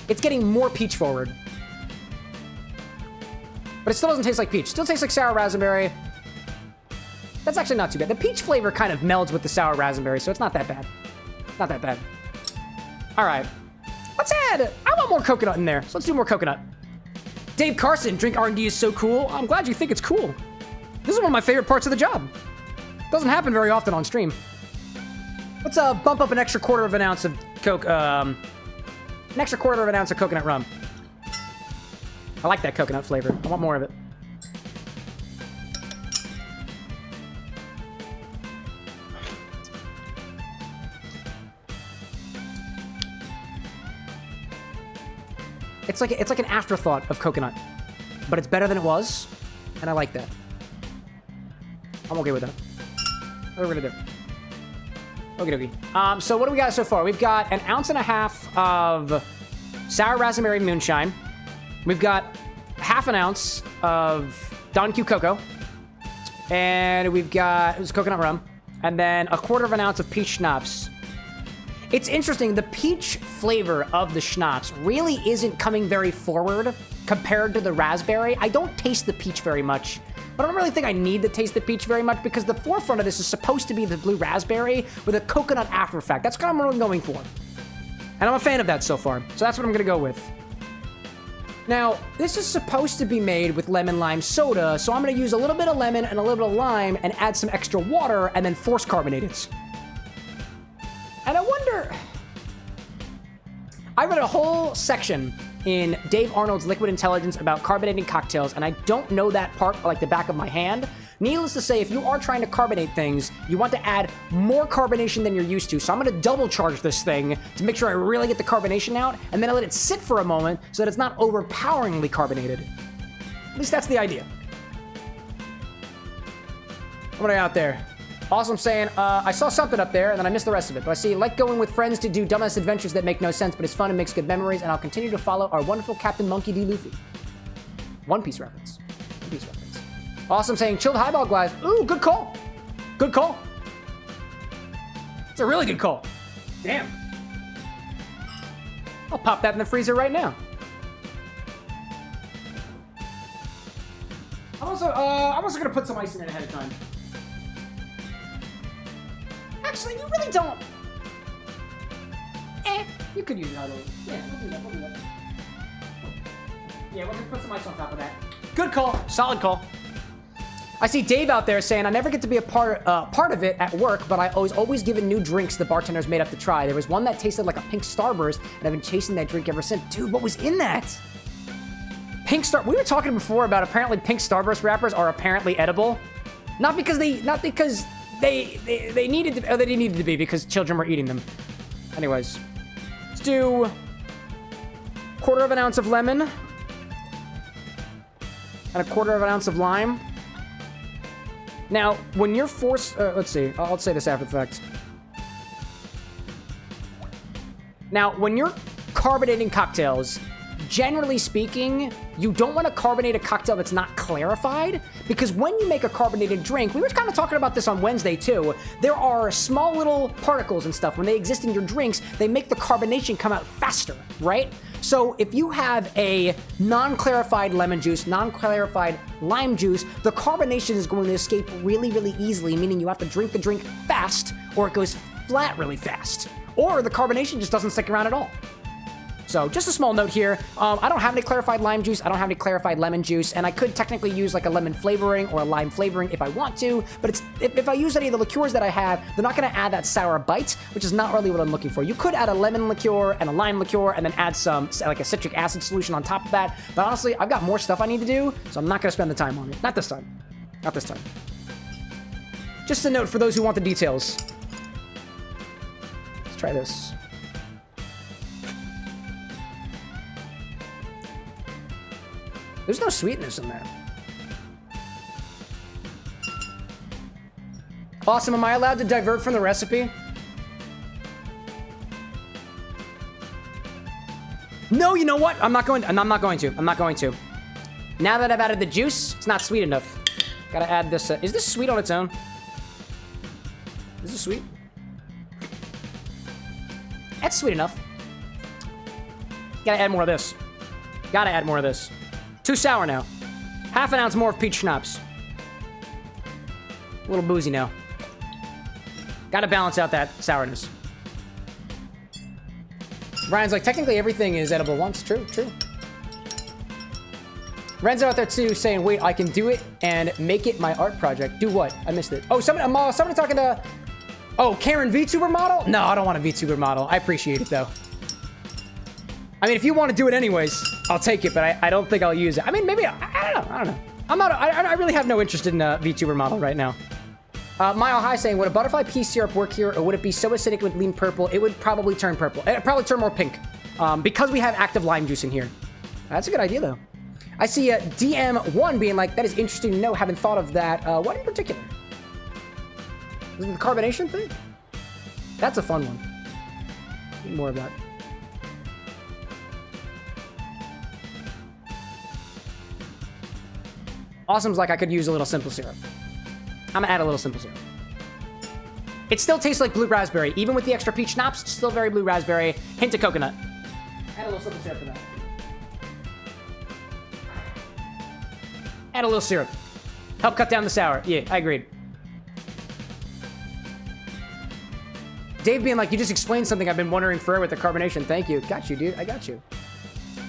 It's getting more peach forward. But it still doesn't taste like peach. Still tastes like sour raspberry. That's actually not too bad. The peach flavor kind of melds with the sour raspberry, so it's not that bad. Not that bad. All right. Let's add... I want more coconut in there, so let's do more coconut. Dave Carson, drink R&D is so cool. I'm glad you think it's cool. This is one of my favorite parts of the job. Doesn't happen very often on stream. Let's bump up an extra quarter of an ounce of an extra quarter of an ounce of coconut rum. I like that coconut flavor. I want more of it. It's like an afterthought of coconut, but it's better than it was, and I like that. I'm okay with that. What are we gonna do? Okie dokie. So what do we got so far? We've got an ounce and a half of sour raspberry moonshine. We've got half an ounce of Don Q cocoa, and we've got coconut rum, and then a quarter of an ounce of peach schnapps. It's interesting, the peach flavor of the schnapps really isn't coming very forward compared to the raspberry. I don't taste the peach very much, but I don't really think I need to taste the peach very much because the forefront of this is supposed to be the blue raspberry with a coconut after effect. That's kind of what I'm going for. And I'm a fan of that so far, so that's what I'm gonna go with. Now, this is supposed to be made with lemon lime soda, so I'm gonna use a little bit of lemon and a little bit of lime and add some extra water and then force carbonate it. And I wonder... I read a whole section in Dave Arnold's Liquid Intelligence about carbonating cocktails, and I don't know that part like the back of my hand. Needless to say, if you are trying to carbonate things, you want to add more carbonation than you're used to. So I'm going to double charge this thing to make sure I really get the carbonation out, and then I let it sit for a moment so that it's not overpoweringly carbonated. At least that's the idea. What are you out there? Awesome saying, I saw something up there and then I missed the rest of it. But I see, like going with friends to do dumbass adventures that make no sense, but it's fun and makes good memories, and I'll continue to follow our wonderful Captain Monkey D. Luffy. One Piece reference. One Piece reference. Awesome saying, chilled highball glass. Ooh, good call. Good call. It's a really good call. Damn. I'll pop that in the freezer right now. I'm also gonna put some ice in it ahead of time. Actually, you really don't. You could use it out of. Yeah, we'll do that. Yeah, we're gonna put some ice on top of that. Good call. Solid call. I see Dave out there saying, I never get to be a part of it at work, but I was always given new drinks the bartenders made up to try. There was one that tasted like a pink Starburst, and I've been chasing that drink ever since. Dude, what was in that? Pink Star... We were talking before about apparently pink Starburst wrappers are apparently edible. Not because they needed to... Oh, they didn't need to be because children were eating them. Anyways. Let's do... 1/4 ounce of lemon. And 1/4 ounce of lime. Now, when you're forced... let's see. I'll say this after the fact. Now, when you're carbonating cocktails, generally speaking, you don't want to carbonate a cocktail that's not clarified, because when you make a carbonated drink, we were kind of talking about this on Wednesday too, there are small little particles and stuff. When they exist in your drinks, they make the carbonation come out faster, right? So if you have a non-clarified lemon juice, non-clarified lime juice, the carbonation is going to escape really, really easily, meaning you have to drink the drink fast, or it goes flat really fast. Or the carbonation just doesn't stick around at all. So just a small note here. I don't have any clarified lime juice. I don't have any clarified lemon juice. And I could technically use like a lemon flavoring or a lime flavoring if I want to. But if I use any of the liqueurs that I have, they're not going to add that sour bite, which is not really what I'm looking for. You could add a lemon liqueur and a lime liqueur and then add some like a citric acid solution on top of that. But honestly, I've got more stuff I need to do, so I'm not going to spend the time on it. Not this time. Not this time. Just a note for those who want the details. Let's try this. There's no sweetness in that. Awesome. Am I allowed to divert from the recipe? No, you know what? I'm not going to. I'm not going to. Now that I've added the juice, it's not sweet enough. Gotta add this. Is this sweet on its own? Is this sweet? That's sweet enough. Gotta add more of this. Gotta add more of this. Too sour now. Half an ounce more of peach schnapps. A little boozy now. Gotta balance out that sourness. Ryan's like, technically everything is edible once. True, true. Renzo out there too saying, wait, I can do it and make it my art project. Do what? I missed it. Oh, somebody talking to... Oh, Karen VTuber model? No, I don't want a VTuber model. I appreciate it though. I mean, if you want to do it anyways, I'll take it, but I don't think I'll use it. I mean, maybe, I don't know. I really have no interest in a VTuber model right now. Mile High saying, would a butterfly pea syrup work here, or would it be so acidic it would lean purple? It would probably turn purple. It'd probably turn more pink, because we have active lime juice in here. That's a good idea, though. I see DM1 being like, that is interesting to know. Haven't thought of that. What in particular? Is it the carbonation thing? That's a fun one. Need more of that. Awesome's like, I could use a little simple syrup. I'm gonna add a little simple syrup. It still tastes like blue raspberry. Even with the extra peach schnapps, it's still very blue raspberry. Hint of coconut. Add a little simple syrup to that. Add a little syrup. Help cut down the sour. Yeah, I agreed. Dave being like, you just explained something I've been wondering forever with the carbonation. Thank you. Got you, dude. I got you.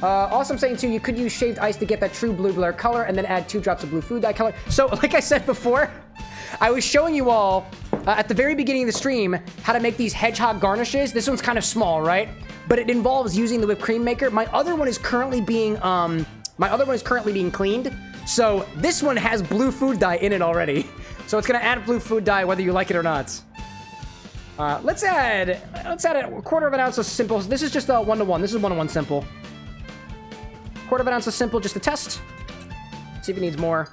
Also, I'm saying too, you could use shaved ice to get that true blue blur color and then add 2 drops of blue food dye color. So, like I said before, I was showing you all at the very beginning of the stream how to make these hedgehog garnishes. This one's kind of small, right? But it involves using the whipped cream maker. My other one is currently being cleaned. So this one has blue food dye in it already. So it's gonna add blue food dye whether you like it or not. Let's add a 1/4 ounce of simple. This is just a 1-to-1. This is 1-to-1 simple. 1/4 ounce of simple just to test. See if it needs more.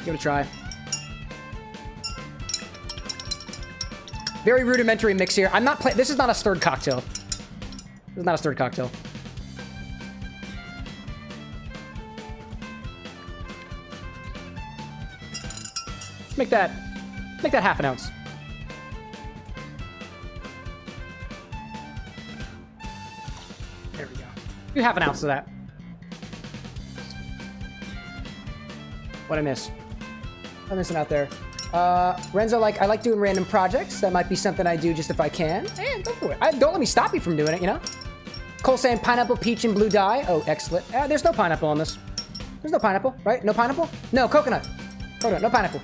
Give it a try. Very rudimentary mix here. I'm not this is not a stirred cocktail. This is not a stirred cocktail. Make that half an ounce. There we go. Do half an ounce of that. What'd I miss? I'm missing out there. Renzo, like, I like doing random projects. That might be something I do just if I can. And go for it. Don't let me stop you from doing it, you know? Cole saying pineapple, peach, and blue dye. Oh, excellent. There's no pineapple on this. There's no pineapple, right? No pineapple? No, coconut. Coconut, no pineapple.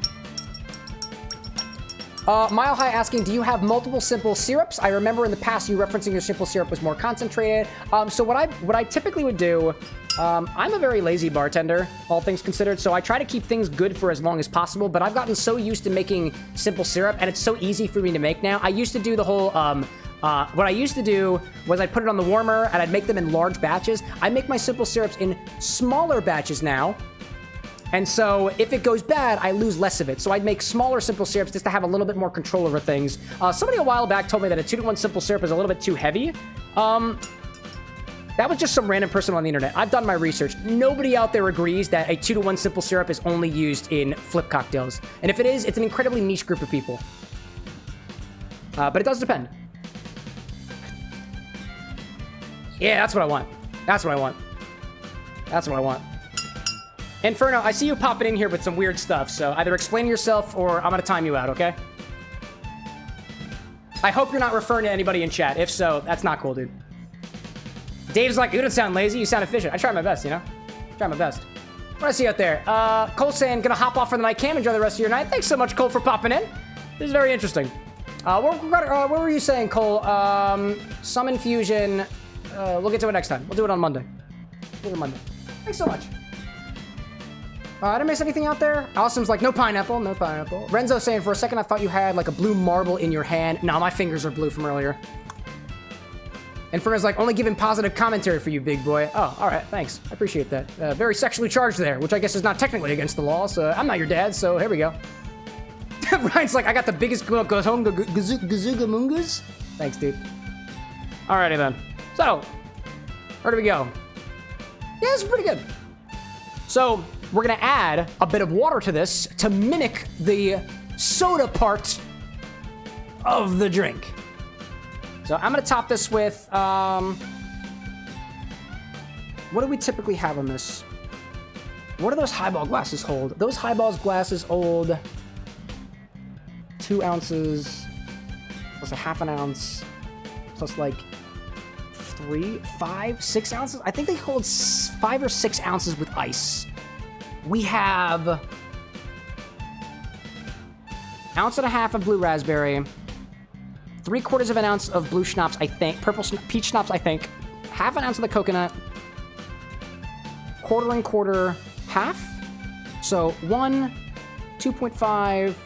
Mile High asking, do you have multiple simple syrups? I remember in the past you referencing your simple syrup was more concentrated. So what I typically would do, I'm a very lazy bartender, all things considered, so I try to keep things good for as long as possible, but I've gotten so used to making simple syrup, and it's so easy for me to make now. I used to do the whole, what I used to do was I'd put it on the warmer, and I'd make them in large batches. I make my simple syrups in smaller batches now, And so if it goes bad, I lose less of it. So I'd make smaller simple syrups just to have a little bit more control over things. Somebody a while back told me that a 2-to-1 simple syrup is a little bit too heavy. That was just some random person on the internet. I've done my research. Nobody out there agrees that a 2-to-1 simple syrup is only used in flip cocktails. And if it is, it's an incredibly niche group of people. But it does depend. Yeah, that's what I want. That's what I want. That's what I want. Inferno, I see you popping in here with some weird stuff, so either explain yourself or I'm gonna time you out, okay? I hope you're not referring to anybody in chat. If so, that's not cool, dude. Dave's like, you don't sound lazy, you sound efficient. I try my best, you know? Try my best. What I see out there? Cole saying, gonna hop off for the night cam, enjoy the rest of your night. Thanks so much, Cole, for popping in. This is very interesting. What were you saying, Cole? Summon Fusion. We'll get to it next time. We'll do it on Monday. We'll do it on Monday. Thanks so much. I didn't miss anything out there. Awesome's like, no pineapple, no pineapple. Renzo saying, for a second, I thought you had like a blue marble in your hand. No, my fingers are blue from earlier. Inferno's like, only giving positive commentary for you, big boy. Oh, all right, thanks. I appreciate that. Very sexually charged there, which I guess is not technically against the law, so I'm not your dad, so here we go. Ryan's like, I got the biggest goes home gazooga mungas. Thanks, dude. Alrighty then. So, where do we go? Yeah, this is pretty good. So, we're gonna add a bit of water to this to mimic the soda part of the drink. So I'm gonna top this with, what do we typically have on this? What do those highball glasses hold? Those highball glasses hold 2 ounces plus a half an ounce plus like 3, 5, 6 ounces. I think they hold 5 or 6 ounces with ice. We have 1.5 ounces of blue raspberry, 3/4 of an ounce of blue schnapps, I think, peach schnapps, I think, 1/2 ounce of the coconut, 1/4 and 1/4, half. So 1, 2.5,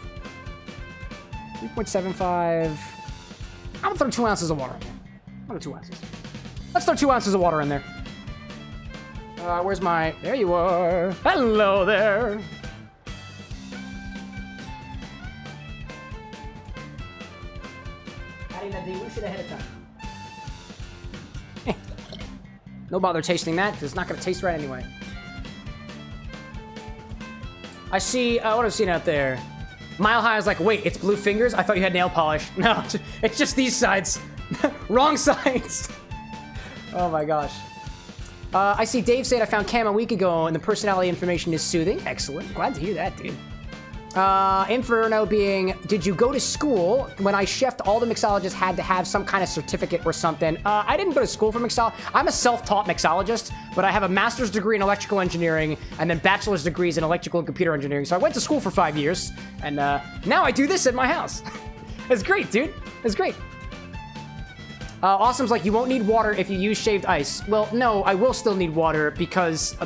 3.75. I'm gonna throw 2 ounces of water in there. I'm gonna 2 ounces. Let's throw 2 ounces of water in there. Where's my... There you are. Hello there. Adding that dilution ahead of time. No bother tasting that, because it's not going to taste right anyway. I see... what am I seeing out there? Mile High is like, wait, it's blue fingers? I thought you had nail polish. No, it's just these sides. Wrong sides. Oh my gosh. I see Dave saying I found Cam a week ago and the personality information is soothing. Excellent. Glad to hear that, dude. Inferno being, did you go to school? When I chefed, all the mixologists had to have some kind of certificate or something. I didn't go to school for mixology. I'm a self-taught mixologist, but I have a master's degree in electrical engineering and then bachelor's degrees in electrical and computer engineering. So I went to school for 5 years, and now I do this at my house. It's great, dude. It's great. Awesome's like, you won't need water if you use shaved ice. Well, no, I will still need water because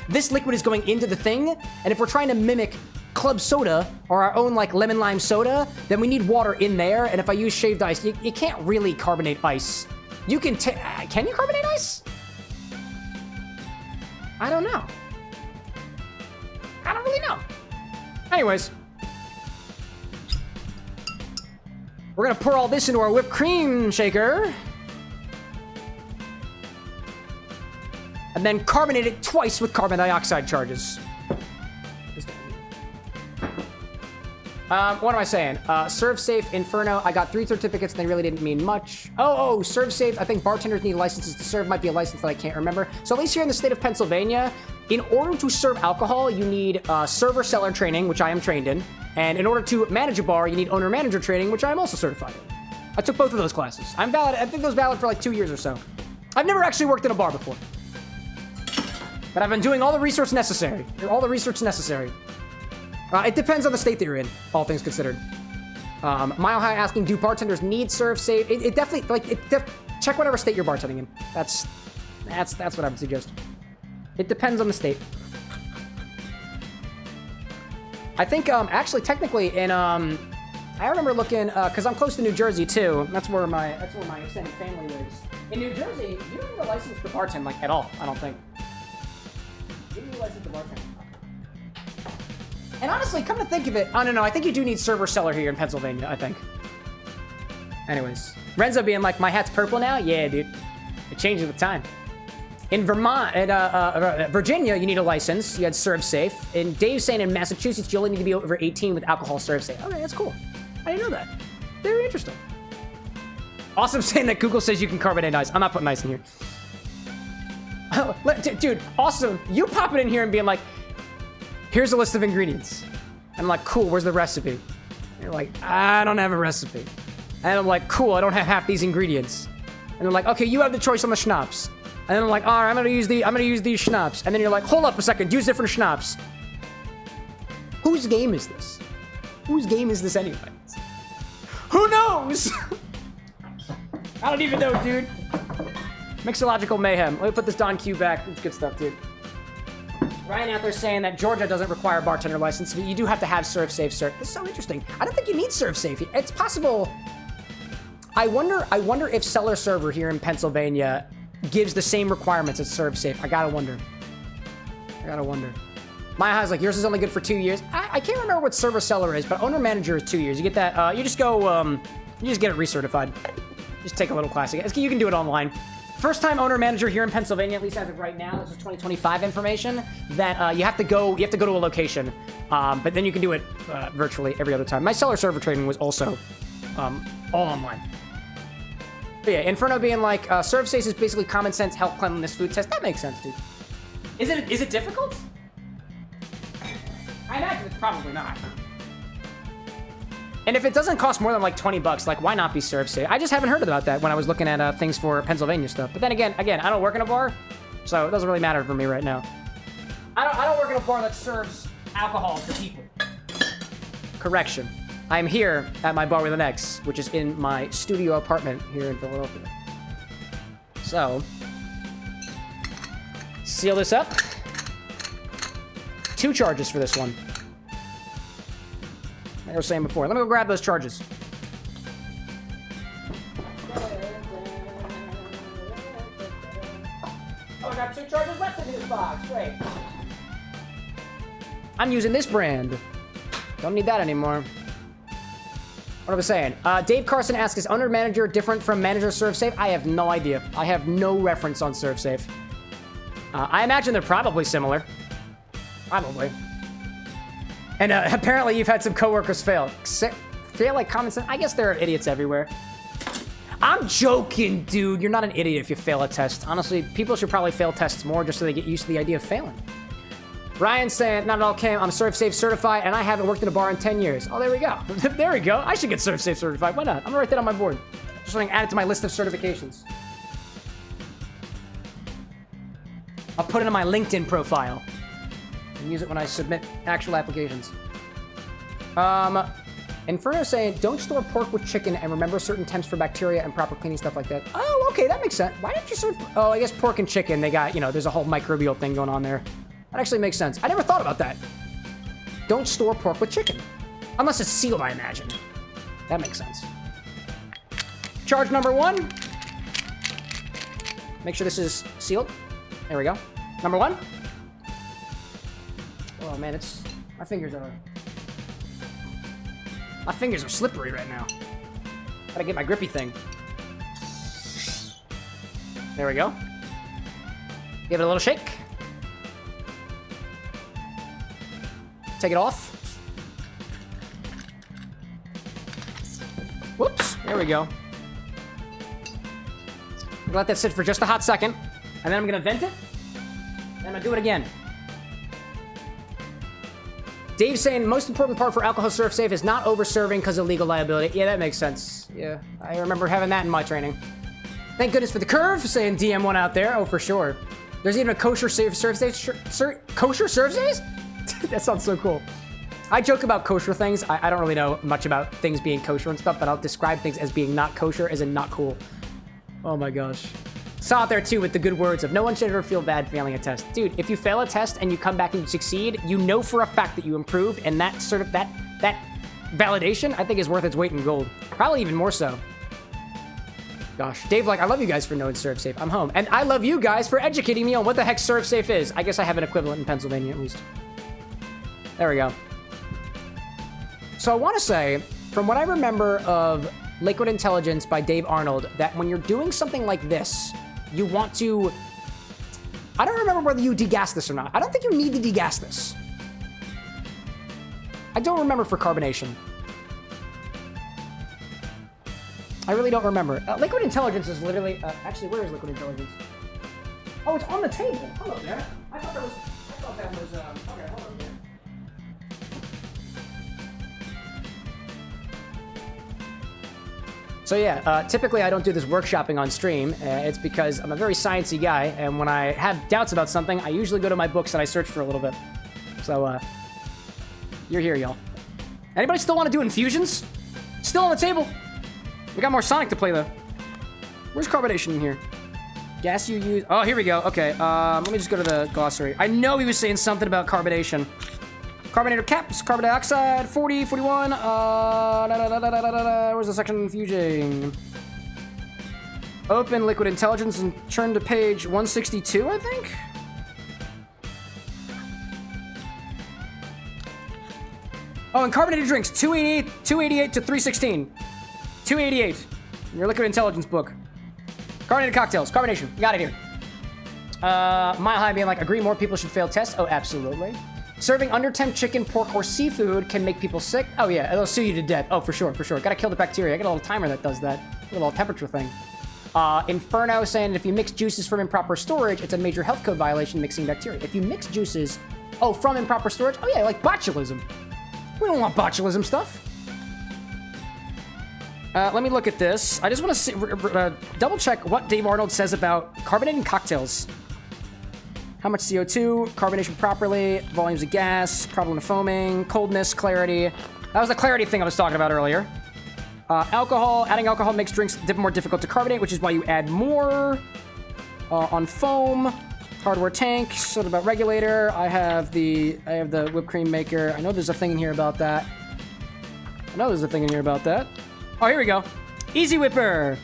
this liquid is going into the thing, and if we're trying to mimic club soda or our own like lemon lime soda, then we need water in there. And if I use shaved ice, you can't really carbonate ice. You can you carbonate ice? I don't know. I don't really know. Anyways. We're gonna pour all this into our whipped cream shaker. And then carbonate it twice with carbon dioxide charges. What am I saying? Serve Safe, Inferno. I got 3 certificates and they really didn't mean much. Oh, Serve Safe. I think bartenders need licenses to serve. Might be a license that I can't remember. So at least here in the state of Pennsylvania, in order to serve alcohol, you need server seller training, which I am trained in. And in order to manage a bar, you need owner-manager training, which I'm also certified in. I took both of those classes. I'm valid. I think those valid for like 2 years or so. I've never actually worked in a bar before. But I've been doing all the research necessary. It depends on the state that you're in, all things considered. Mile High asking, do bartenders need Serve Safe? It definitely, check whatever state you're bartending in. That's what I would suggest. It depends on the state. I think, actually, technically, in, I remember looking, because I'm close to New Jersey, too. That's where my extended family lives. In New Jersey, you don't need a license to bartend, like, at all, I don't think. You need a license to bartend. And honestly, come to think of it, oh no, I think you do need server seller here in Pennsylvania, I think. Anyways, Renzo being like, my hat's purple now? Yeah, dude. It changes with time. In Vermont, Virginia, you need a license. You had serve safe. And Dave's saying in Massachusetts, you only need to be over 18 with alcohol serve safe. Okay, that's cool. I didn't know that. Very interesting. Awesome saying that Google says you can carbonate ice. I'm not putting ice in here. Dude, awesome. You pop it in here and being like, here's a list of ingredients. And I'm like, cool, where's the recipe? And you're like, I don't have a recipe. And I'm like, cool, I don't have half these ingredients. And they're like, okay, you have the choice on the schnapps. And then I'm like, all right, I'm gonna use these schnapps. And then you're like, hold up a second, use different schnapps. Whose game is this? Whose game is this anyways? Who knows? I don't even know, dude. Mixological mayhem. Let me put this Don Q back. It's good stuff, dude. Ryan out there saying that Georgia doesn't require a bartender license, but you do have to have serve safe cert. This is so interesting. I don't think you need serve safe. It's possible. I wonder if seller server here in Pennsylvania gives the same requirements as serve safe. I gotta wonder. My high's like, yours is only good for 2 years. I can't remember what server seller is, but owner manager is 2 years. You get that, you just go, you just get it recertified. Just take a little class. You can do it online. First time owner manager here in Pennsylvania, at least as of right now, this is 2025 information, that you have to go to a location, but then you can do it virtually every other time. My seller server training was also all online. But yeah, Inferno being like, serve safe is basically common sense, health, cleanliness, food test. That makes sense, dude. Is it difficult? I imagine it's probably not. And if it doesn't cost more than like 20 bucks, like why not be serve safe? I just haven't heard about that when I was looking at things for Pennsylvania stuff. But then again, I don't work in a bar, so it doesn't really matter for me right now. I don't work in a bar that serves alcohol to people. Correction. I'm here at my bar with an X, which is in my studio apartment here in Philadelphia. So, seal this up. 2 charges for this one. Like I was saying before. Let me go grab those charges. Oh, I got 2 charges left in this box. Great. I'm using this brand. Don't need that anymore. What was I saying? Dave Carson asks, is owner manager different from manager serve safe? I have no idea. I have no reference on serve safe. I imagine they're probably similar. Probably. And apparently you've had some coworkers fail. Fail like common sense? I guess there are idiots everywhere. I'm joking, dude. You're not an idiot if you fail a test. Honestly, people should probably fail tests more just so they get used to the idea of failing. Ryan saying, not at all, Cam. I'm serve safe certified and I haven't worked in a bar in 10 years. Oh, there we go. There we go. I should get serve safe certified. Why not? I'm gonna write that on my board. Just something add it to my list of certifications. I'll put it in my LinkedIn profile and use it when I submit actual applications. Inferno saying, don't store pork with chicken and remember certain temps for bacteria and proper cleaning, stuff like that. Oh, okay, that makes sense. Why didn't you serve? Oh, I guess pork and chicken, they got, there's a whole microbial thing going on there. That actually makes sense. I never thought about that. Don't store pork with chicken. Unless it's sealed, I imagine. That makes sense. Charge number 1. Make sure this is sealed. There we go. Number 1. Oh man, my fingers are slippery right now. Gotta get my grippy thing. There we go. Give it a little shake. Take it off. Whoops, there we go. Let that sit for just a hot second. And then I'm gonna vent it. And I'm gonna do it again. Dave's saying, most important part for alcohol serve safe is not over-serving because of legal liability. Yeah, that makes sense. Yeah, I remember having that in my training. Thank goodness for the curve, saying DM1 out there. Oh, for sure. There's even a kosher serve safe. Kosher serve safe? That sounds so cool. I joke about kosher things. I don't really know much about things being kosher and stuff, but I'll describe things as being not kosher as in not cool. Oh my gosh. Saw it there too with the good words of no one should ever feel bad failing a test. Dude, if you fail a test and you come back and you succeed, you know for a fact that you improved, and that sort of that validation I think is worth its weight in gold. Probably even more so. Gosh, Dave, like, I love you guys for knowing serve safe. I'm home. And I love you guys for educating me on what the heck serve safe is. I guess I have an equivalent in Pennsylvania at least. There we go. So I want to say, from what I remember of Liquid Intelligence by Dave Arnold, that when you're doing something like this, you want to... I don't remember whether you degas this or not. I don't think you need to degas this. I don't remember for carbonation. I really don't remember. Liquid Intelligence is literally... actually, where is Liquid Intelligence? Oh, it's on the table. Hello there. I thought that was... okay, hold on here. So yeah, typically I don't do this workshopping on stream. It's because I'm a very sciencey guy, and when I have doubts about something, I usually go to my books and I search for a little bit. So, you're here, y'all. Anybody still want to do infusions? Still on the table. We got more Sonic to play, though. Where's carbonation in here? Gas you use... Oh, here we go. Okay, let me just go to the glossary. I know he was saying something about carbonation. Carbonator caps, carbon dioxide, 40, 41, where's the section infusing? Open Liquid Intelligence and turn to page 162, I think? Oh, and carbonated drinks, 288 to 316. 288, your Liquid Intelligence book. Carbonated cocktails, carbonation, got it here. Mile High being like, agree more people should fail tests? Oh, absolutely. Serving under-temp chicken, pork, or seafood can make people sick. Oh yeah, it'll sue you to death. Oh, for sure, for sure. Gotta kill the bacteria. I got a little timer that does that. A little temperature thing. Inferno saying if you mix juices from improper storage, it's a major health code violation mixing bacteria. If you mix juices, from improper storage? Oh yeah, like botulism. We don't want botulism stuff. Let me look at this. I just want to see, double check what Dave Arnold says about carbonating cocktails. How much CO2, carbonation properly, volumes of gas, problem of foaming, coldness, clarity. That was the clarity thing I was talking about earlier. Alcohol, adding alcohol makes drinks more difficult to carbonate, which is why you add more. On foam, hardware tank, something about regulator. I have the whipped cream maker. I know there's a thing in here about that. Oh, here we go. Easy Whipper.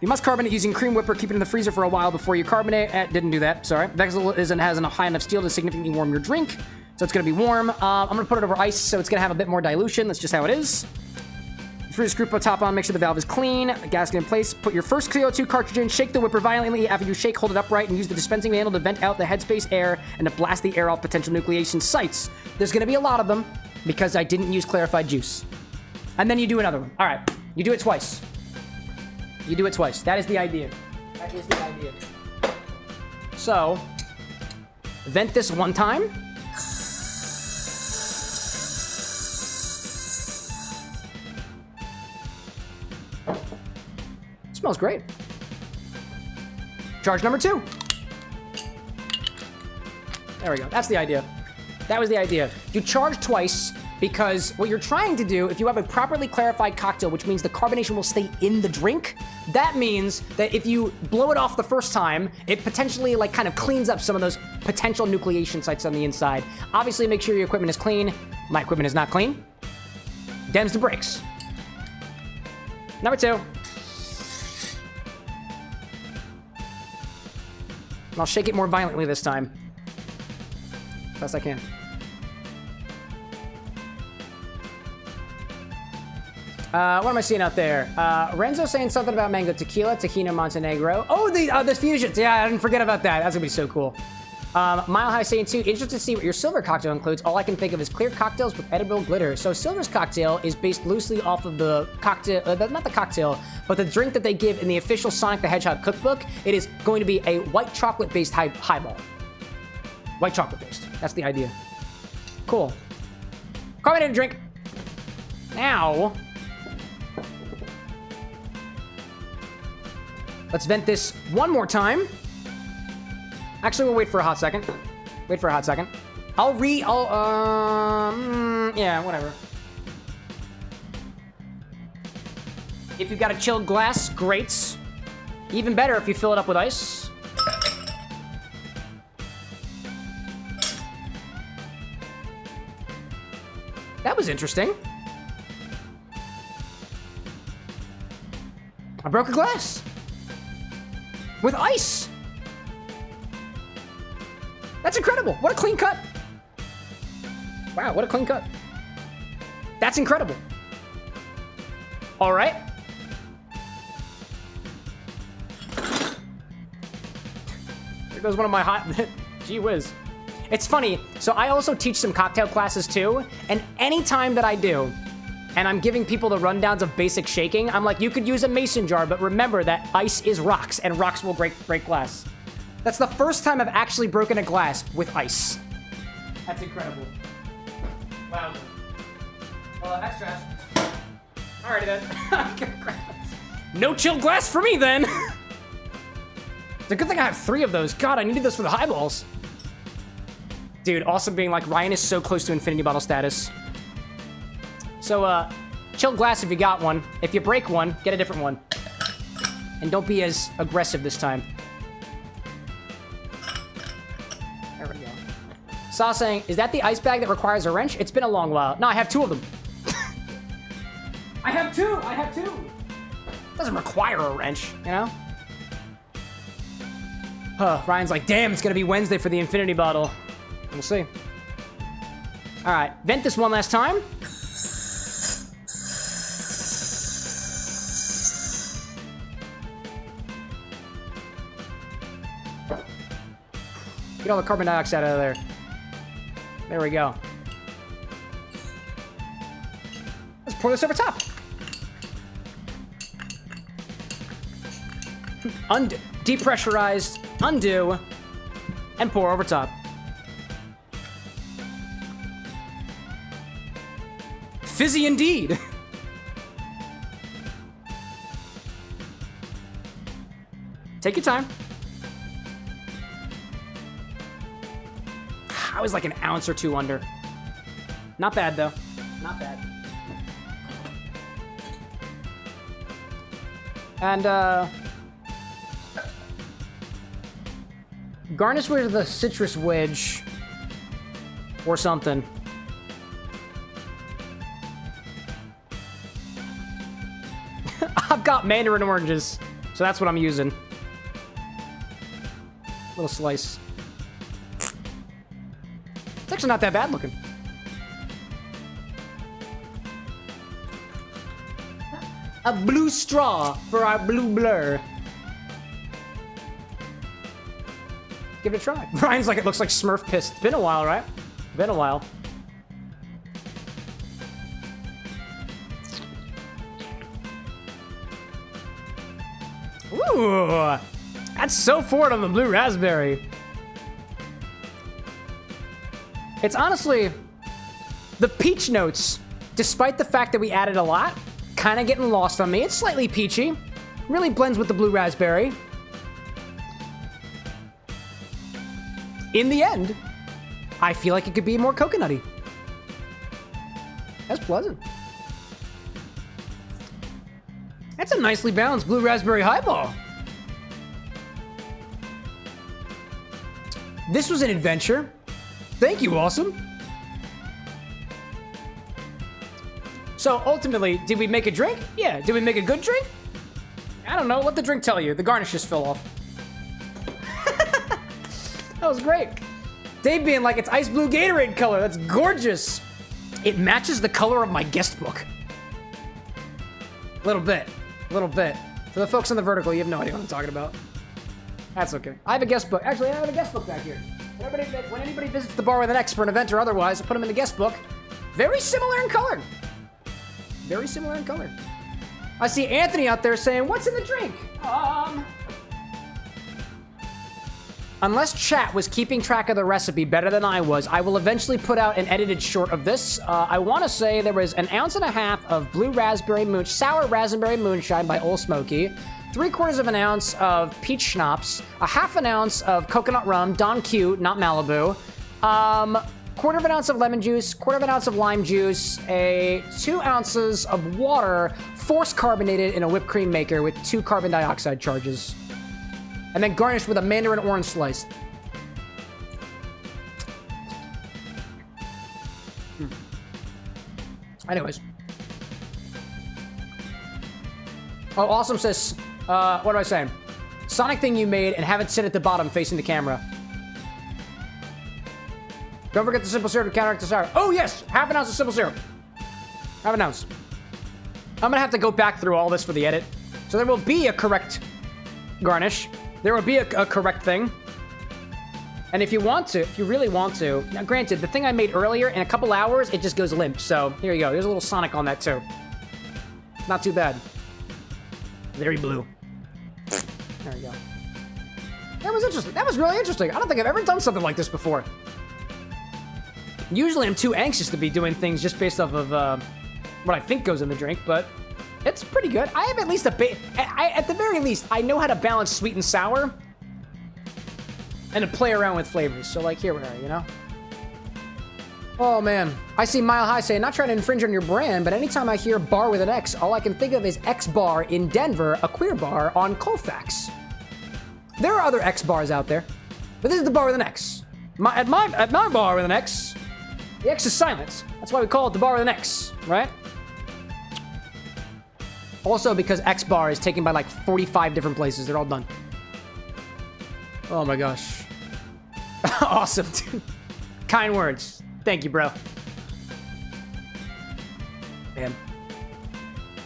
You must carbonate using cream whipper. Keep it in the freezer for a while before you carbonate. Didn't do that. Sorry. Vexel has a high enough steel to significantly warm your drink, so it's going to be warm. I'm going to put it over ice, so it's going to have a bit more dilution. That's just how it is. Freeze screw top on. Make sure the valve is clean. Gasket in place. Put your first CO2 cartridge in. Shake the whipper violently. After you shake, hold it upright and use the dispensing handle to vent out the headspace air and to blast the air off potential nucleation sites. There's going to be a lot of them because I didn't use clarified juice. And then you do another one. All right. You do it twice. You do it twice. That is the idea. That is the idea. So, vent this one time. Smells great. Charge number 2. There we go. That's the idea. That was the idea. You charge twice. Because what you're trying to do, if you have a properly clarified cocktail, which means the carbonation will stay in the drink, that means that if you blow it off the first time, it potentially like kind of cleans up some of those potential nucleation sites on the inside. Obviously, make sure your equipment is clean. My equipment is not clean. Dems to brakes. Number 2. And I'll shake it more violently this time. Best I can. What am I seeing out there? Renzo saying something about mango tequila, Tequila Montenegro. Oh, the fusions. Yeah, I didn't forget about that. That's gonna be so cool. Mile High saying too, interested to see what your silver cocktail includes. All I can think of is clear cocktails with edible glitter. So Silver's cocktail is based loosely off of the cocktail, not the cocktail, but the drink that they give in the official Sonic the Hedgehog cookbook. It is going to be a white chocolate based highball. White chocolate based. That's the idea. Cool. Carbonated drink. Now, let's vent this one more time. Actually, we'll wait for a hot second. Wait for a hot second. Yeah, whatever. If you've got a chilled glass, great. Even better if you fill it up with ice. That was interesting. I broke a glass. With ice. That's incredible. What a clean cut. Wow, what a clean cut. That's incredible. All right. There goes one of my hot... Gee whiz. It's funny. So I also teach some cocktail classes too. And anytime that I do, and I'm giving people the rundowns of basic shaking, I'm like, you could use a mason jar, but remember that ice is rocks, and rocks will break glass. That's the first time I've actually broken a glass with ice. That's incredible. Wow. Well, that's trash. Alrighty then. No chilled glass for me then. It's a good thing I have 3 of those. God, I needed those for the highballs. Dude, also being like, Ryan is so close to infinity bottle status. So, chilled glass if you got one. If you break one, get a different one. And don't be as aggressive this time. There we go. Saw saying, is that the ice bag that requires a wrench? It's been a long while. No, I have 2 of them. I have 2! I have 2! Doesn't require a wrench, you know? Ryan's like, damn, it's gonna be Wednesday for the infinity bottle. We'll see. Alright, vent this one last time. Get all the carbon dioxide out of there. There we go. Let's pour this over top. Undo. Depressurized. Undo. And pour over top. Fizzy indeed. Take your time. I was like an ounce or 2 under. Not bad, though. Not bad. And, garnish with the citrus wedge. Or something. I've got Mandarin oranges, so that's what I'm using. Little slice. It's actually not that bad looking. A blue straw for our blue blur. Give it a try. Brian's like, it looks like Smurf piss. It's been a while, right? Been a while. Ooh, that's so forward on the blue raspberry. It's honestly, the peach notes, despite the fact that we added a lot, kind of getting lost on me. It's slightly peachy. Really blends with the blue raspberry. In the end, I feel like it could be more coconutty. That's pleasant. That's a nicely balanced blue raspberry highball. This was an adventure. Thank you, awesome. So ultimately, did we make a drink? Yeah. Did we make a good drink? I don't know. Let the drink tell you. The garnish just fell off. That was great. Dave being like, it's ice blue Gatorade color. That's gorgeous. It matches the color of my guest book. Little bit. Little bit. For the folks on the vertical, you have no idea what I'm talking about. That's okay. I have a guest book. Actually, I have a guest book back here. When anybody visits the bar with an X for an event or otherwise, I put them in the guest book. Very similar in color. Very similar in color. I see Anthony out there saying, what's in the drink? Unless chat was keeping track of the recipe better than I was, I will eventually put out an edited short of this. I want to say there was 1.5 ounces of blue raspberry sour raspberry moonshine by Old Smoky, 3/4 ounce of peach schnapps, 1/2 ounce of coconut rum, Don Q, not Malibu, 1/4 ounce of lemon juice, 1/4 ounce of lime juice, 2 ounces of water, force carbonated in a whipped cream maker with 2 carbon dioxide charges. And then garnished with a mandarin orange slice. Anyways. Oh, Awesome says, what am I saying? Sonic thing you made and have it sit at the bottom facing the camera. Don't forget the simple syrup to counteract the sour. Oh yes, 1/2 ounce of simple syrup. have an ounce. I'm gonna have to go back through all this for the edit. So there will be a correct garnish. There will be a correct thing. And if you want to, if you really want to, now granted, the thing I made earlier, in a couple hours, it just goes limp. So here you go. There's a little Sonic on that too. Not too bad. Very blue. There we go. That was interesting. That was really interesting. I don't think I've ever done something like this before. Usually I'm too anxious to be doing things just based off of what I think goes in the drink, but it's pretty good. I have at least at the very least, I know how to balance sweet and sour and to play around with flavors. So like, here we are, you know? Oh man, I see Mile High saying, not trying to infringe on your brand, but anytime I hear bar with an X, all I can think of is XBar in Denver, a queer bar on Colfax. There are other X bars out there, but this is the bar with an X. At my bar with an X, the X is silent. That's why we call it the bar with an X, right? Also because X bar is taken by like 45 different places. They're all done. Oh my gosh. Awesome, dude. Kind words. Thank you, bro. Man.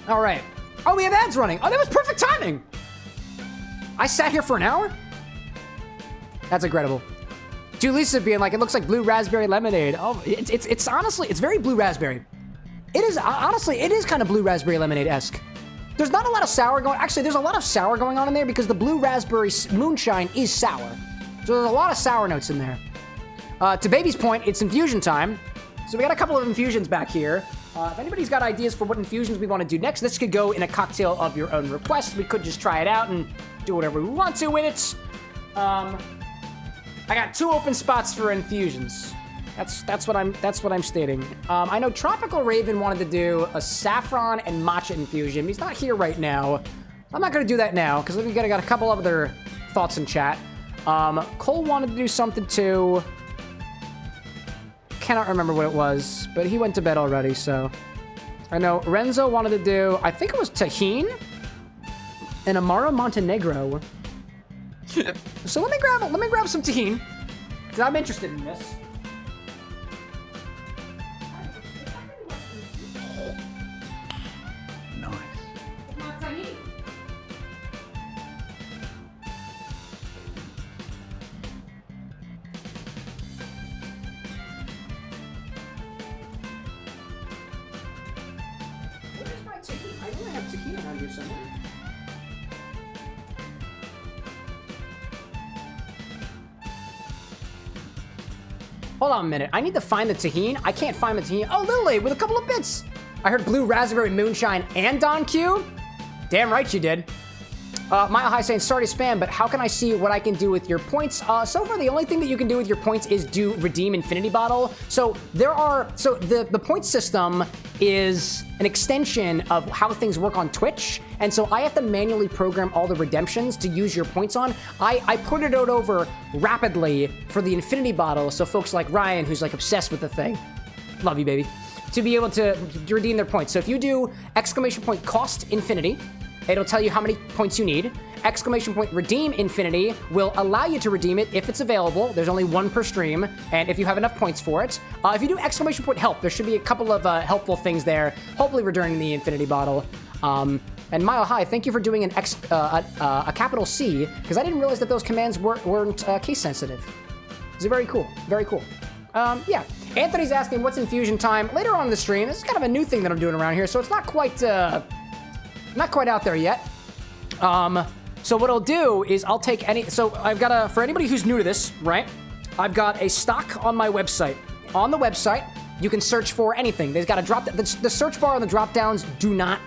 All right. Oh, we have ads running. Oh, that was perfect timing. I sat here for an hour? That's incredible. Julissa being like, it looks like blue raspberry lemonade. Oh, it's honestly, it's very blue raspberry. It is, honestly, it is kind of blue raspberry lemonade-esque. There's not a lot of sour going, actually, there's a lot of sour going on in there because the blue raspberry moonshine is sour. So there's a lot of sour notes in there. To Baby's point, it's infusion time. So we got a couple of infusions back here. If anybody's got ideas for what infusions we want to do next, this could go in a cocktail of your own request. We could just try it out and do whatever we want to with it. I got 2 open spots for infusions. That's what I'm stating. I know Tropical Raven wanted to do a saffron and matcha infusion. He's not here right now. I'm not gonna do that now because we've got a couple of other thoughts in chat. Cole wanted to do something too. Cannot remember what it was, but he went to bed already, so. I know Renzo wanted to do, I think it was Tajin and Amaro Montenegro. So let me grab some Tajin, because I'm interested in this. Nice. Where's my Tajin? I know I have Tajin around here somewhere. Hold on a minute. I need to find the Tajin. I can't find the Tajin. Oh, Lily with a couple of bits. I heard blue raspberry moonshine and Don Q. Damn right you did. Mile High saying, sorry to spam, but how can I see what I can do with your points? So far, the only thing that you can do with your points is do redeem infinity bottle. So the point system is an extension of how things work on Twitch. And so I have to manually program all the redemptions to use your points on. I put it out over rapidly for the infinity bottle. So folks like Ryan, who's like obsessed with the thing, love you, baby, to be able to redeem their points. So if you do exclamation point cost infinity, it'll tell you how many points you need. Exclamation point redeem infinity will allow you to redeem it if it's available. There's only 1 per stream, and if you have enough points for it. If you do exclamation point help, there should be a couple of helpful things there. Hopefully returning the infinity bottle. And Mile High, thank you for doing a capital C, because I didn't realize that those commands weren't case sensitive. It's very cool, very cool. Yeah, Anthony's asking what's infusion time later on in the stream. This is kind of a new thing that I'm doing around here, so it's not quite out there yet. So what I'll do is I'll take so I've got for anybody who's new to this, right? I've got a stock on my website. On the website, you can search for anything. They've got a drop, the search bar and the drop downs do not,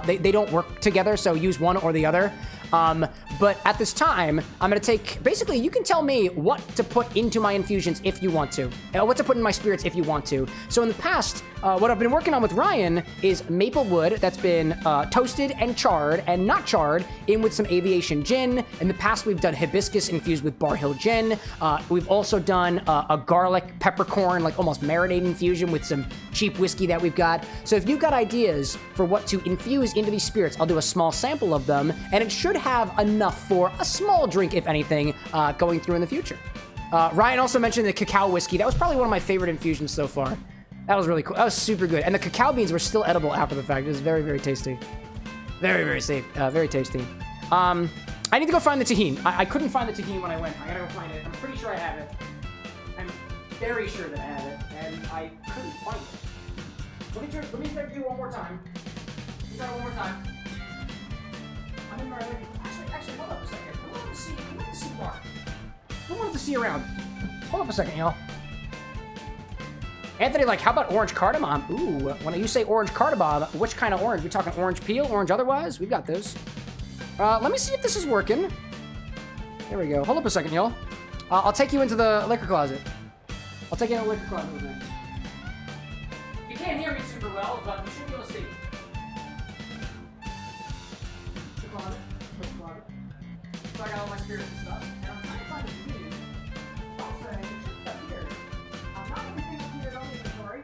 they don't work together, so use one or the other. But at this time, I'm gonna take, basically, you can tell me what to put into my infusions if you want to. What to put in my spirits if you want to. So in the past, what I've been working on with Ryan is maple wood that's been toasted and charred and not charred in with some aviation gin. In the past, we've done hibiscus infused with Bar Hill gin. We've also done a garlic peppercorn, like almost marinade infusion with some cheap whiskey that we've got. So if you've got ideas for what to infuse into these spirits, I'll do a small sample of them, and it should have enough for a small drink, if anything, going through in the future. Ryan also mentioned the cacao whiskey. That was probably one of my favorite infusions so far. That was really cool. That was super good. And the cacao beans were still edible after the fact. It was very, very tasty. Very, very safe. Very tasty. I need to go find the tahini. I couldn't find the tahini when I went. I gotta go find it. I'm pretty sure I have it. I'm very sure that I have it, and I couldn't find it. Let me try to do one more time. Let me try one more time. I'm in my actually, hold up a second. I wanted to see bar. I wanted to see around. Hold up a second, y'all. Anthony, like, how about orange cardamom? Ooh, when you say orange cardamom, which kind of orange? We talking orange peel, orange otherwise? We've got those. Let me see if this is working. There we go. Hold up a second, y'all. I'll take you into the liquor closet. I'll take you into the liquor closet with me. You can't hear me super well, but you should be able to see. Liquor closet. Liquor closet. So I got all my spirits and stuff. And I'm trying to find a key. Also, I checked up here. Not everything up here is on inventory.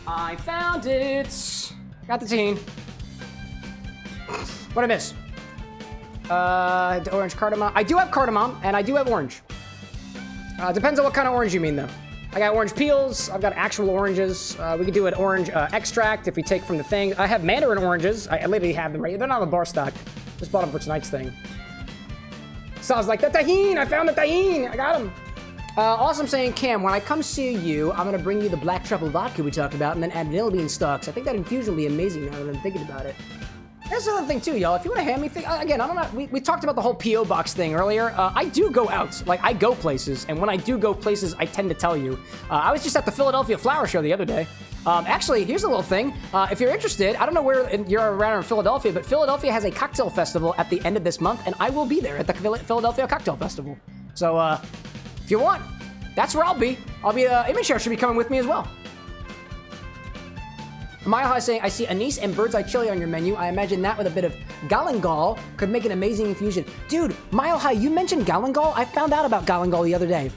I found it! Got the tahini. What'd I miss? Orange cardamom. I do have cardamom, and I do have orange. Depends on what kind of orange you mean, though. I got orange peels. I've got actual oranges. We could do an orange extract if we take from the thing. I have Mandarin oranges. I literally have them right here. They're not on the bar stock. Just bought them for tonight's thing. So I was like, the tahini! I found the tahini! I got them! Awesome saying, Cam, when I come see you, I'm gonna bring you the black truffle vodka we talked about and then add vanilla bean stalks. I think that infusion will be amazing now that I'm thinking about it. There's another thing too, y'all. If you want to hand me things, again, I don't know. We talked about the whole P.O. box thing earlier. I do go out. Like, I go places. And when I do go places, I tend to tell you. I was just at the Philadelphia Flower Show the other day. Actually, here's a little thing. If you're interested, I don't know where you're around in Philadelphia, but Philadelphia has a cocktail festival at the end of this month, and I will be there at the Philadelphia Cocktail Festival. So, if you want, that's where I'll be. Image Share should be coming with me as well. Mile High saying, I see anise and bird's eye chili on your menu. I imagine that with a bit of galangal could make an amazing infusion. Dude, Mile High, you mentioned galangal. I found out about galangal the other day.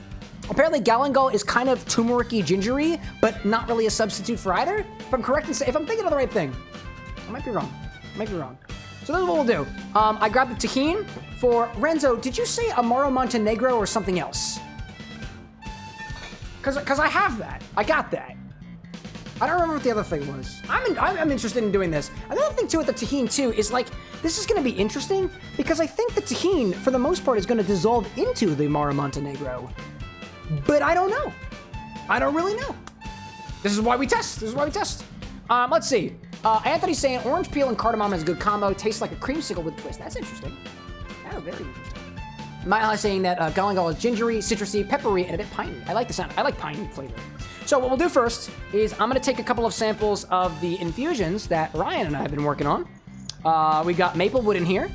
Apparently, galangal is kind of turmeric-y, gingery, but not really a substitute for either. If I'm correct in saying, if I'm thinking of the right thing. I might be wrong. So this is what we'll do. I grabbed the tahini for Renzo. Did you say Amaro Montenegro or something else? Because I have that. I got that. I don't remember what the other thing was. I'm interested in doing this. Another thing too with the tahini too is like, this is going to be interesting because I think the tahini, for the most part, is going to dissolve into the Amaro Montenegro. But I don't know. I don't really know. This is why we test. Let's see. Anthony's saying orange peel and cardamom is a good combo. Tastes like a creamsicle with a twist. That's interesting. That was very interesting. Mile High saying that galangal is gingery, citrusy, peppery, and a bit piney. I like the sound. I like pine flavor. So what we'll do first is I'm going to take a couple of samples of the infusions that Ryan and I have been working on. We've got maplewood in here,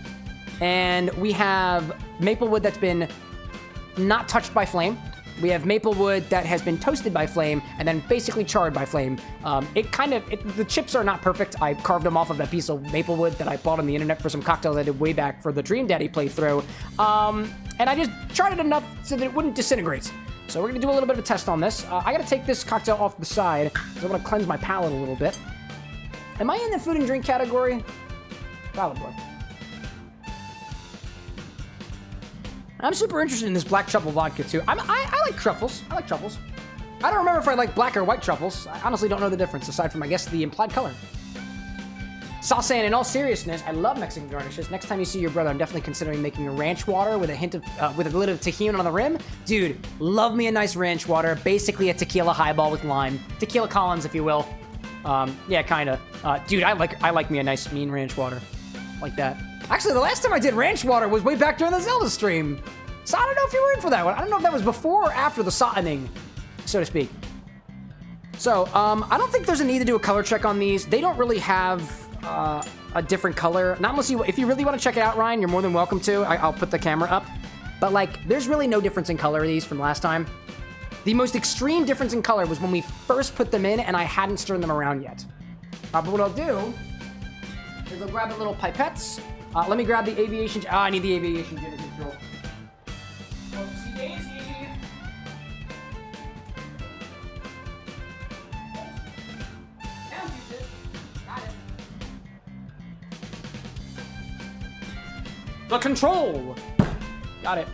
and we have maplewood that's been not touched by flame. We have maplewood that has been toasted by flame and then basically charred by flame. The chips are not perfect. I carved them off of that piece of maplewood that I bought on the internet for some cocktails I did way back for the Dream Daddy playthrough. And I just charred it enough so that it wouldn't disintegrate. So we're gonna do a little bit of a test on this. I gotta take this cocktail off the side because I wanna cleanse my palate a little bit. Am I in the food and drink category? Probably. I'm super interested in this black truffle vodka too. I like truffles. I don't remember if I like black or white truffles. I honestly don't know the difference aside from, I guess, the implied color. Sal saying, in all seriousness, I love Mexican garnishes. Next time you see your brother, I'm definitely considering making a ranch water with a hint of, with a little of tahini on the rim. Dude, love me a nice ranch water. Basically a tequila highball with lime. Tequila Collins, if you will. Yeah, kinda. Dude, I like me a nice mean ranch water. Like that. Actually, the last time I did ranch water was way back during the Zelda stream. So I don't know if you were in for that one. I don't know if that was before or after the sauteing, so to speak. So, I don't think there's a need to do a color check on these. They don't really have a different color. Not unless if you really want to check it out, Ryan, you're more than welcome to. I'll put the camera up. But like, there's really no difference in color of these from last time. The most extreme difference in color was when we first put them in and I hadn't stirred them around yet. But what I'll do is I'll grab the little pipettes. Let me grab the aviation. I need the aviation gin control. Oopsie daisy. Got it. The control. Got it.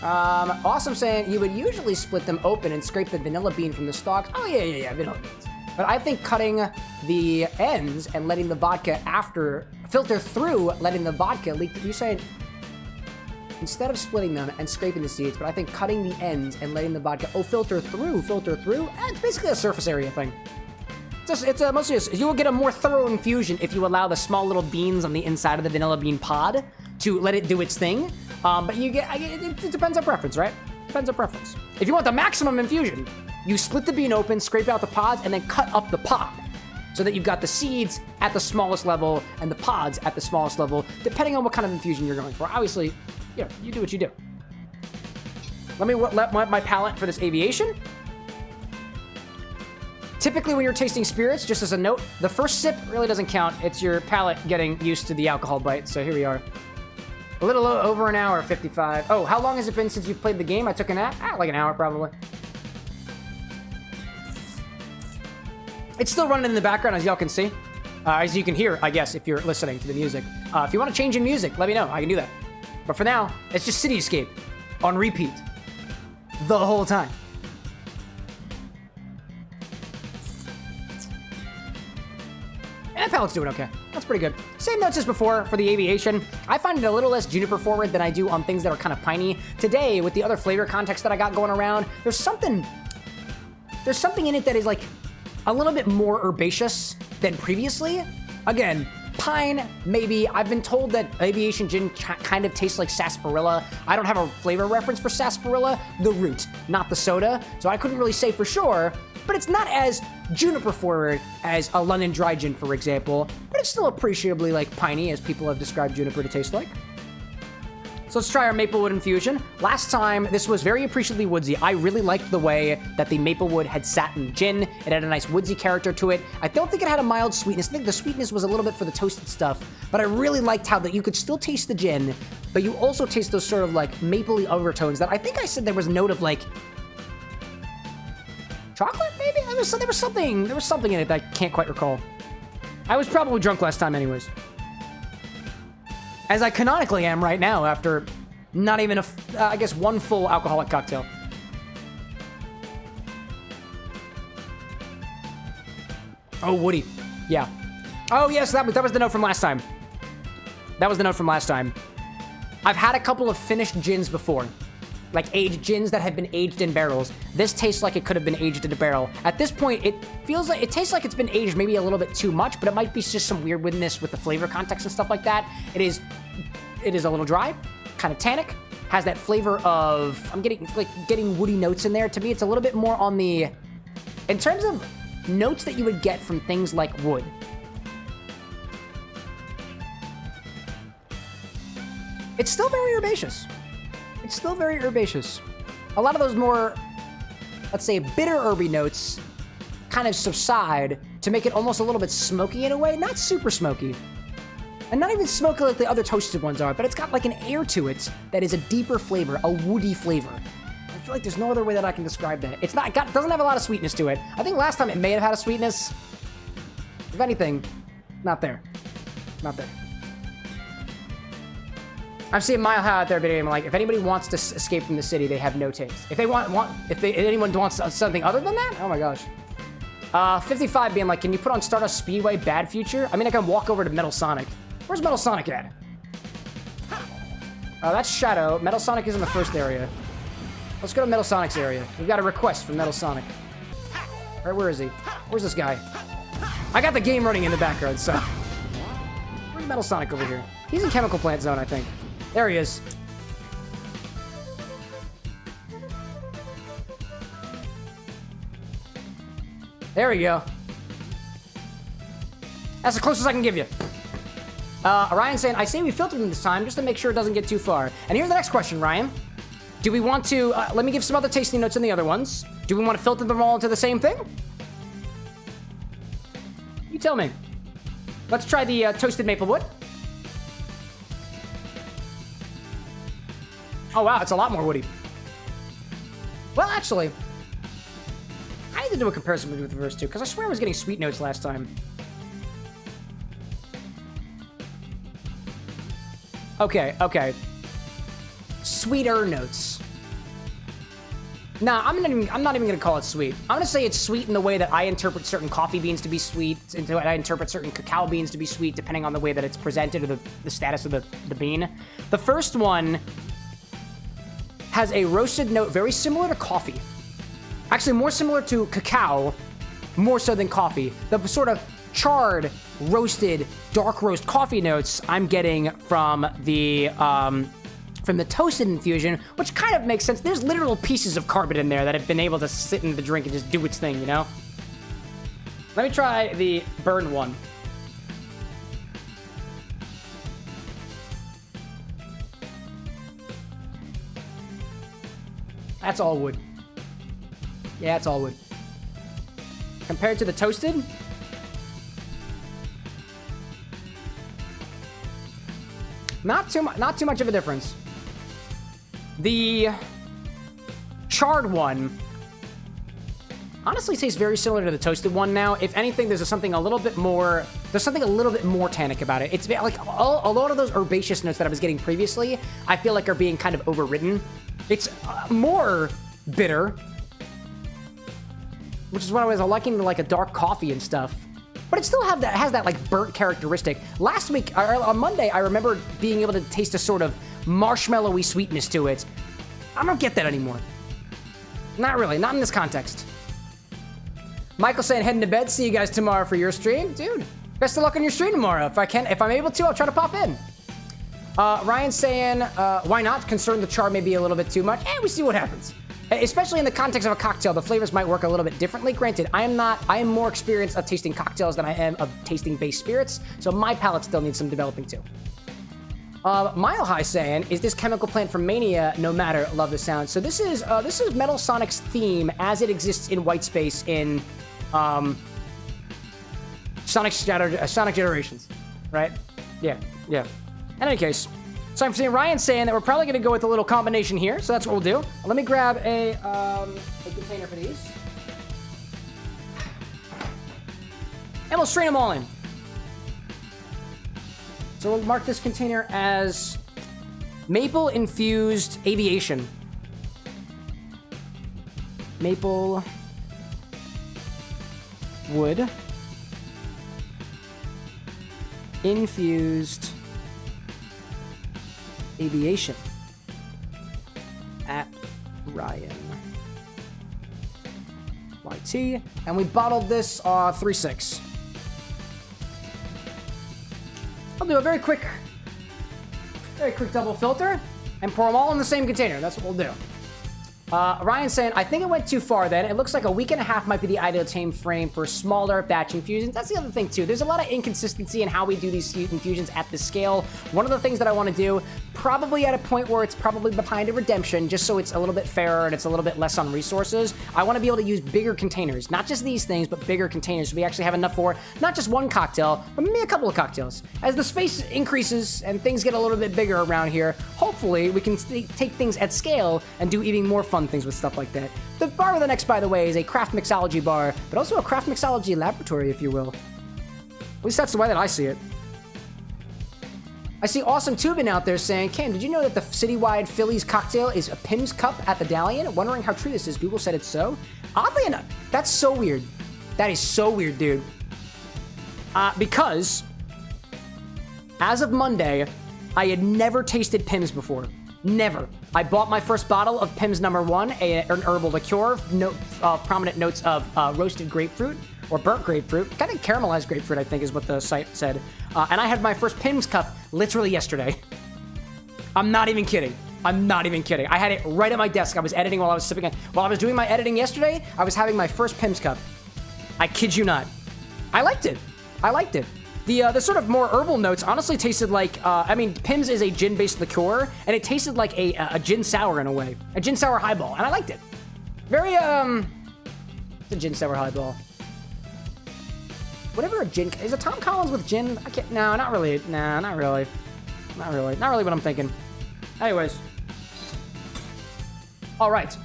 Awesome saying you would usually split them open and scrape the vanilla bean from the stalks. Oh, yeah, vanilla beans. But I think cutting the ends and letting the vodka filter through, letting the vodka leak. You say instead of splitting them and scraping the seeds, but I think cutting the ends and letting the vodka, filter through. It's basically a surface area thing. You will get a more thorough infusion if you allow the small little beans on the inside of the vanilla bean pod to let it do its thing. But it depends on preference, right? Depends on preference. If you want the maximum infusion, you split the bean open, scrape out the pods, and then cut up the pod so that you've got the seeds at the smallest level and the pods at the smallest level, depending on what kind of infusion you're going for. Obviously, you do what you do. Let me let my palate for this aviation. Typically, when you're tasting spirits, just as a note, the first sip really doesn't count. It's your palate getting used to the alcohol bite. So here we are. A little over an hour, 55. Oh, how long has it been since you've played the game? I took a nap. Like an hour, probably. It's still running in the background, as y'all can see. As you can hear, I guess, if you're listening to the music. If you want to change in music, let me know. I can do that. But for now, it's just Cityscape on repeat the whole time. And palate's doing okay. That's pretty good. Same notes as before for the aviation. I find it a little less juniper forward than I do on things that are kind of piney. Today, with the other flavor context that I got going around, there's something in it that is like a little bit more herbaceous than previously. Again, pine, maybe. I've been told that aviation gin kind of tastes like sarsaparilla. I don't have a flavor reference for sarsaparilla, the root, not the soda. So I couldn't really say for sure, but it's not as juniper forward as a London dry gin, for example, but it's still appreciably like piney, as people have described juniper to taste like. So let's try our Maplewood infusion. Last time, this was very appreciably woodsy. I really liked the way that the Maplewood had sat in gin. It had a nice woodsy character to it. I don't think it had a mild sweetness. I think the sweetness was a little bit for the toasted stuff, but I really liked how that you could still taste the gin, but you also taste those sort of like mapley overtones that I think I said there was a note of like chocolate, maybe? There was something in it that I can't quite recall. I was probably drunk last time anyways. As I canonically am right now after not even I guess one full alcoholic cocktail. Oh, woody. Yeah. Oh, yes, that was the note from last time. That was the note from last time. I've had a couple of finished gins before. Like aged gins that have been aged in barrels. This tastes like it could have been aged in a barrel. At this point, it tastes like it's been aged maybe a little bit too much, but it might be just some weirdness with the flavor context and stuff like that. It is a little dry, kind of tannic, has that flavor of, I'm getting woody notes in there. To me, it's a little bit more on the, in terms of notes that you would get from things like wood. It's still very herbaceous. It's still very herbaceous. A lot of those more, let's say, bitter herby notes kind of subside to make it almost a little bit smoky in a way. Not super smoky. And not even smoky like the other toasted ones are, but it's got like an air to it that is a deeper flavor, a woody flavor. I feel like there's no other way that I can describe that. It doesn't have a lot of sweetness to it. I think last time it may have had a sweetness. If anything, not there. Not there. I'm seeing Mile High out there video. Like, if anybody wants to escape from the city, they have no taste. If anyone wants something other than that, oh my gosh. 55 being like, can you put on Stardust Speedway Bad Future? I mean, I can walk over to Metal Sonic. Where's Metal Sonic at? That's Shadow. Metal Sonic is in the first area. Let's go to Metal Sonic's area. We've got a request from Metal Sonic. All right, where is he? Where's this guy? I got the game running in the background, so. Where's Metal Sonic over here? He's in Chemical Plant Zone, I think. There he is. There we go. That's the closest I can give you. Ryan saying, I say we filter them this time just to make sure it doesn't get too far. And here's the next question, Ryan. Do we want to, let me give some other tasting notes in the other ones. Do we want to filter them all into the same thing? You tell me. Let's try the toasted maple wood. Oh, wow, it's a lot more woody. Well, actually, I need to do a comparison with the first two, because I swear I was getting sweet notes last time. Okay. Sweeter notes. Nah, I'm not even gonna call it sweet. I'm gonna say it's sweet in the way that I interpret certain coffee beans to be sweet, and the way I interpret certain cacao beans to be sweet, depending on the way that it's presented or the status of the bean. The first one has a roasted note very similar to coffee. Actually, more similar to cacao, more so than coffee. The sort of charred, roasted, dark roast coffee notes I'm getting from the toasted infusion, which kind of makes sense. There's literal pieces of carbon in there that have been able to sit in the drink and just do its thing, you know? Let me try the burned one. That's all wood. Yeah, it's all wood. Compared to the toasted, not too much of a difference. The charred one honestly tastes very similar to the toasted one now. If anything, there's something a little bit more tannic about it. It's like a lot of those herbaceous notes that I was getting previously, I feel like are being kind of overridden. It's more bitter, which is what I was liking to like a dark coffee and stuff. But it still has that like burnt characteristic. Last week, on Monday, I remember being able to taste a sort of marshmallowy sweetness to it. I don't get that anymore. Not really, not in this context. Michael saying heading to bed. See you guys tomorrow for your stream, dude. Best of luck on your stream tomorrow. If I'm able to, I'll try to pop in. Ryan saying, why not? Concerned the char may be a little bit too much. We see what happens. Especially in the context of a cocktail, the flavors might work a little bit differently. Granted, I am more experienced of tasting cocktails than I am of tasting base spirits, so my palate still needs some developing too. Mile High saying, is this chemical plant from Mania? No matter, love the sound. So this is Metal Sonic's theme as it exists in White Space in Sonic Generations, right? Yeah. In any case, so I'm seeing Ryan saying that we're probably going to go with a little combination here, so that's what we'll do. Let me grab a container for these. And we'll strain them all in. So we'll mark this container as Maple Infused Aviation. Maple Wood Infused Aviation at Ryan YT, and we bottled this 3.6. I'll do a very quick double filter and pour them all in the same container. That's what we'll do. Ryan saying, I think it went too far then. It looks like a week and a half might be the ideal time frame for smaller batch infusions. That's the other thing too. There's a lot of inconsistency in how we do these infusions at this scale. One of the things that I want to do, probably at a point where it's probably behind a redemption, just so it's a little bit fairer and it's a little bit less on resources, I want to be able to use bigger containers. Not just these things, but bigger containers. So we actually have enough for not just one cocktail, but maybe a couple of cocktails. As the space increases and things get a little bit bigger around here, hopefully we can take things at scale and do even more fun things with stuff like that. The Bar with an X, by the way, is a craft mixology bar, but also a craft mixology laboratory, if you will. At least that's the way that I see it. I see Awesome Tubin out there saying, Cam, did you know that the citywide Phillies cocktail is a Pim's Cup at the Dalian? Wondering how true this is. Google said it's so. Oddly enough, that's so weird. That is so weird, dude. Because as of Monday, I had never tasted Pim's before. Never. I bought my first bottle of Pim's No. 1, an herbal liqueur, prominent notes of roasted grapefruit or burnt grapefruit, kind of caramelized grapefruit, I think is what the site said. And I had my first Pim's cup literally yesterday. I'm not even kidding. I had it right at my desk. I was editing while I was sipping it. While I was doing my editing yesterday, I was having my first Pim's cup. I kid you not. I liked it. The sort of more herbal notes honestly tasted like, I mean, Pim's is a gin-based liqueur, and it tasted like a gin sour in a way. A gin sour highball, and I liked it. Very, it's a gin sour highball. Whatever a gin, is it Tom Collins with gin? I can't, no, not really, nah, not really. Not really what I'm thinking. Anyways. All right.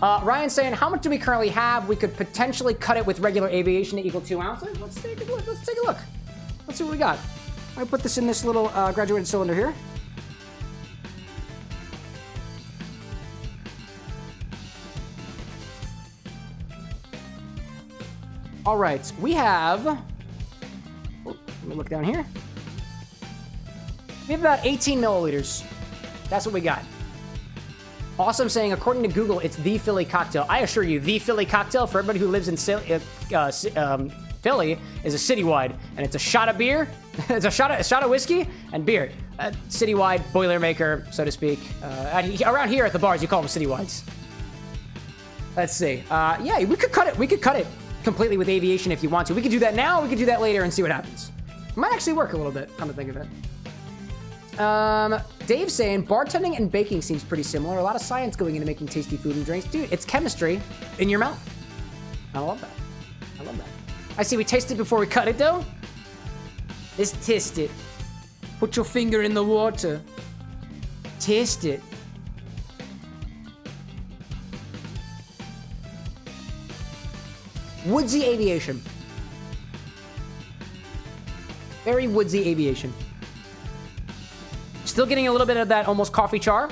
Ryan's saying, how much do we currently have? We could potentially cut it with regular aviation to equal 2 ounces. Let's take a look. Let's take a look. Let's see what we got. I'm gonna put this in this little graduated cylinder here. All right, we have, oh, let me look down here. We have about 18 milliliters. That's what we got. Awesome saying, according to Google, it's the Philly cocktail. I assure you, the Philly cocktail for everybody who lives in Philly is a citywide, and it's a shot of beer, it's a shot of whiskey and beer. Citywide Boilermaker, so to speak. Around here at the bars, you call them citywides. Let's see. Yeah, we could cut it. We could cut it completely with aviation if you want to. We could do that now. We could do that later and see what happens. It might actually work a little bit. Come to think of it. Dave's saying bartending and baking seems pretty similar. A lot of science going into making tasty food and drinks. Dude, it's chemistry in your mouth. I love that. I love that. I see we taste it before we cut it though. Let's taste it. Put your finger in the water. Taste it. Woodsy aviation. Very woodsy aviation. Still getting a little bit of that almost coffee char.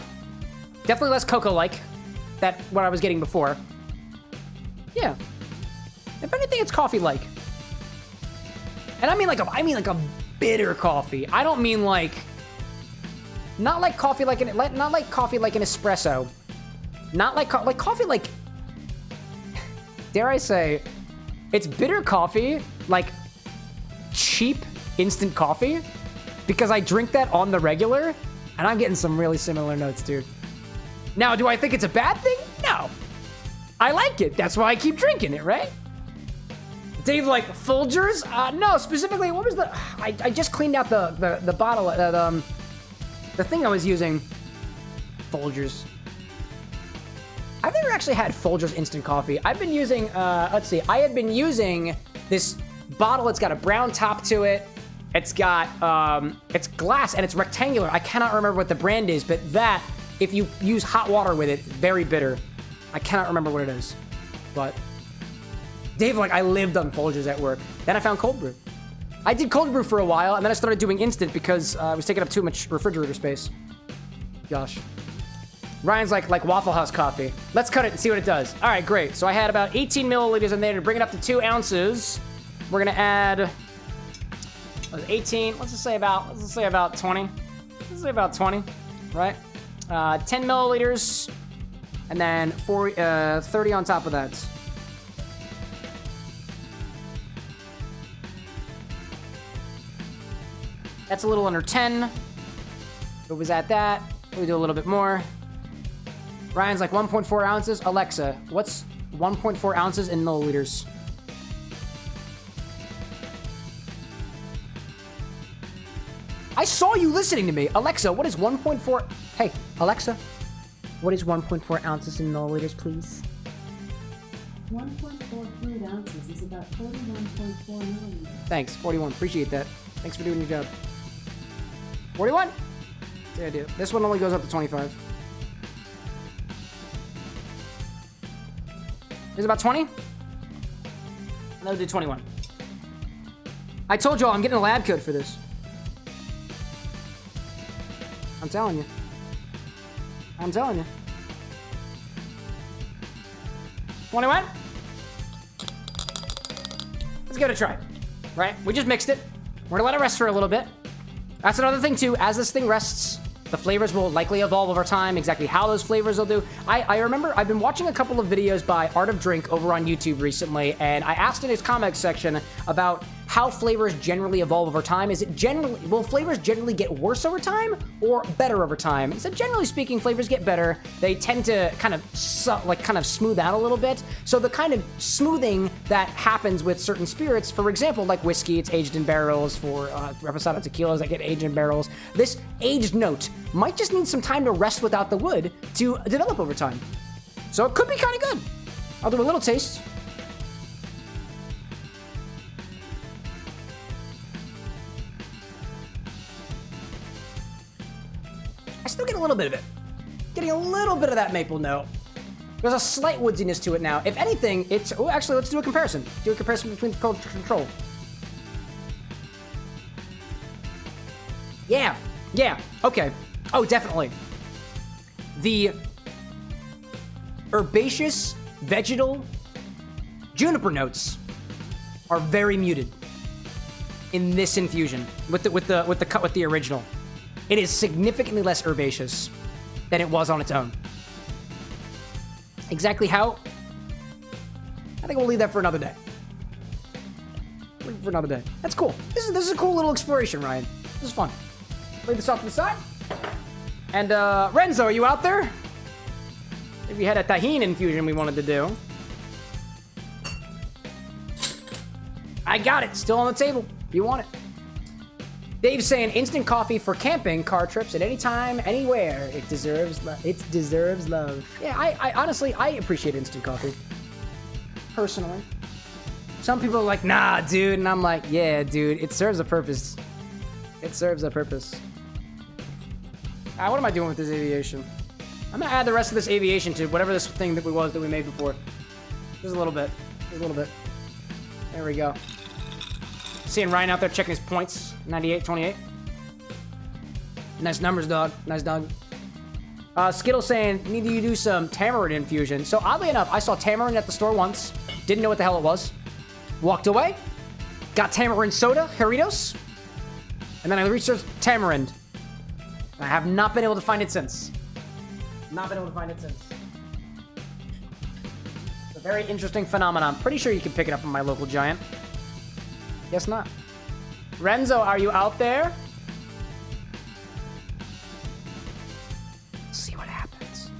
Definitely less cocoa-like. That what I was getting before. Yeah. If anything, it's coffee-like. And I mean like a bitter coffee. I don't mean like not like coffee like an not like coffee like an espresso. Not like like coffee like, dare I say, it's bitter coffee, like cheap instant coffee, because I drink that on the regular, and I'm getting some really similar notes, dude. Now, do I think it's a bad thing? No. I like it. That's why I keep drinking it, right? Dave, like, Folgers? No, specifically, what was the... I just cleaned out the bottle, the thing I was using. Folgers. I've never actually had Folgers instant coffee. I've been using, let's see, I had been using this bottle. It's got a brown top to it. It's got, it's glass and it's rectangular. I cannot remember what the brand is, but that, if you use hot water with it, very bitter. I cannot remember what it is, but Dave, like, I lived on Folgers at work. Then I found cold brew. I did cold brew for a while, and then I started doing instant because I was taking up too much refrigerator space. Gosh. Ryan's like Waffle House coffee. Let's cut it and see what it does. All right, great. So I had about 18 milliliters in there to bring it up to 2 ounces. We're gonna add 18. Let's just say about 20. Let's say about 20, right? 10 milliliters, and then 30 on top of that. That's a little under 10. It was at that. We do a little bit more. Ryan's like 1.4 ounces. Alexa, what's 1.4 ounces in milliliters? I saw you listening to me. Alexa, what is 1.4? Hey, Alexa, what is 1.4 ounces in milliliters, please? 1.4 fluid ounces is about 41.4 milliliters. Thanks, 41. Appreciate that. Thanks for doing your job. 41? Yeah, I do. This one only goes up to 25. Is it about 20? And then we'll do 21. I told y'all I'm getting a lab coat for this. I'm telling you. I'm telling you. 21? Let's give it a try. Right? We just mixed it. We're gonna let it rest for a little bit. That's another thing too. As this thing rests, the flavors will likely evolve over time. Exactly how those flavors will do. I remember I've been watching a couple of videos by Art of Drink over on YouTube recently, and I asked in his comments section about how flavors generally evolve over time. Will flavors generally get worse over time or better over time? So generally speaking, flavors get better. They tend to kind of smooth out a little bit. So the kind of smoothing that happens with certain spirits, for example, like whiskey, it's aged in barrels. For reposado tequilas that get aged in barrels, this aged note might just need some time to rest without the wood to develop over time. So it could be kind of good. I'll do a little taste. I still get a little bit of it. Getting a little bit of that maple note. There's a slight woodsiness to it now. If anything, it's... Oh, actually, let's do a comparison. Do a comparison between Cold Control. Yeah. Yeah. Okay. Oh, definitely. The herbaceous, vegetal, juniper notes are very muted in this infusion with the original. It is significantly less herbaceous than it was on its own. Exactly how? I think we'll leave that for another day. Leave it for another day. That's cool. This is a cool little exploration, Ryan. This is fun. Leave this off to the side. And Renzo, are you out there? If we had a tahini infusion we wanted to do. I got it. Still on the table. If you want it. Dave's saying instant coffee for camping, car trips at any time, anywhere. It deserves love. Yeah, I honestly, I appreciate instant coffee. Personally. Some people are like, nah, dude. And I'm like, yeah, dude, it serves a purpose. It serves a purpose. What am I doing with this aviation? I'm gonna add the rest of this aviation to whatever this thing that we made before. Just a little bit. Just a little bit. There we go. Seeing Ryan out there checking his points. 98, 28. Nice numbers, dog. Nice dog. Skittle saying, need you do some tamarind infusion. So oddly enough, I saw tamarind at the store once. Didn't know what the hell it was. Walked away. Got tamarind soda, Doritos. And then I researched tamarind. And I have not been able to find it since. Not been able to find it since. It's a very interesting phenomenon. Pretty sure you can pick it up from my local giant. Guess not. Renzo, are you out there? Let's see what happens.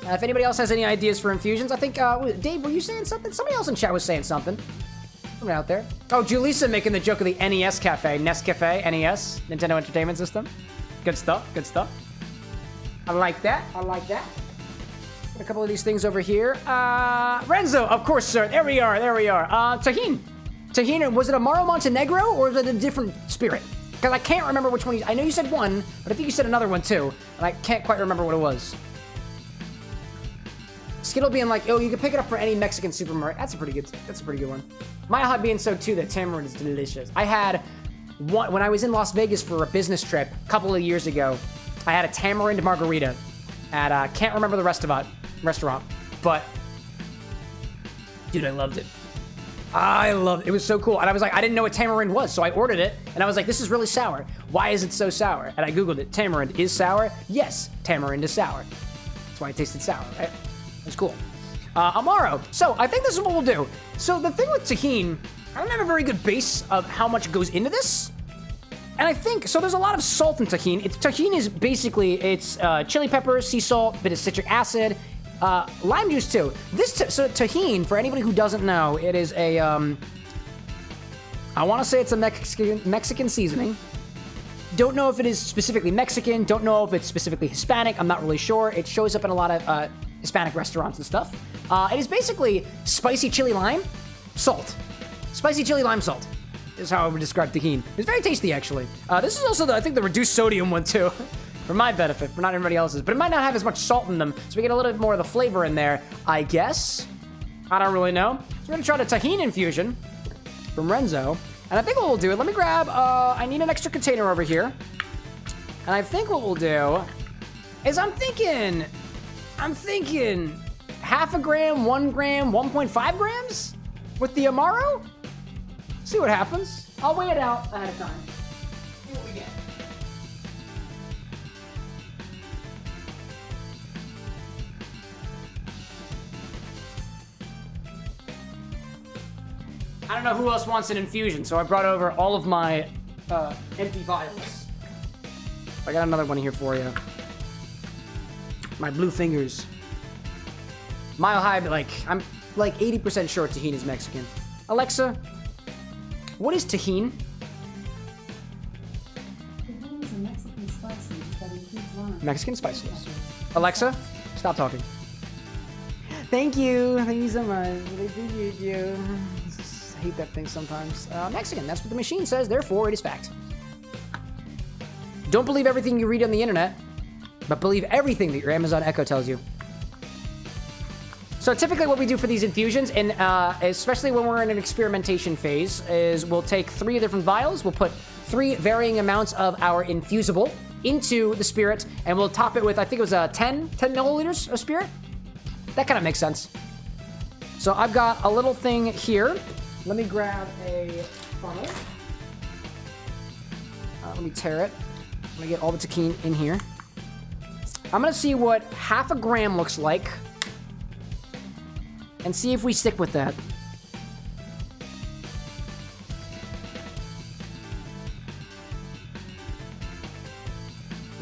If anybody else has any ideas for infusions, I think, Dave, were you saying something? Somebody else in chat was saying something. Somebody out there. Oh, Julissa making the joke of the NES Cafe. Nescafe, NES, Nintendo Entertainment System. Good stuff, good stuff. I like that, I like that. Put a couple of these things over here. Renzo, of course, sir. There we are, there we are. Tahini. Tahini, was it Amaro Montenegro or was it a different spirit? Because I can't remember which one. I know you said one, but I think you said another one too, and I can't quite remember what it was. Skittle being like, oh, you can pick it up for any Mexican supermarket. That's a pretty good one. My hot being so too that tamarind is delicious. I had one when I was in Las Vegas for a business trip a couple of years ago. I had a tamarind margarita at can't remember the restaurant, but dude, I loved it. I loved it. It was so cool. And I was like, I didn't know what tamarind was, so I ordered it, and I was like, this is really sour. Why is it so sour? And I Googled it. Tamarind is sour? Yes, tamarind is sour. That's why it tasted sour, right? It was cool. Amaro. So, I think this is what we'll do. So, the thing with tahini, I don't have a very good base of how much goes into this. And I think, so there's a lot of salt in tahini. Tahini is basically, it's chili peppers, sea salt, bit of citric acid, lime juice too. So tahini, for anybody who doesn't know, it is a, I want to say it's a Mexican seasoning. Don't know if it is specifically Mexican. Don't know if it's specifically Hispanic. I'm not really sure. It shows up in a lot of Hispanic restaurants and stuff. It is basically spicy chili lime salt. Spicy chili lime salt is how I would describe tahini. It's very tasty, actually. This is also, I think, the reduced sodium one, too. For my benefit, for not everybody else's. But it might not have as much salt in them, so we get a little bit more of the flavor in there, I guess. I don't really know. So we're going to try the tahini infusion from Renzo. And I think what we'll do, let me grab, I need an extra container over here. And I think what we'll do is I'm thinking half a gram, 1 gram, 1.5 grams with the Amaro. See what happens. I'll weigh it out ahead of time. See what we get. I don't know who else wants an infusion, so I brought over all of my empty vials. I got another one here for you. My blue fingers. Mile High, like, I'm like 80% sure Tajin is Mexican. Alexa, what is Tajin? Tahini is a Mexican spice mix that includes lime. Mexican spice mix. Alexa, stop talking. Thank you. Thank you so much. I appreciate you. I hate that thing sometimes. Mexican, that's what the machine says, therefore it is fact. Don't believe everything you read on the internet, but believe everything that your Amazon Echo tells you. So typically what we do for these infusions, and especially when we're in an experimentation phase, is we'll take 3 different vials, we'll put 3 varying amounts of our infusible into the spirit, and we'll top it with, I think it was 10 milliliters of spirit. That kind of makes sense. So I've got a little thing here. Let me grab a funnel. Let me tear it. I'm gonna get all the Tajin in here. I'm gonna see what half a gram looks like and see if we stick with that.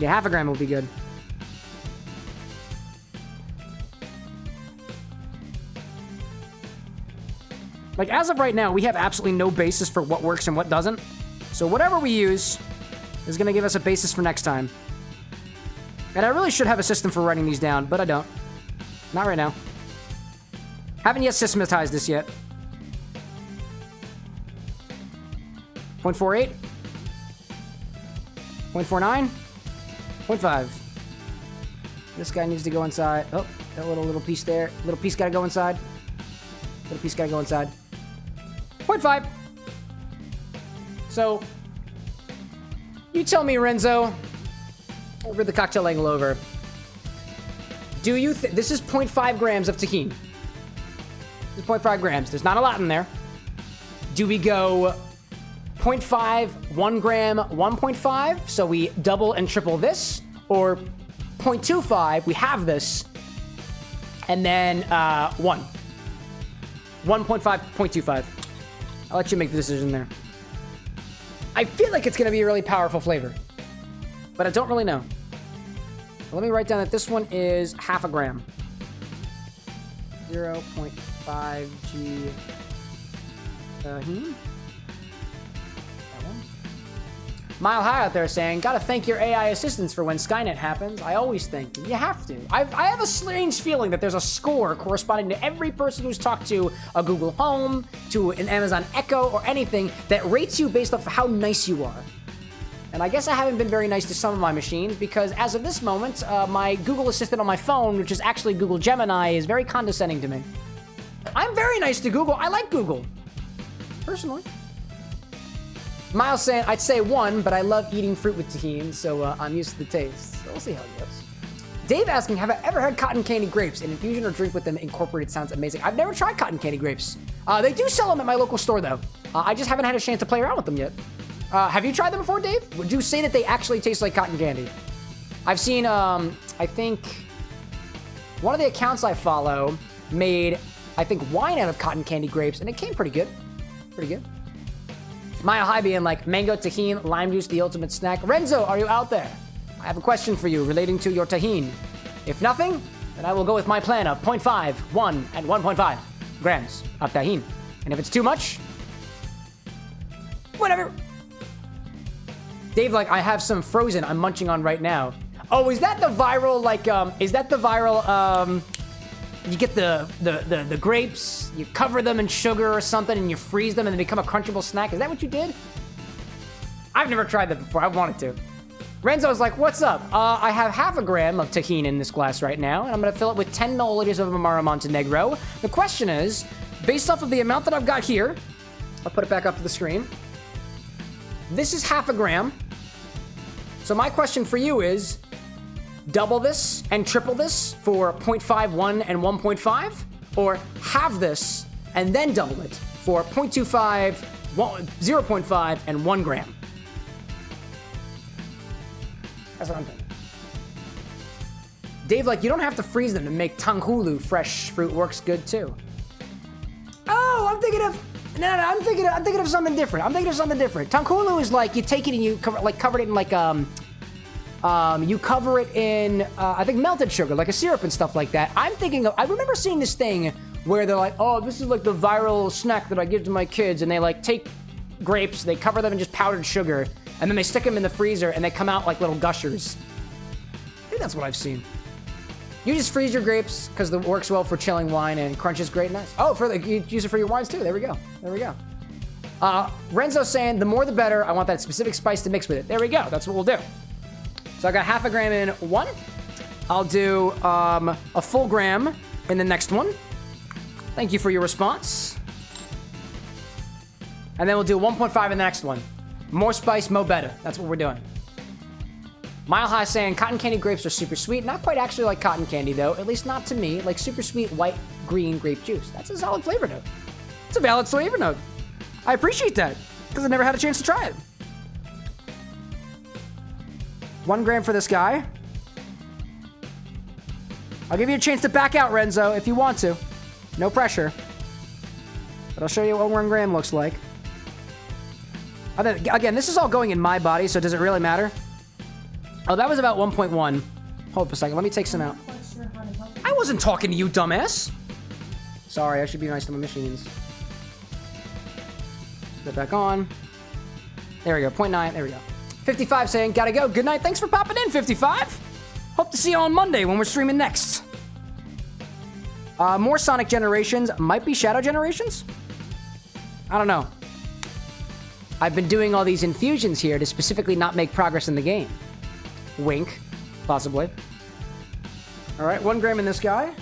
Yeah, half a gram will be good. Like, as of right now, we have absolutely no basis for what works and what doesn't. So whatever we use is going to give us a basis for next time. And I really should have a system for writing these down, but I don't. Not right now. Haven't yet systematized this yet. 0.48. 0.49. 0.5. This guy needs to go inside. Oh, that little piece there. Little piece gotta go inside. Little piece gotta go inside. 0.5. So, you tell me, Renzo, over the cocktail angle over. Do you think this is 0.5 grams of Tajin? This is 0.5 grams. There's not a lot in there. Do we go 0.5, 1 gram, 1.5? So we double and triple this, or 0.25, we have this, and then 1. 1.5, 0.25. I'll let you make the decision there. I feel like it's going to be a really powerful flavor, but I don't really know. Let me write down that this one is half a gram. 0.5 G. That one. Mile High out there saying, gotta thank your AI assistants for when Skynet happens. I always think. You have to. I have a strange feeling that there's a score corresponding to every person who's talked to a Google Home, to an Amazon Echo, or anything that rates you based off of how nice you are. And I guess I haven't been very nice to some of my machines because as of this moment, my Google Assistant on my phone, which is actually Google Gemini, is very condescending to me. I'm very nice to Google. I like Google. Personally. Miles saying, I'd say 1, but I love eating fruit with Tajin, so I'm used to the taste. So we'll see how it goes. Dave asking, have I ever had cotton candy grapes? An infusion or drink with them incorporated sounds amazing. I've never tried cotton candy grapes. They do sell them at my local store, though. I just haven't had a chance to play around with them yet. Have you tried them before, Dave? Would you say that they actually taste like cotton candy? I've seen, I think, one of the accounts I follow made, I think, wine out of cotton candy grapes, and it came pretty good. Pretty good. Mile High being like, mango, Tajin, lime juice, the ultimate snack. Renzo, are you out there? I have a question for you relating to your Tajin. If nothing, then I will go with my plan of 0.5, 1, and 1.5 grams of Tajin. And if it's too much, whatever. Dave, like, I have some frozen I'm munching on right now. Oh, is that the viral, like, you get the grapes, you cover them in sugar or something, and you freeze them and they become a crunchable snack? Is that what you did? I've never tried that before. I wanted to. Renzo's like, what's up? I have half a gram of Tajin in this glass right now, and I'm going to fill it with 10 milliliters of Amaro Montenegro. The question is, based off of the amount that I've got here, I'll put it back up to the screen. This is half a gram. So my question for you is, double this and triple this for 0.5, 1, and 1.5? Or halve this and then double it for 0.25, 0.5, and 1 gram? That's what I'm thinking. Dave, like, you don't have to freeze them to make tanghulu. Fresh fruit works good too. Oh, I'm thinking of No, I'm thinking of something different. Tankulu is like you take it and you cover it in like you cover it in I think melted sugar, like a syrup and stuff like that. I remember seeing this thing where they're like, oh, this is like the viral snack that I give to my kids, and they like take grapes, they cover them in just powdered sugar, and then they stick them in the freezer and they come out like little gushers. I think that's what I've seen. You just freeze your grapes because it works well for chilling wine and crunches great. Nice. Oh, you use it for your wines too. There we go. Renzo's saying the more the better. I want that specific spice to mix with it. There we go. That's what we'll do. So I got half a gram in one. I'll do a full gram in the next one. Thank you for your response. And then we'll do 1.5 in the next one. More spice, mo better. That's what we're doing. Mile High saying cotton candy grapes are super sweet. Not quite actually like cotton candy though, at least not to me. Like super sweet white green grape juice. That's a solid flavor note. It's a valid flavor note. I appreciate that because I never had a chance to try it. 1 gram for this guy. I'll give you a chance to back out, Renzo, if you want to. No pressure. But I'll show you what 1 gram looks like. Again, this is all going in my body, so does it really matter? Oh, that was about 1.1. Hold up a second. Let me take some out. I wasn't talking to you, dumbass. Sorry, I should be nice to my machines. Put that back on. There we go. 0.9. There we go. 55 saying, gotta go. Good night. Thanks for popping in, 55. Hope to see you on Monday when we're streaming next. More Sonic Generations. Might be Shadow Generations? I don't know. I've been doing all these infusions here to specifically not make progress in the game. Wink. Possibly. Alright, 1 gram in this guy.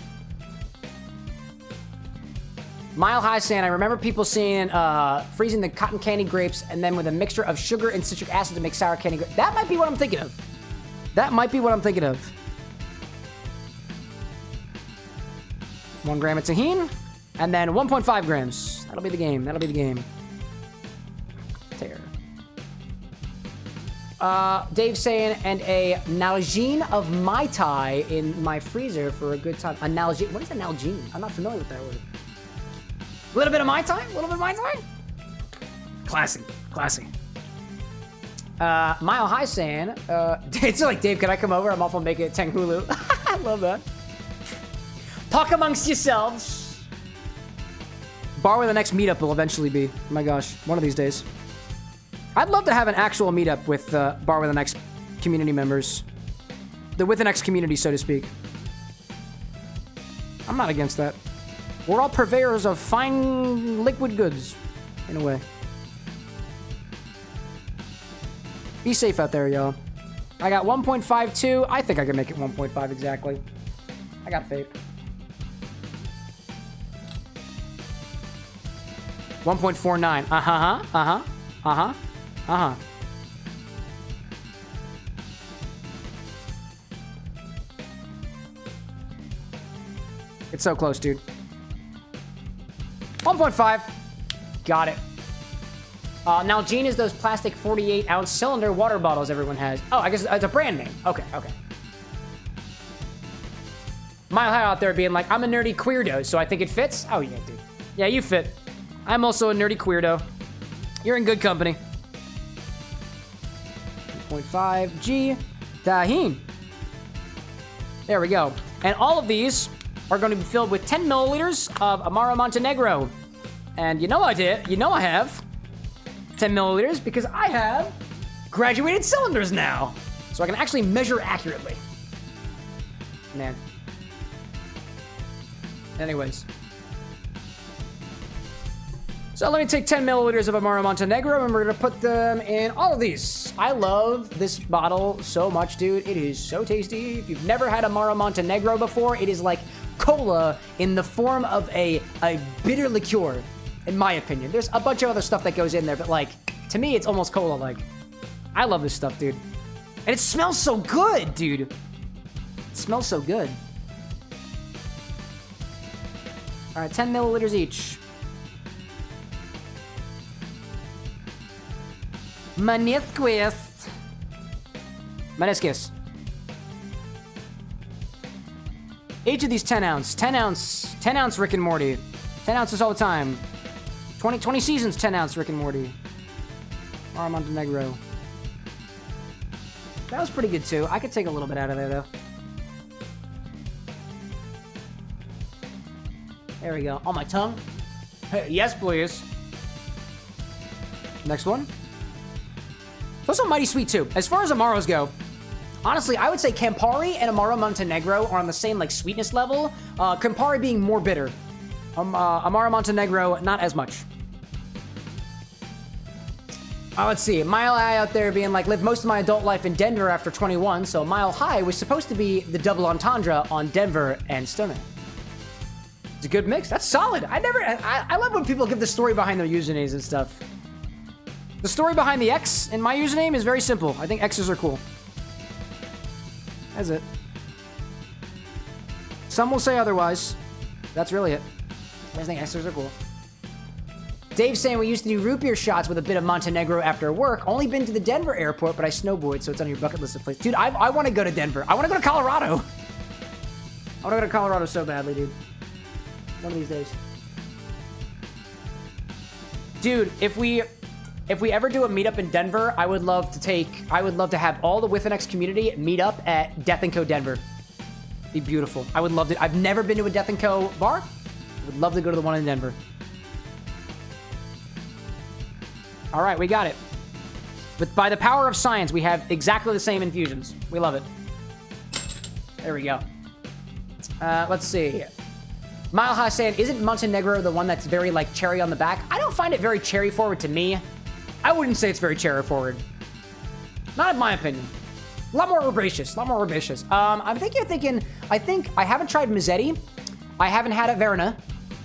Mile High saying, I remember people seeing freezing the cotton candy grapes and then with a mixture of sugar and citric acid to make sour candy grapes. That might be what I'm thinking of. 1 gram of tahini, and then 1.5 grams. That'll be the game. Tear. Dave saying, and a Nalgene of Mai Tai in my freezer for a good time. A Nalgene? What is a Nalgene? I'm not familiar with that word. A little bit of Mai Tai? Classy. Mile High saying, it's like, Dave, can I come over? I'm off on making it Tenghulu. I love that. Talk amongst yourselves. Bar with the next meetup will eventually be. Oh my gosh, one of these days. I'd love to have an actual meetup with Bar with the Next community members. The With an X community, so to speak. I'm not against that. We're all purveyors of fine liquid goods, in a way. Be safe out there, y'all. I got 1.52. I think I can make it 1.5 exactly. I got faith. 1.49. It's so close, dude. 1.5. Got it. Nalgene is those plastic 48-ounce cylinder water bottles everyone has. Oh, I guess it's a brand name. Okay. Mile High out there being like, I'm a nerdy queerdo, so I think it fits. Oh, yeah, dude. Yeah, you fit. I'm also a nerdy queerdo. You're in good company. 2.5 G tahini. There we go. And all of these are going to be filled with 10 milliliters of Amaro Montenegro. And you know I have 10 milliliters because I have graduated cylinders now. So I can actually measure accurately. Man. Anyways. So let me take 10 milliliters of Amaro Montenegro and we're gonna put them in all of these. I love this bottle so much, dude. It is so tasty. If you've never had Amaro Montenegro before, it is like cola in the form of a bitter liqueur, in my opinion. There's a bunch of other stuff that goes in there, but like, to me, it's almost cola-like. I love this stuff, dude. And it smells so good, dude. It smells so good. All right, 10 milliliters each. Meniscus. Each of these 10 ounce Rick and Morty. 10 ounces all the time. 20 seasons, 10 ounce Rick and Morty. Mara Montenegro. That was pretty good too. I could take a little bit out of there though. There we go. On my tongue. Hey, yes, please. Next one. Those are mighty sweet too. As far as Amaros go, honestly, I would say Campari and Amaro Montenegro are on the same like sweetness level. Campari being more bitter. Amaro Montenegro, not as much. Let's see. Mile High out there being like, lived most of my adult life in Denver after 21, so Mile High was supposed to be the double entendre on Denver and Stoner. It's a good mix. That's solid. I love when people give the story behind their usernames and stuff. The story behind the X in my username is very simple. I think X's are cool. That's it. Some will say otherwise. That's really it. I think X's are cool. Dave's saying we used to do root beer shots with a bit of Montenegro after work. Only been to the Denver airport, but I snowboard, so it's on your bucket list of places. Dude, I want to go to Denver. I want to go to Colorado. I want to go to Colorado so badly, dude. One of these days. Dude, if we ever do a meetup in Denver, I would love to have all the WithAnX community meet up at Death & Co. Denver. Be beautiful. I would love it. I've never been to a Death & Co. bar. I would love to go to the one in Denver. All right, we got it. But by the power of science, we have exactly the same infusions. We love it. There we go. Let's see. Mile High saying, isn't Montenegro the one that's very, like, cherry on the back? I don't find it very cherry forward to me. I wouldn't say it's very cherry forward. Not in my opinion. A lot more herbaceous. I think I haven't tried Mazzetti. I haven't had a Verna.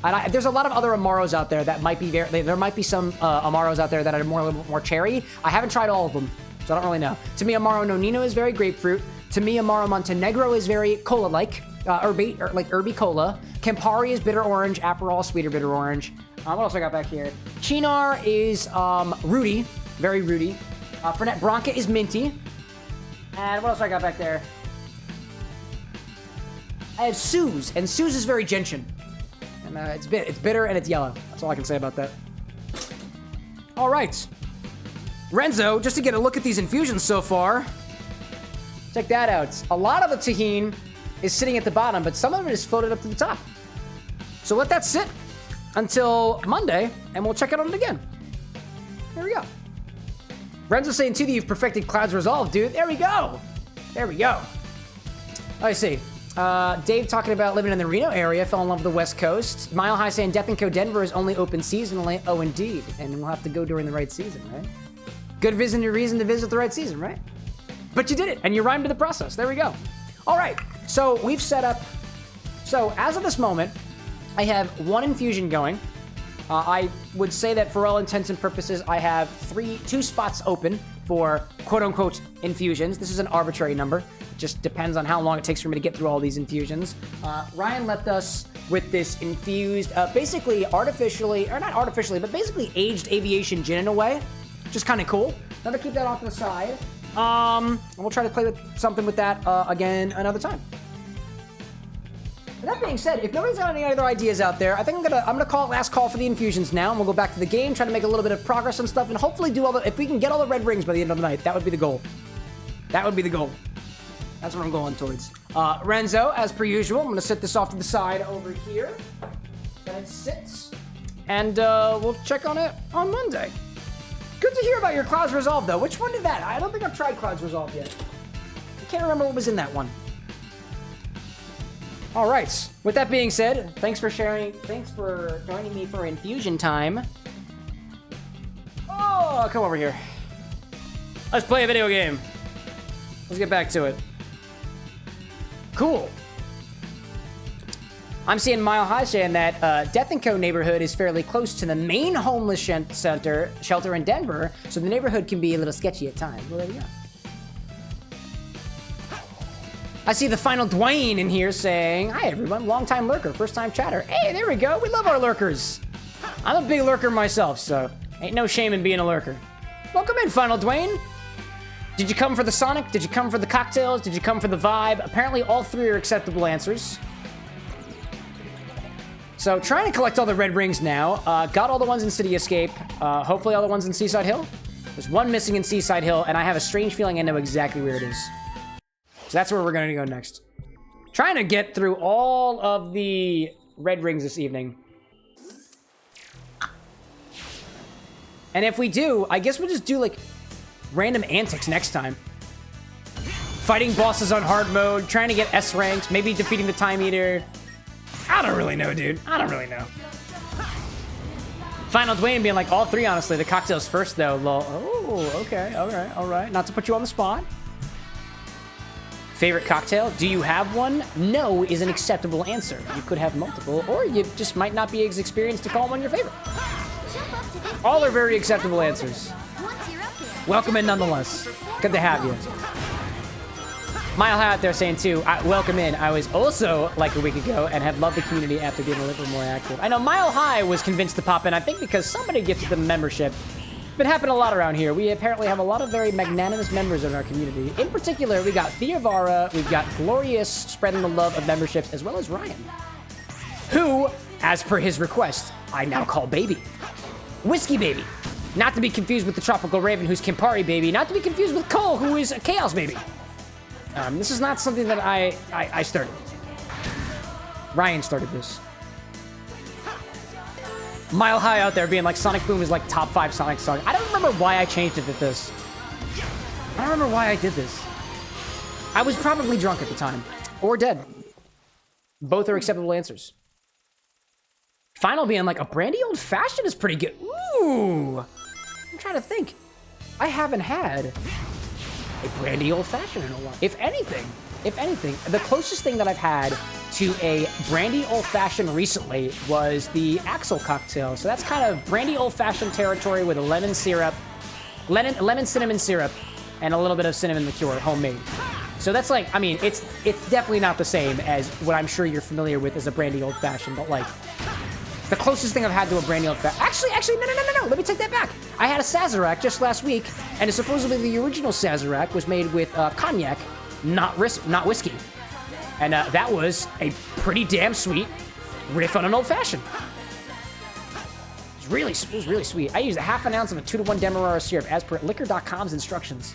And there's a lot of other Amaros out there that might be there might be some Amaros out there that are a little bit more cherry. I haven't tried all of them, so I don't really know. To me, Amaro Nonino is very grapefruit. To me, Amaro Montenegro is very cola-like, herby cola. Campari is bitter orange. Aperol, sweeter bitter orange. What else I got back here? Chinar is rooty, very rooty. Fernet Branca is minty. And what else I got back there? I have Suze, and Suze is very gentian. And it's bitter and it's yellow. That's all I can say about that. All right. Renzo, just to get a look at these infusions so far. Check that out. A lot of the tahini is sitting at the bottom, but some of it is floated up to the top. So let that sit until Monday, and we'll check it on it again. There we go. Renzo saying, too, that you've perfected Cloud's Resolve, dude. There we go. There we go. I see. Dave talking about living in the Reno area, fell in love with the West Coast. Mile High saying Death & Co. Denver is only open seasonally. Oh, indeed. And we'll have to go during the right season, right? Good reason to visit the right season, right? But you did it, and you rhymed to the process. There we go. All right, so we've set up... So, as of this moment, I have one infusion going. I would say that for all intents and purposes, I have two spots open for quote-unquote infusions. This is an arbitrary number. It just depends on how long it takes for me to get through all these infusions. Ryan left us with this infused, basically artificially, or not artificially, but basically aged aviation gin in a way. Just kind of cool. I'm gonna keep that off to the side. And we'll try to play with something with that again another time. With that being said, if nobody's got any other ideas out there, I think I'm gonna call it last call for the infusions now, and we'll go back to the game, try to make a little bit of progress and stuff, and hopefully do all the... If we can get all the red rings by the end of the night, that would be the goal. That would be the goal. That's what I'm going towards. Renzo, as per usual, I'm gonna set this off to the side over here. Let it sit. And we'll check on it on Monday. Good to hear about your Cloud's Resolve, though. Which one did that? I don't think I've tried Cloud's Resolve yet. I can't remember what was in that one. All right. With that being said, thanks for sharing. Thanks for joining me for infusion time. Oh, come over here. Let's play a video game. Let's get back to it. Cool. I'm seeing Mile High saying that Death & Co. neighborhood is fairly close to the main homeless shelter in Denver, so the neighborhood can be a little sketchy at times. Well, there we go. I see the final Dwayne in here saying, hi everyone, long-time lurker, first-time chatter. Hey, there we go, we love our lurkers. I'm a big lurker myself, so ain't no shame in being a lurker. Welcome in, final Dwayne. Did you come for the Sonic? Did you come for the cocktails? Did you come for the vibe? Apparently all three are acceptable answers. So trying to collect all the red rings now. Got all the ones in City Escape. Hopefully all the ones in Seaside Hill. There's one missing in Seaside Hill, and I have a strange feeling I know exactly where it is. So that's where we're going to go next. Trying to get through all of the red rings this evening. And if we do, I guess we'll just do, like, random antics next time. Fighting bosses on hard mode, trying to get S ranks, maybe defeating the Time Eater. I don't really know, dude. I don't really know. Final Dwayne being like, all three, honestly. The cocktails first, though. Lol. Oh, okay. All right. Not to put you on the spot. Favorite cocktail? Do you have one? No is an acceptable answer. You could have multiple, or you just might not be as experienced to call one your favorite. All are very acceptable answers. Welcome in nonetheless. Good to have you. Mile High out there saying too, welcome in. I was also like a week ago and have loved the community after being a little more active. I know Mile High was convinced to pop in, I think because somebody gifted them membership. It's been happening a lot around here. We apparently have a lot of very magnanimous members in our community. In particular, we got Theavara, we've got Glorious spreading the love of memberships, as well as Ryan, who, as per his request, I now call Baby. Whiskey Baby. Not to be confused with the Tropical Raven, who's Campari Baby. Not to be confused with Cole, who is a Chaos Baby. This is not something that I started. Ryan started this. Mile High out there being like, Sonic Boom is like top 5 Sonic song. I don't remember why I changed it to this. I don't remember why I did this. I was probably drunk at the time. Or dead. Both are acceptable answers. Final being like, a brandy old fashioned is pretty good. Ooh. I'm trying to think. I haven't had a brandy old fashioned in a while. If anything, the closest thing that I've had to a brandy old fashioned recently was the Axel cocktail. So that's kind of brandy old fashioned territory with a lemon syrup, lemon cinnamon syrup, and a little bit of cinnamon liqueur, homemade. So that's like, I mean, it's definitely not the same as what I'm sure you're familiar with as a brandy old fashioned, but like, the closest thing I've had to a brandy old fashioned. Actually, no. Let me take that back. I had a Sazerac just last week, and supposedly the original Sazerac was made with cognac, not whiskey. And that was a pretty damn sweet riff on an old fashioned. It was really sweet. I used a half an ounce of a 2-to-1 Demerara syrup as per liquor.com's instructions.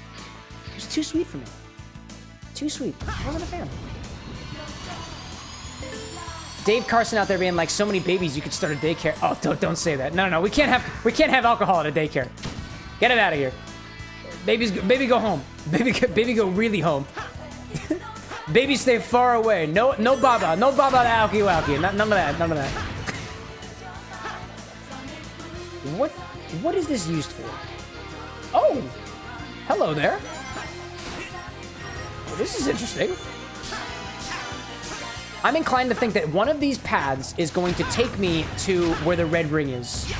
It was too sweet for me. Too sweet. I wasn't a fan. Dave Carson out there being like, so many babies, you could start a daycare. Oh, don't say that. No. We can't have alcohol at a daycare. Get it out of here. Baby go home. Baby go really home. Baby stay far away. No baba alky walky. None of that. What is this used for? Oh, hello there. Well, this is interesting. I'm inclined to think that one of these paths is going to take me to where the red ring is.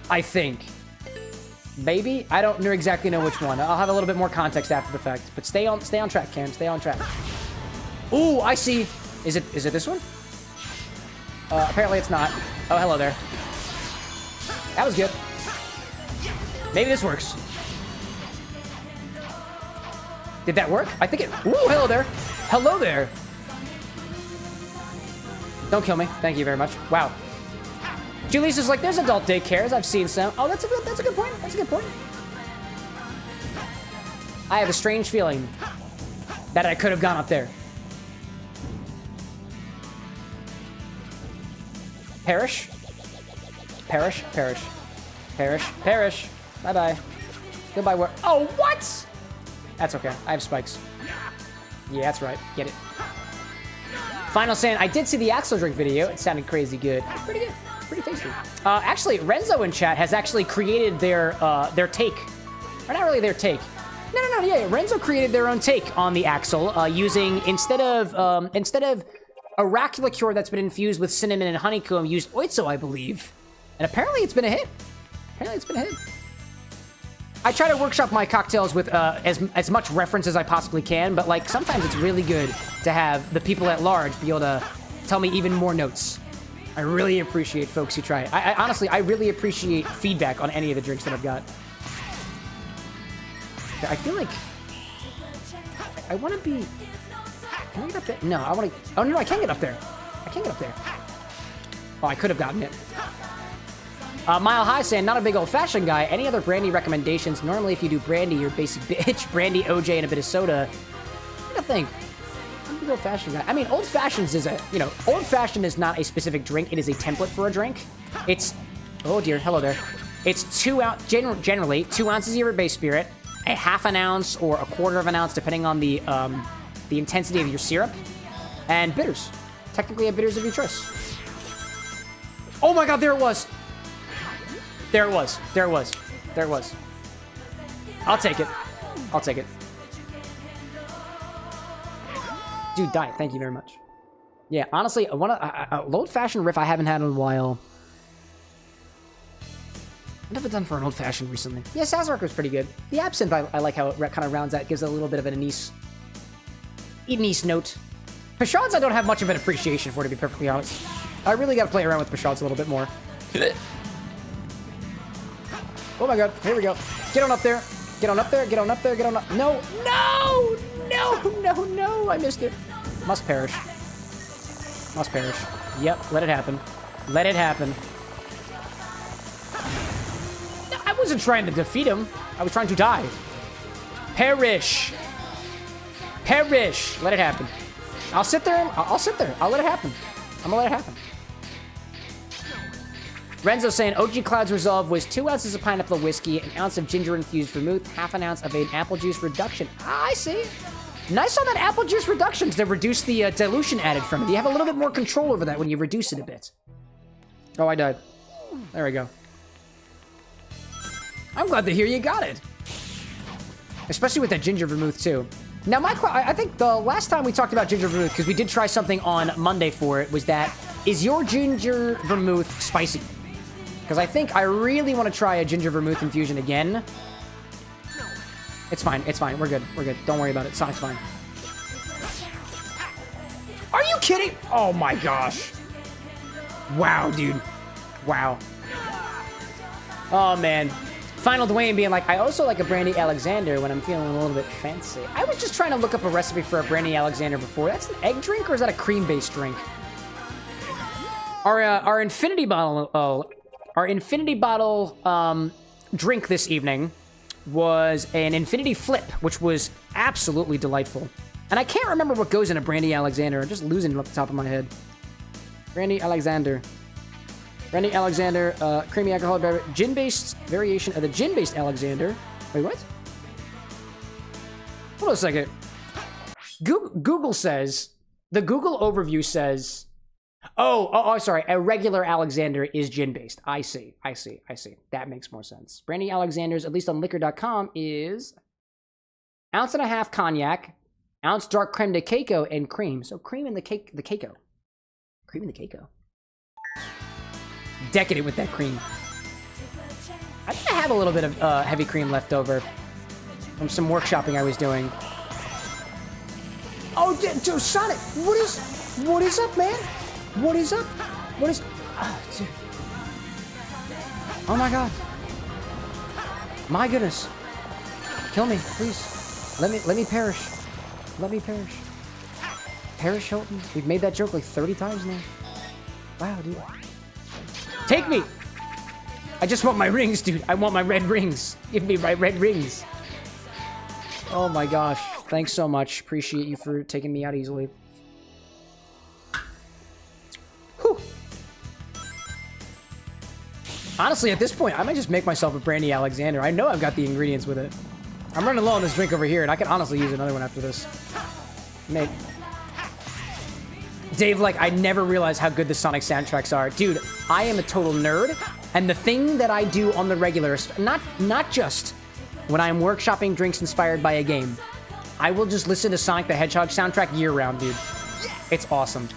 I think. Maybe? I don't exactly know which one. I'll have a little bit more context after the fact. But stay on track, Cam. Stay on track. Ooh, I see. Is it this one? Apparently it's not. Oh, hello there. That was good. Maybe this works. Did that work? I think it... Ooh, hello there. Hello there. Don't kill me. Thank you very much. Wow. Julius is like, there's adult daycares. I've seen some. Oh, that's a good point. That's a good point. I have a strange feeling that I could have gone up there. Perish. Bye-bye. Goodbye. Where? Oh, what? That's okay. I have spikes. Yeah, that's right. Get it. Final saying, I did see the Axel drink video. It sounded crazy good. Pretty good. Pretty tasty. Actually, Renzo in chat has actually created their take. Or not really their take. No. Yeah, Renzo created their own take on the Axel using, instead of a rack liqueur that's been infused with cinnamon and honeycomb, used oitzo, I believe. And apparently it's been a hit. I try to workshop my cocktails with as much reference as I possibly can, but like sometimes it's really good to have the people at large be able to tell me even more notes. I really appreciate folks who try it. I honestly, I really appreciate feedback on any of the drinks that I've got. I feel like I want to be... Can I get up there? No, I want to... Oh, no, I can't get up there. I can't get up there. Oh, I could have gotten it. Mile High saying, not a big old-fashioned guy. Any other brandy recommendations? Normally, if you do brandy, you're basic bitch. Brandy, OJ, and a bit of soda. What do you think? I'm a big old-fashioned guy. I mean, old-fashioned is a, you know, old-fashioned is not a specific drink. It is a template for a drink. It's, oh dear, hello there. It's generally 2 ounces of your base spirit, a half an ounce or a quarter of an ounce, depending on the intensity of your syrup, and bitters. Technically, a bitters of your choice. Oh my god, there it was. There it was. There it was. There it was. I'll take it. I'll take it. Dude, die. Thank you very much. Yeah, honestly, a old-fashioned riff I haven't had in a while. What have I done for an old-fashioned recently? Yeah, Sazerac was pretty good. The Absinthe, I like how it kind of rounds out, gives it a little bit of an anise note. Pashad's I don't have much of an appreciation for, to be perfectly honest. I really got to play around with Pashad's a little bit more. Oh my god, here we go. Get on up there. Get on up there, get on up there, get on up. No, no, no, no, no, I missed it. Must perish. Must perish. Yep, let it happen. Let it happen. No, I wasn't trying to defeat him. I was trying to die. Perish. Perish. Let it happen. I'll sit there and I'll sit there. I'll let it happen. I'm gonna let it happen. Renzo saying OG Cloud's Resolve was 2 ounces of pineapple whiskey, an ounce of ginger-infused vermouth, half an ounce of an apple juice reduction. Ah, I see. Nice on that apple juice reduction to reduce the dilution added from it. You have a little bit more control over that when you reduce it a bit. Oh, I died. There we go. I'm glad to hear you got it. Especially with that ginger vermouth, too. Now, I think the last time we talked about ginger vermouth, because we did try something on Monday for it, was that, is your ginger vermouth spicy? Because I think I really want to try a ginger vermouth infusion again. It's fine. It's fine. We're good. We're good. Don't worry about it. Sonic's fine. Are you kidding? Oh my gosh. Wow, dude. Wow. Oh, man. Final Dwayne being like, I also like a Brandy Alexander when I'm feeling a little bit fancy. I was just trying to look up a recipe for a Brandy Alexander before. That's an egg drink or is that a cream-based drink? Our Infinity Bottle... Our Infinity Bottle drink this evening was an Infinity Flip, which was absolutely delightful. And I can't remember what goes in a Brandy Alexander. I'm just losing it off the top of my head. Brandy Alexander. Brandy Alexander, creamy alcoholic beverage. Gin-based variation of the gin-based Alexander. Wait, what? Hold on a second. Google says... The Google overview says... Oh, sorry. A regular Alexander is gin-based. I see. That makes more sense. Brandy Alexander's, at least on liquor.com, is ounce and a half cognac, ounce dark creme de cacao, and cream. So cream in the cacao. Cream in the cacao. Decadent with that cream. I think I have a little bit of heavy cream left over from some workshopping I was doing. Oh, dude, Sonic, what is up, man? What is up? What is... Oh, dude. Oh my god. My goodness. Kill me, please. Let me perish. Let me perish. Perish, Hilton? We've made that joke like 30 times now. Wow, dude. Take me! I just want my rings, dude. I want my red rings. Give me my red rings. Oh my gosh. Thanks so much. Appreciate you for taking me out easily. Whew. Honestly, at this point, I might just make myself a Brandy Alexander. I know I've got the ingredients with it. I'm running low on this drink over here, and I could honestly use another one after this. Mate. Dave, like, I never realized how good the Sonic soundtracks are. Dude, I am a total nerd, and the thing that I do on the regular, not just when I am workshopping drinks inspired by a game, I will just listen to Sonic the Hedgehog soundtrack year-round, dude. It's awesome.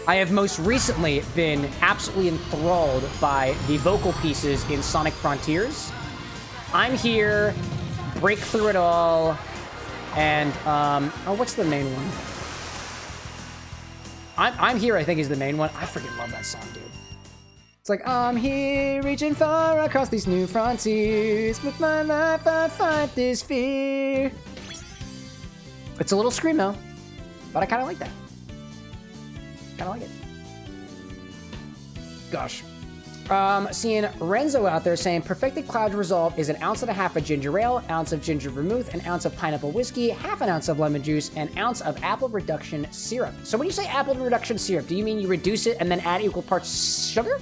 I have most recently been absolutely enthralled by the vocal pieces in Sonic Frontiers. I'm Here, Break Through It All, and, oh, what's the main one? I'm Here, I think, is the main one. I freaking love that song, dude. It's like, I'm here, reaching far across these new frontiers. With my life, I fight this fear. It's a little screamo, but I kind of like that. Kind of like it. gosh. Seeing Renzo out there saying perfected cloud resolve is 1.5 ounces of ginger ale, ounce of ginger vermouth, an ounce of pineapple whiskey, half an ounce of lemon juice, an ounce of apple reduction syrup. So when you say apple reduction syrup, do you mean you reduce it and then add equal parts sugar?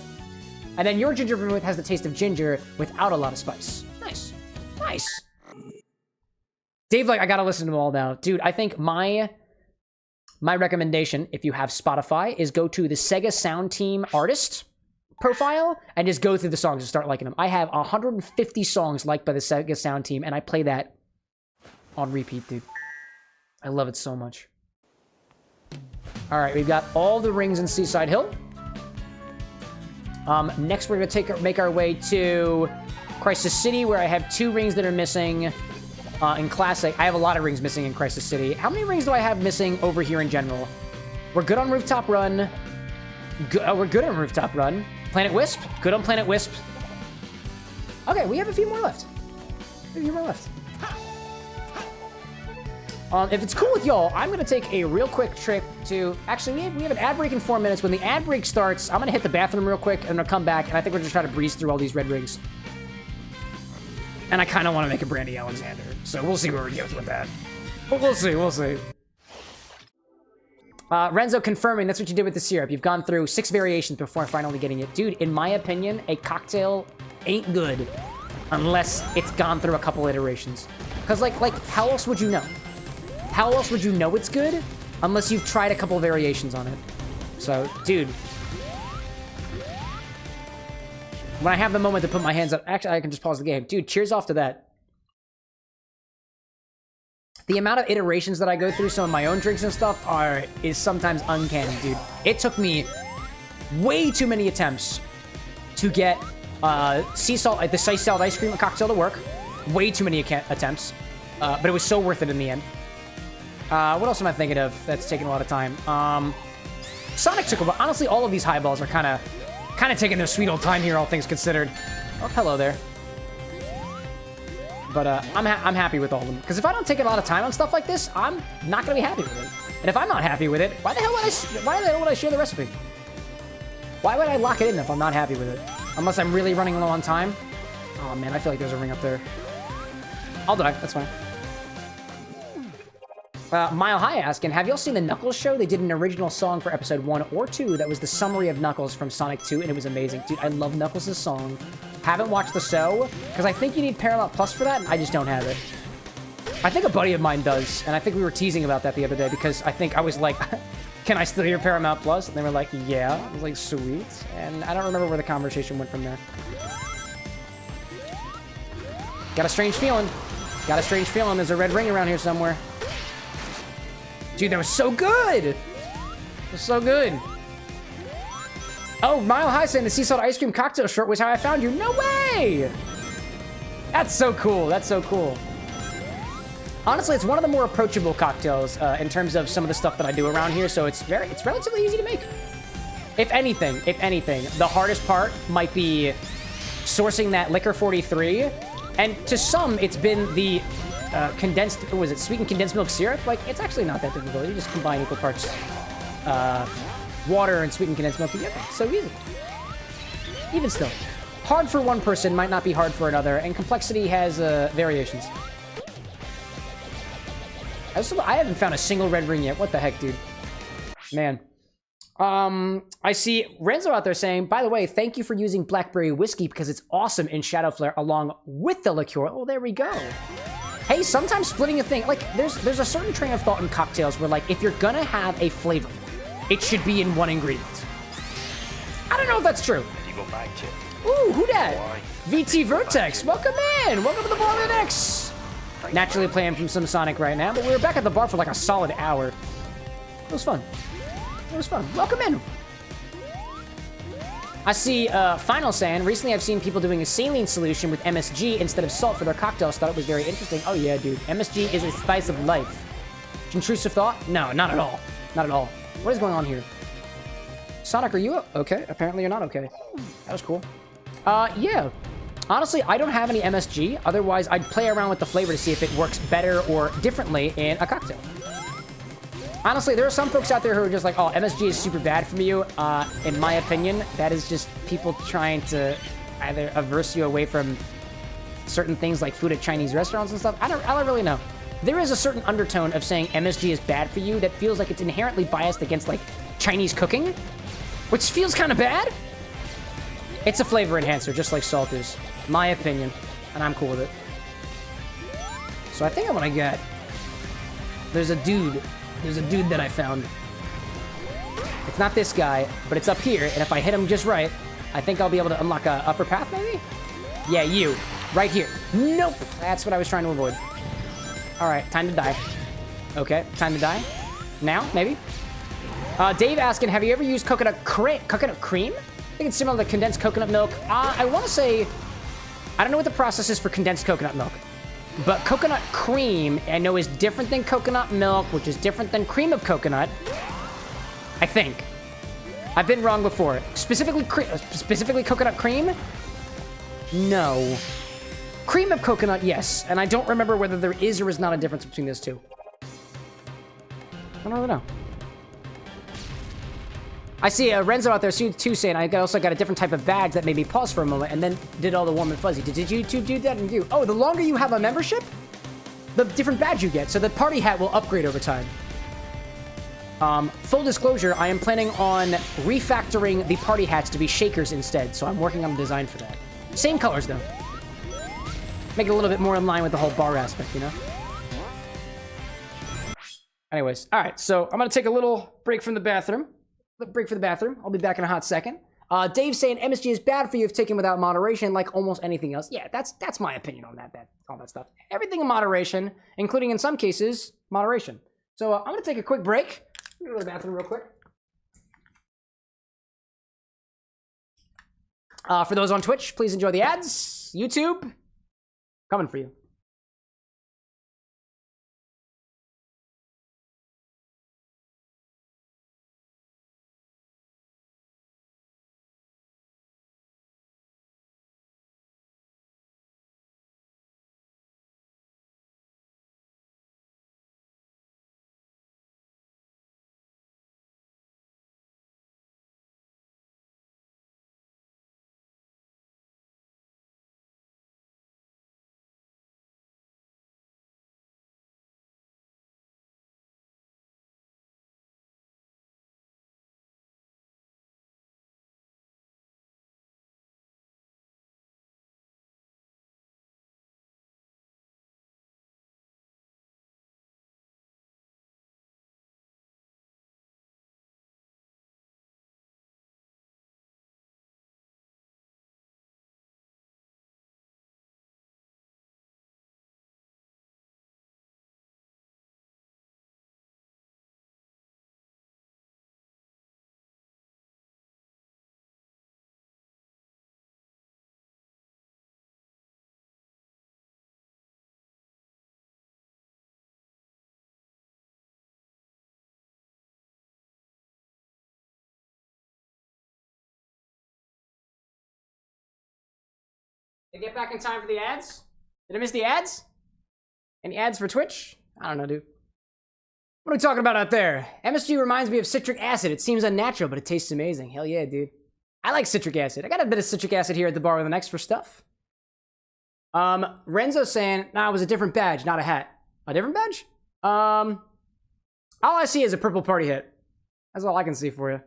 And then your ginger vermouth has the taste of ginger without a lot of spice. Nice. Nice. Dave, like, I gotta listen to them all now. Dude, I think my recommendation, if you have Spotify, is go to the Sega Sound Team artist profile and just go through the songs and start liking them. I have 150 songs liked by the Sega Sound Team, and I play that on repeat, dude. I love it so much. All right, we've got all the rings in Seaside Hill. Next, we're gonna make our way to Crisis City, where I have 2 rings that are missing. In Classic, I have a lot of rings missing in Crisis City. How many rings do I have missing over here in general? We're good on Rooftop Run. We're good on Rooftop Run. Planet Wisp? Good on Planet Wisp. Okay, we have a few more left. If it's cool with y'all, I'm going to take a real quick trip to... Actually, we have an ad break in 4 minutes. When the ad break starts, I'm going to hit the bathroom real quick, and I'm going to come back, and I think we're just trying to breeze through all these red rings. And I kind of want to make a Brandy Alexander, so we'll see where we get with that. But we'll see. Renzo confirming that's what you did with the syrup. You've gone through 6 variations before finally getting it. Dude, in my opinion, a cocktail ain't good unless it's gone through a couple iterations. Because, like, how else would you know? How else would you know it's good unless you've tried a couple variations on it? So, dude. When I have the moment to put my hands up... Actually, I can just pause the game. Dude, cheers off to that. The amount of iterations that I go through some of my own drinks and stuff is sometimes uncanny, dude. It took me way too many attempts to get the sea salt ice cream cocktail to work. Way too many attempts. But it was so worth it in the end. What else am I thinking of that's taking a lot of time? Sonic took a while. Honestly, all of these highballs are kind of taking their sweet old time here, all things considered. Oh, hello there. But I'm happy with all of them. Because if I don't take a lot of time on stuff like this, I'm not going to be happy with it. And if I'm not happy with it, why the hell would I share the recipe? Why would I lock it in if I'm not happy with it? Unless I'm really running low on time. Oh, man, I feel like there's a ring up there. I'll die. That's fine. Mile High asking, have y'all seen the Knuckles show? They did an original song for episode 1 or 2 that was the summary of Knuckles from Sonic 2, and it was amazing. Dude, I love Knuckles' song. Haven't watched the show, because I think you need Paramount Plus for that, and I just don't have it. I think a buddy of mine does, and I think we were teasing about that the other day, because I think I was like, can I still hear Paramount Plus? And they were like, yeah. I was like, sweet. And I don't remember where the conversation went from there. Got a strange feeling. There's a red ring around here somewhere. Dude, that was so good! It was so good. Oh, Mile High saying the sea salt ice cream cocktail shirt was how I found you. No way! That's so cool. Honestly, it's one of the more approachable cocktails in terms of some of the stuff that I do around here, so it's relatively easy to make. If anything, the hardest part might be sourcing that liquor 43, and to some, it's been the sweetened condensed milk syrup? Like, it's actually not that difficult. You just combine equal parts water and sweetened condensed milk together. It's so easy. Even still. Hard for one person might not be hard for another, and complexity has variations. I haven't found a single red ring yet. What the heck, dude? Man. I see Renzo out there saying, by the way, thank you for using blackberry whiskey because it's awesome in Shadow Flare along with the liqueur. Oh, there we go. Hey, sometimes splitting a thing, like, there's a certain train of thought in cocktails where, like, if you're gonna have a flavor, it should be in one ingredient. I don't know if that's true. You go back to. Ooh, who dat? VT Vertex, welcome in. Welcome to the Bar with an X. Naturally playing from some Sonic right now, but we were back at the bar for like a solid hour. It was fun. Welcome in. I see Final saying, recently I've seen people doing a saline solution with MSG instead of salt for their cocktails. Thought it was very interesting. Oh yeah, dude. MSG is a spice of life. Intrusive thought? No, not at all. Not at all. What is going on here? Sonic, are you okay? Apparently you're not okay. That was cool. Yeah. Honestly, I don't have any MSG. Otherwise, I'd play around with the flavor to see if it works better or differently in a cocktail. Honestly, there are some folks out there who are just like, oh, MSG is super bad for you. In my opinion, that is just people trying to either averse you away from certain things like food at Chinese restaurants and stuff. I don't really know. There is a certain undertone of saying MSG is bad for you that feels like it's inherently biased against like Chinese cooking, which feels kind of bad. It's a flavor enhancer, just like salt is. My opinion, and I'm cool with it. So I think I'm gonna get... There's a dude that I found. It's not this guy, but it's up here, and if I hit him just right, I think I'll be able to unlock a upper path, maybe? Yeah, you. Right here. Nope! That's what I was trying to avoid. Alright, time to die. Okay, time to die. Now, maybe? Dave asking, have you ever used coconut cream? I think it's similar to condensed coconut milk. I want to say... I don't know what the process is for condensed coconut milk. But coconut cream, I know, is different than coconut milk, which is different than cream of coconut. I think. I've been wrong before. Specifically coconut cream? No. Cream of coconut, yes. And I don't remember whether there is or is not a difference between those two. I don't really know. I see Renzo out there too saying I also got a different type of badge that made me pause for a moment and then did all the warm and fuzzy. Did YouTube do that and you? Oh, the longer you have a membership, the different badge you get. So the party hat will upgrade over time. Full disclosure, I am planning on refactoring the party hats to be shakers instead. So I'm working on the design for that. Same colors though. Make it a little bit more in line with the whole bar aspect, you know? Anyways, all right. So I'm going to take a little break from the bathroom. Break for the bathroom. I'll be back in a hot second. Dave saying MSG is bad for you if taken without moderation, like almost anything else. Yeah, that's my opinion on all that stuff. Everything in moderation, including in some cases moderation. So I'm gonna take a quick break. Go to the bathroom real quick. For those on Twitch, please enjoy the ads. YouTube, coming for you. Did I get back in time for the ads? Did I miss the ads? Any ads for Twitch? I don't know, dude. What are we talking about out there? MSG reminds me of citric acid. It seems unnatural, but it tastes amazing. Hell yeah, dude. I like citric acid. I got a bit of citric acid here at the bar with an extra stuff. Renzo saying, nah, it was a different badge, not a hat. A different badge? All I see is a purple party hat. That's all I can see for you.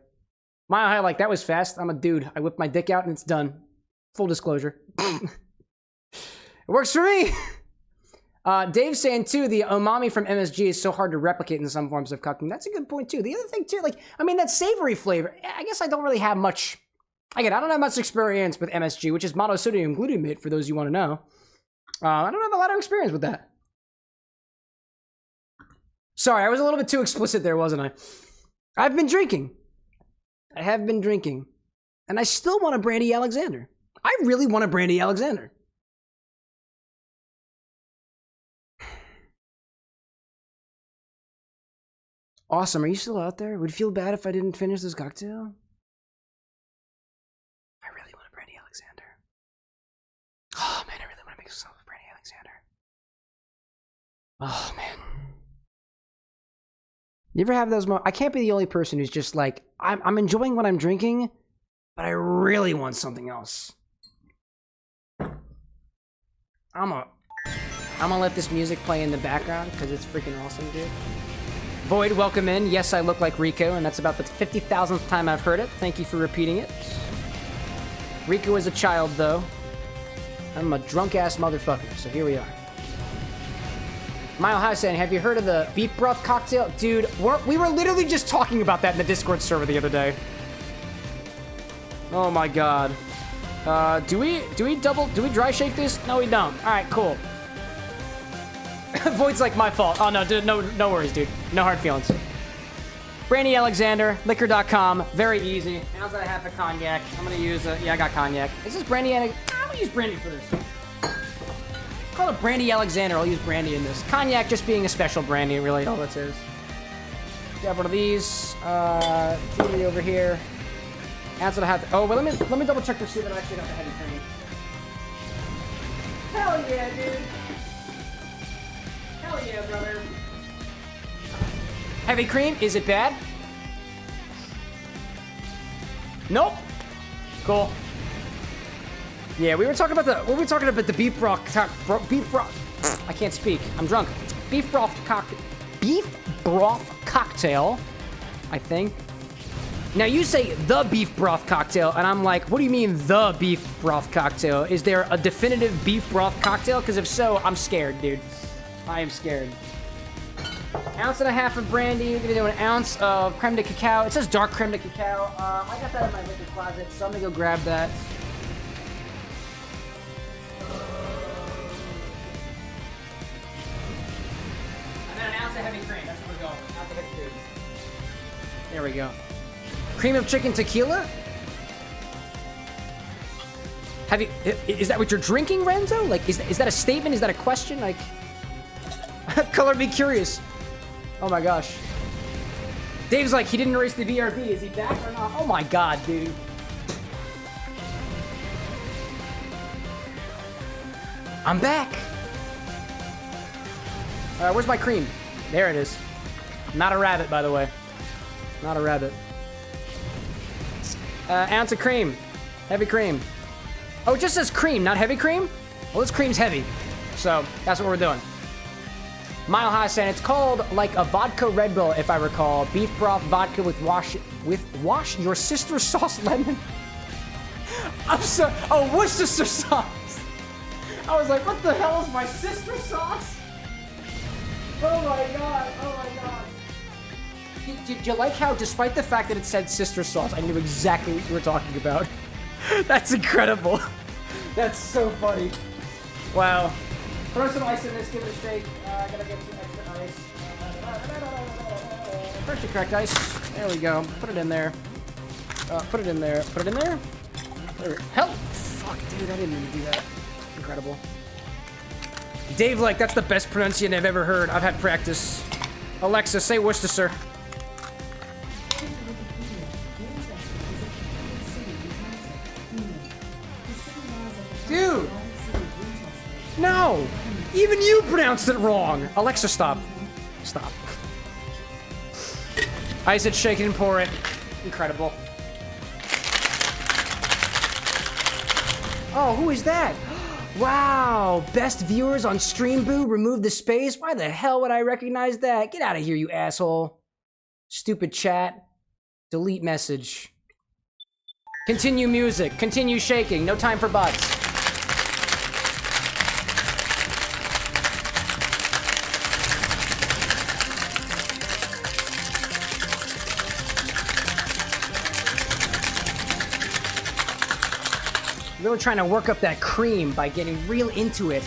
Mile high, like, that was fast. I'm a dude. I whip my dick out and it's done. Full disclosure. It works for me. Dave's saying too, the umami from MSG is so hard to replicate in some forms of cooking. That's a good point too. The other thing too, like, I mean, that savory flavor, I guess I don't really have much, again, I don't have much experience with MSG, which is monosodium glutamate for those you want to know. I don't have a lot of experience with that. Sorry, I was a little bit too explicit there, wasn't I? I've been drinking. I have been drinking. And I still want a Brandy Alexander. I really want a Brandy Alexander. Awesome. Are you still out there? Would it feel bad if I didn't finish this cocktail? I really want a Brandy Alexander. Oh, man, I really want to make myself a Brandy Alexander. Oh, man. You ever have those moments? I can't be the only person who's just like, I'm enjoying what I'm drinking, but I really want something else. I'm gonna let this music play in the background because it's freaking awesome, dude. Void, welcome in. Yes, I look like Rico, and that's about the 50,000th time I've heard it. Thank you for repeating it. Rico is a child, though. I'm a drunk-ass motherfucker, so here we are. Mile High saying, have you heard of the beef broth cocktail? Dude, we were literally just talking about that in the Discord server the other day. Oh my god. Do we dry shake this? No, we don't. Alright, cool. Void's like my fault. Oh no, dude, no worries, dude. No hard feelings. Brandy Alexander, liquor.com, very easy. How's that half a cognac? I'm gonna use yeah, I got cognac. Is this brandy? I'm gonna use brandy for this. Call it Brandy Alexander. I'll use brandy in this. Cognac just being a special brandy, really all this is. Grab one of these. Jewelry over here. That's what I have. Oh, well, let me double check to see that I actually got the heavy cream. Hell yeah, dude. Hell yeah, brother. Heavy cream. Is it bad? Nope. Cool. Yeah, we were talking about the beef broth. I can't speak. I'm drunk. Beef broth cocktail. I think. Now you say the beef broth cocktail, and I'm like, what do you mean the beef broth cocktail? Is there a definitive beef broth cocktail? Because if so, I'm scared, dude. I am scared. Ounce and a half of brandy. We're gonna do an ounce of creme de cacao. It says dark creme de cacao. I got that in my liquor closet, so I'm gonna go grab that. An ounce of heavy cream. That's where we're going. Ounce of heavy cream. There we go. Cream of chicken tequila? Have you? Is that what you're drinking, Renzo? Like, is that a statement? Is that a question? Like, color me curious. Oh my gosh. Dave's like, he didn't erase the BRB. Is he back or not? Oh my god, dude. I'm back. Where's my cream? There it is. Not a rabbit, by the way. Not a rabbit. Ounce of cream. Heavy cream. Oh, it just says cream, not heavy cream? Well, this cream's heavy. So, that's what we're doing. Mile High saying it's called like a vodka Red Bull, if I recall. Beef broth vodka with wash your sister sauce lemon. I'm so... Oh, Worcestershire sauce. I was like, what the hell is my sister sauce? Oh my god, oh my god. Did you like how, despite the fact that it said sister sauce, I knew exactly what you were talking about? That's incredible. That's so funny. Wow. Throw some ice in this, give it a shake. I gotta get some extra ice. Pressure cracked ice. There we go. Put it in there. Put it in there. Put it in there. Help! Fuck, dude, I didn't mean to do that. Incredible. Dave, like, that's the best pronunciation I've ever heard. I've had practice. Alexa, say Worcestershire. Dude! No! Even you pronounced it wrong! Alexa, stop. Stop. Ice it, shake it, and pour it. Incredible. Oh, who is that? Wow! Best viewers on Stream Boo, remove the space? Why the hell would I recognize that? Get out of here, you asshole. Stupid chat. Delete message. Continue music. Continue shaking. No time for butts. Really trying to work up that cream by getting real into it.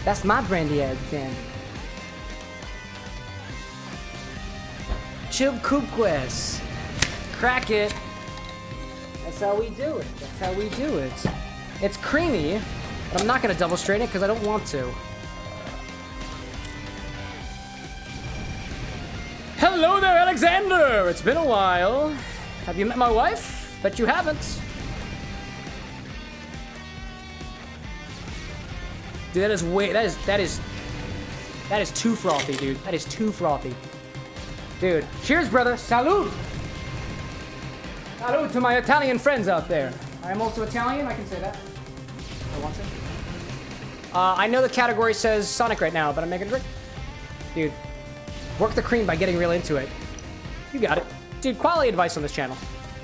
That's my brandy Alexander. Chib Coopquest. Crack it. That's how we do it. That's how we do it. It's creamy, but I'm not gonna double strain it because I don't want to. Hello there, Alexander! It's been a while. Have you met my wife? Bet you haven't. Dude, that is way, that is too frothy, dude. That is too frothy. Dude, cheers, brother. Salud. Salud to my Italian friends out there. I am also Italian, I can say that. I want to. I know the category says Sonic right now, but I'm making a drink. Dude, work the cream by getting real into it. You got it. Dude, quality advice on this channel.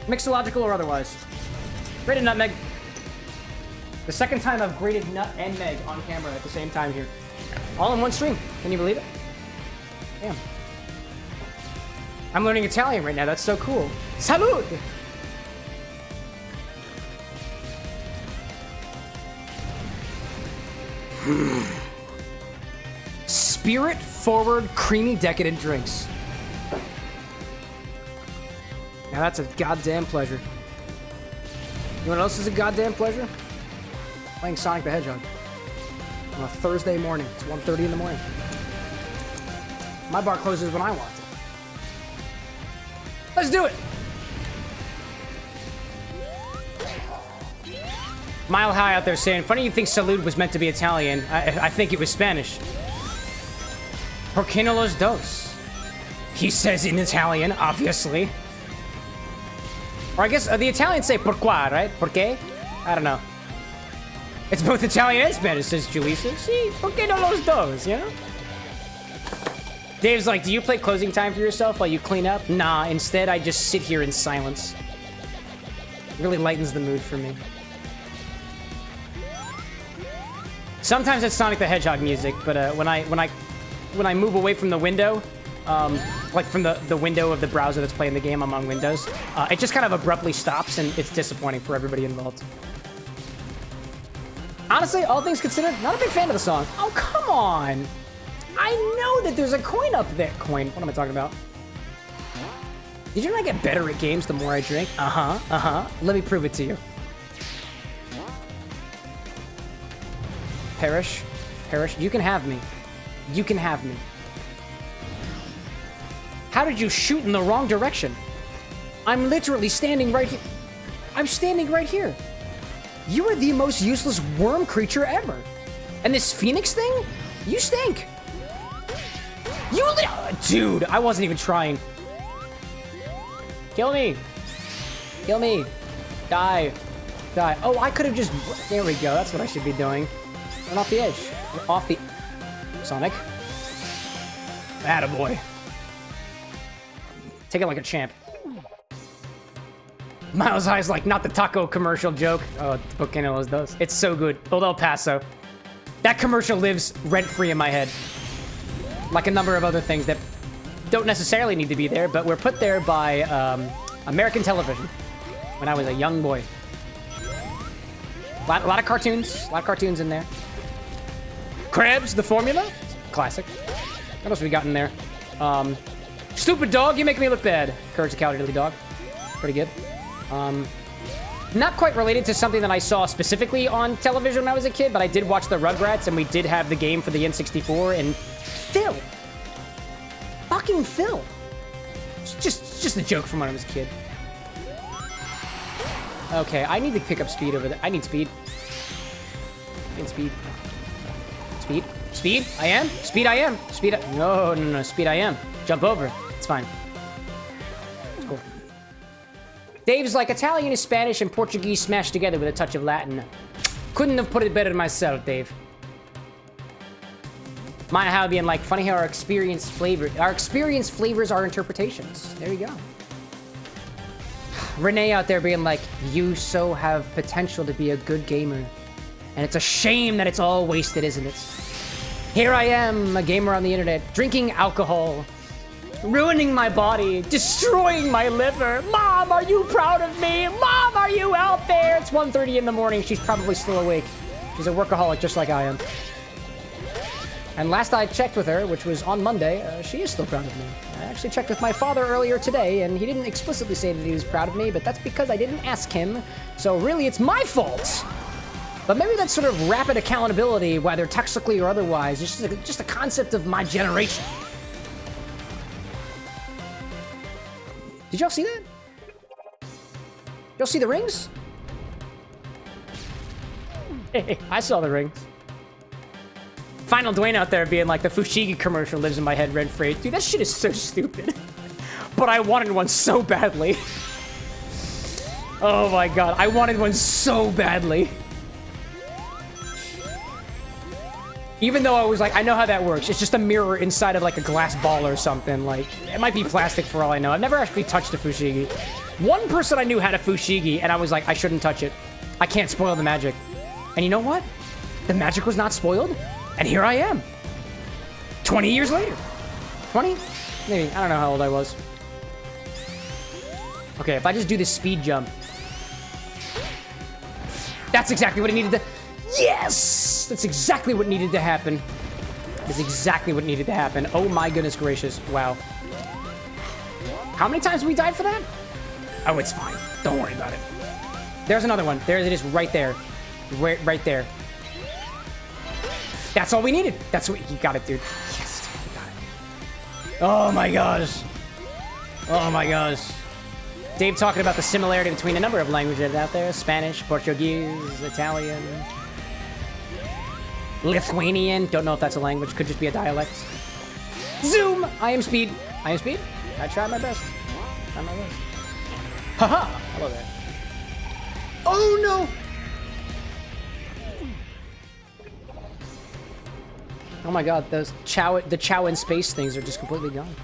Mixological or otherwise. Grated nutmeg. The second time I've grated nut and meg on camera at the same time here. All in one stream. Can you believe it? Damn. I'm learning Italian right now. That's so cool. Salud! Spirit forward, creamy, decadent drinks. Now that's a goddamn pleasure. You know what else is a goddamn pleasure? Playing Sonic the Hedgehog. On a Thursday morning. It's 1:30 in the morning. My bar closes when I want to. Let's do it! Mile High out there saying, funny you think salud was meant to be Italian. I think it was Spanish. Por qué no los dos? He says in Italian, obviously. Or I guess the Italians say pourquoi, right? Por qué? I don't know. It's both Italian and Spanish, says Julissa. Sí, por qué no los dos, you know? Dave's like, do you play closing time for yourself while you clean up? Nah, instead I just sit here in silence. It really lightens the mood for me. Sometimes it's Sonic the Hedgehog music, but when I move away from the window, like from the window of the browser that's playing the game, I'm on Windows, it just kind of abruptly stops, and it's disappointing for everybody involved. Honestly, all things considered, not a big fan of the song. Oh, come on! I know that there's a coin up there. Coin, what am I talking about? Did you know I get better at games the more I drink? Let me prove it to you. Perish, you can have me. You can have me. How did you shoot in the wrong direction? I'm literally standing right here. I'm standing right here. You are the most useless worm creature ever. And this Phoenix thing? You stink. Dude, I wasn't even trying. Kill me. Kill me. Die. Die. Oh, I could have just... There we go. That's what I should be doing. Run off the edge. Off the... Sonic. Attaboy. Take it like a champ. Miles High's like, not the taco commercial joke. Oh, Pokenos does. It's so good. Old El Paso. That commercial lives rent-free in my head. Like a number of other things that don't necessarily need to be there, but were put there by American television when I was a young boy. A lot of cartoons. A lot of cartoons in there. Krebs, the formula. Classic. What else we got in there? Stupid dog, you make me look bad. Courage the Cowardly Dog. Pretty good. Not quite related to something that I saw specifically on television when I was a kid, but I did watch the Rugrats, and we did have the game for the N64, and Phil. Fucking Phil. It's just a joke from when I was a kid. Okay, I need to pick up speed over there. I need speed. I need speed. Speed? Speed? I am? Speed I am. Speed I... No. Speed I am. Jump over. It's fine. It's cool. Dave's like, Italian is Spanish and Portuguese smashed together with a touch of Latin. Couldn't have put it better myself, Dave. Maya Howe being like, funny how our experience flavors our interpretations. There you go. Renee out there being like, you so have potential to be a good gamer. And it's a shame that it's all wasted, isn't it? Here I am, a gamer on the internet, drinking alcohol, ruining my body, destroying my liver. Mom, are you proud of me? Mom, are you out there? It's 1:30 in the morning. She's probably still awake. She's a workaholic just like I am. And last I checked with her, which was on Monday, she is still proud of me. I actually checked with my father earlier today, and he didn't explicitly say that he was proud of me, but that's because I didn't ask him. So really, it's my fault. But maybe that's sort of rapid accountability, whether toxically or otherwise. It's just a concept of my generation. Did y'all see that? Y'all see the rings? Hey, I saw the rings. Final Dwayne out there being like, the Fushigi commercial lives in my head rent-free. Dude, that shit is so stupid. But I wanted one so badly. Oh my god, I wanted one so badly. Even though I was like, I know how that works. It's just a mirror inside of like a glass ball or something. Like, it might be plastic for all I know. I've never actually touched a Fushigi. One person I knew had a Fushigi, and I was like, I shouldn't touch it. I can't spoil the magic. And you know what? The magic was not spoiled, and here I am. 20 years later. 20? Maybe. I don't know how old I was. Okay, if I just do this speed jump. That's exactly what it needed to... Yes! That's exactly what needed to happen. That's exactly what needed to happen. Oh my goodness gracious. Wow. How many times have we died for that? Oh, it's fine. Don't worry about it. There's another one. There it is right there. Right there. That's all we needed. That's what... You got it, dude. Yes, you got it. Oh my gosh. Oh my gosh. Dave talking about the similarity between a number of languages out there. Spanish, Portuguese, Italian, Lithuanian. Don't know if that's a language. Could just be a dialect. Zoom! I am speed. I am speed. I tried my best. Tried my best. Haha! Hello there. Oh no! Oh my god, the Chow in space things are just completely gone.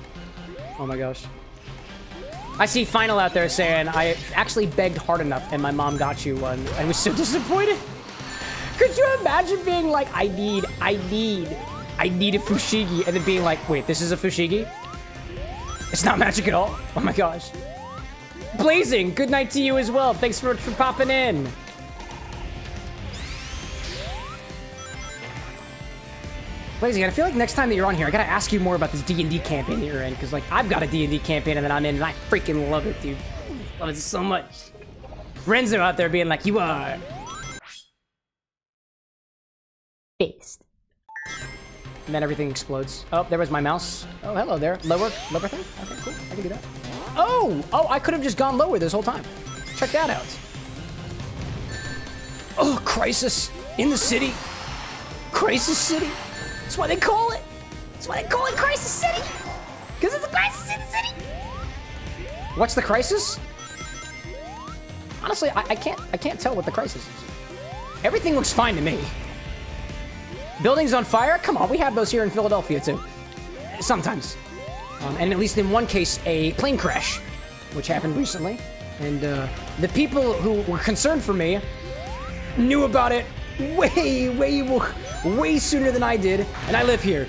Oh my gosh. I see Final out there saying, I actually begged hard enough and my mom got you one. I was so disappointed. Could you imagine being like, I need a Fushigi, and then being like, wait, this is a Fushigi? It's not magic at all? Oh my gosh. Blazing, good night to you as well. Thanks for popping in. Blazing, I feel like next time that you're on here, I gotta ask you more about this D&D campaign that you're in, because like, I've got a D&D campaign that I'm in, and I freaking love it, dude. Love it so much. Renzo out there being like, you are... based. And then everything explodes. Oh, there was my mouse. Oh, hello there. Lower thing? Okay, cool. I can do that. Oh! Oh, I could have just gone lower this whole time. Check that out. Oh, Crisis in the City. Crisis City. That's why they call it. That's why they call it Crisis City. Because it's a crisis in the city. What's the crisis? Honestly, I can't tell what the crisis is. Everything looks fine to me. Buildings on fire? Come on, we have those here in Philadelphia too. Sometimes. And at least in one case, a plane crash, which happened recently. And the people who were concerned for me knew about it way sooner than I did, and I live here.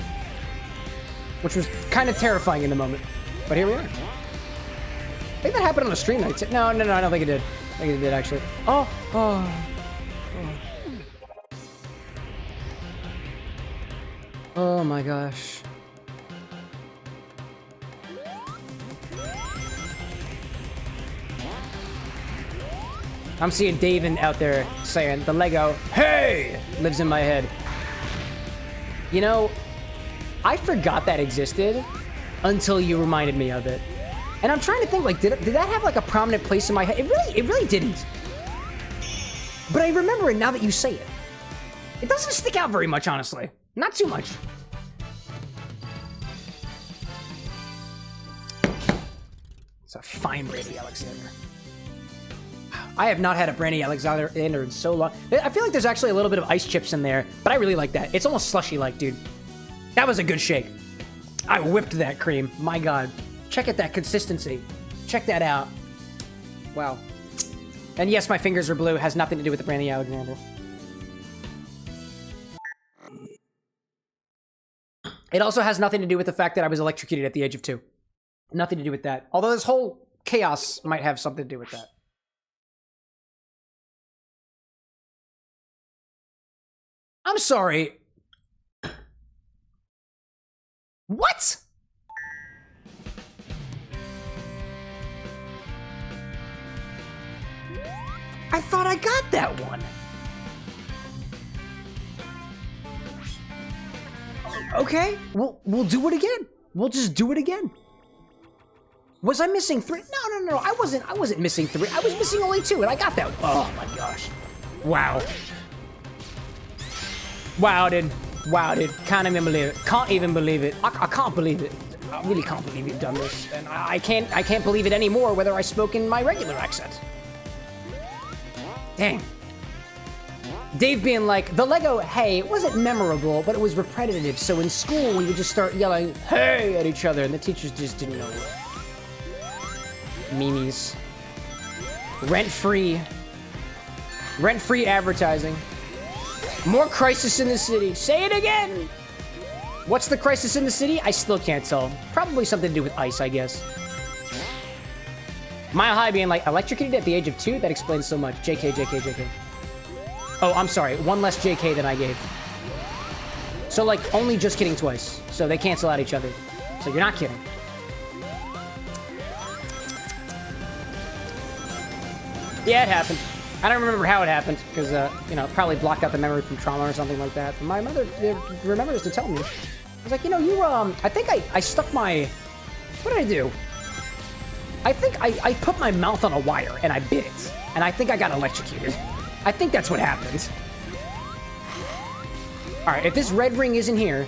Which was kind of terrifying in the moment. But here we are. I think that happened on a stream night. No, I don't think it did. I think it did, actually. Oh my gosh. I'm seeing David out there saying, the Lego, hey, lives in my head. You know, I forgot that existed until you reminded me of it. And I'm trying to think, like, did that have like a prominent place in my head? It really didn't. But I remember it now that you say it. It doesn't stick out very much, honestly. Not too much. It's a fine Brandy Alexander. I have not had a Brandy Alexander in so long. I feel like there's actually a little bit of ice chips in there, but I really like that. It's almost slushy-like, dude. That was a good shake. I whipped that cream. My God. Check out that consistency. Check that out. Wow. And yes, my fingers are blue. It has nothing to do with the Brandy Alexander. It also has nothing to do with the fact that I was electrocuted at the age of 2. Nothing to do with that. Although this whole chaos might have something to do with that. I'm sorry. What? I thought I got that one. Okay, we'll do it again. We'll just do it again. Was I missing 3? No. I wasn't missing 3. I was missing only 2, and I got that. Oh my gosh. Wow. Wow, dude. Wow, dude. Can't even believe it. Can't even believe it. I can't believe it. I really can't believe you've done this. And I can't believe it anymore whether I spoke in my regular accent. Dang. Dave being like, the Lego hey wasn't memorable, but it was repetitive. So in school, we would just start yelling hey at each other, and the teachers just didn't know what. Memes. Rent-free. Rent-free advertising. More crisis in the city. Say it again! What's the crisis in the city? I still can't tell. Probably something to do with ice, I guess. Mile High being like, electrocuted at the age of 2? That explains so much. JK, JK, JK. Oh, I'm sorry. One less JK than I gave. So, like, only just kidding twice. So they cancel out each other. So you're not kidding. Yeah, it happened. I don't remember how it happened, because, you know, probably blocked out the memory from trauma or something like that. But my mother remembers to tell me. I was like, you know, I think I stuck my... What did I do? I think I put my mouth on a wire, and I bit it. And I think I got electrocuted. I think that's what happened. Alright, if this red ring isn't here,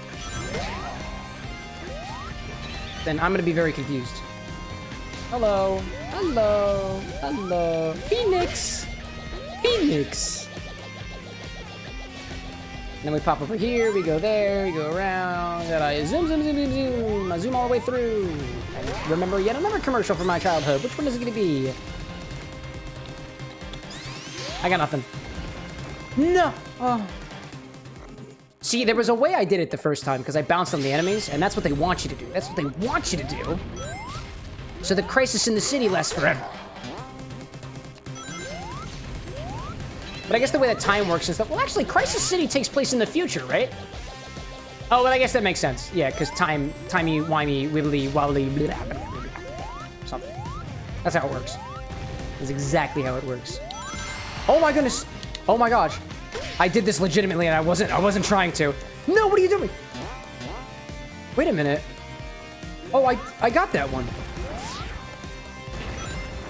then I'm gonna be very confused. Hello. Hello. Hello. Phoenix. Phoenix. And then we pop over here, we go there, we go around, and I zoom, zoom, zoom, zoom, zoom. I zoom all the way through. I remember yet another commercial from my childhood. Which one is it gonna be? I got nothing. No. Oh. See, there was a way I did it the first time because I bounced on the enemies, and that's what they want you to do. That's what they want you to do. So the crisis in the city lasts forever. But I guess the way that time works is that, well, actually, Crisis City takes place in the future, right? Oh, well, I guess that makes sense. Yeah, because timey-wimey, wibbly-wobbly, blah, blah, blah, blah, something. That's how it works. That's exactly how it works. Oh my goodness! Oh my gosh! I did this legitimately, and I wasn't trying to. No, what are you doing? Wait a minute. Oh, I got that one.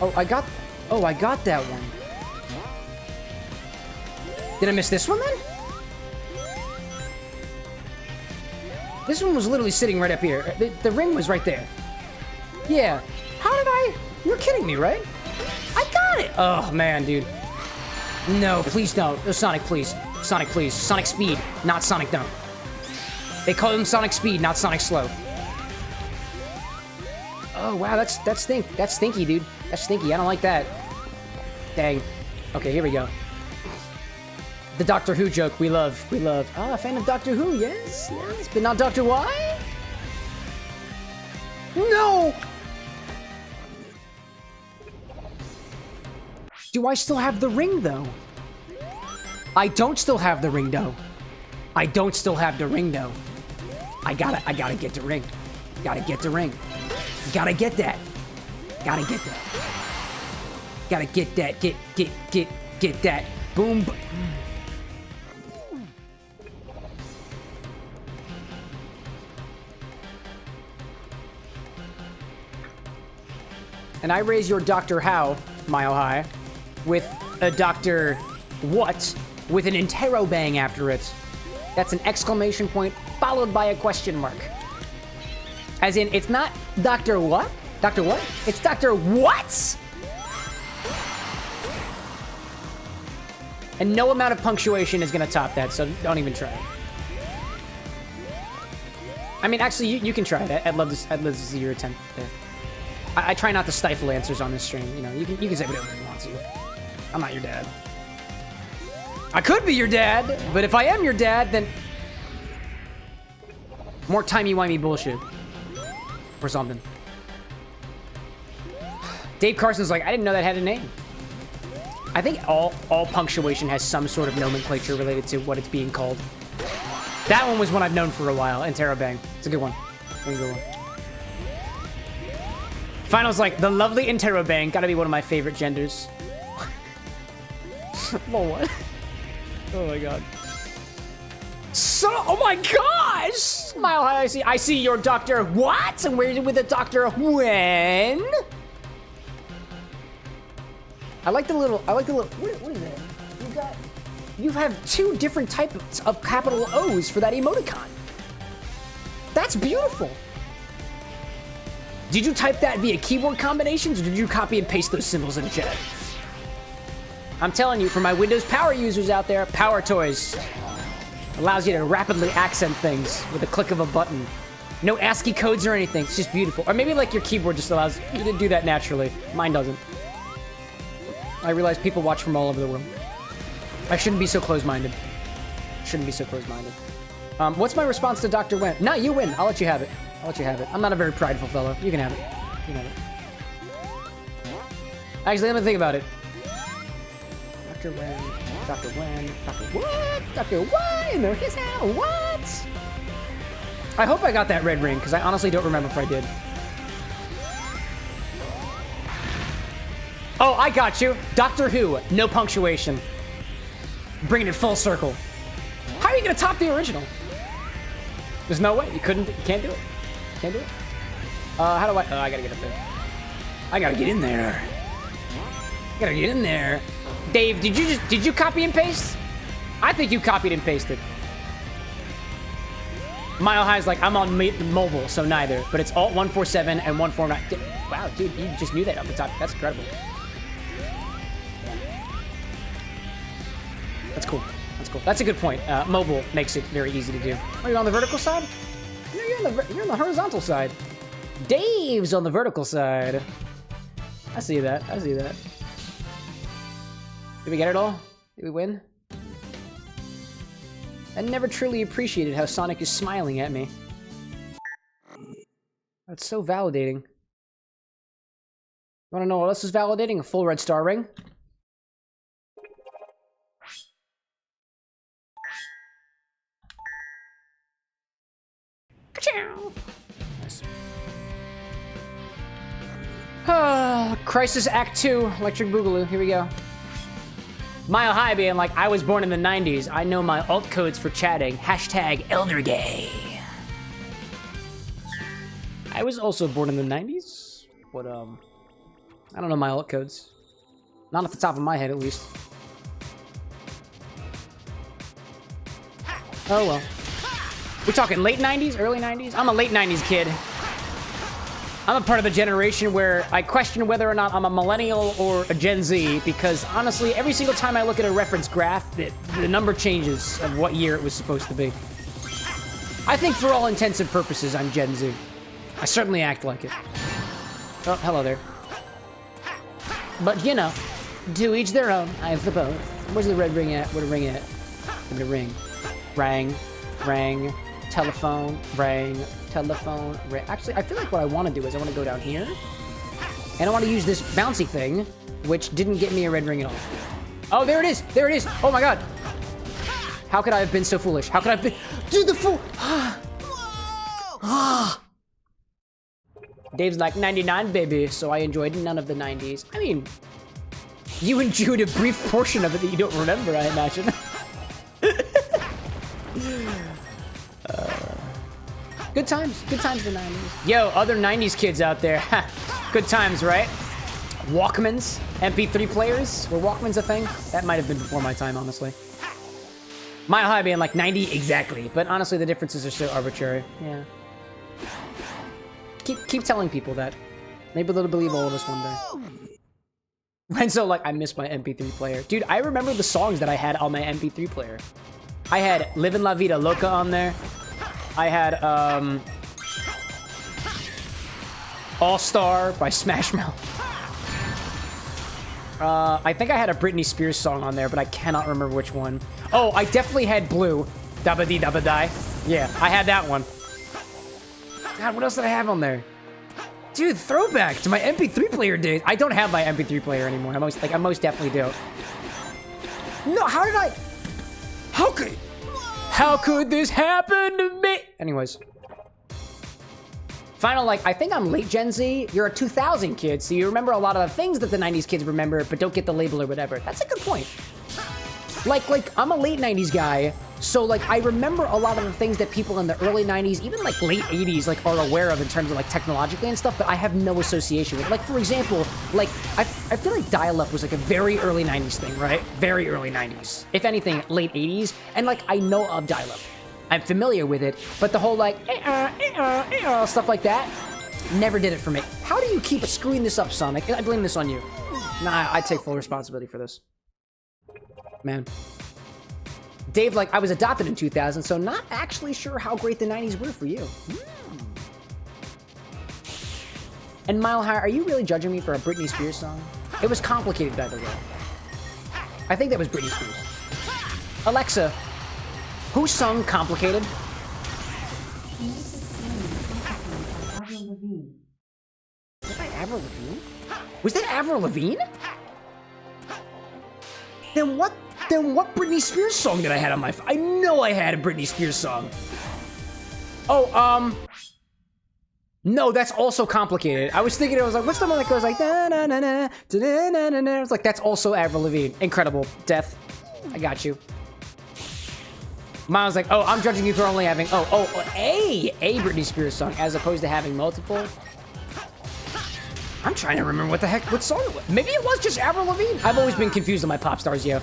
Oh, I got that one. Did I miss this one then? This one was literally sitting right up here. The ring was right there. Yeah. How did I? You're kidding me, right? I got it. Oh man, dude. No, please don't. No, Sonic, please. Sonic, please. Sonic Speed, not Sonic don't. They call him Sonic Speed, not Sonic Slow. Oh wow, that's stinky, dude. That's stinky. I don't like that. Dang. Okay, here we go. The Doctor Who joke we love. We love. Oh, a fan of Doctor Who, yes, yes. But not Doctor Why? No! Do I still have the ring, though? I don't still have the ring, though. I don't still have the ring, though. I gotta get the ring. Gotta get the ring. Gotta get that. Gotta get that. Gotta get that. Get that. Boom. And I raise your Dr. How, Mile High, with a Dr. What, with an interrobang after it. That's an exclamation point followed by a question mark. As in, it's not Dr. What? Dr. What? It's Dr. What? And no amount of punctuation is gonna top that, so don't even try it. I mean, actually, you can try it. I'd love to see your attempt there. I try not to stifle answers on this stream. You know, you can say whatever you want to. I'm not your dad. I could be your dad, but if I am your dad, then more timey-wimey bullshit or something. Dave Carson's like, I didn't know that had a name. I think all punctuation has some sort of nomenclature related to what it's being called. That one was one I've known for a while, and Terabang. It's a good one. It's a good one. Final's like, the lovely Interrobang, gotta be one of my favorite genders. Oh, what? Oh my god. So, oh my gosh! Smile High, I see your Dr. What? And where's it with the Dr. When? I like the little, what is that? You got you have 2 different types of capital O's for that emoticon. That's beautiful. Did you type that via keyboard combinations, or did you copy and paste those symbols in chat? I'm telling you, for my Windows Power users out there, Power Toys allows you to rapidly accent things with a click of a button. No ASCII codes or anything. It's just beautiful. Or maybe like your keyboard just allows you to do that naturally. Mine doesn't. I realize people watch from all over the world. I shouldn't be so close-minded. Shouldn't be so close-minded. What's my response to Dr. Wen? No, you win. I'll let you have it. I'll let you have it. I'm not a very prideful fellow. You can have it. You can have it. Actually, let me think about it. Dr. Wen. Dr. Wen. Dr. What? Dr. Wen. No, his how? What? I hope I got that red ring, because I honestly don't remember if I did. Oh, I got you. Doctor Who. No punctuation. Bringing it full circle. How are you going to top the original? There's no way. You couldn't. You can't do it. Can't do it. How do I... Oh, I got to get up there. I got to get in there. Got to get in there. Dave, did you copy and paste? I think you copied and pasted. Mile High's like, I'm on mobile, so neither. But it's Alt 147 and 149. Wow, dude, you just knew that off the top. That's incredible. That's cool. That's cool. That's a good point. Mobile makes it very easy to do. Are you on the vertical side? No, you're on the horizontal side. Dave's on the vertical side. I see that. I see that. Did we get it all? Did we win? I never truly appreciated how Sonic is smiling at me. That's so validating. You wanna know what else is validating? A full red star ring. Nice. Crisis Act 2, Electric Boogaloo. Here we go. Mile High being like, I was born in the 90s. I know my alt codes for chatting. Hashtag eldergay. I was also born in the 90s, but I don't know my alt codes. Not off the top of my head, at least. Oh well. We're talking late 90s, early 90s? I'm a late 90s kid. I'm a part of the generation where I question whether or not I'm a millennial or a Gen Z, because honestly, every single time I look at a reference graph, the number changes of what year it was supposed to be. I think for all intents and purposes, I'm Gen Z. I certainly act like it. Oh, hello there. But, you know, to each their own, I suppose. Where's the red ring at? Where's the ring at? Give me the ring. Rang. Rang. Telephone. Rang. Telephone. Actually, I feel like what I want to do is I want to go down here. And I want to use this bouncy thing, which didn't get me a red ring at all. Oh, there it is. There it is. Oh, my God. How could I have been so foolish? How could I have been... Dude, the fool... Dave's like, 99, baby. So I enjoyed none of the 90s. I mean, you enjoyed a brief portion of it that you don't remember, I imagine. Good times in the 90s. Yo, other 90s kids out there. Good times, right? Walkmans, MP3 players. Were Walkmans a thing? That might have been before my time, honestly. Mile High being like 90 exactly, but honestly the differences are so arbitrary. Yeah. Keep telling people that. Maybe they'll believe all of us one day. Renzo like, I miss my MP3 player. Dude, I remember the songs that I had on my MP3 player. I had Livin' La Vida Loca on there. I had, All-Star by Smash Mouth. I think I had a Britney Spears song on there, but I cannot remember which one. Oh, I definitely had Blue. Dabba Dee Dabba Die. Yeah, I had that one. God, what else did I have on there? Dude, throwback to my MP3 player days. I don't have my MP3 player anymore. I most definitely do. No, how did I... How could this happen to me? Anyways. Final, like, I think I'm late Gen Z. You're a 2000 kid, so you remember a lot of the things that the 90s kids remember, but don't get the label or whatever. That's a good point. Like, I'm a late 90s guy, So, like, I remember a lot of the things that people in the early 90s, even, like, late 80s, like, are aware of in terms of, like, technologically and stuff, but I have no association with it. Like, for example, like, I feel like dial-up was, like, a very early 90s thing, right? Very early 90s. If anything, late 80s. And, like, I know of dial-up. I'm familiar with it, but the whole, like, stuff like that, never did it for me. How do you keep screwing this up, Sonic? I blame this on you. Nah, I take full responsibility for this. Man. Dave, like, I was adopted in 2000, so not actually sure how great the 90s were for you. And Mile High, are you really judging me for a Britney Spears song? It was complicated, by the way. I think that was Britney Spears. Alexa, who sung Complicated? Avril Lavigne. Was that Avril Lavigne? Was that Avril Lavigne? Then what Britney Spears song did I have on my phone? I know I had a Britney Spears song. Oh, no, that's also Complicated. I was thinking, I was like, what's the one that goes like, da na na na, da na na na na? I was like, that's also Avril Lavigne. Incredible. Death. I got you. Miles like, oh, I'm judging you for only having, a Britney Spears song as opposed to having multiple. I'm trying to remember what song it was. Maybe it was just Avril Lavigne. I've always been confused on my pop stars, yo.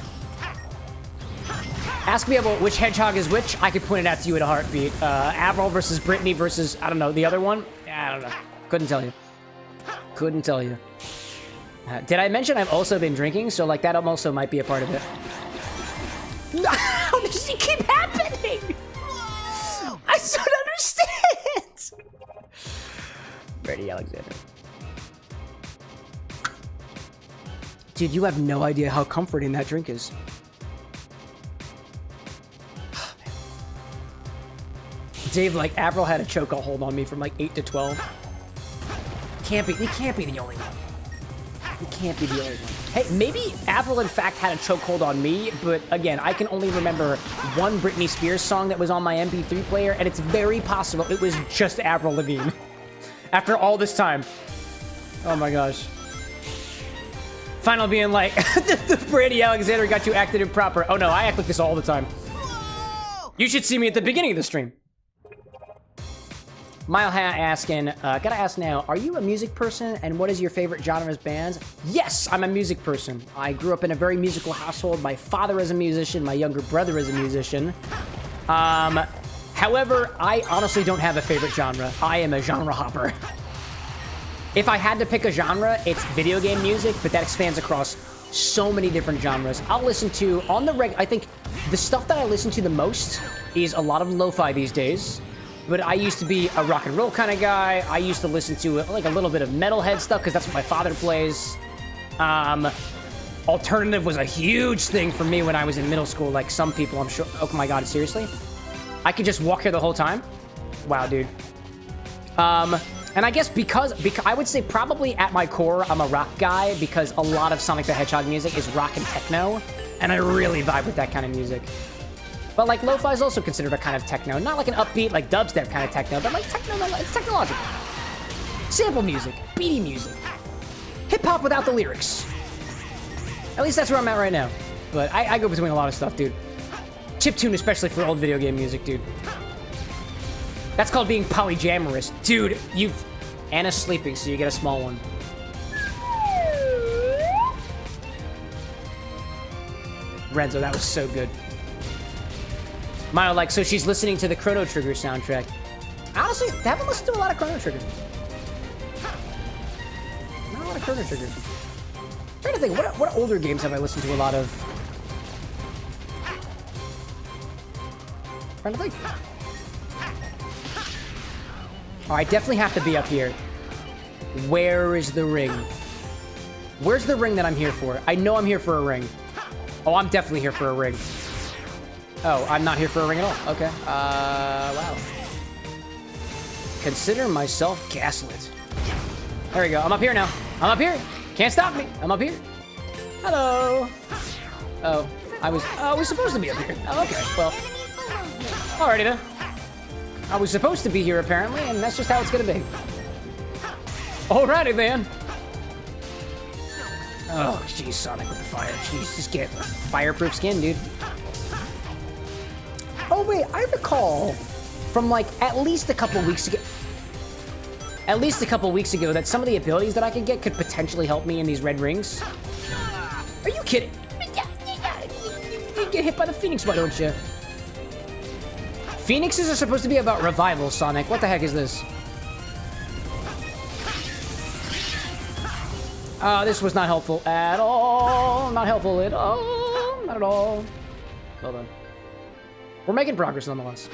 Ask me about which Hedgehog is which. I could point it out to you in a heartbeat. Avril versus Britney versus, I don't know, the other one? I don't know. Couldn't tell you. Couldn't tell you. Did I mention I've also been drinking? So, like, that also might be a part of it. How does it keep happening? I don't understand. Brady Alexander. Dude, you have no idea how comforting that drink is. Dave, like, Avril had a chokehold on me from like 8 to 12. He can't be the only one. He can't be the only one. Hey, maybe Avril in fact had a chokehold on me, but again, I can only remember one Britney Spears song that was on my MP3 player, and it's very possible it was just Avril Lavigne. After all this time. Oh my gosh. Final being like, the Brady Alexander got you acted improper. Oh no, I act like this all the time. You should see me at the beginning of the stream. Mile Hat asking, gotta ask now, are you a music person and what is your favorite genres bands? Yes, I'm a music person. I grew up in a very musical household. My father is a musician, my younger brother is a musician. However, I honestly don't have a favorite genre. I am a genre hopper. If I had to pick a genre, it's video game music, but that expands across so many different genres. I'll listen to, on the I think the stuff that I listen to the most is a lot of lo-fi these days. But I used to be a rock and roll kind of guy. I used to listen to like a little bit of metalhead stuff because that's what my father plays. Alternative was a huge thing for me when I was in middle school. Like some people, I'm sure. Oh my god, seriously? I could just walk here the whole time? Wow, dude. And I guess because I would say probably at my core, I'm a rock guy because a lot of Sonic the Hedgehog music is rock and techno, and I really vibe with that kind of music. But like lo-fi is also considered a kind of techno, not like an upbeat like dubstep kind of techno, but like techno, it's technological. Sample music, beaty music, hip hop without the lyrics. At least that's where I'm at right now. But I go between a lot of stuff, dude. Chiptune, especially for old video game music, dude. That's called being polyamorous. Dude, Anna's sleeping, so you get a small one. Renzo, that was so good. Maya, like, so she's listening to the Chrono Trigger soundtrack. Honestly, I haven't listened to a lot of Chrono Trigger. Not a lot of Chrono Trigger. I'm trying to think, what older games have I listened to a lot of? Trying to think. Oh, I definitely have to be up here. Where is the ring? Where's the ring that I'm here for? I know I'm here for a ring. Oh, I'm definitely here for a ring. Oh, I'm not here for a ring at all. Okay. Wow. Consider myself gaslit. There we go. I'm up here now. I'm up here. Can't stop me. I'm up here. Hello. Oh, I was supposed to be up here. Oh, okay. Well, alrighty then. I was supposed to be here apparently, and that's just how it's gonna be. Alrighty then. Oh, jeez, Sonic with the fire. Jeez, just get fireproof skin, dude. Oh wait, I recall from like at least a couple weeks ago. At least a couple weeks ago, that some of the abilities that I could get could potentially help me in these red rings. Are you kidding? You get hit by the Phoenix, why don't you? Phoenixes are supposed to be about revival, Sonic. What the heck is this? This was not helpful at all. Not helpful at all. Not at all. Hold on. We're making progress nonetheless.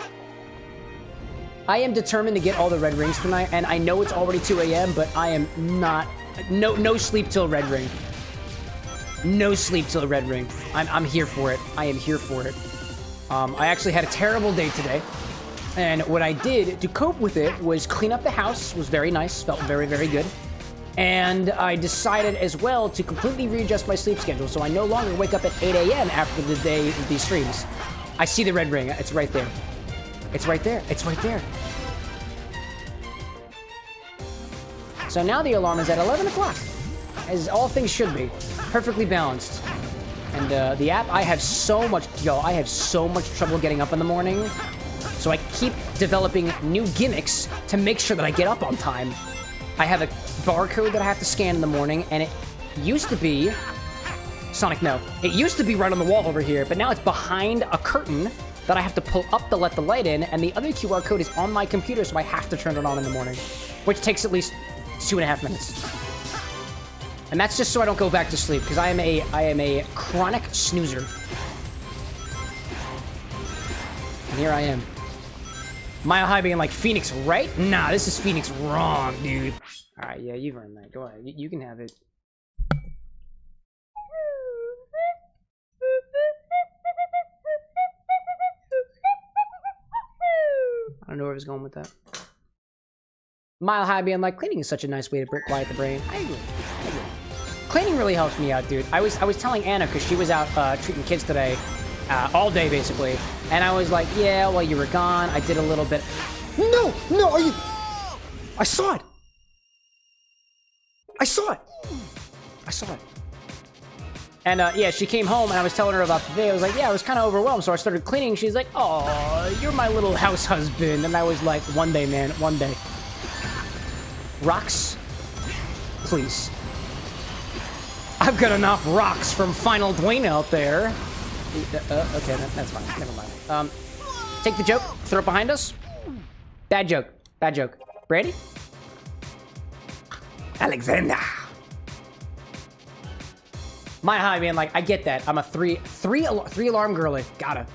I am determined to get all the red rings tonight, and I know it's already 2 a.m., but I am not... No sleep till red ring. No sleep till red ring. I'm here for it. I am here for it. I actually had a terrible day today, and what I did to cope with it was clean up the house. Was very nice. Felt very, very good. And I decided as well to completely readjust my sleep schedule, so I no longer wake up at 8 a.m. after the day of these streams. I see the red ring. It's right there. It's right there. It's right there. So now the alarm is at 11 o'clock, as all things should be. Perfectly balanced. And the app, I have so much trouble getting up in the morning. So I keep developing new gimmicks to make sure that I get up on time. I have a barcode that I have to scan in the morning, and it used to be... Sonic, no. It used to be right on the wall over here, but now it's behind a curtain that I have to pull up to let the light in, and the other QR code is on my computer, so I have to turn it on in the morning, which takes at least 2.5 minutes. And that's just so I don't go back to sleep, because I am a chronic snoozer. And here I am. Mile High being like, Phoenix right? Nah, this is Phoenix wrong, dude. Alright, yeah, you've earned that. Go ahead. You can have it. I don't know where I was going with that. Mile High being like, cleaning is such a nice way to quiet the brain. I agree. Cleaning really helps me out, dude. I was telling Anna, because she was out treating kids today, all day basically, and I was like, yeah, while you were gone, I did a little bit. No, are you? I saw it. I saw it. And yeah, she came home and I was telling her about the day. I was like, yeah, I was kind of overwhelmed, so I started cleaning. She's like, oh, you're my little house husband. And I was like, one day, man, one day. Rocks? Please. I've got enough rocks from Final Dwayne out there. Okay, that's fine. Never mind. Take the joke, throw it behind us. Bad joke. Brady? Alexander. My high, man, like, I get that. I'm a three alarm girly. Gotta.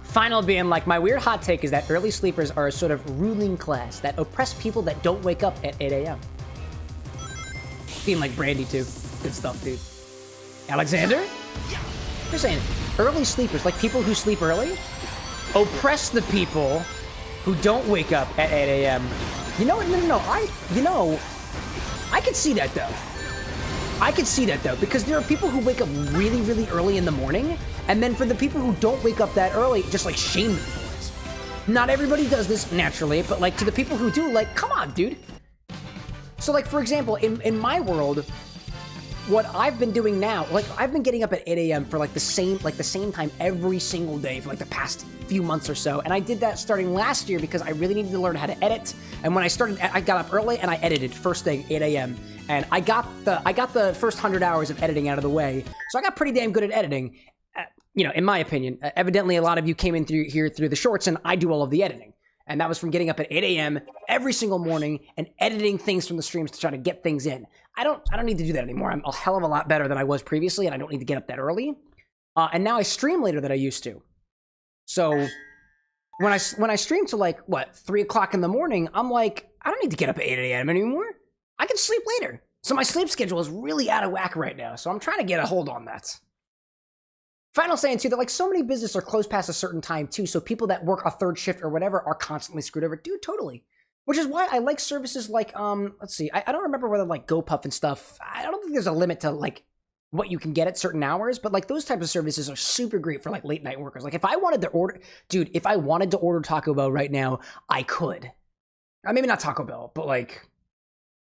Final being like, my weird hot take is that early sleepers are a sort of ruling class that oppress people that don't wake up at 8 a.m. Being like Brandy, too. Good stuff, dude. Alexander? You're saying early sleepers, like people who sleep early, oppress the people who don't wake up at 8 a.m. You know what? No. I could see that, though. Because there are people who wake up really, really early in the morning, and then for the people who don't wake up that early, just, like, shame them for it. Not everybody does this naturally, but, like, to the people who do, like, come on, dude. So, like, for example, in my world, what I've been doing now, like, I've been getting up at 8 a.m. for, like, the same time every single day for, like, the past few months or so, and I did that starting last year because I really needed to learn how to edit, and when I started, I got up early and I edited first thing, 8 a.m., and I got the first 100 hours of editing out of the way, so I got pretty damn good at editing, you know, in my opinion. Evidently, a lot of you came in through the shorts, and I do all of the editing. And that was from getting up at 8 a.m. every single morning and editing things from the streams to try to get things in. I don't need to do that anymore. I'm a hell of a lot better than I was previously, and I don't need to get up that early. And now I stream later than I used to. So when I stream to, like, 3 o'clock in the morning, I'm like, I don't need to get up at 8 a.m. anymore. I can sleep later. So my sleep schedule is really out of whack right now. So I'm trying to get a hold on that. Final saying too that, like, so many businesses are closed past a certain time too, so people that work a third shift or whatever are constantly screwed over. Dude, totally. Which is why I like services like, let's see, I don't remember whether, like, GoPuff and stuff, I don't think there's a limit to, like, what you can get at certain hours, but, like, those types of services are super great for, like, late night workers. Like, if I wanted to order Taco Bell right now, I could. Maybe not Taco Bell, but, like,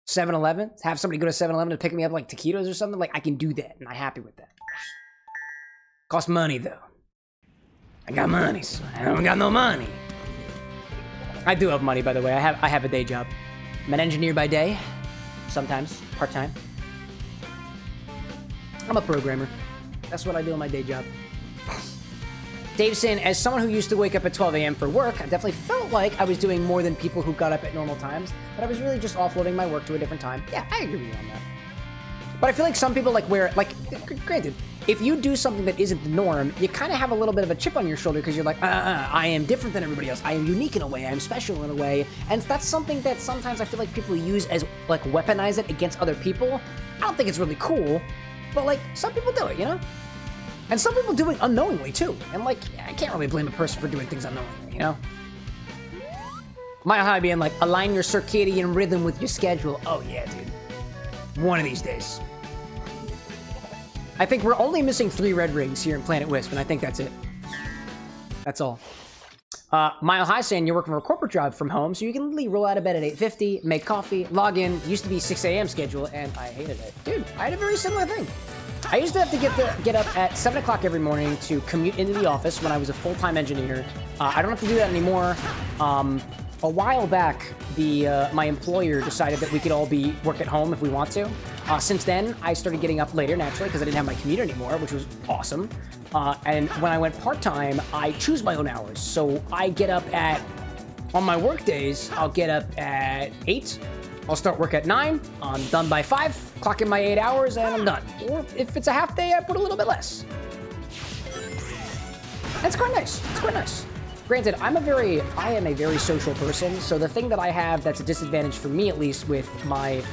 7-Eleven, have somebody go to 7-Eleven to pick me up, like, taquitos or something, like, I can do that, and I'm happy with that. Costs money, though. I got money, so I don't got no money. I do have money, by the way. I have a day job. I'm an engineer by day, sometimes part-time. I'm a programmer. That's what I do in my day job. Dave's saying, as someone who used to wake up at 12 a.m. for work, I definitely felt like I was doing more than people who got up at normal times, but I was really just offloading my work to a different time. Yeah, I agree with you on that. But I feel like some people granted, if you do something that isn't the norm, you kind of have a little bit of a chip on your shoulder because you're like, I am different than everybody else. I am unique in a way. I am special in a way. And that's something that sometimes I feel like people use as, like, weaponize it against other people. I don't think it's really cool, but, like, some people do it, you know? And some people do it unknowingly, too. And, like, I can't really blame a person for doing things unknowingly, you know? My hobby being like, align your circadian rhythm with your schedule. Oh, yeah, dude. One of these days. I think we're only missing 3 red rings here in Planet Wisp, and I think that's it. That's all. Mile High saying you're working for a corporate job from home, so you can literally roll out of bed at 8:50, make coffee, log in. Used to be 6 a.m. schedule, and I hated it. Dude, I had a very similar thing. I used to have to get up at 7 o'clock every morning to commute into the office when I was a full-time engineer. I don't have to do that anymore. A while back, my employer decided that we could all work at home if we want to. Since then, I started getting up later, naturally, because I didn't have my commute anymore, which was awesome. And when I went part-time, I choose my own hours. So I get up on my work days, I'll get up at 8. I'll start work at 9. I'm done by 5, clock in my 8 hours, and I'm done. Or if it's a half day, I put a little bit less. It's quite nice. It's quite nice. Granted, I am a very social person, so the thing that I have that's a disadvantage for me, at least, with my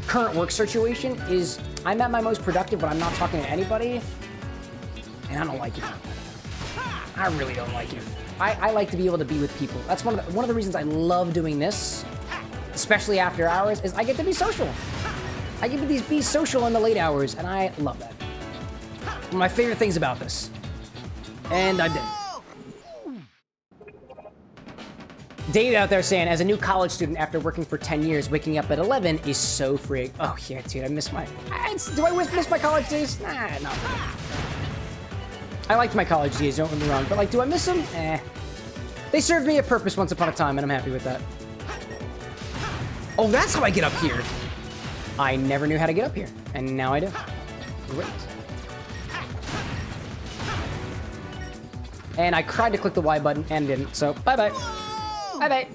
current work situation is I'm at my most productive when I'm not talking to anybody, and I don't like it. I really don't like it. I like to be able to be with people. That's one of the reasons I love doing this, especially after hours, is I get to be social. I get to be social in the late hours, and I love that. One of my favorite things about this. And I'm dead. Dave out there saying, as a new college student after working for 10 years, waking up at 11 is so free. Oh, yeah, dude, I miss my... do I miss my college days? Nah, not really. I liked my college days, don't get me wrong, but, like, do I miss them? Eh. They served me a purpose once upon a time, and I'm happy with that. Oh, that's how I get up here. I never knew how to get up here, and now I do. Great. And I tried to click the Y button and didn't, so bye-bye. Bye-bye.